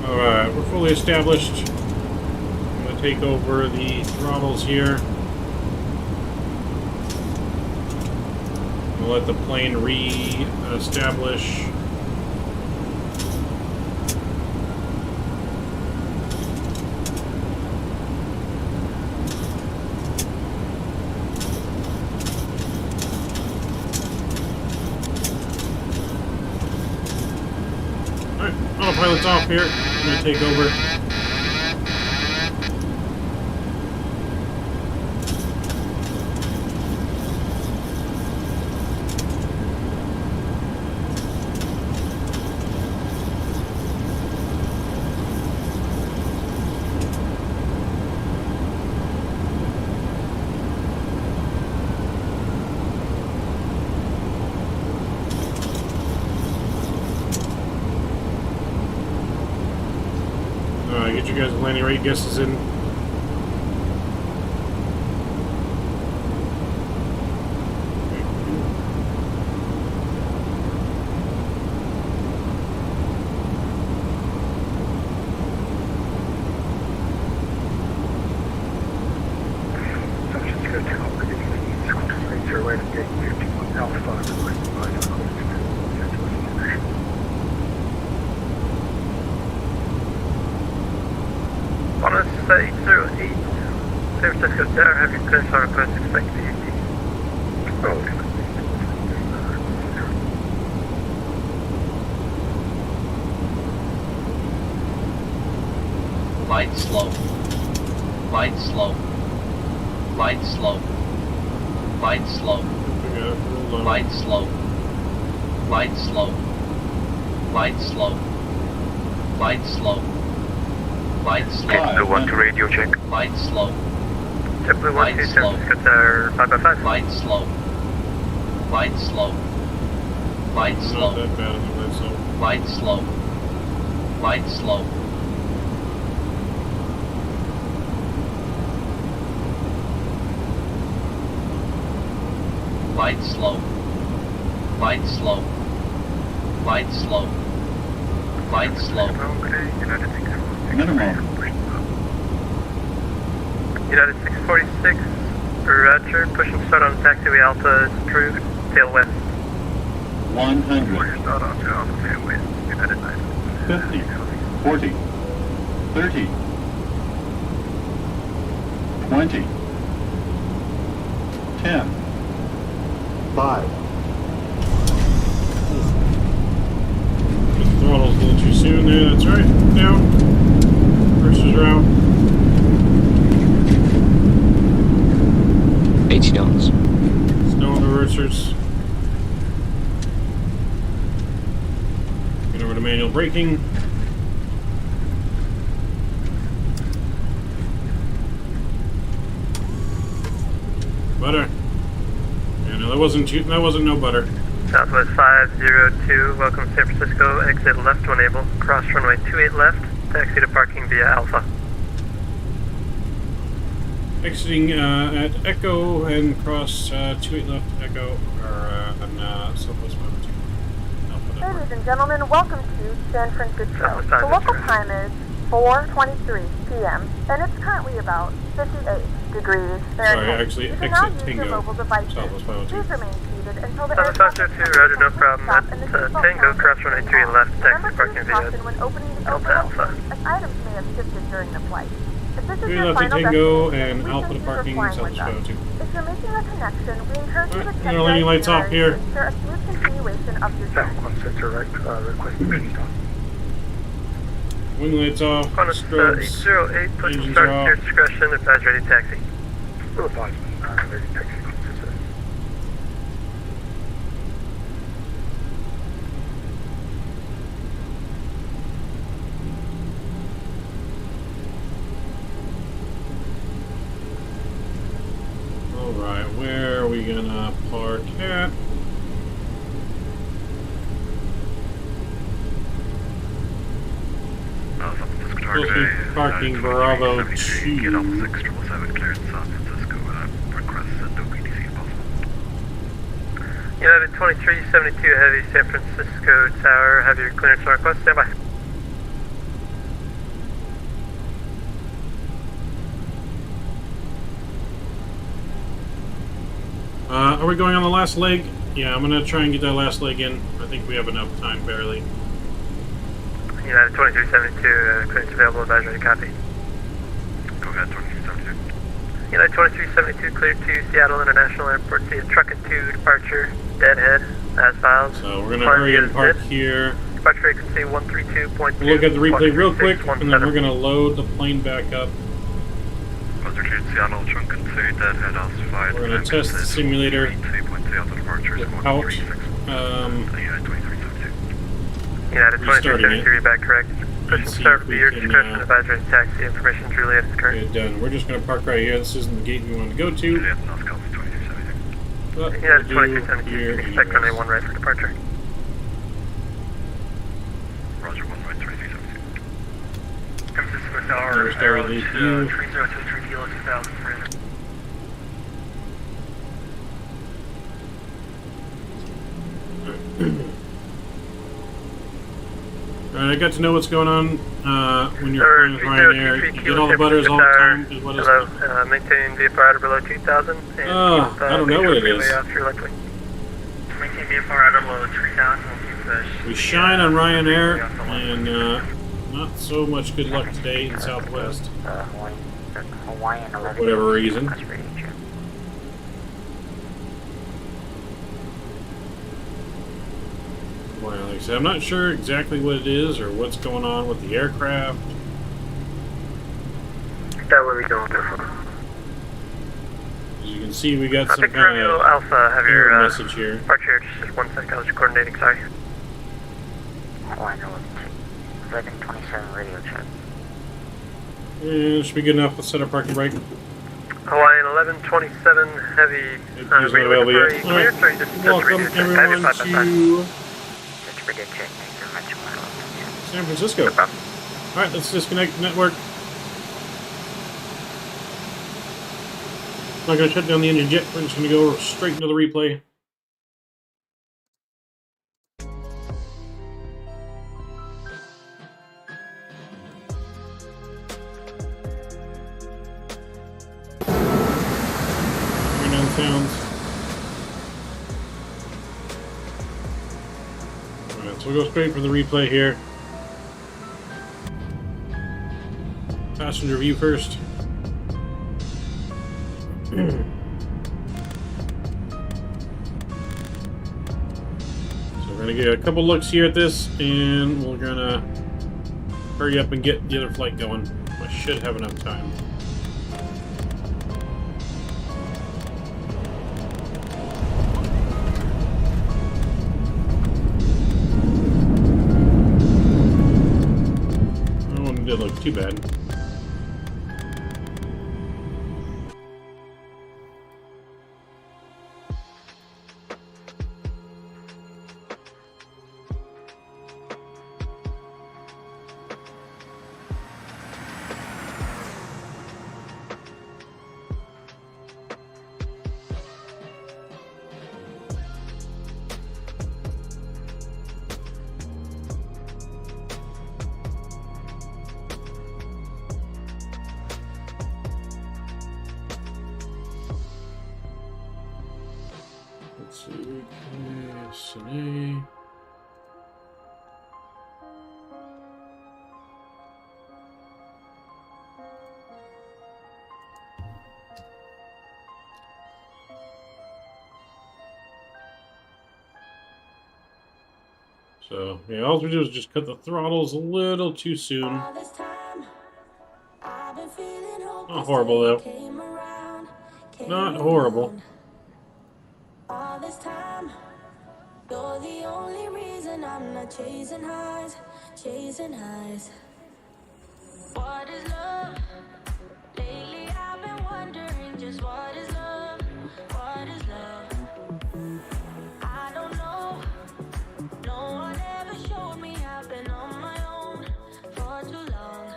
Alright, we're fully established. I'm going to take over the throttles here. We'll let the plane re-establish. Alright, autopilot's off here. I'm going to take over. Get you guys landing rate guesses in. On us 808, San Francisco Tower, have your clearance on request, expect PVC. Light slope. Light slope. Light slope. Light slope. Light slope. Light slow. Light slow. Light slow. Light slow. Go 1 to radio check. Light slow. JetBlue Light 127, slow. Scotter 5x5. Light slow. Light slow. Light slow. Not that bad on the light slow. Light slow. Light slow. Light slow. Light slow. Light slow. Light slow. Minimum. United 646, Roger, pushing start on taxiway Alpha is approved, tail west. 100. Start on tail west. United 9. 50. 40. 30. 20. 10. 5. Throttle's a little too soon there, that's right. Down. Versus route. 80 knots. Snow reversers. Get over to manual braking. Butter. Yeah, no, that wasn't no butter. Southwest 502, welcome to San Francisco, exit left to enable, cross runway 28 left, taxi to parking via Alpha. Exiting at Echo and cross 28 left Echo, or on Southwest 502. Ladies and gentlemen, welcome to San Francisco. The local time is 4:23 p.m. and it's currently about 58 degrees Fahrenheit. Sorry, actually, you can exit now use Tango, your mobile devices. Southwest 502. Please remain seated until the Southwest 502, Roger, no problem. At Tango, cross runway 3 left, taxi to parking via when opening the Alpha overhead Alpha. bins, as items may have shifted during the flight. If this is 3 your left at final Tango destination, and we Alpha thank to you for parking flying Southwest with us. 502. If you're making a connection, we encourage you to check We're landing lights off here. to ensure a smooth continuation of your journey. Wing lights off, Qantas strobes, 808, push engines start are to your off. discretion, advise ready taxi. Ready taxi. Alright, where are we gonna park at? Parking Bravo 2. Get Alpha 6777 cleared in San Francisco. Request send no PDC if possible. United 2372 Heavy, San Francisco Tower, have your clearance request, stand by. Are we going on the last leg? Yeah, I'm gonna try and get that last leg in. I think we have enough time, barely. United 2372, clearance available, advise ready, copy. Go ahead, 2372. United 2372 cleared to Seattle International Airport via truck and 2 departure, deadhead, as filed. So we're gonna hurry and park here. Departure frequency 132.2. We'll look at the replay real quick, and then we're gonna load the plane back up. Roger, cleared Seattle, trunk and 2, deadhead as fired. We're gonna test the simulator without United 2372, read back correct. Push and start via your discretion, advise ready taxi, information Juliet is correct. Get done. We're just gonna park right here. This isn't the gate we want to go to. But United we'll do 2372, here expect runway 1 right for departure. Roger, 1 right, 2372. San Francisco Tower, There's Tower Lead View. 3023 Kilo 2000 for Alright, I got to know what's going on when you're flying with Ryanair. You get all the butters all the time. Is what hello, maintain VFR at below 2000. And I don't know what it is. Maintain VFR at below 3000. We shine on Ryanair, and not so much good luck today in Southwest. Hawaiian For whatever reason. Well, like I said, I'm not sure exactly what it is or what's going on with the aircraft. That way we go there. you can see, we got some Victor kind Romeo of Alpha, have error your message here. departure, just 1 second, I was coordinating, sorry. Hawaiian 1127 radio check. Yeah, should be good enough. Let's set our parking brake. Hawaiian 1127 heavy, Here's radio available yet. clear, Alright, sorry, just welcome reduce everyone it. to Just for good check, make much more. San Francisco. Alright, let's disconnect the network. I'm not going to shut down the engine jet. We're just going to go straight into the replay. Turn down sounds. Alright, so we'll go straight for the replay here. Passenger view first. So we're going to get a couple looks here at this, and we're going to hurry up and get the other flight going. I should have enough time. That one didn't look too bad. Let's see, KSNA. So, yeah, all we do is just cut the throttles a little too soon. Not horrible, though. Not horrible. All this time, you're the only reason I'm not chasing highs, chasing highs. What is love? Lately I've been wondering just what is love? What is love? I don't know. No one ever showed me I've been on my own for too long.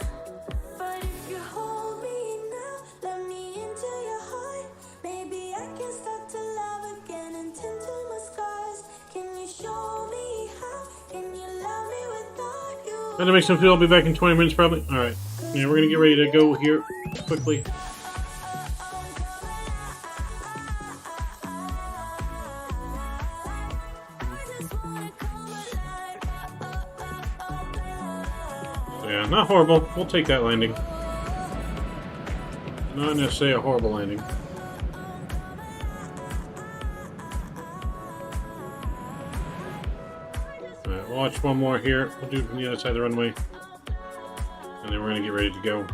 But if you hold me now, let me into your heart. Maybe I can start to love again and tend to my scars. Can you show me how? Can you love me without you? That makes them feel I'll be back in 20 minutes probably. Alright. Yeah, we're gonna get ready to go here quickly. So yeah, not horrible. We'll take that landing. Not necessarily a horrible landing. Alright, we'll watch one more here. We'll do it from the other side of the runway. And then we're going to get ready to go.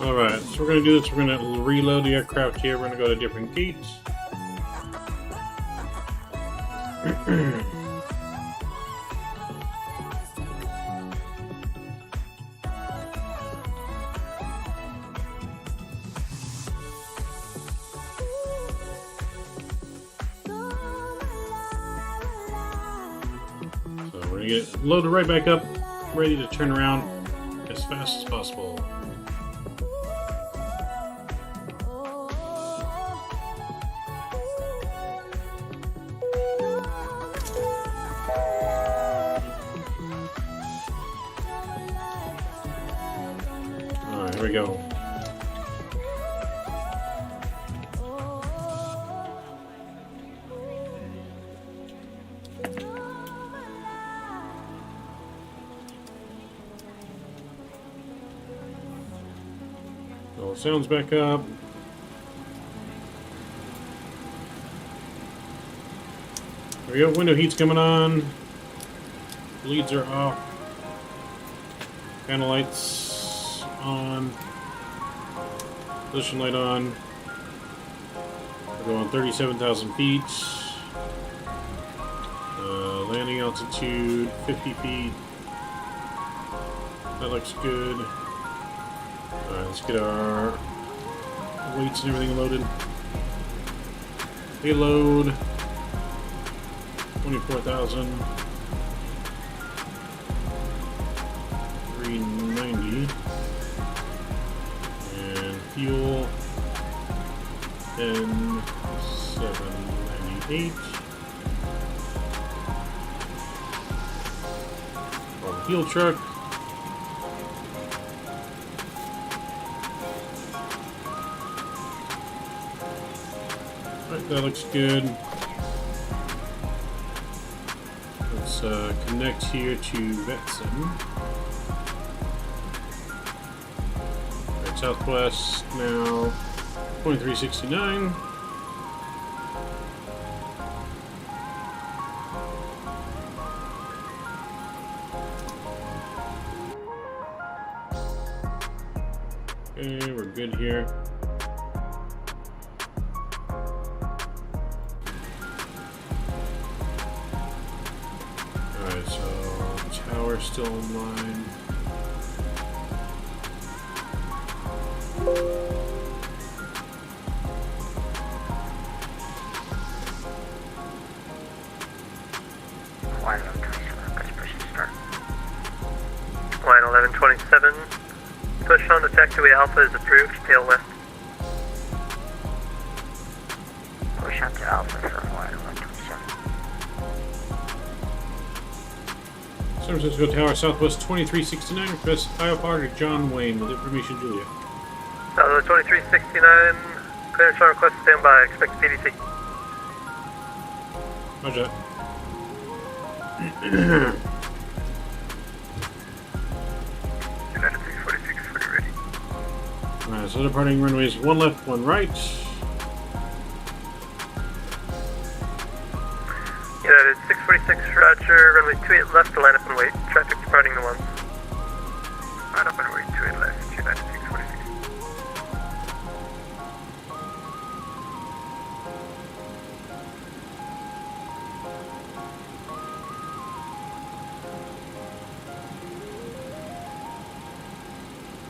Alright, so we're going to do this. We're going to reload the aircraft here. We're going to go to different gates. So we're going to get it loaded right back up, ready to turn around as fast as possible. There we go. All sounds back up. There we go. Window heat's coming on. Leads are off. Panel lights on. Position light on. We're going 37,000 feet. Landing altitude 50 feet. That looks good. Alright, let's get our weights and everything loaded. Payload 24,000. 390. And fuel 10,798. On the fuel truck. Alright, that looks good. Let's connect here to Vetsen. Alright, Southwest now 2369. Okay, we're good here. Alright, so tower's still online. Line 1127. Push on the taxiway Alpha is approved. Tail left. Push on to Alpha from line 1127. San Francisco Tower, Southwest 2369. Request Takeoff to John Wayne with information, Julia. Southwest 2369. Clearance on request. Stand by. Expect PDC. Roger. United 646, fully ready. Alright, so departing runways 1 left, 1 right. United 646, roger. Runway 28 left to line up and wait. Traffic departing the 1. Line up and wait. 28 left. United 646.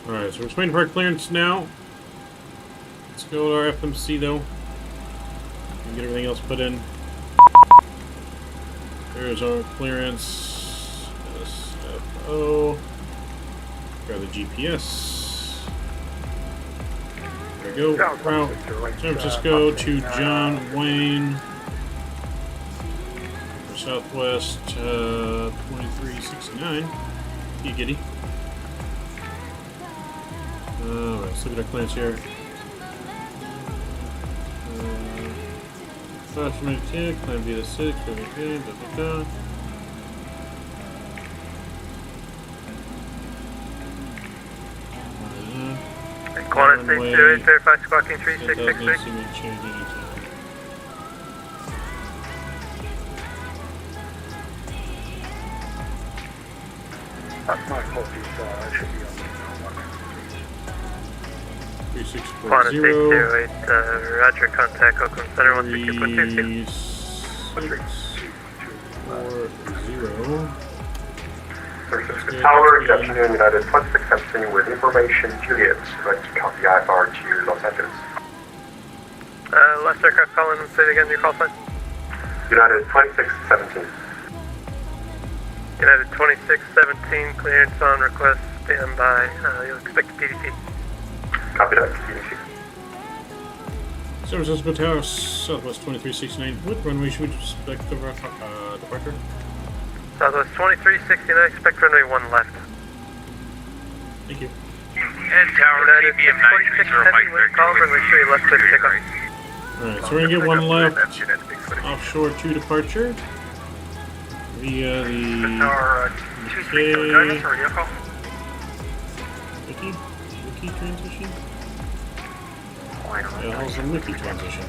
Alright, so we're just waiting for our clearance now. Let's go to our FMC though. And get everything else put in. There's our clearance. SFO. Grab the GPS. There we go. Route San Francisco to John Wayne. For Southwest 2369. You giddy. Alright, let's look at our clearance here. Automatic tick, climb via 6, okay, Quantum 608, verify squawking 3663. That's my copy, so I should be on the Quantum 608, roger, contact Oakland Center 162.22. 640. Tower, good afternoon, United 2617 with information, Juliet, ready to copy IFR to Los Angeles. Last aircraft calling, say it again, your call sign. United 2617. United 2617, clearance on request, stand by, you'll expect a PDC. Copy that, PDC. San Francisco Tower, Southwest 2369. What runway should we expect the departure? Southwest 2369, expect runway 1 left. Thank you. And tower TBM 930 Mike Victor with you 28 right. Alright, so we're gonna get one left offshore to departure via the Wiki transition? Yeah, how's the Wiki transition?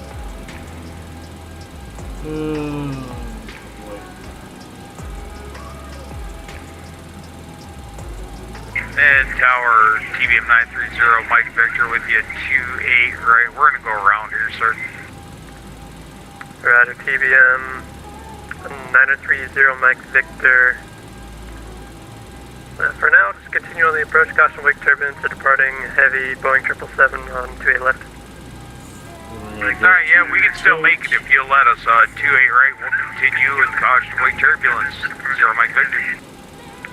And tower TBM 930 Mike Victor with you 28 right. We're gonna go around here, sir. Roger, TBM 9030 Mike Victor. For now, just continue on the approach. Caution wake turbulence to departing heavy Boeing 777 on 28 left. Alright, yeah, we can still make it if you'll let us. 28 right, we'll continue with caution wake turbulence. 0 Mike Victor.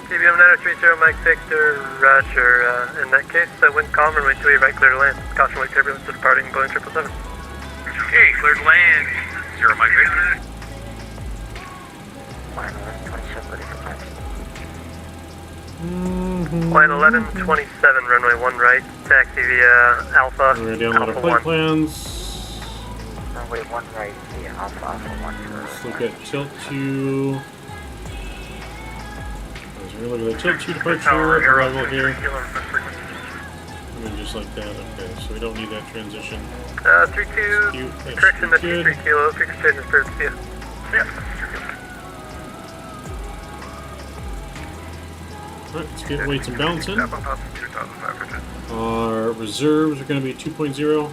TBM 9030 Mike Victor, roger. In that case, wind calm and wait 28 right, clear to land. Caution wake turbulence to departing Boeing 777. Okay, clear to land. 0 Mike Victor. Line 1127, runway 1 right, taxi via Alpha. We're gonna download our flight plans. Runway 1 right via Alpha 1. Let's look at tilt 2. We're gonna look at the tilt 2 departure arrival here. I mean, just like that. Okay, so we don't need that transition. 32, correction, that's 3 kilo, figure straight in the via. Yep. Alright, let's get weights and balance in. Our reserves are going to be 2.0.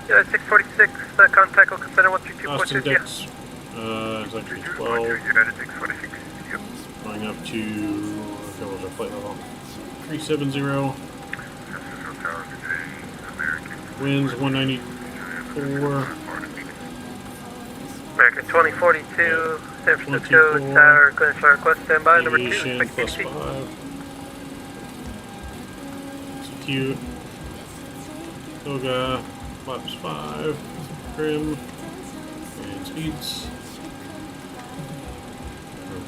Yeah, 646, contact local center 132.2. Austin Dex is actually 12. Going up to, what was our flight level? 370. Winds 194. American 2042, San Francisco, Tower, clearance for request, standby, number 2, Aviation plus 5. Execute. Toga, flaps 5. Trim. And speeds.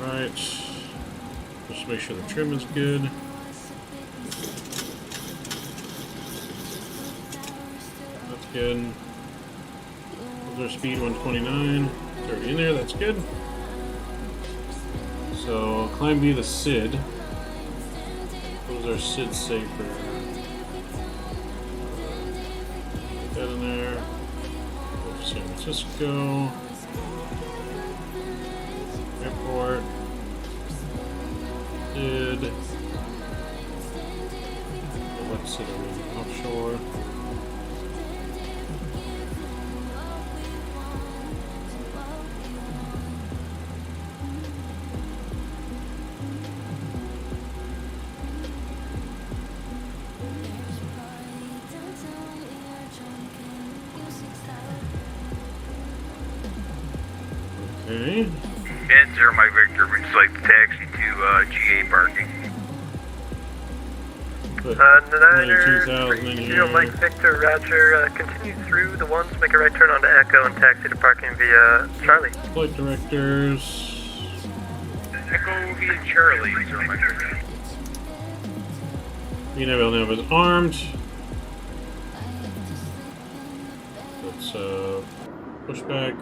Alright. Just make sure the trim is good. That's good. Our speed 129, it's already in there, that's good. So climb via the SID. What does our SID say for put that in there? Go to San Francisco Airport. SID. What SID are we in? Offshore. Okay. And 0 Mike Victor, we'd just like to taxi to GA parking. 0 Mike Victor, roger. Continue through the ones, make a right turn onto Echo and taxi to parking via Charlie. Flight directors. Echo via Charlie, 0 Mike Victor. Nav is armed. Let's push back.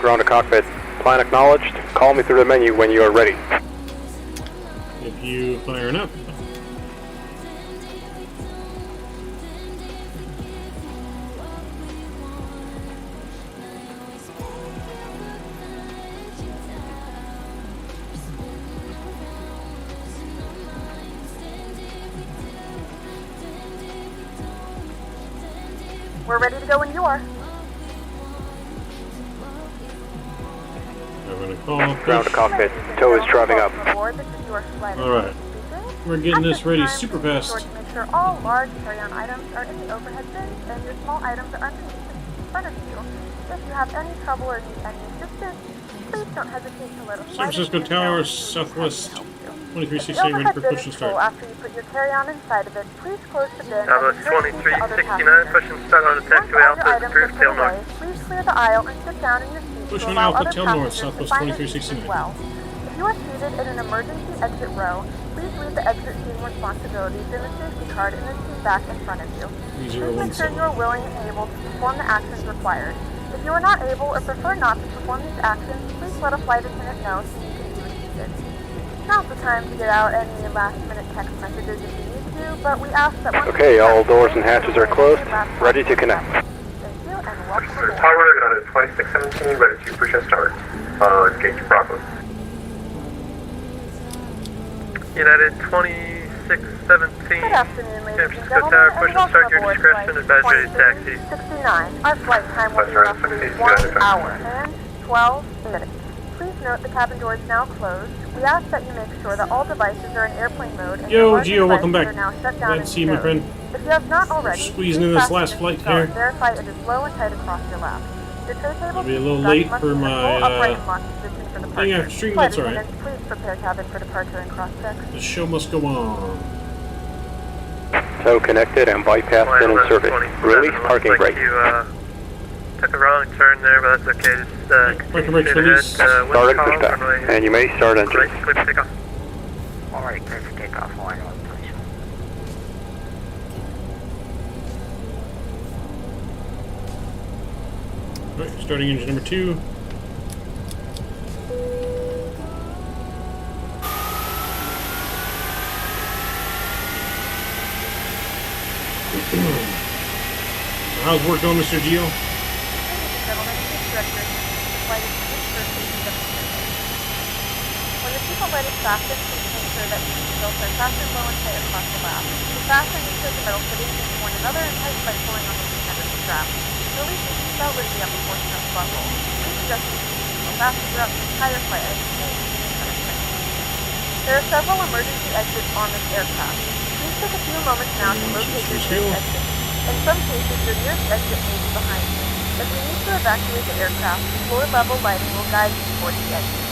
Ground to cockpit. Plan acknowledged. Call me through the menu when you are ready. If you firing up. We're ready to go when you are. I'm going to call. Ground to cockpit. Tow is driving up. Alright. We're getting this ready super fast. Make sure all large carry-on items are in the overhead bins and your small items are underneath in front of you. If you have any trouble or need any assistance, please don't hesitate to let us know. San Francisco Tower, Southwest 2368, ready for push and start. After you put your carry-on inside of it, please close the bin. Bravo 2369, push and start on the taxiway Alpha, approved, tail north. Please clear the aisle and sit down in your seat. Push on Alpha, tail north, Southwest 2369. Well. If If you are seated in an emergency exit row, please read the exit seating responsibilities in the safety card in the seat back in front of you. Please make sure you are willing and able to perform the actions required. If you are not able or prefer not to perform these actions, please let a flight attendant know so you can be reseated. Now's the time to get out any last-minute text messages if you need to, but we ask that once Okay, all doors and hatches are closed. Ready to connect. Thank you, and welcome aboard. Tower, United 2617, ready to push and start. Gauge Bravo. United 2617. Good afternoon, ladies and Francisco gentlemen, Tower, and push and welcome start your aboard discretion, flight advisory taxi. 69. Our flight time will be roughly 1 hour and 12 minutes. Please note the cabin door is now closed. We ask that you make sure that all devices are in airplane mode and Yo, all Gio, welcome devices back. are now shut down Glad and to see you, my stowed. friend. If you have not already, Squeezing please in this fasten last your flight seatbelt here. and verify it is low and tight across your lap. The tray table Be a little strap late must for be in my, full upright and locked position for thing departure. after stream, Flight that's alright. attendants, please prepare cabin for departure and cross check. The show must go on. Tow connected and bypass been inserted. Release parking brake. You took a wrong turn there, but that's okay. Just parking brakes release. Started pushback. And you may start engine. Right, clear for takeoff. Alright, clear for takeoff. Line on, please. Alright, starting engine number 2. How's work going, Mr. Gio? Ladies and gentlemen, please direct your attention to the flight attendants for safety demonstration. When the seatbelt is fastened, please make sure that your seatbelts are fastened low and tight across the lap. To fasten each of the metal fittings into one another and tight by pulling on the loose end of the strap. To release the seatbelt with the upper portion of the buckle. Please adjust the seatbelt will fasten throughout the entire flight as you may be unexpected. There are several emergency exits on this aircraft. Please take a few moments now to locate your nearest exit. In some cases, your nearest exit may be behind you. If you need to evacuate the aircraft, floor-level lighting will guide you towards the exit.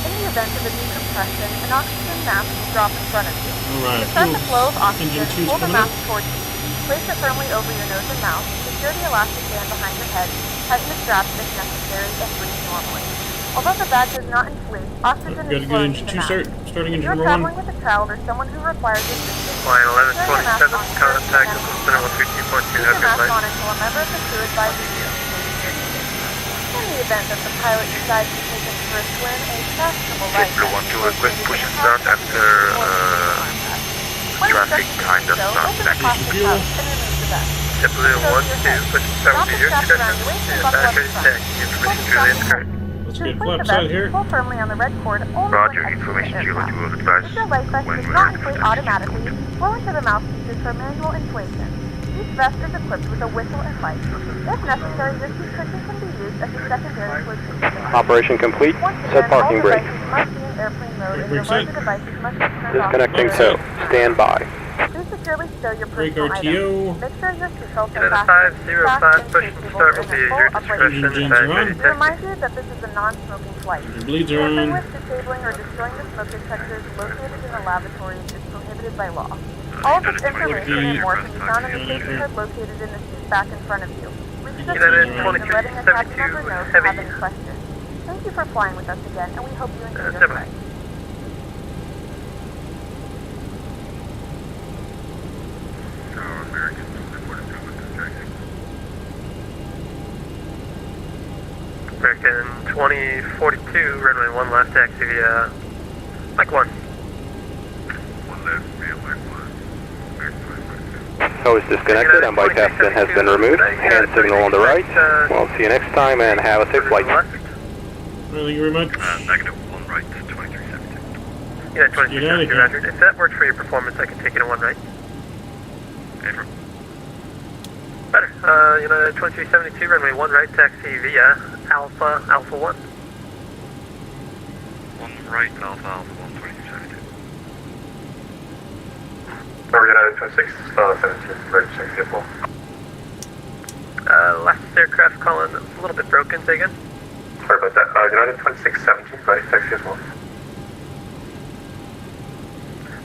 In the event of a decompression, an oxygen mask will drop in front of you. Alright, To start the flow of oxygen, engine 2's pull the coming mask towards you. Place it firmly over your nose and mouth, secure the elastic band behind your head, tighten the straps if necessary, and breathe normally. Although the bag does not inflate, oxygen is flowing to the mask. Starting If engine you're number 1. traveling with a child or someone who requires assistance, Line turn your mask 1127, on contact first and Center keep 132.2, your have your mask flight. on until a member of the crew advises you. In the event that the pilot decides to take it for a swim, a fashionable life Blue 1 to request push and start after traffic kind of starts back. Fuel. JetBlue 1 to push and start with your discretion. Advisory taxi, information Juliet correct. Let's get flaps out here. Pull firmly on the red cord only Roger, when exiting information the Juliet aircraft. to advise If your life vest when does we're not at inflate the automatically, blow into the mouthpieces for manual inflation. Each vest is equipped with a whistle and light. If necessary, your seat cushion can be used as a secondary flotation. Operation complete. Once Set again, parking all brake. devices must be in airplane mode and your Brake set. larger devices must be turned off. Disconnecting tow. Stand by. Please securely stow your Brake personal RTO. items. Make sure your seatbelts are United fastened, 505, push and start will be at your discretion. Engines are on. Advisory We taxi. remind you that this is a non-smoking flight. Your bleeds are Tampering on. with, disabling, or destroying the smoke detectors located in the lavatories is prohibited by law. All of this information and more can be found in the safety card located in the seat back in front of you. We suggest United you and letting a cabin member know if you Heavy. have any questions. Thank you for flying with us again, and we hope you enjoy your Never. flight. American 2042, runway 1 left, taxi via Mike 1. Tow is disconnected and bypass bin has been removed. Hand signal on the right. We'll see you next time and have a safe flight. Thank you very much. Negative 1 right, 2372. Yeah, 2372, Roger. If that works for your performance, I can take it in 1 right. Better. United 2372, runway 1 right, taxi via Alpha 1. 1 right, Alpha 1, 2372. Tower United 2617, ready to check vehicle. Last aircraft calling a little bit broken, say again. Sorry about that. United 2617, ready to taxi as well.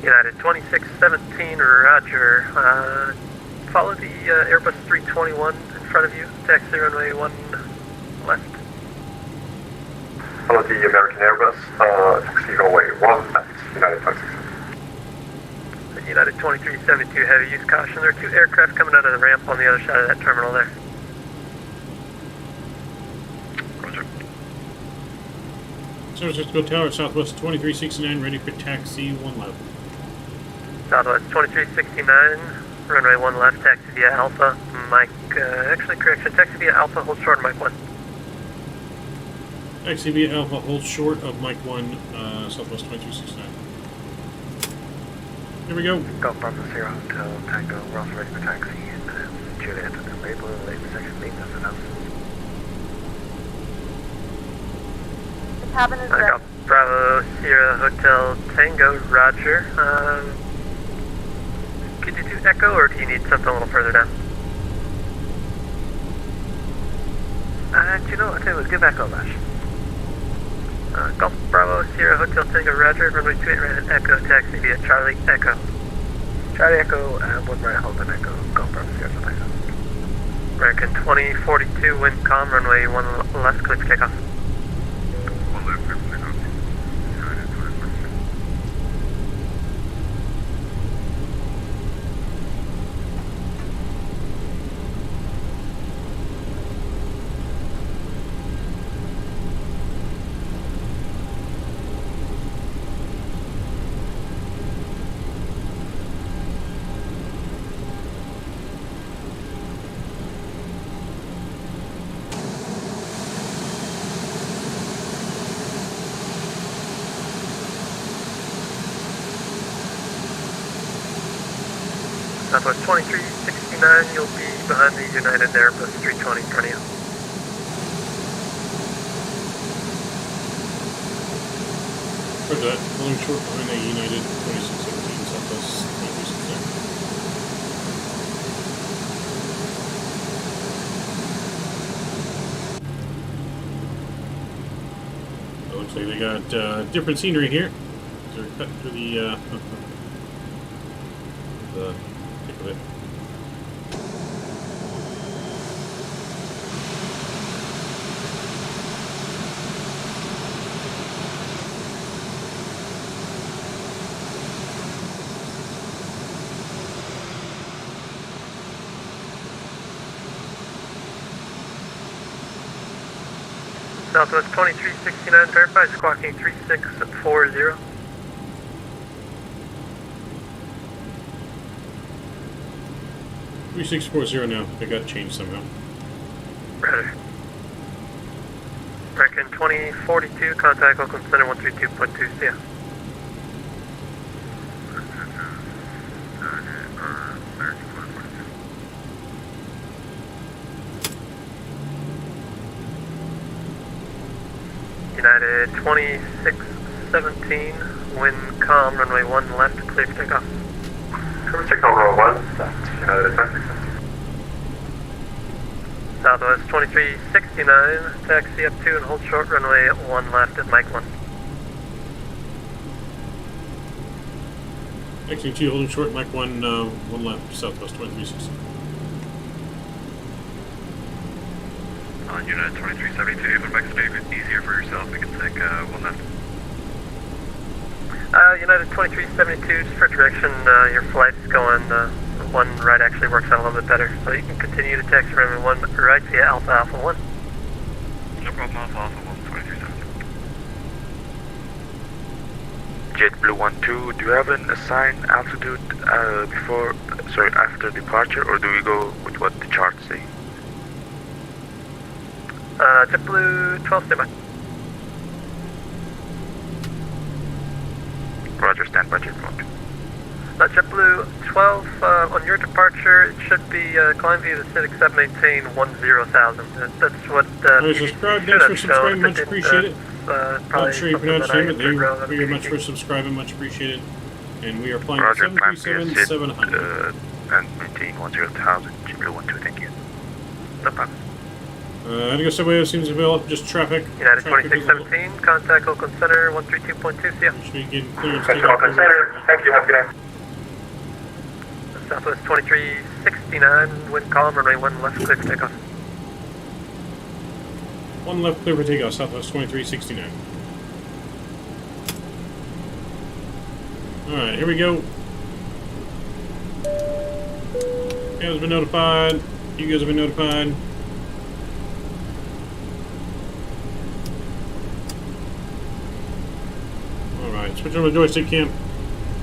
United 2617, Roger. Follow the Airbus 321 in front of you. Taxi runway 1 left. Follow the the American Airbus, taxi runway 1 at United 26. United 2372 Heavy, use caution. There are 2 aircraft coming out of the ramp on the other side of that terminal there. Roger. San Francisco Tower, Southwest 2369, ready for taxi 1 left. Southwest 2369, runway 1 left, taxi via Alpha. Mike, actually correction, taxi via Alpha, hold short of Mike 1. Taxi via Alpha, hold short of Mike 1, Southwest 2369. Here we go. Golf Bravo 0 Hotel Tango, we're also ready for taxi in Juliet and Levelup, late section maintenance announced. The cabin is ready. Golf Bravo Sierra Hotel Tango, roger. Could you do Echo, or do you need something a little further down? Do you know what? I tell you what, give Echo, Lash. Golf Bravo Sierra Hotel Tango, roger. Runway 28 right at Echo, taxi via Charlie Echo. Charlie Echo, 1 right, hold on Echo, Golf Bravo Sierra Hotel Tango. American 2042, wind calm, runway 1 left, clear for takeoff. 1 left, clear for takeoff. United 2046. Southwest 2369, you'll be behind the United Airbus 320 in front of you. For that, holding short behind a United 2617, Southwest 2369. It looks like they got different scenery here. They're cut through the thick of it. Southwest 2369, verify squawking 3640. Three 3640 now. They got changed somehow. Roger. American 2042, contact Oakland Center 132.2, see ya. United 2617, wind calm, runway 1 left, clear for takeoff. Clear for takeoff, runway 1, that's United 2617. Southwest 2369, taxi up 2 and hold short, runway 1 left at Mike 1. Taxi 2 holding short, Mike 1, 1 left, Southwest 2360. On Unit 2372, if it makes it a bit easier for yourself, we can take 1 left. United 2372, just for direction, your flight's going 1 right actually works out a little bit better. So you can continue to taxi runway 1 right via Alpha Alpha 1. No problem, Alpha 1, 2372. JetBlue 12, do you have an assigned altitude after departure, or do we go with what the charts say? JetBlue 12, stand by. Roger, stand by JetBlue. JetBlue 12, on your departure, it should be climb via the Civic 7, maintain 10,000. That's what subscribe, thanks for subscribing, much appreciated. Not sure you pronounce your name, but thank you very much for subscribing, much appreciated. And we are flying 737-700. And maintain 10,000, JetBlue 12, thank you. No problem. I think subway seems available, just traffic. United 2617, contact Oakland Center 132.2, see ya. Should be getting clearance. Oakland Center, thank you, have a good day. Southwest 2369, wind calm, runway 1 left, clear for takeoff. 1 left, clear for takeoff, Southwest 2369. Alright, here we go. You guys have been notified. You guys have been notified. Alright, switch over to joystick cam.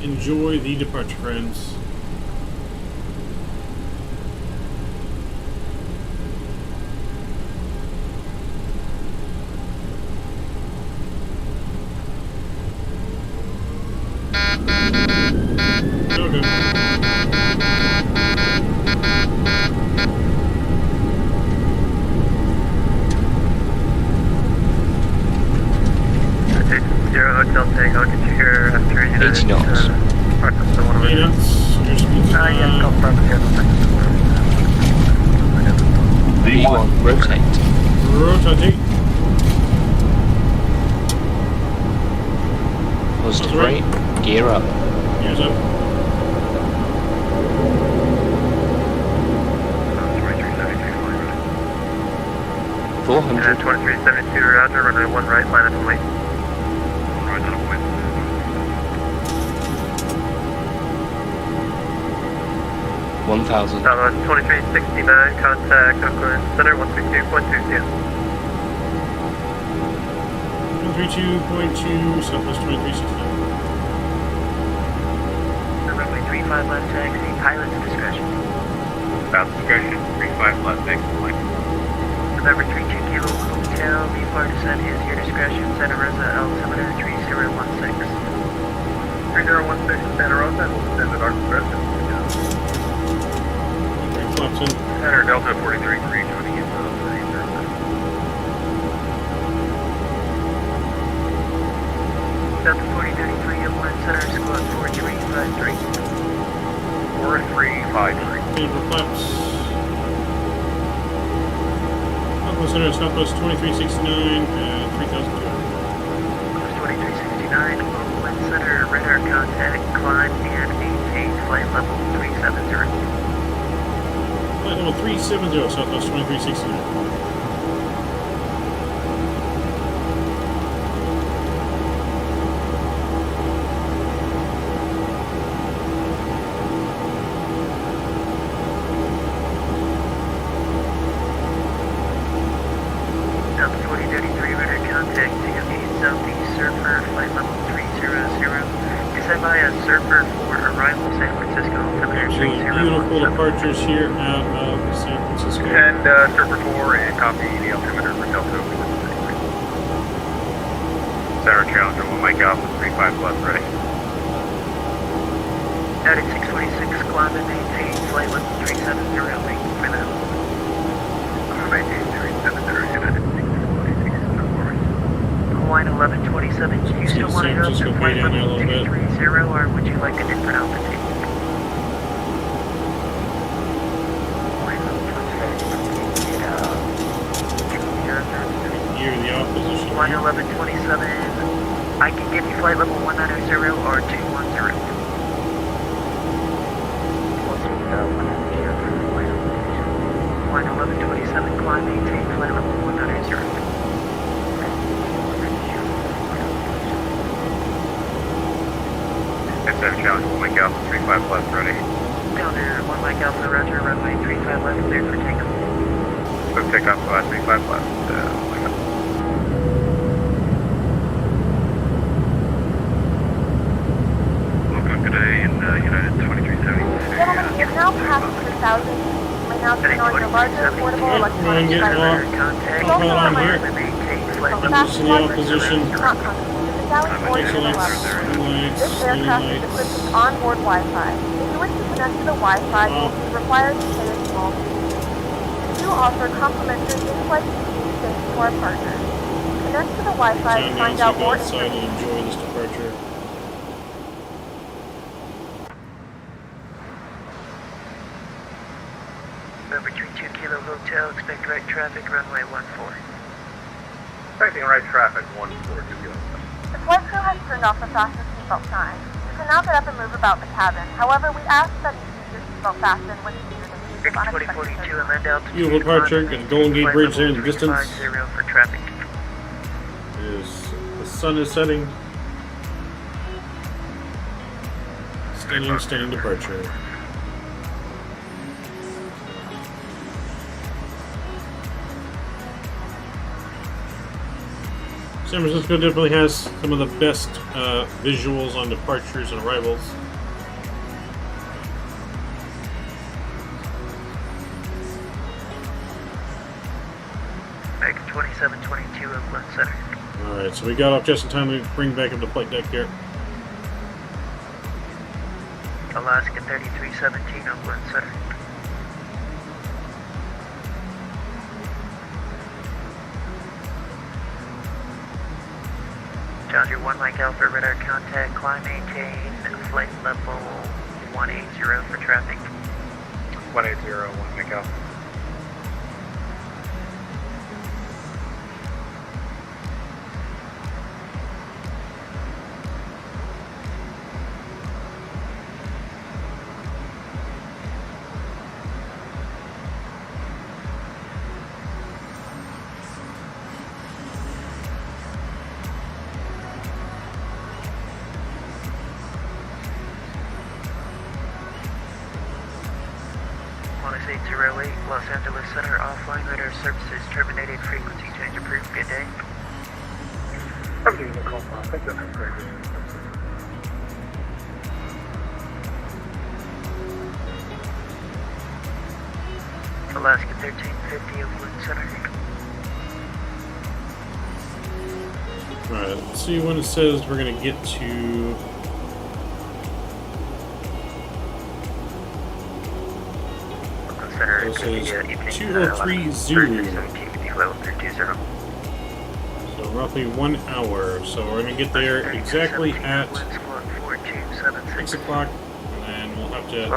Enjoy the departure, friends. Hotel Tango, did you hear after you 80 knots. Yes, confirm V1, rotate. Rotate. Positive rate, gear up. Gears up. Uh, 400. 2372, roger, runway 1 right, line up and wait. 1000. Southwest 2369, contact Oakland Center 132.2. 132.2, Southwest 2369. Runway 35 left taxi, pilot's discretion. South discretion, 35 left, next point. November 32 Kilo Hotel, VFR descent is your discretion, Santa Rosa altimeter 3016. 3016 Santa Rosa, we'll descend at our discretion. Center Delta 43, 320 into the 30. Delta 4033, Upland Center, squad 4353. 4353. Paper flaps. Upland Center, Southwest 2369 at 3,200. 2369, Upland Center, radar contact, climb and maintain flight level 370. Flight level 370, Southwest 2369. Delta 4033, radar contact, TME Southeast Surfer, flight level 300. Descend by a Surfer for arrival San Francisco, altimeter 30. Beautiful departures here out of San Francisco. And Surfer 4 and copy the altimeter for Delta 4. Center Challenger 1 Mike Alpha 35 left, ready. Out at 626, climb and maintain flight level 370, wait for them. Maintain 370, United 626, Hawaiian 1127, do you still want to go up to flight level 230 or would you like a different altitude? You're in the off position. Hawaiian 1127, I can give you flight level 190 or 210. Hawaiian 1127, climb, maintain flight level 190. Center Challenger 1 Mike Alpha 35 left, ready. Calendar 1 Mike Alpha, roger, runway 35 left, cleared for takeoff. So takeoff 35 left, Welcome good day in United 2372. Gentlemen, we have now passed 2,000 feet. You may now turn on your larger affordable electronic devices. Please also remind you that fast flight position. do not constitute the galley or to the left. This aircraft is equipped with onboard Wi-Fi. If you wish to connect to the Wi-Fi, you will be required to pay a small fee. We do offer complimentary in-flight TV thanks to our partners. Connect to the Wi-Fi to find out more outside information. and enjoy this departure. November 32 Kilo Hotel, expect right traffic, runway 14. Expecting right traffic 14 to go. The flight crew has turned off the fasten seatbelt sign. You can now get up and move about the cabin. However, we ask that you keep your seatbelt fastened when you use the case of unexpected 2042, amend altitude. Beautiful departure. Got a Golden Gate Bridge there in the distance. 350 for traffic. The sun is setting. Standing departure. San Francisco definitely has some of the best visuals on departures and arrivals. American 2722 Oakland Center. Alright, so we got off just in time to bring back up the flight deck here. Alaska 3317 Oakland Center. Challenger 1 Mike Alpha, radar contact, climb, maintain, flight level 180 for traffic. 180, 1 Mike Alpha. Los Angeles Center, offline radar services terminated, frequency change approved. Good day. I'm getting a call now. Thank you. Very good. Alaska 1350 Oakland Center. Alright, let's see when it says we're going to get to... Center, it says 203 Zulu. So roughly 1 hour. So we're going to get there exactly at 6 o'clock. And then we'll have to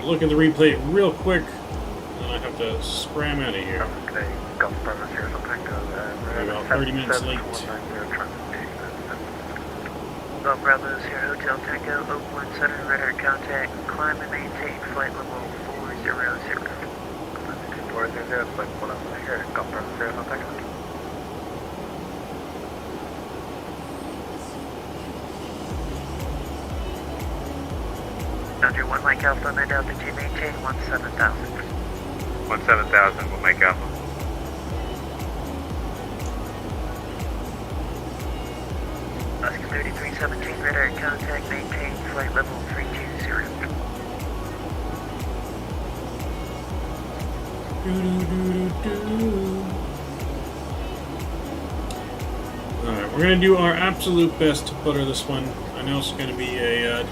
look at the replay real quick. And then I have to scram out of here. We're about 30 minutes late. Golf Bravo 0 Hotel Tango, Oakland Center, radar contact, climb and maintain flight level 400. Flight 1 here, Golf Bravo 0 Hotel Tango. Challenger 1 Mike Alpha, mid altitude, maintain 17,000. 17,000, 1 Mike Alpha. Alaska 3317, radar contact, maintain flight level 320. Alright, we're going to do our absolute best to putter this one. I know it's going to be a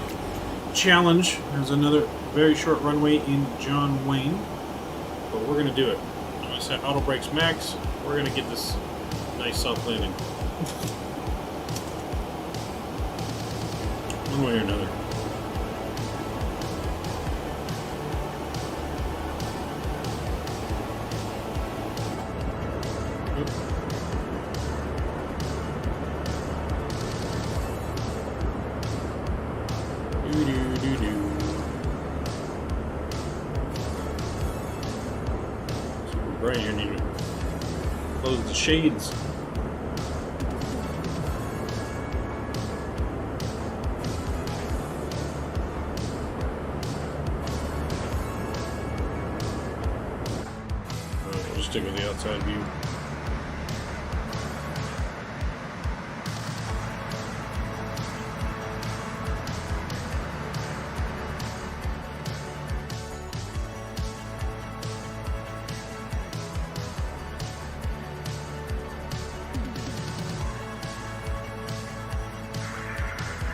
challenge. There's another very short runway in John Wayne, but we're going to do it. I'm going to set auto brakes max. We're going to get this nice soft landing. One way or another. Right here, need to close the shades. We'll just stick with the outside view.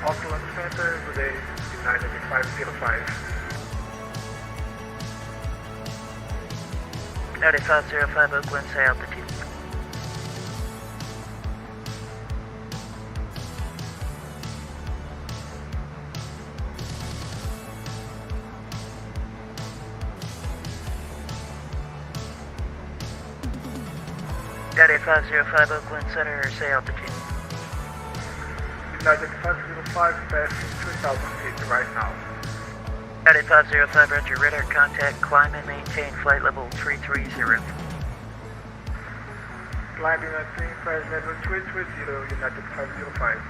Auckland Center, today United 505. 9505 Oakland, say altitude. Daddy 505 Oakland Center, say altitude. United 505, passing 2,000 feet right now. Daddy 505, roger, radar contact, climb and maintain flight level 330. Climbing at flight level 330, United 505.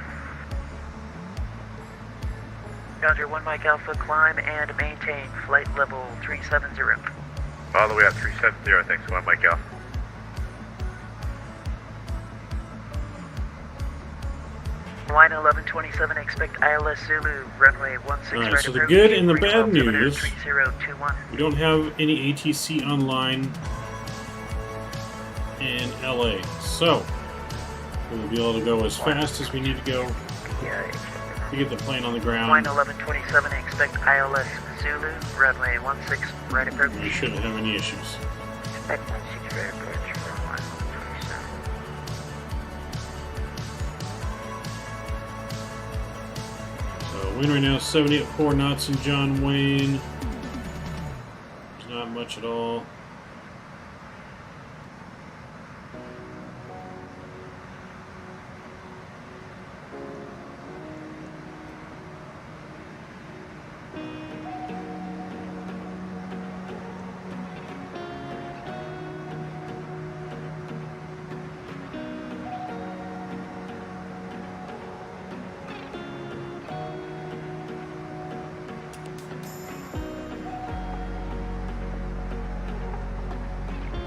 Roger, 1 Mike Alpha, climb and maintain flight level 370. All the way up 370, thanks, 1 Mike Alpha. Line 1127, expect ILS Zulu, runway 16 Alright, right so the approach, good and the bad 312, news, 3021. we don't have any ATC online in LA, so we'll be able to go as fast as we need to go to get the plane on the ground. Line 1127, expect ILS Zulu, runway 16 right approach. We shouldn't have any issues. Expect 16 right approach for line 1127. So wind right now 78.4 knots in John Wayne. There's not much at all.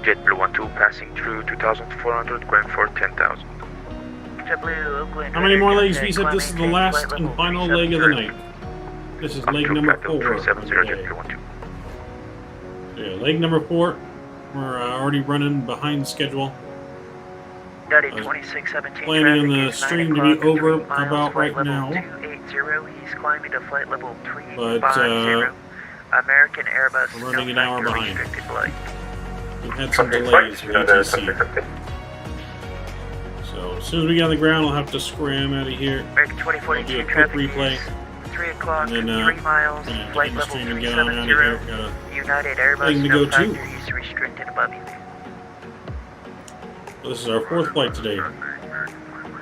JetBlue 12 passing through 2,400, going for 10,000. JetBlue Oakland. How many more legs? We said this is the last and final leg of the night. This is leg number 4 of the day. Yeah, leg number 4. We're already running behind schedule. Planning on the stream to be over about right now. 280, he's climbing to flight level 350. But American Airbus, we're running an hour behind. Flight. We've had some delays with ATC. So as soon as we get on the ground, I'll have to scram out of here. I'll do a quick replay. 3 o'clock, And then 3 miles, flight level 370. United Airbus, to go no to. factor use restricted above you. So this is our 4th flight today.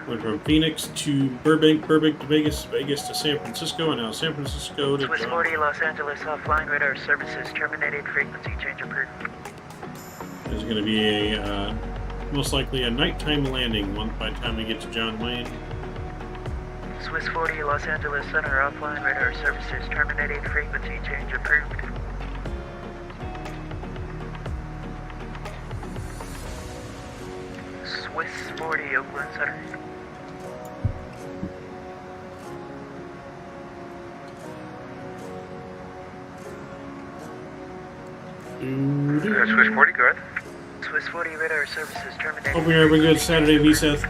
Went from Phoenix to Burbank, Burbank to Vegas, Vegas to San Francisco, and now San Francisco to Swiss John. 40, Los Angeles, offline radar services terminated, frequency change approved. There's going to be a most likely a nighttime landing by the time we get to John Wayne. Swiss 40, Los Angeles Center, offline radar services terminated, frequency change approved. Swiss 40, Oakland Center. Swiss 40, go ahead. Swiss 40, radar services terminated. Hope you're having a good Saturday, VSeth.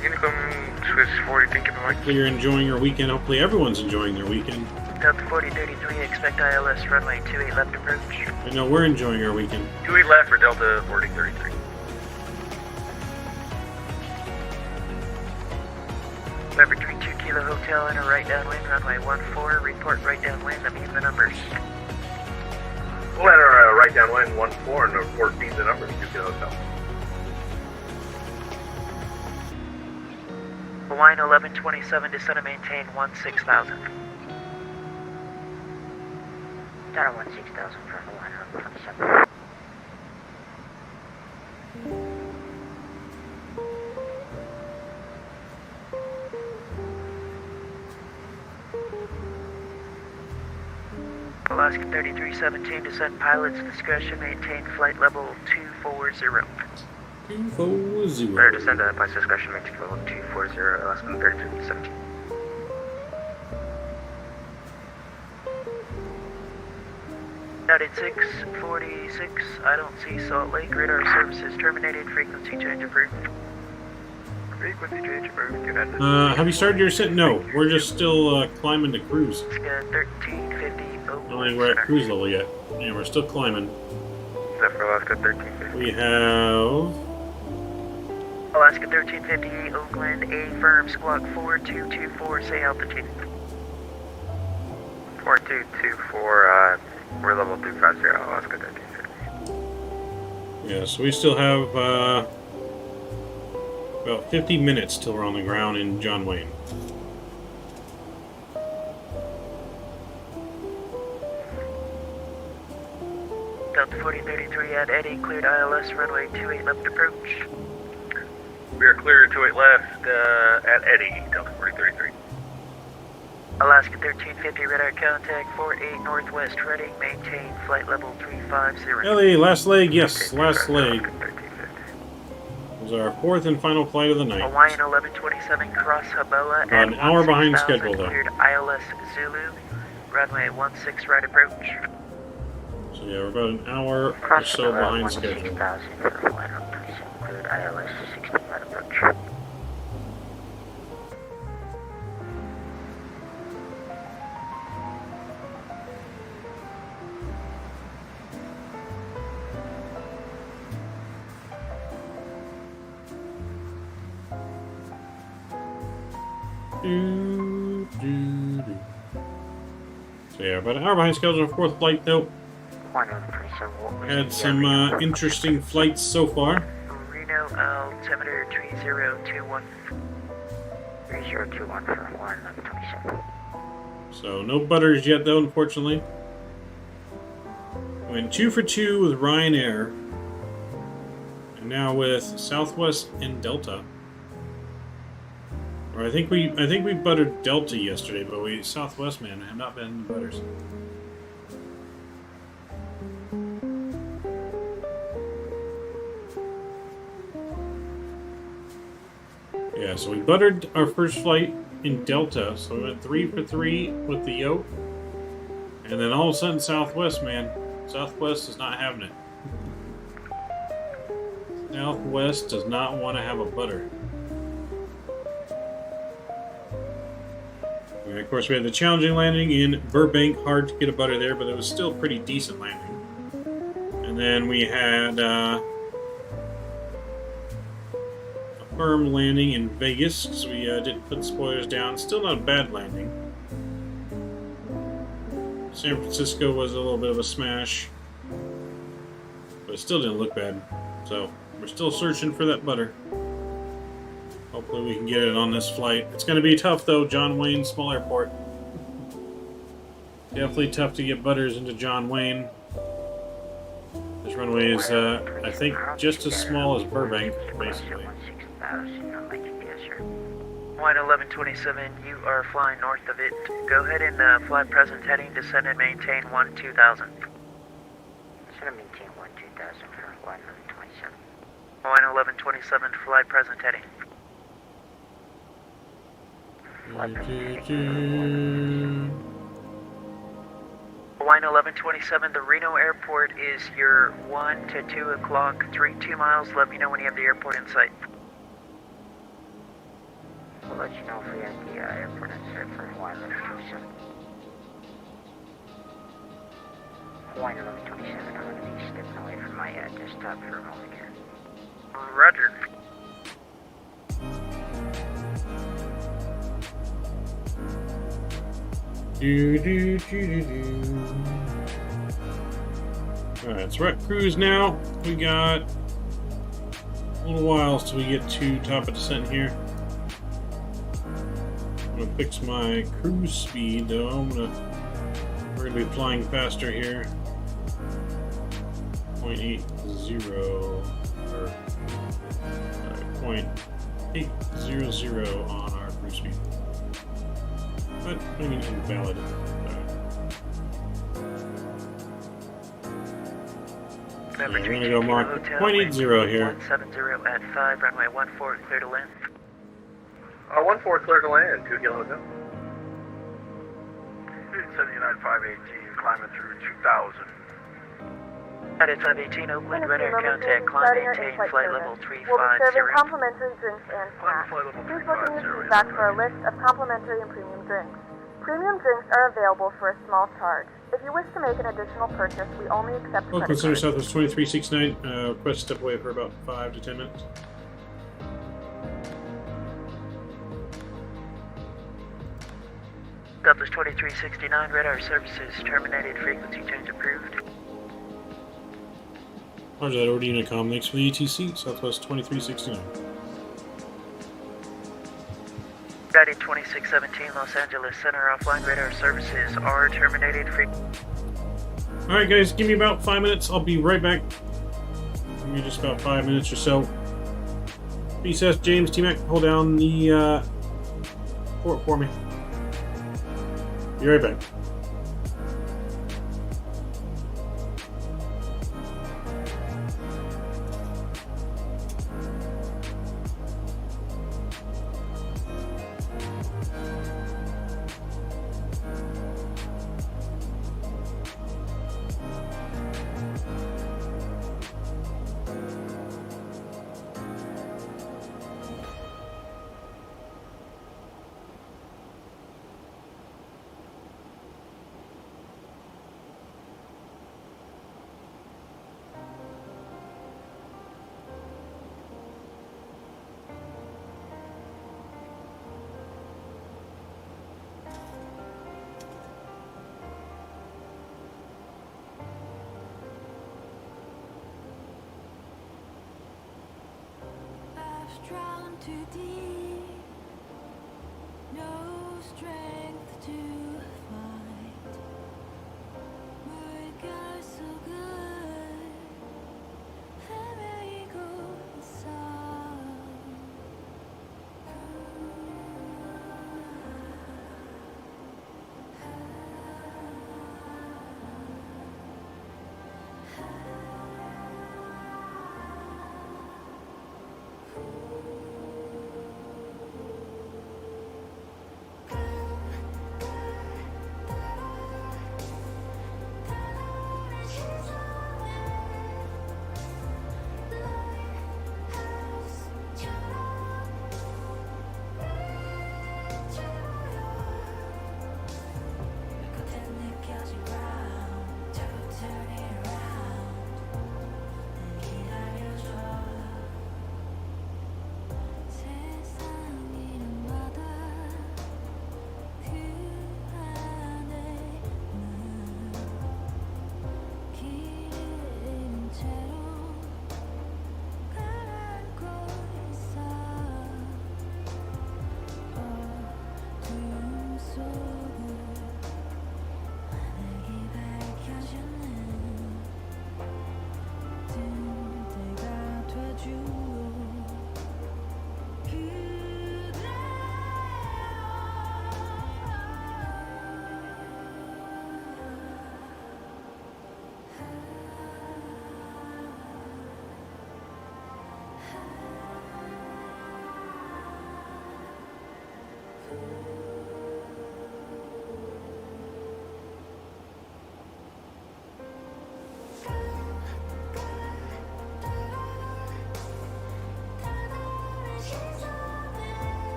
Unicom Swiss 40, thank you very much. Hopefully you're enjoying your weekend. Hopefully everyone's enjoying their weekend. Delta 4033, expect ILS runway 28 left approach. I know we're enjoying our weekend. 28 left for Delta 4033. November 32 Kilo Hotel, enter right downwind, runway 14, report right downwind, I mean the numbers. We'll enter right downwind 14 and 14 the numbers, 2 Kilo Hotel. Line 1127, descend and maintain 16,000. Down 16,000 for line 1127. Alaska 3317, descend pilot's discretion, maintain flight level 240. 240. Better descend at pilot's discretion, maintain level 240, Alaska 3317. United 646, I don't see Salt Lake, radar services terminated, frequency change approved. Frequency change approved, United. Have you started your set? No, we're just still climbing to cruise. 1350. I don't think we're at cruise level yet. Yeah, we're still climbing. Is that for Alaska 1350? We have Alaska 1350, Oakland, A firm, squawk 4224, say altitude. 4224, we're level 250, Alaska 1350. yeah. So we still have about 50 minutes till we're on the ground in John Wayne. Delta 4033 at Eddie, cleared ILS runway 28 left approach. We are clear 28 left at Eddie, Delta 4033. Alaska 1350, radar contact 48 Northwest heading, maintain flight level 350. LA, last leg, yes, last leg. This is our fourth and final flight of the night. Hawaiian 1127, cross Haboa About an hour behind schedule, though. Cleared ILS Zulu, runway 16 right approach. So yeah, we're about an hour or so behind schedule. Cleared ILS 16 right approach. So yeah, about an hour behind schedule on fourth flight though. Had some interesting flights so far. Reno altimeter 3021. 3021 for 127. So no butters yet though, unfortunately. Went 2 for 2 with Ryanair. And now with Southwest and Delta. Or I think we buttered Delta yesterday, but Southwest, man, have not been in the butters. Yeah, so we buttered our first flight in Delta, so we went 3 for 3 with the Yoke. And then all of a sudden Southwest, man, Southwest is not having it. Southwest does not want to have a butter. And of course, we had the challenging landing in Burbank. Hard to get a butter there, but it was still pretty decent landing. And then we had a firm landing in Vegas, so we didn't put spoilers down. Still not a bad landing. San Francisco was a little bit of a smash, but it still didn't look bad. So we're still searching for that butter. Hopefully we can get it on this flight. It's going to be tough though, John Wayne Small Airport. Definitely tough to get butters into John Wayne. This runway is, I think, just as small as Burbank, basically. Line 1127, you are flying north of it. Go ahead and fly present heading, descend and maintain 2000. Descend and maintain 2000 for line 1127. Line 1127, fly present heading. Line 1127, the Reno airport is your 1 to 2 o'clock, 32 miles. Let me know when you have the airport in sight. We'll let you know if we have the airport in sight for Line 1127. Line 1127, I'm going to be stepping away from my desktop for a moment here. Roger. Alright, so we're at cruise now. We got a little while till we get to top of descent here. I'm gonna fix my cruise speed though. We're gonna be flying faster here. 0.80 or 0.800 on our cruise speed. But I mean invalid. So we're gonna go mark 0.80 here. 170 at 5, runway 14, clear to land. 14 clear to land, 2 Kilo Hotel. 79.518, climbing through 2000. United 518, Oakland, radar contact, climb, maintain, flight level 350. We'll be serving complimentary drinks and snacks. Please look in your seat back for a list of complimentary and premium drinks. Premium drinks are available for a small charge. If you wish to make an additional purchase, we only accept credit Consider cards. Southwest 2369. Request step away for about 5 to 10 minutes. Southwest 2369, radar services terminated, frequency change approved. Roger that, order Unicom. Thanks for the ETC. Southwest 2369. United 2617, Los Angeles Center, offline radar services are terminated. Alright guys, give me about 5 minutes. I'll be right back. Give me just about 5 minutes or so. PCS, James, T-Mac, hold down the port for me. Be right back. Drown too deep, no strength to fight. We got so good, let me go inside.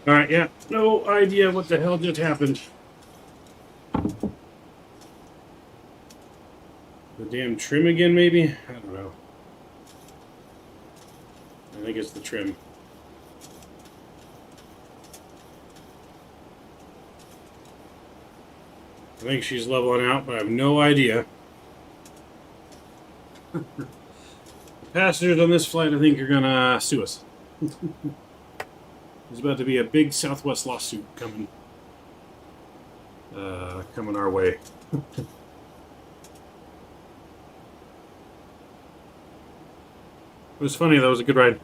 Alright, yeah. No idea what the hell just happened. The damn trim again, maybe? I don't know. I think it's the trim. I think she's leveling out, but I have no idea. The passengers on this flight, I think, are gonna sue us. There's about to be a big Southwest lawsuit coming our way. It was funny. That was a good ride.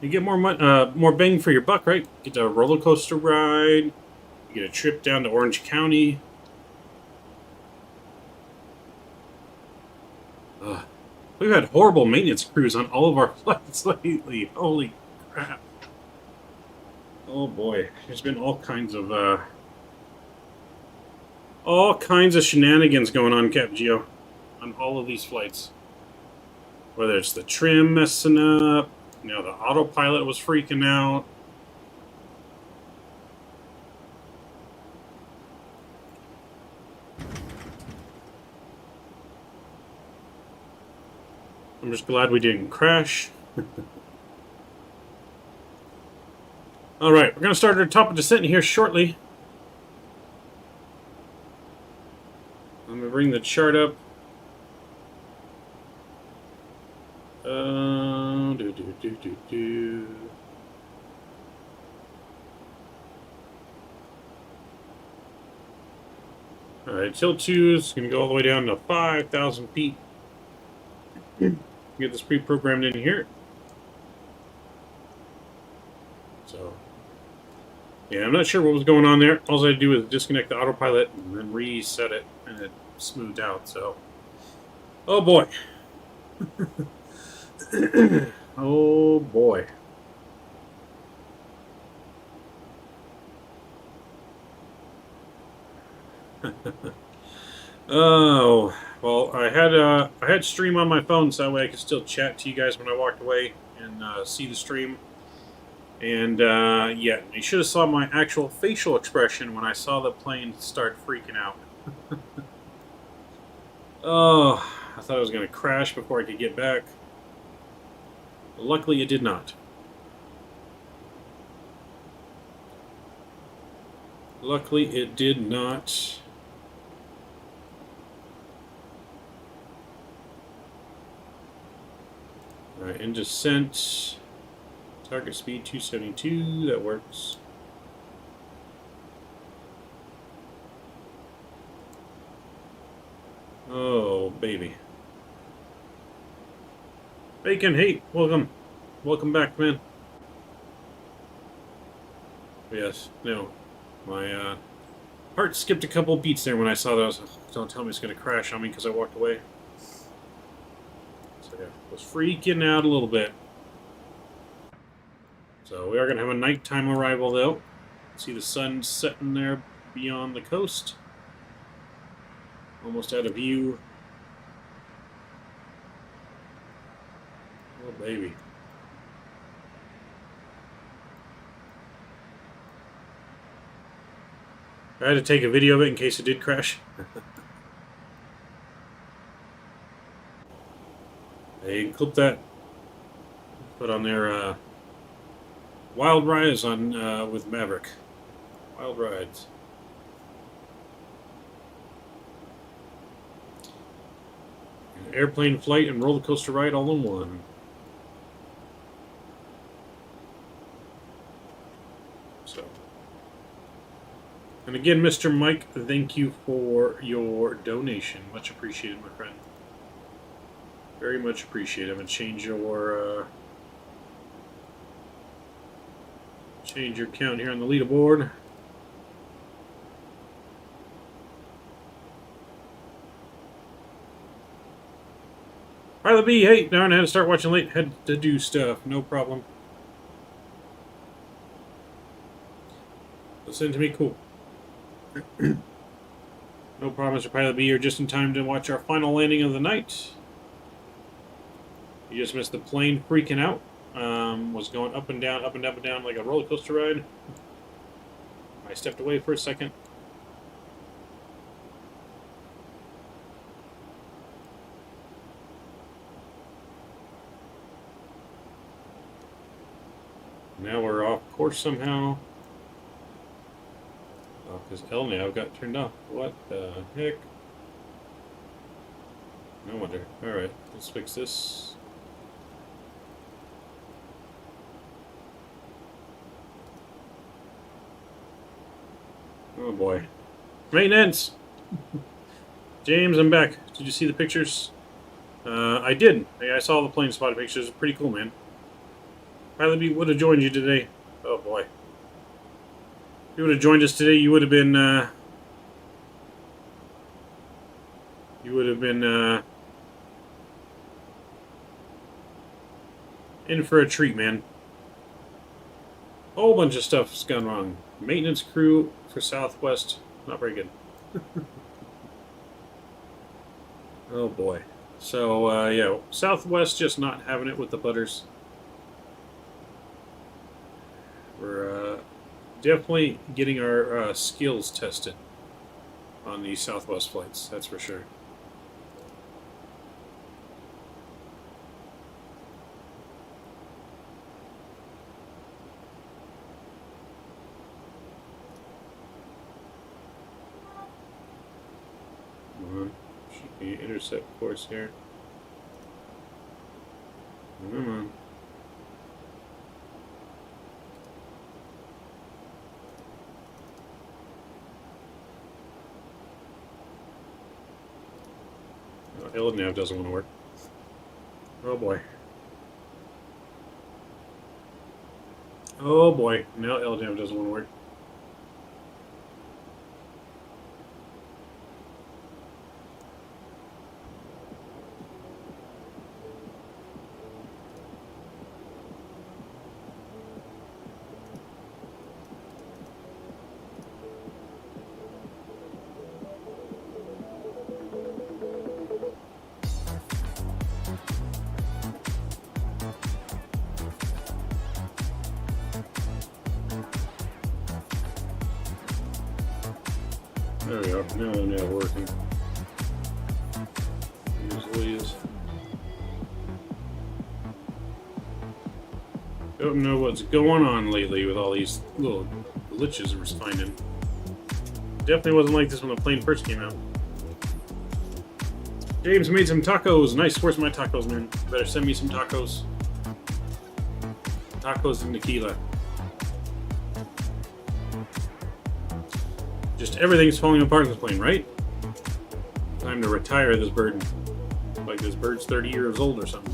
You get more bang for your buck, right? You get a roller coaster ride. You get a trip down to Orange County. We've had horrible maintenance crews on all of our flights lately. Holy crap. Oh boy. There's been all kinds of shenanigans going on, Cap Geo, on all of these flights. Whether it's the trim messing up, you know, the autopilot was freaking out. I'm just glad we didn't crash. Alright, we're going to start our top of descent here shortly. I'm going to bring the chart up. Alright, tilt 2 is going to go all the way down to 5,000 feet. Get this pre-programmed in here. So, yeah, I'm not sure what was going on there. All I had to do was disconnect the autopilot and then reset it, and it smoothed out. So, oh boy. Oh boy. Oh, well, I had stream on my phone, so that way I could still chat to you guys when I walked away and see the stream. And yeah, you should have saw my actual facial expression when I saw the plane start freaking out. Oh, I thought I was going to crash before I could get back. Luckily, it did not. Luckily, it did not. Alright, in descent. Target speed 272, that works. Oh, baby. Bacon, hey, welcome. Welcome back, man. Yes, no. My heart skipped a couple beats there when I saw that. I was like, don't tell me it's going to crash on me because I walked away. So yeah, I was freaking out a little bit. So we are going to have a nighttime arrival, though. See the sun setting there beyond the coast. Almost out of view. Oh, baby. I had to take a video of it in case it did crash. They clip that. Put on their Wild Rides on with Maverick. Wild Rides. An airplane flight and roller coaster ride all in one. So. And again, Mr. Mike, thank you for your donation. Much appreciated, my friend. Very much appreciated. I'm going to change your count here on the leaderboard. Pilot B, hey, darn, I had to start watching late. Had to do stuff. No problem. Listen to me, cool. No problem, Mr. Pilot B. You're just in time to watch our final landing of the night. You just missed the plane freaking out. was going up and down, up and up and down like a roller coaster ride. I stepped away for a second. Now we're off course somehow. Oh, because LNAV got turned off. What the heck? No wonder. Alright, let's fix this. Oh boy. Maintenance! James, I'm back. Did you see the pictures? I did. I saw the plane spotted pictures. Pretty cool, man. Pilot B would have joined you today. Oh boy. If you would have joined us today, you would have been, in for a treat, man. A whole bunch of stuff's gone wrong. Maintenance crew for Southwest, not very good. Oh boy. So, yeah, Southwest just not having it with the butters. We're definitely getting our skills tested on these Southwest flights, that's for sure. Should be intercept course here. Come on. LNAV doesn't want to work. Oh boy. Oh boy. Now LNAV doesn't want to work. There we go. Now working. Usually is. Don't know what's going on lately with all these little glitches we're finding. Definitely wasn't like this when the plane first came out. James made some tacos. Nice. Where's my tacos, man? Better send me some tacos. Tacos and tequila. Just everything's falling apart in this plane, right? Time to retire this bird. Like this bird's 30 years old or something.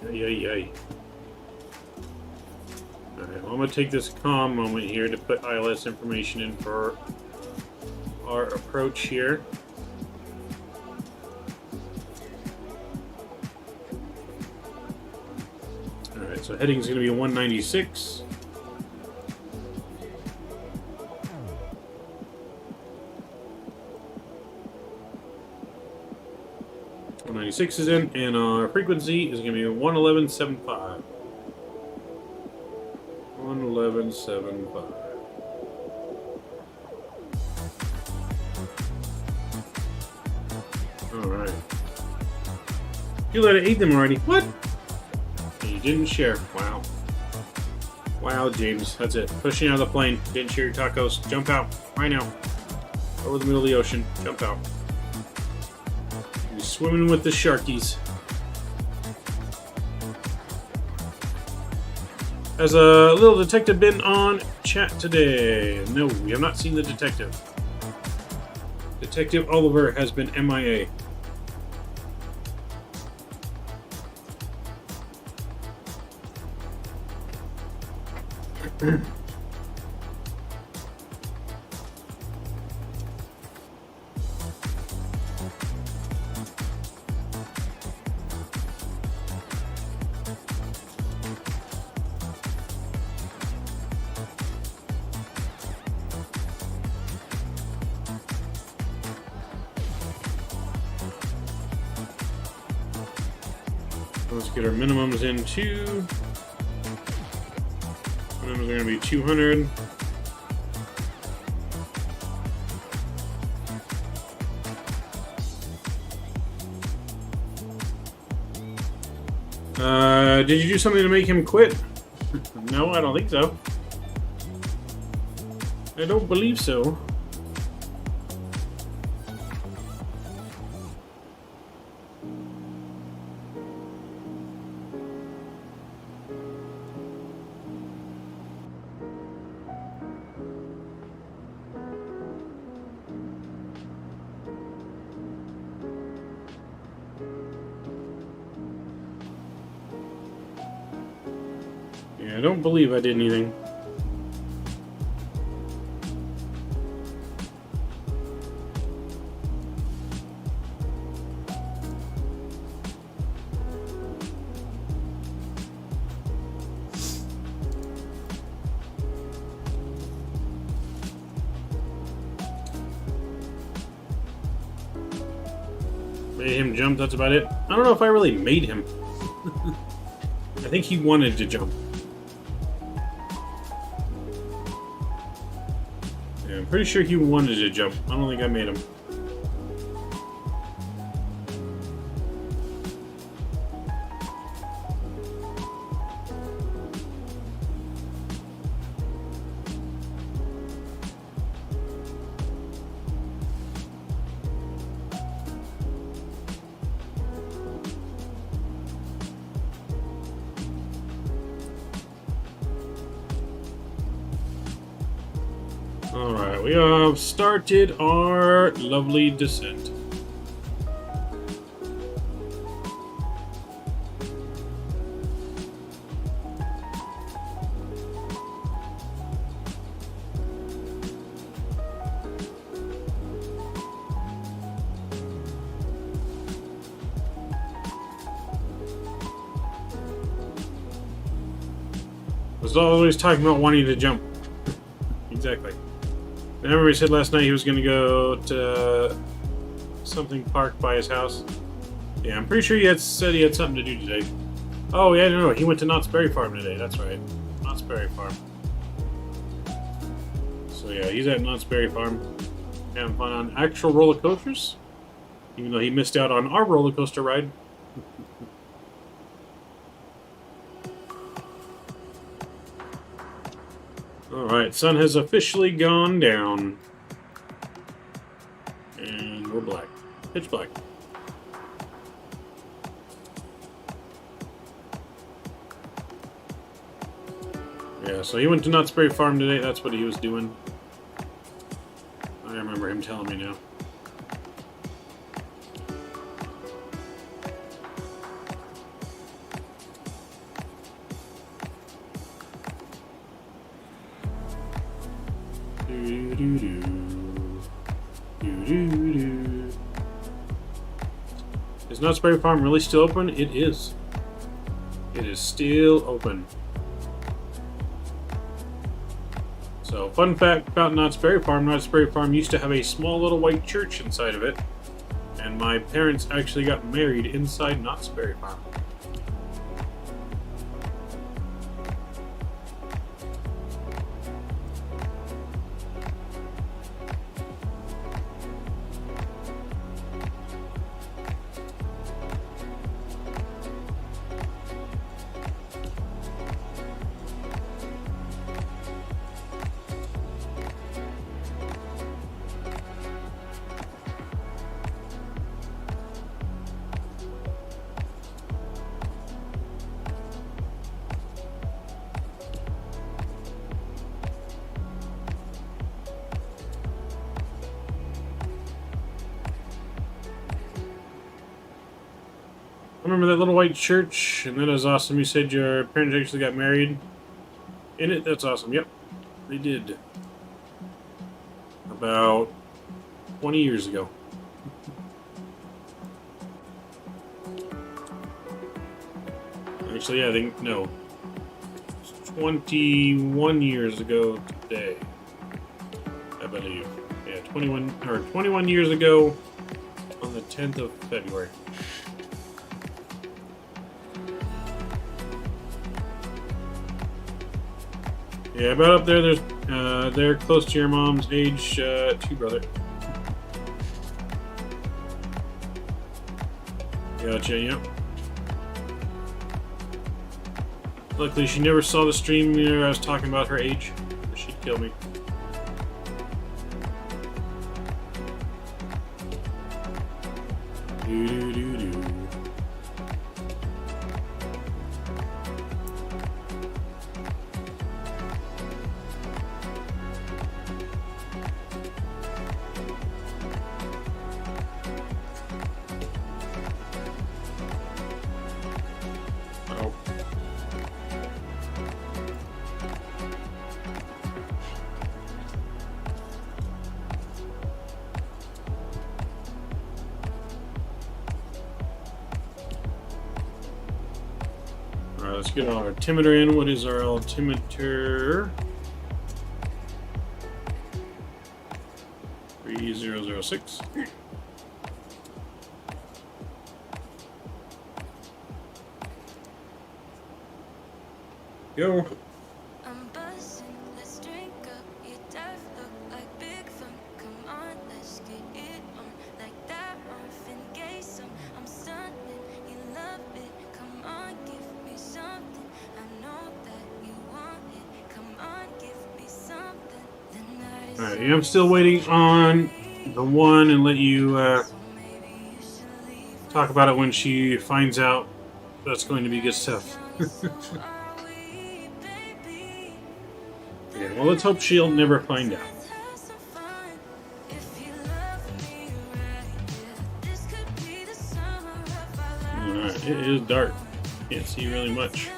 Yay. Alright, well, I'm going to take this calm moment here to put ILS information in for our approach here. So heading is going to be 196. 196 is in, and our frequency is going to be 111.75. 111.75. Alright. You let it eat them already. What? Didn't share. Wow. Wow, James. That's it. Pushing out of the plane. Didn't share your tacos. Jump out. Right now. Over the middle of the ocean. Jump out. You're swimming with the sharkies. Has a little detective been on chat today? No, we have not seen the detective. Detective Oliver has been MIA. Let's get our minimums in too. Minimums are going to be 200. Did you do something to make him quit? No, I don't think so. I don't believe so. Yeah, I don't believe I did anything. Made him jump, that's about it. I don't know if I really made him. I think he wanted to jump. Yeah, I'm pretty sure he wanted to jump. I don't think I made him. Alright, we have started our lovely descent. I was always talking about wanting to jump. Exactly. I remember he said last night he was going to go to something park by his house. Yeah, I'm pretty sure he said he had something to do today. Oh, yeah, no, he went to Knott's Berry Farm today. That's right. Knott's Berry Farm. So, yeah, he's at Knott's Berry Farm having fun on actual roller coasters, even though he missed out on our roller coaster ride. Alright, sun has officially gone down. And we're black. Pitch black. Yeah, so he went to Knott's Berry Farm today. That's what he was doing. I remember him telling me now. Is Knott's Berry Farm really still open? It is. It is still open. So, fun fact about Knott's Berry Farm. Knott's Berry Farm used to have a small little white church inside of it. And my parents actually got married inside Knott's Berry Farm. I remember that little white church, and that was awesome. You said your parents actually got married in it? That's awesome. Yep, they did. About 20 years ago. Actually, yeah, I think, no. It's 21 years ago today, I believe. Yeah, 21 years ago on the 10th of February. Yeah, about up there. There's they're close to your mom's age, too, brother. Gotcha. Yep. Luckily, she never saw the stream where I was talking about her age. She'd kill me. Do-do-do-do. Alright, let's get our altimeter in. What is our altimeter? 3006. Go. I'm buzzing, let's drink up. Your death look like big fun. Come on, let's get it on. Like that Marvin Gaye song. I'm stunning, you love it. Come on, give me something. I know that you want it. Come on, give me something. The night is Alright, I'm still waiting on the one and let you talk about it when she finds out that's going to be good stuff. Yeah, well, let's hope she'll never find out. Alright, it is dark. Can't see really much.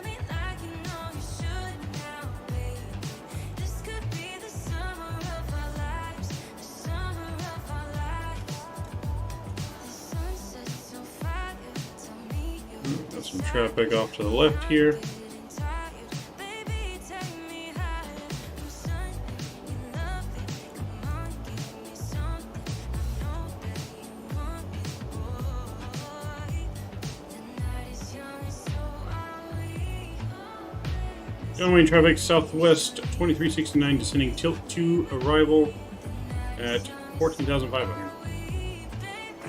Got some traffic off to the left here. Downwind traffic southwest 2369 descending tilt to arrival at 14,500.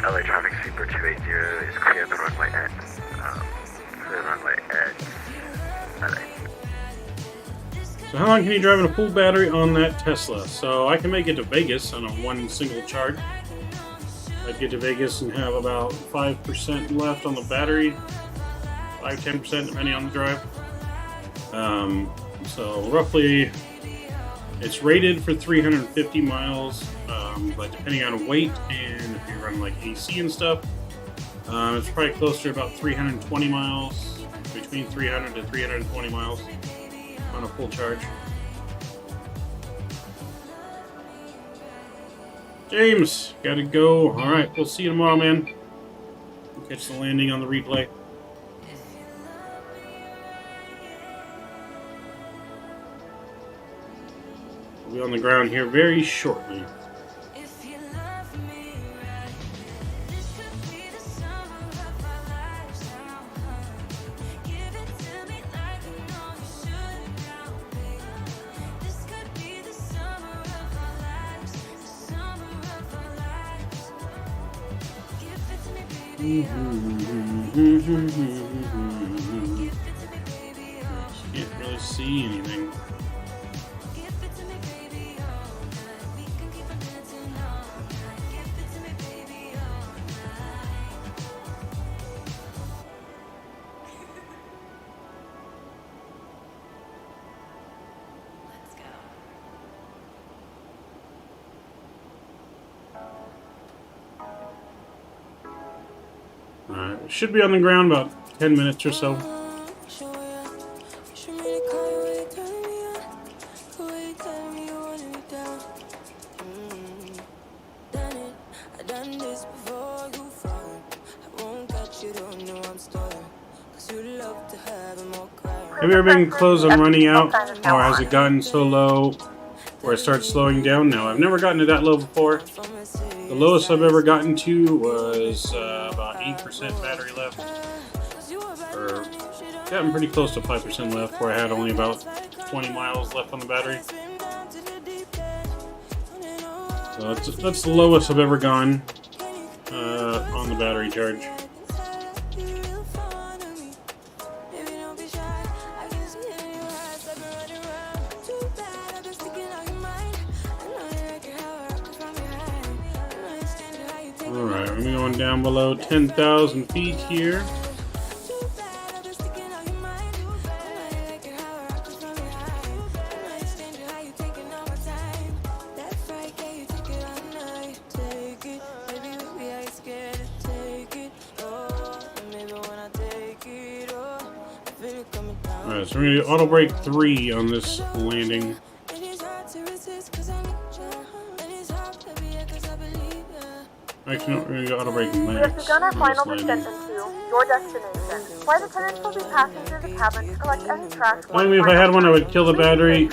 LA traffic Super 280 is clear the runway at LA. So how long can you drive in a full battery on that Tesla? So I can make it to Vegas on a one single charge. I'd get to Vegas and have about 5% left on the battery, 5-10% depending on the drive. So roughly, it's rated for 350 miles, but depending on weight and if you run like AC and stuff, it's probably closer to about 320 miles, between 300 to 320 miles on a full charge. James, gotta go. All right, we'll see you tomorrow, man. We'll catch the landing on the replay. We'll be on the ground here very shortly. Can't really see anything. Alright, we should be on the ground about 10 minutes or so. Have you ever been close on running out, or has it gotten so low where it starts slowing down? No, I've never gotten to that low before. The lowest I've ever gotten to was about 8% battery left. Or gotten pretty close to 5% left, where I had only about 20 miles left on the battery. So that's the lowest I've ever gone on the battery charge. Alright, we're going down below 10,000 feet here. Alright, so we're going to do auto brake 3 on this landing. Actually, no, we're going to go auto brake max. We have begun our final descent into your destination. Flight attendants will be passing through the cabin to collect any trash. Maybe if I had one, I would kill the battery.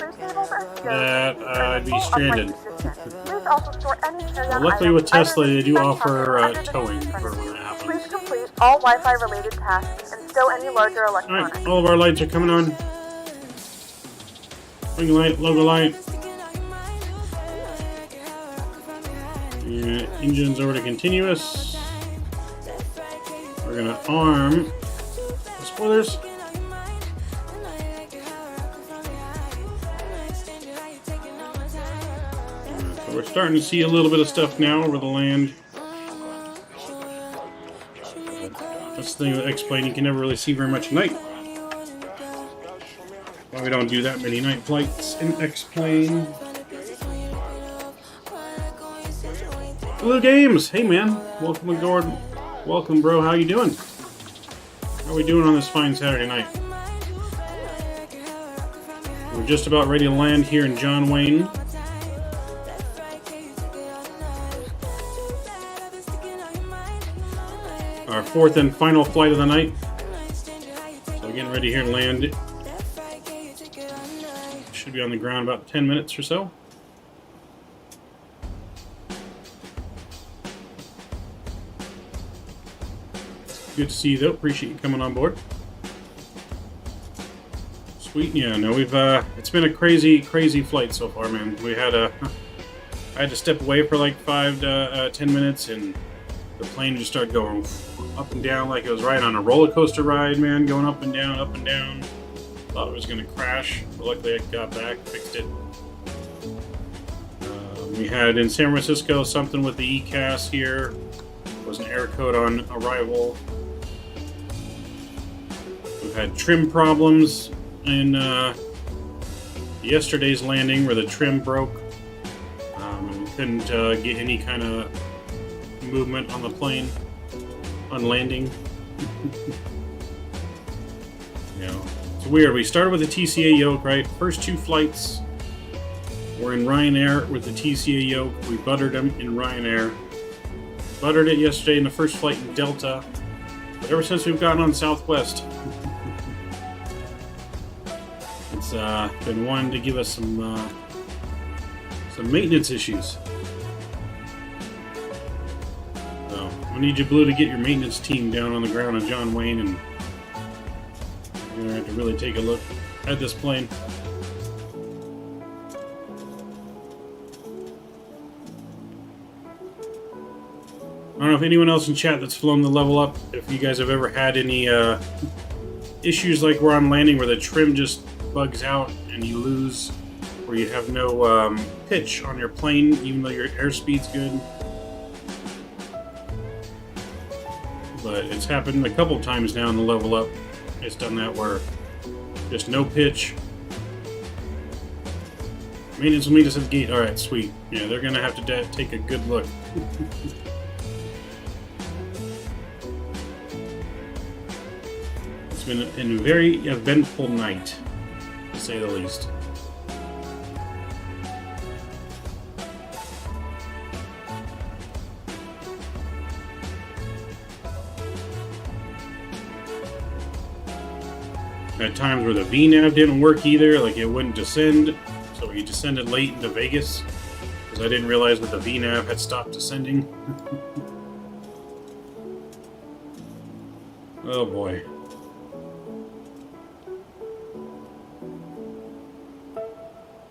That I'd be stranded. Please also store any carry-on Luckily with items Tesla, they do underneath offer the towing seat for when that happens. Please complete all Wi-Fi related tasks and stow any larger electronics. Alright, all of our lights are coming on. Ring light, logo light. Yeah, engine's over to continuous. We're gonna arm the spoilers. So we're starting to see a little bit of stuff now over the land. That's the thing with X-Plane, you can never really see very much at night. Why we don't do that many night flights in X-Plane. Hello Games! Hey man, welcome aboard. Welcome bro, how you doing? How are we doing on this fine Saturday night? We're just about ready to land here in John Wayne. Our fourth and final flight of the night. So getting ready here to land. Should be on the ground about 10 minutes or so. Good to see you though. Appreciate you coming on board. Sweet. Yeah, no, we've it's been a crazy flight so far, man. We had I had to step away for like 5 to 10 minutes, and the plane just started going up and down like it was riding on a roller coaster ride, man. Going up and down, up and down. Thought it was gonna crash, but luckily I got back, fixed it. We had in San Francisco something with the ECAS here. It was an error code on arrival. We've had trim problems in yesterday's landing where the trim broke. And we couldn't get any kind of movement on the plane on landing. You know, it's weird. We started with the TCA Yoke, right? First 2 flights were in Ryanair with the TCA Yoke. We buttered them in Ryanair. Buttered it yesterday in the first flight in Delta. But ever since we've gotten on Southwest, it's been wanting to give us some maintenance issues. So we need you, Blue, to get your maintenance team down on the ground on John Wayne, and you're gonna have to really take a look at this plane. I don't know if anyone else in chat that's flown the level up, if you guys have ever had any issues like we're on landing where the trim just bugs out and you lose, where you have no pitch on your plane even though your airspeed's good. But it's happened a couple times now in the level up. It's done that where just no pitch. Maintenance will meet us at the gate. Alright, sweet. Yeah, they're gonna have to take a good look. It's been a very eventful night, to say the least. At times where the VNAV didn't work either, like it wouldn't descend, so we descended late into Vegas, because I didn't realize that the VNAV had stopped descending. Oh boy.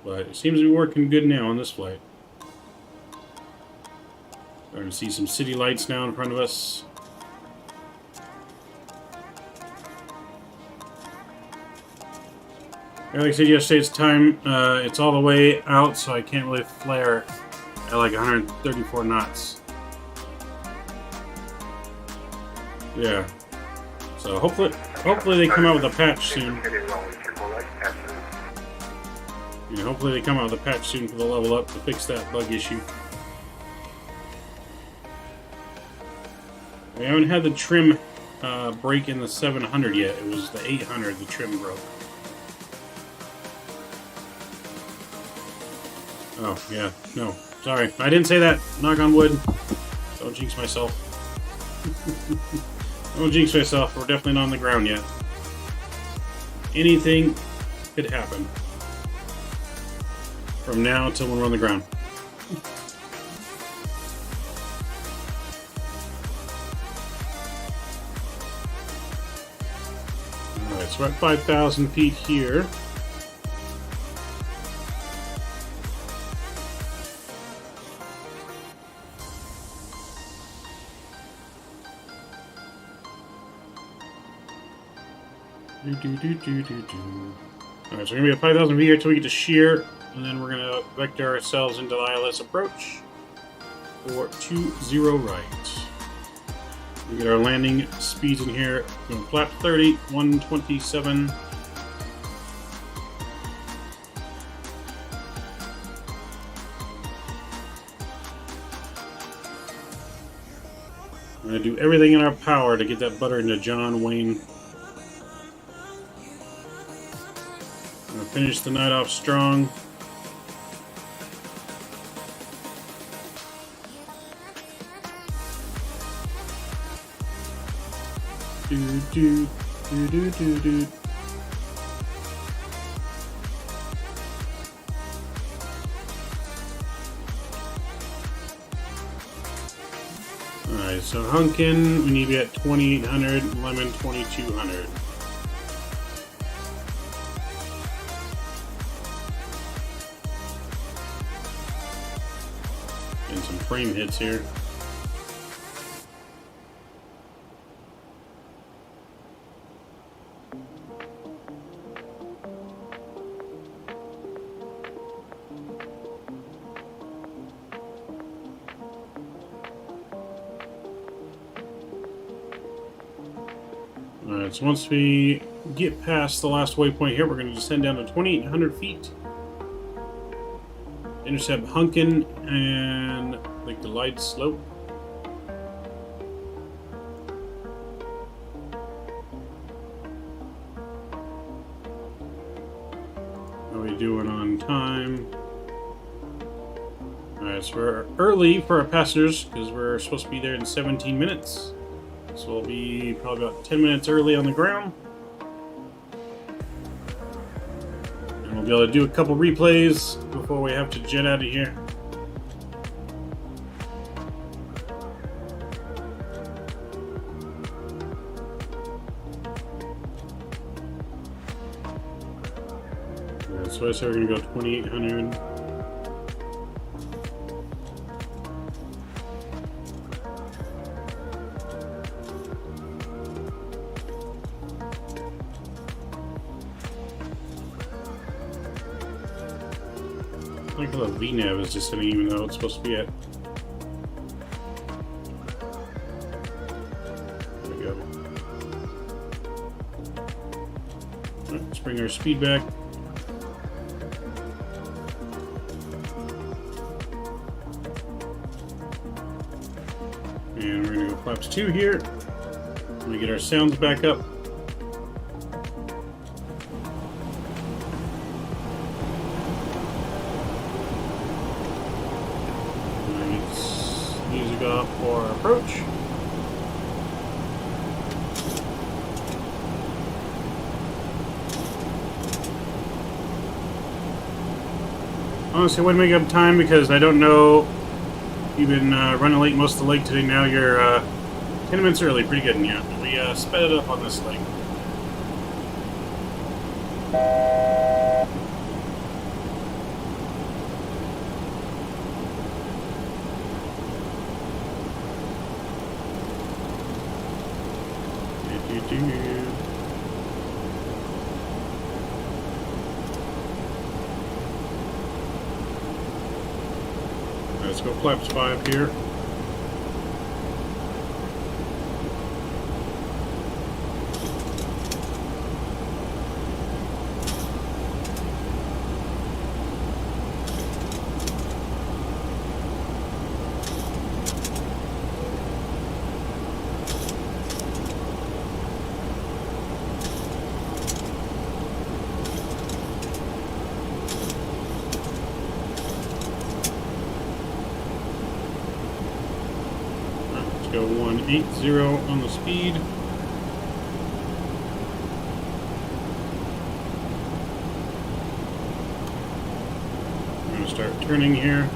But it seems to be working good now on this flight. Starting to see some city lights now in front of us. Like I said yesterday, it's time. It's all the way out, so I can't really flare at like 134 knots. Yeah. So hopefully they come out with a patch soon. Yeah, hopefully they come out with a patch soon for the level up to fix that bug issue. We haven't had the trim break in the 700 yet. It was the 800 the trim broke. Oh, yeah. No. Sorry. I didn't say that. Knock on wood. Don't jinx myself. Don't jinx myself. We're definitely not on the ground yet. Anything could happen. From now until when we're on the ground. Alright, so we're at 5,000 feet here. Alright, so we're going to be at 5,000 feet here until we get to shear, and then we're going to vector ourselves into the ILS approach for 20 right. We get our landing speeds in here. Going flap 30, 127. We're going to do everything in our power to get that butter into John Wayne. Finish the night off strong. Alright, so Hunkin, we need to be at 2,800, Lemon 2,200. Some frame hits here. Alright, so once we get past the last waypoint here, we're going to descend down to 2,800 feet. Intercept Hunkin and like the light slope. How are we doing on time? Alright, so we're early for our passengers because we're supposed to be there in 17 minutes. So we'll be probably about 10 minutes early on the ground. And we'll be able to do a couple replays before we have to jet out of here. So I said we're going to go 2,800. I like how the VNAV is just sitting even though it's supposed to be at. There we go. Alright, let's bring our speed back. And we're going to go flaps 2 here. Let me get our sounds back up. Music off for our approach. Honestly, I wouldn't make up time because I don't know. You've been running late most of the lake today. Now you're 10 minutes early. Pretty good, yeah. We sped it up on this lake. Let's go flaps 5 here. Go 180 on the speed. I'm going to start turning here.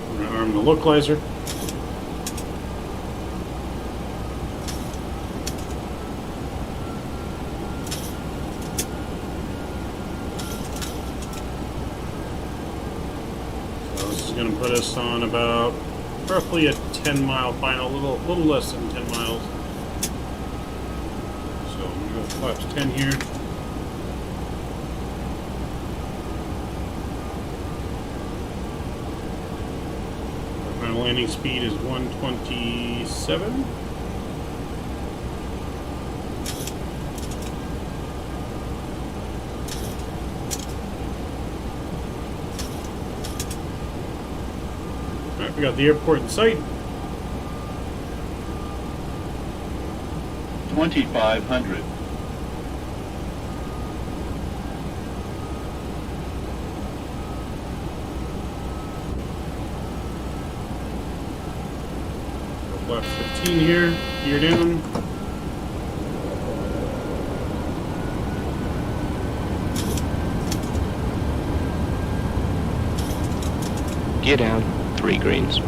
I'm going to arm the localizer. Going to put us on about roughly a 10-mile final, a little less than 10 miles. So I'm going to go flaps 10 here. Our final landing speed is 127. We got the airport in sight. 2,500. Flaps 15 here. Gear down. Gear down. 3 greens. Should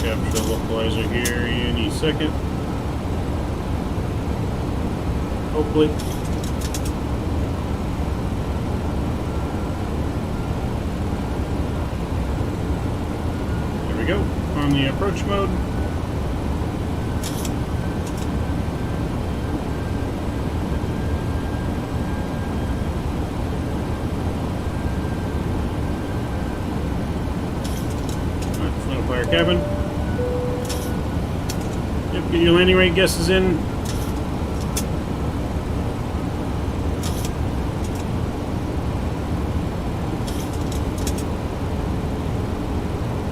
capture the localizer here any second. Hopefully. There we go. On the approach mode. Cabin. Yep, get your landing rate guesses in.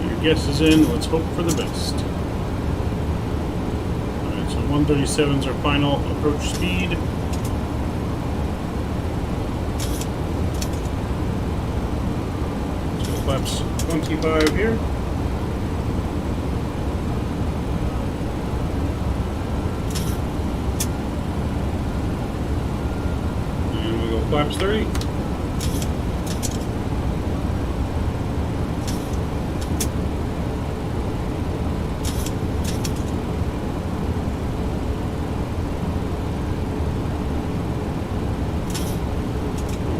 Get your guesses in. Let's hope for the best. Alright, so 137 is our final approach speed. So flaps 25 here. Flaps 30.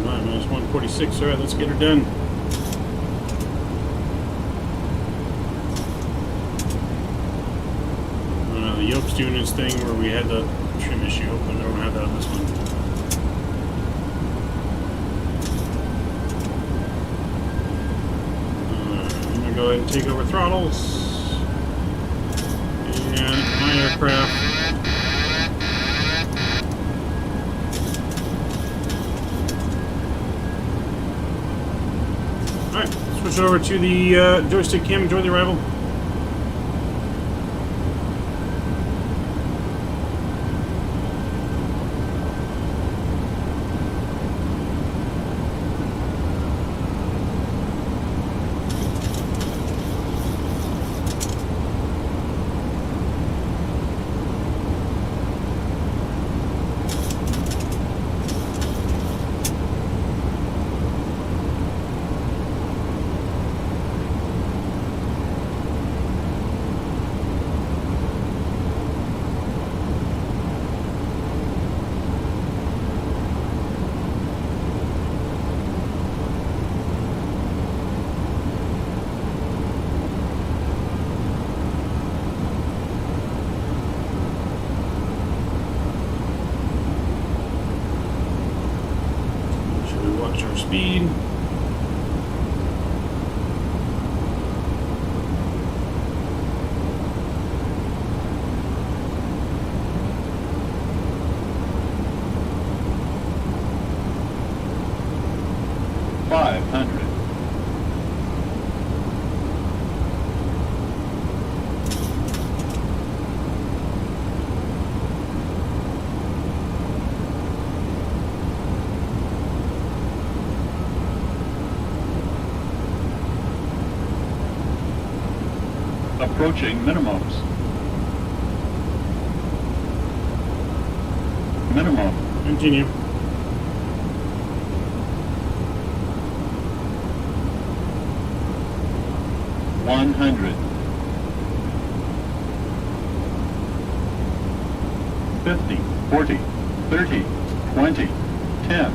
Alright, minus 146. Alright, let's get her done. The Yoke's doing his thing where we had the trim issue. Hopefully we don't have that on this one. Go ahead and take over throttles. And my aircraft. Alright, switch it over to the joystick cam. Enjoy the arrival. for speed. Approaching minimums. Minimum. Continue. $100. 50, 40, 30, 20, 10,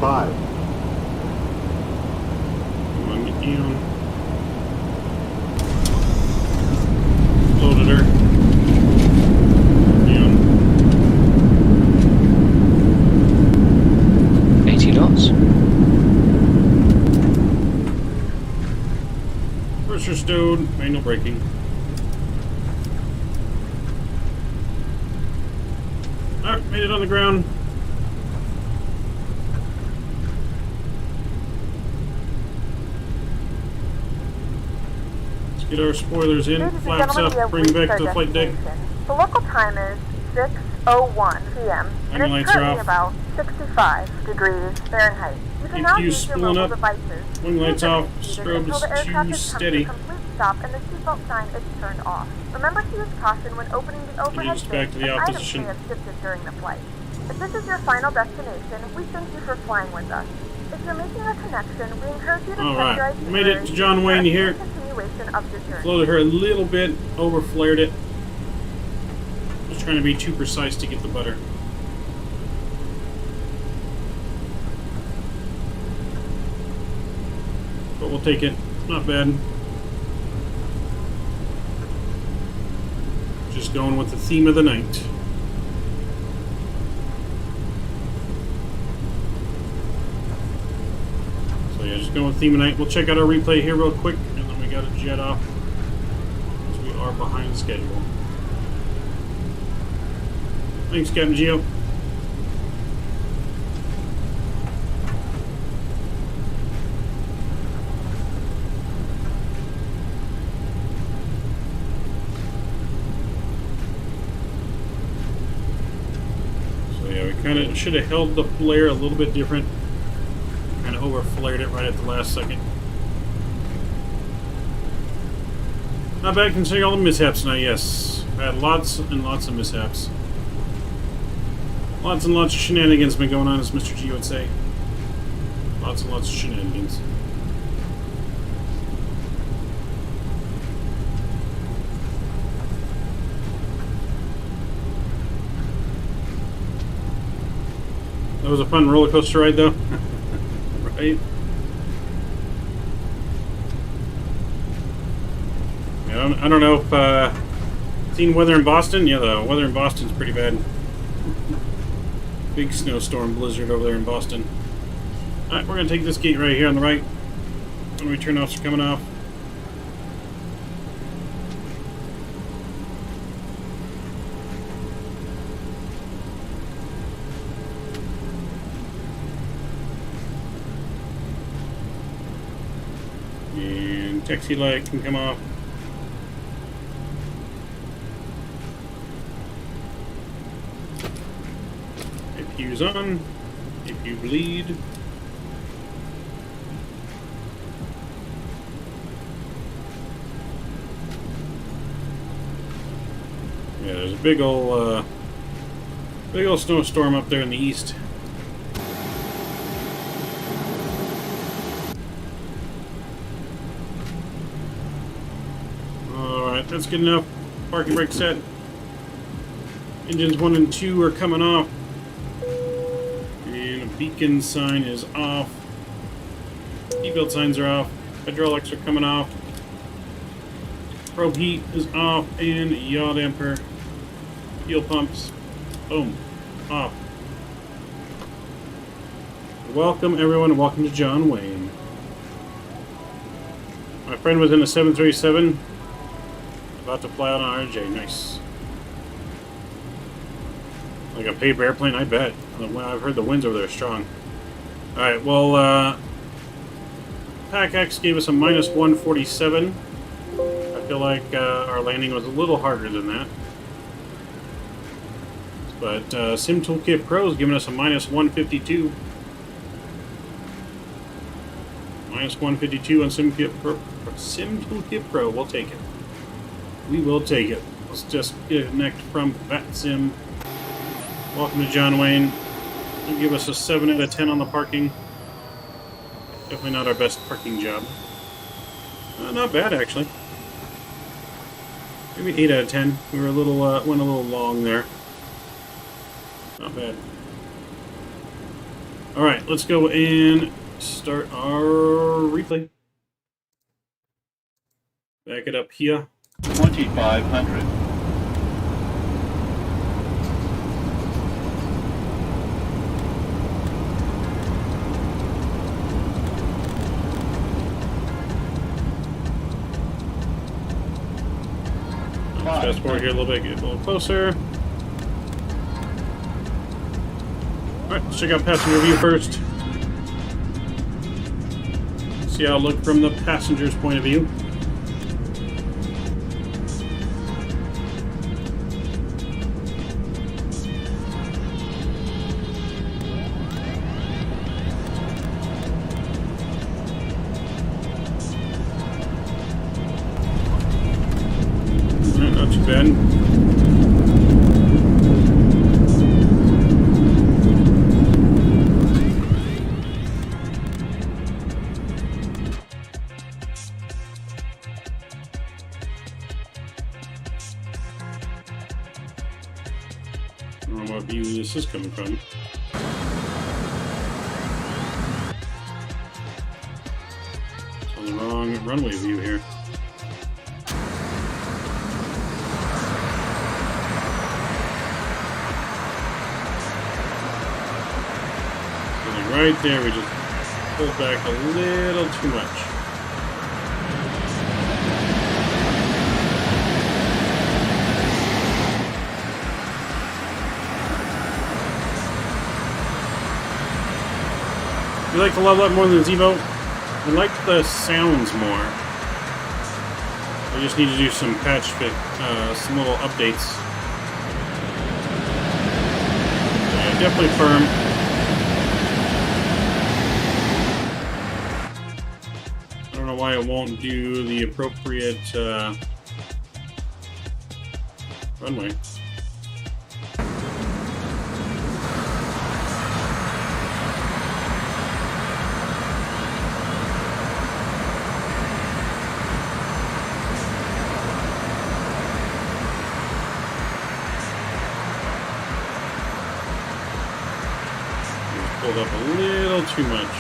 5. Loaded her. 80 knots. Pressure stowed, manual braking. Alright, made it on the ground. Let's get our spoilers in, flaps up, bring back to the flight deck. The local time is 6:01 p.m. and Landing it's lights are currently off. about 65 degrees Fahrenheit. You can now use your mobile devices. Wing lights off, Until strobes the aircraft too has come steady. to a complete stop and the seatbelt sign is turned off. Remember to use caution when opening the overhead Use back to the bins, as items opposition. may have shifted during the flight. If this is your final destination, we thank you for flying with us. If you're making a connection, we encourage you to check your Alright, itinerary made it to John Wayne here. for the continuation of your journey. Floated her a little bit, over flared it. Just trying to be too precise to get the butter. But we'll take it. Not bad. Just going with the theme of the night. So yeah, just going with theme of the night. We'll check out our replay here real quick, and then we got to jet off. Because we are behind schedule. Thanks, Captain Geo. Kind of should have held the flare a little bit different. Kind of over flared it right at the last second. Not bad considering all the mishaps tonight, yes. I had lots and lots of mishaps. Lots and lots of shenanigans been going on, as Mr. G would say. Lots and lots of shenanigans. That was a fun roller coaster ride, though. Right? Yeah, I don't know if seen weather in Boston. Yeah, the weather in Boston's pretty bad. Big snowstorm blizzard over there in Boston. All right, we're gonna take this gate right here on the right. When we turn offs are coming off. Taxi light can come off. APU's on. APU bleed. Yeah, there's a big old snowstorm up there in the east. That's good enough. Parking brake set. Engines 1 and 2 are coming off. And a beacon sign is off. Seatbelt signs are off. Hydraulics are coming off. Probe heat is off. And yaw damper. Fuel pumps. Boom. Off. Welcome, everyone, and welcome to John Wayne. My friend was in a 737, about to fly out on RJ. Nice. Like a paper airplane, I bet. I've heard the winds over there are strong. Alright, well, PACX gave us a minus 147. I feel like our landing was a little harder than that. But Sim Toolkit Pro is giving us a minus 152. Minus 152 on Sim Toolkit Pro. We'll take it. We will take it. Let's just connect from VATSIM. Welcome to John Wayne. He'll give us a 7 out of 10 on the parking. Definitely not our best parking job. Not bad, actually. Maybe 8 out of 10. We were a little went a little long there. Not bad. All right, let's go and start our replay. Back it up here. 2500. Fast forward here a little bit, get a little closer. Alright, let's check out passenger view first. See how it looked from the passenger's point of view. Not too bad. I don't know what view this is coming from. It's on the wrong runway view here. Right there, we just pulled back a little too much. You like the Levelup more than the Zevo? I like the sounds more. I just need to do some patch fit, some little updates. Yeah, definitely firm. Why it won't do the appropriate runway. Just pulled up a little too much.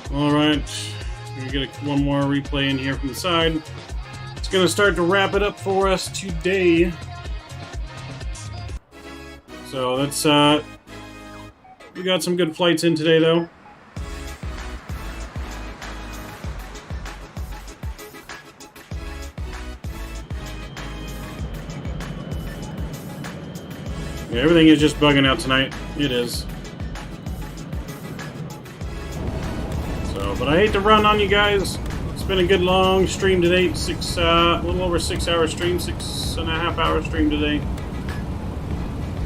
Alright, we get one more replay in here from the side. It's going to start to wrap it up for us today. So that's, we got some good flights in today though. Yeah, everything is just bugging out tonight. It is. But I hate to run on you guys. It's been a good long stream today. A little over 6 hour stream, 6.5 hour stream today.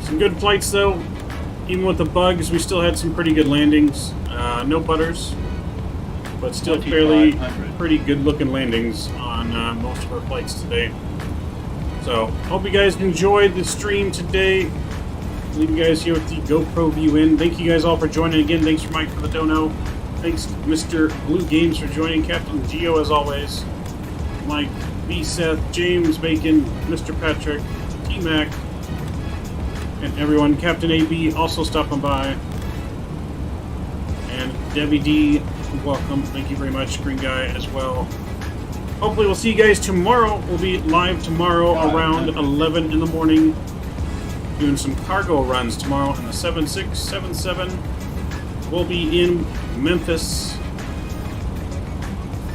Some good flights though. Even with the bugs, we still had some pretty good landings. No putters, but still fairly pretty good looking landings on most of our flights today. So hope you guys enjoyed the stream today. Leave you guys here with the GoPro view in. Thank you guys all for joining again. Thanks for Mike for the dono. Thanks, Mr. Blue Games, for joining. Captain Geo, as always. Mike, B. Seth, James Bacon, Mr. Patrick, T-Mac, and everyone. Captain AB also stopping by. And Debbie D, welcome. Thank you very much. Green Guy as well. hopefully we'll see you guys tomorrow. We'll be live tomorrow around 11 in the morning, doing some cargo runs tomorrow in the 7677. We'll be in Memphis.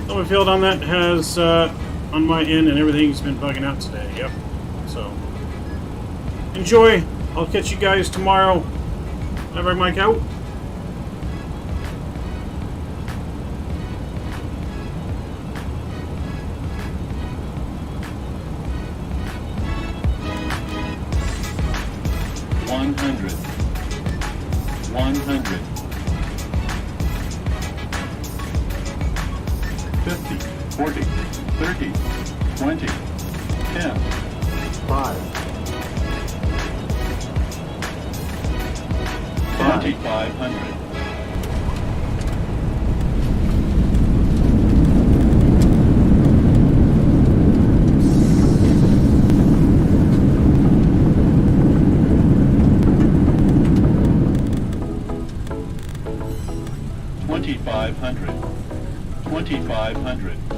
Helmet field on that has, on my end, and everything's been bugging out today. Yep. So, enjoy. I'll catch you guys tomorrow. Have our mic out. $2,500.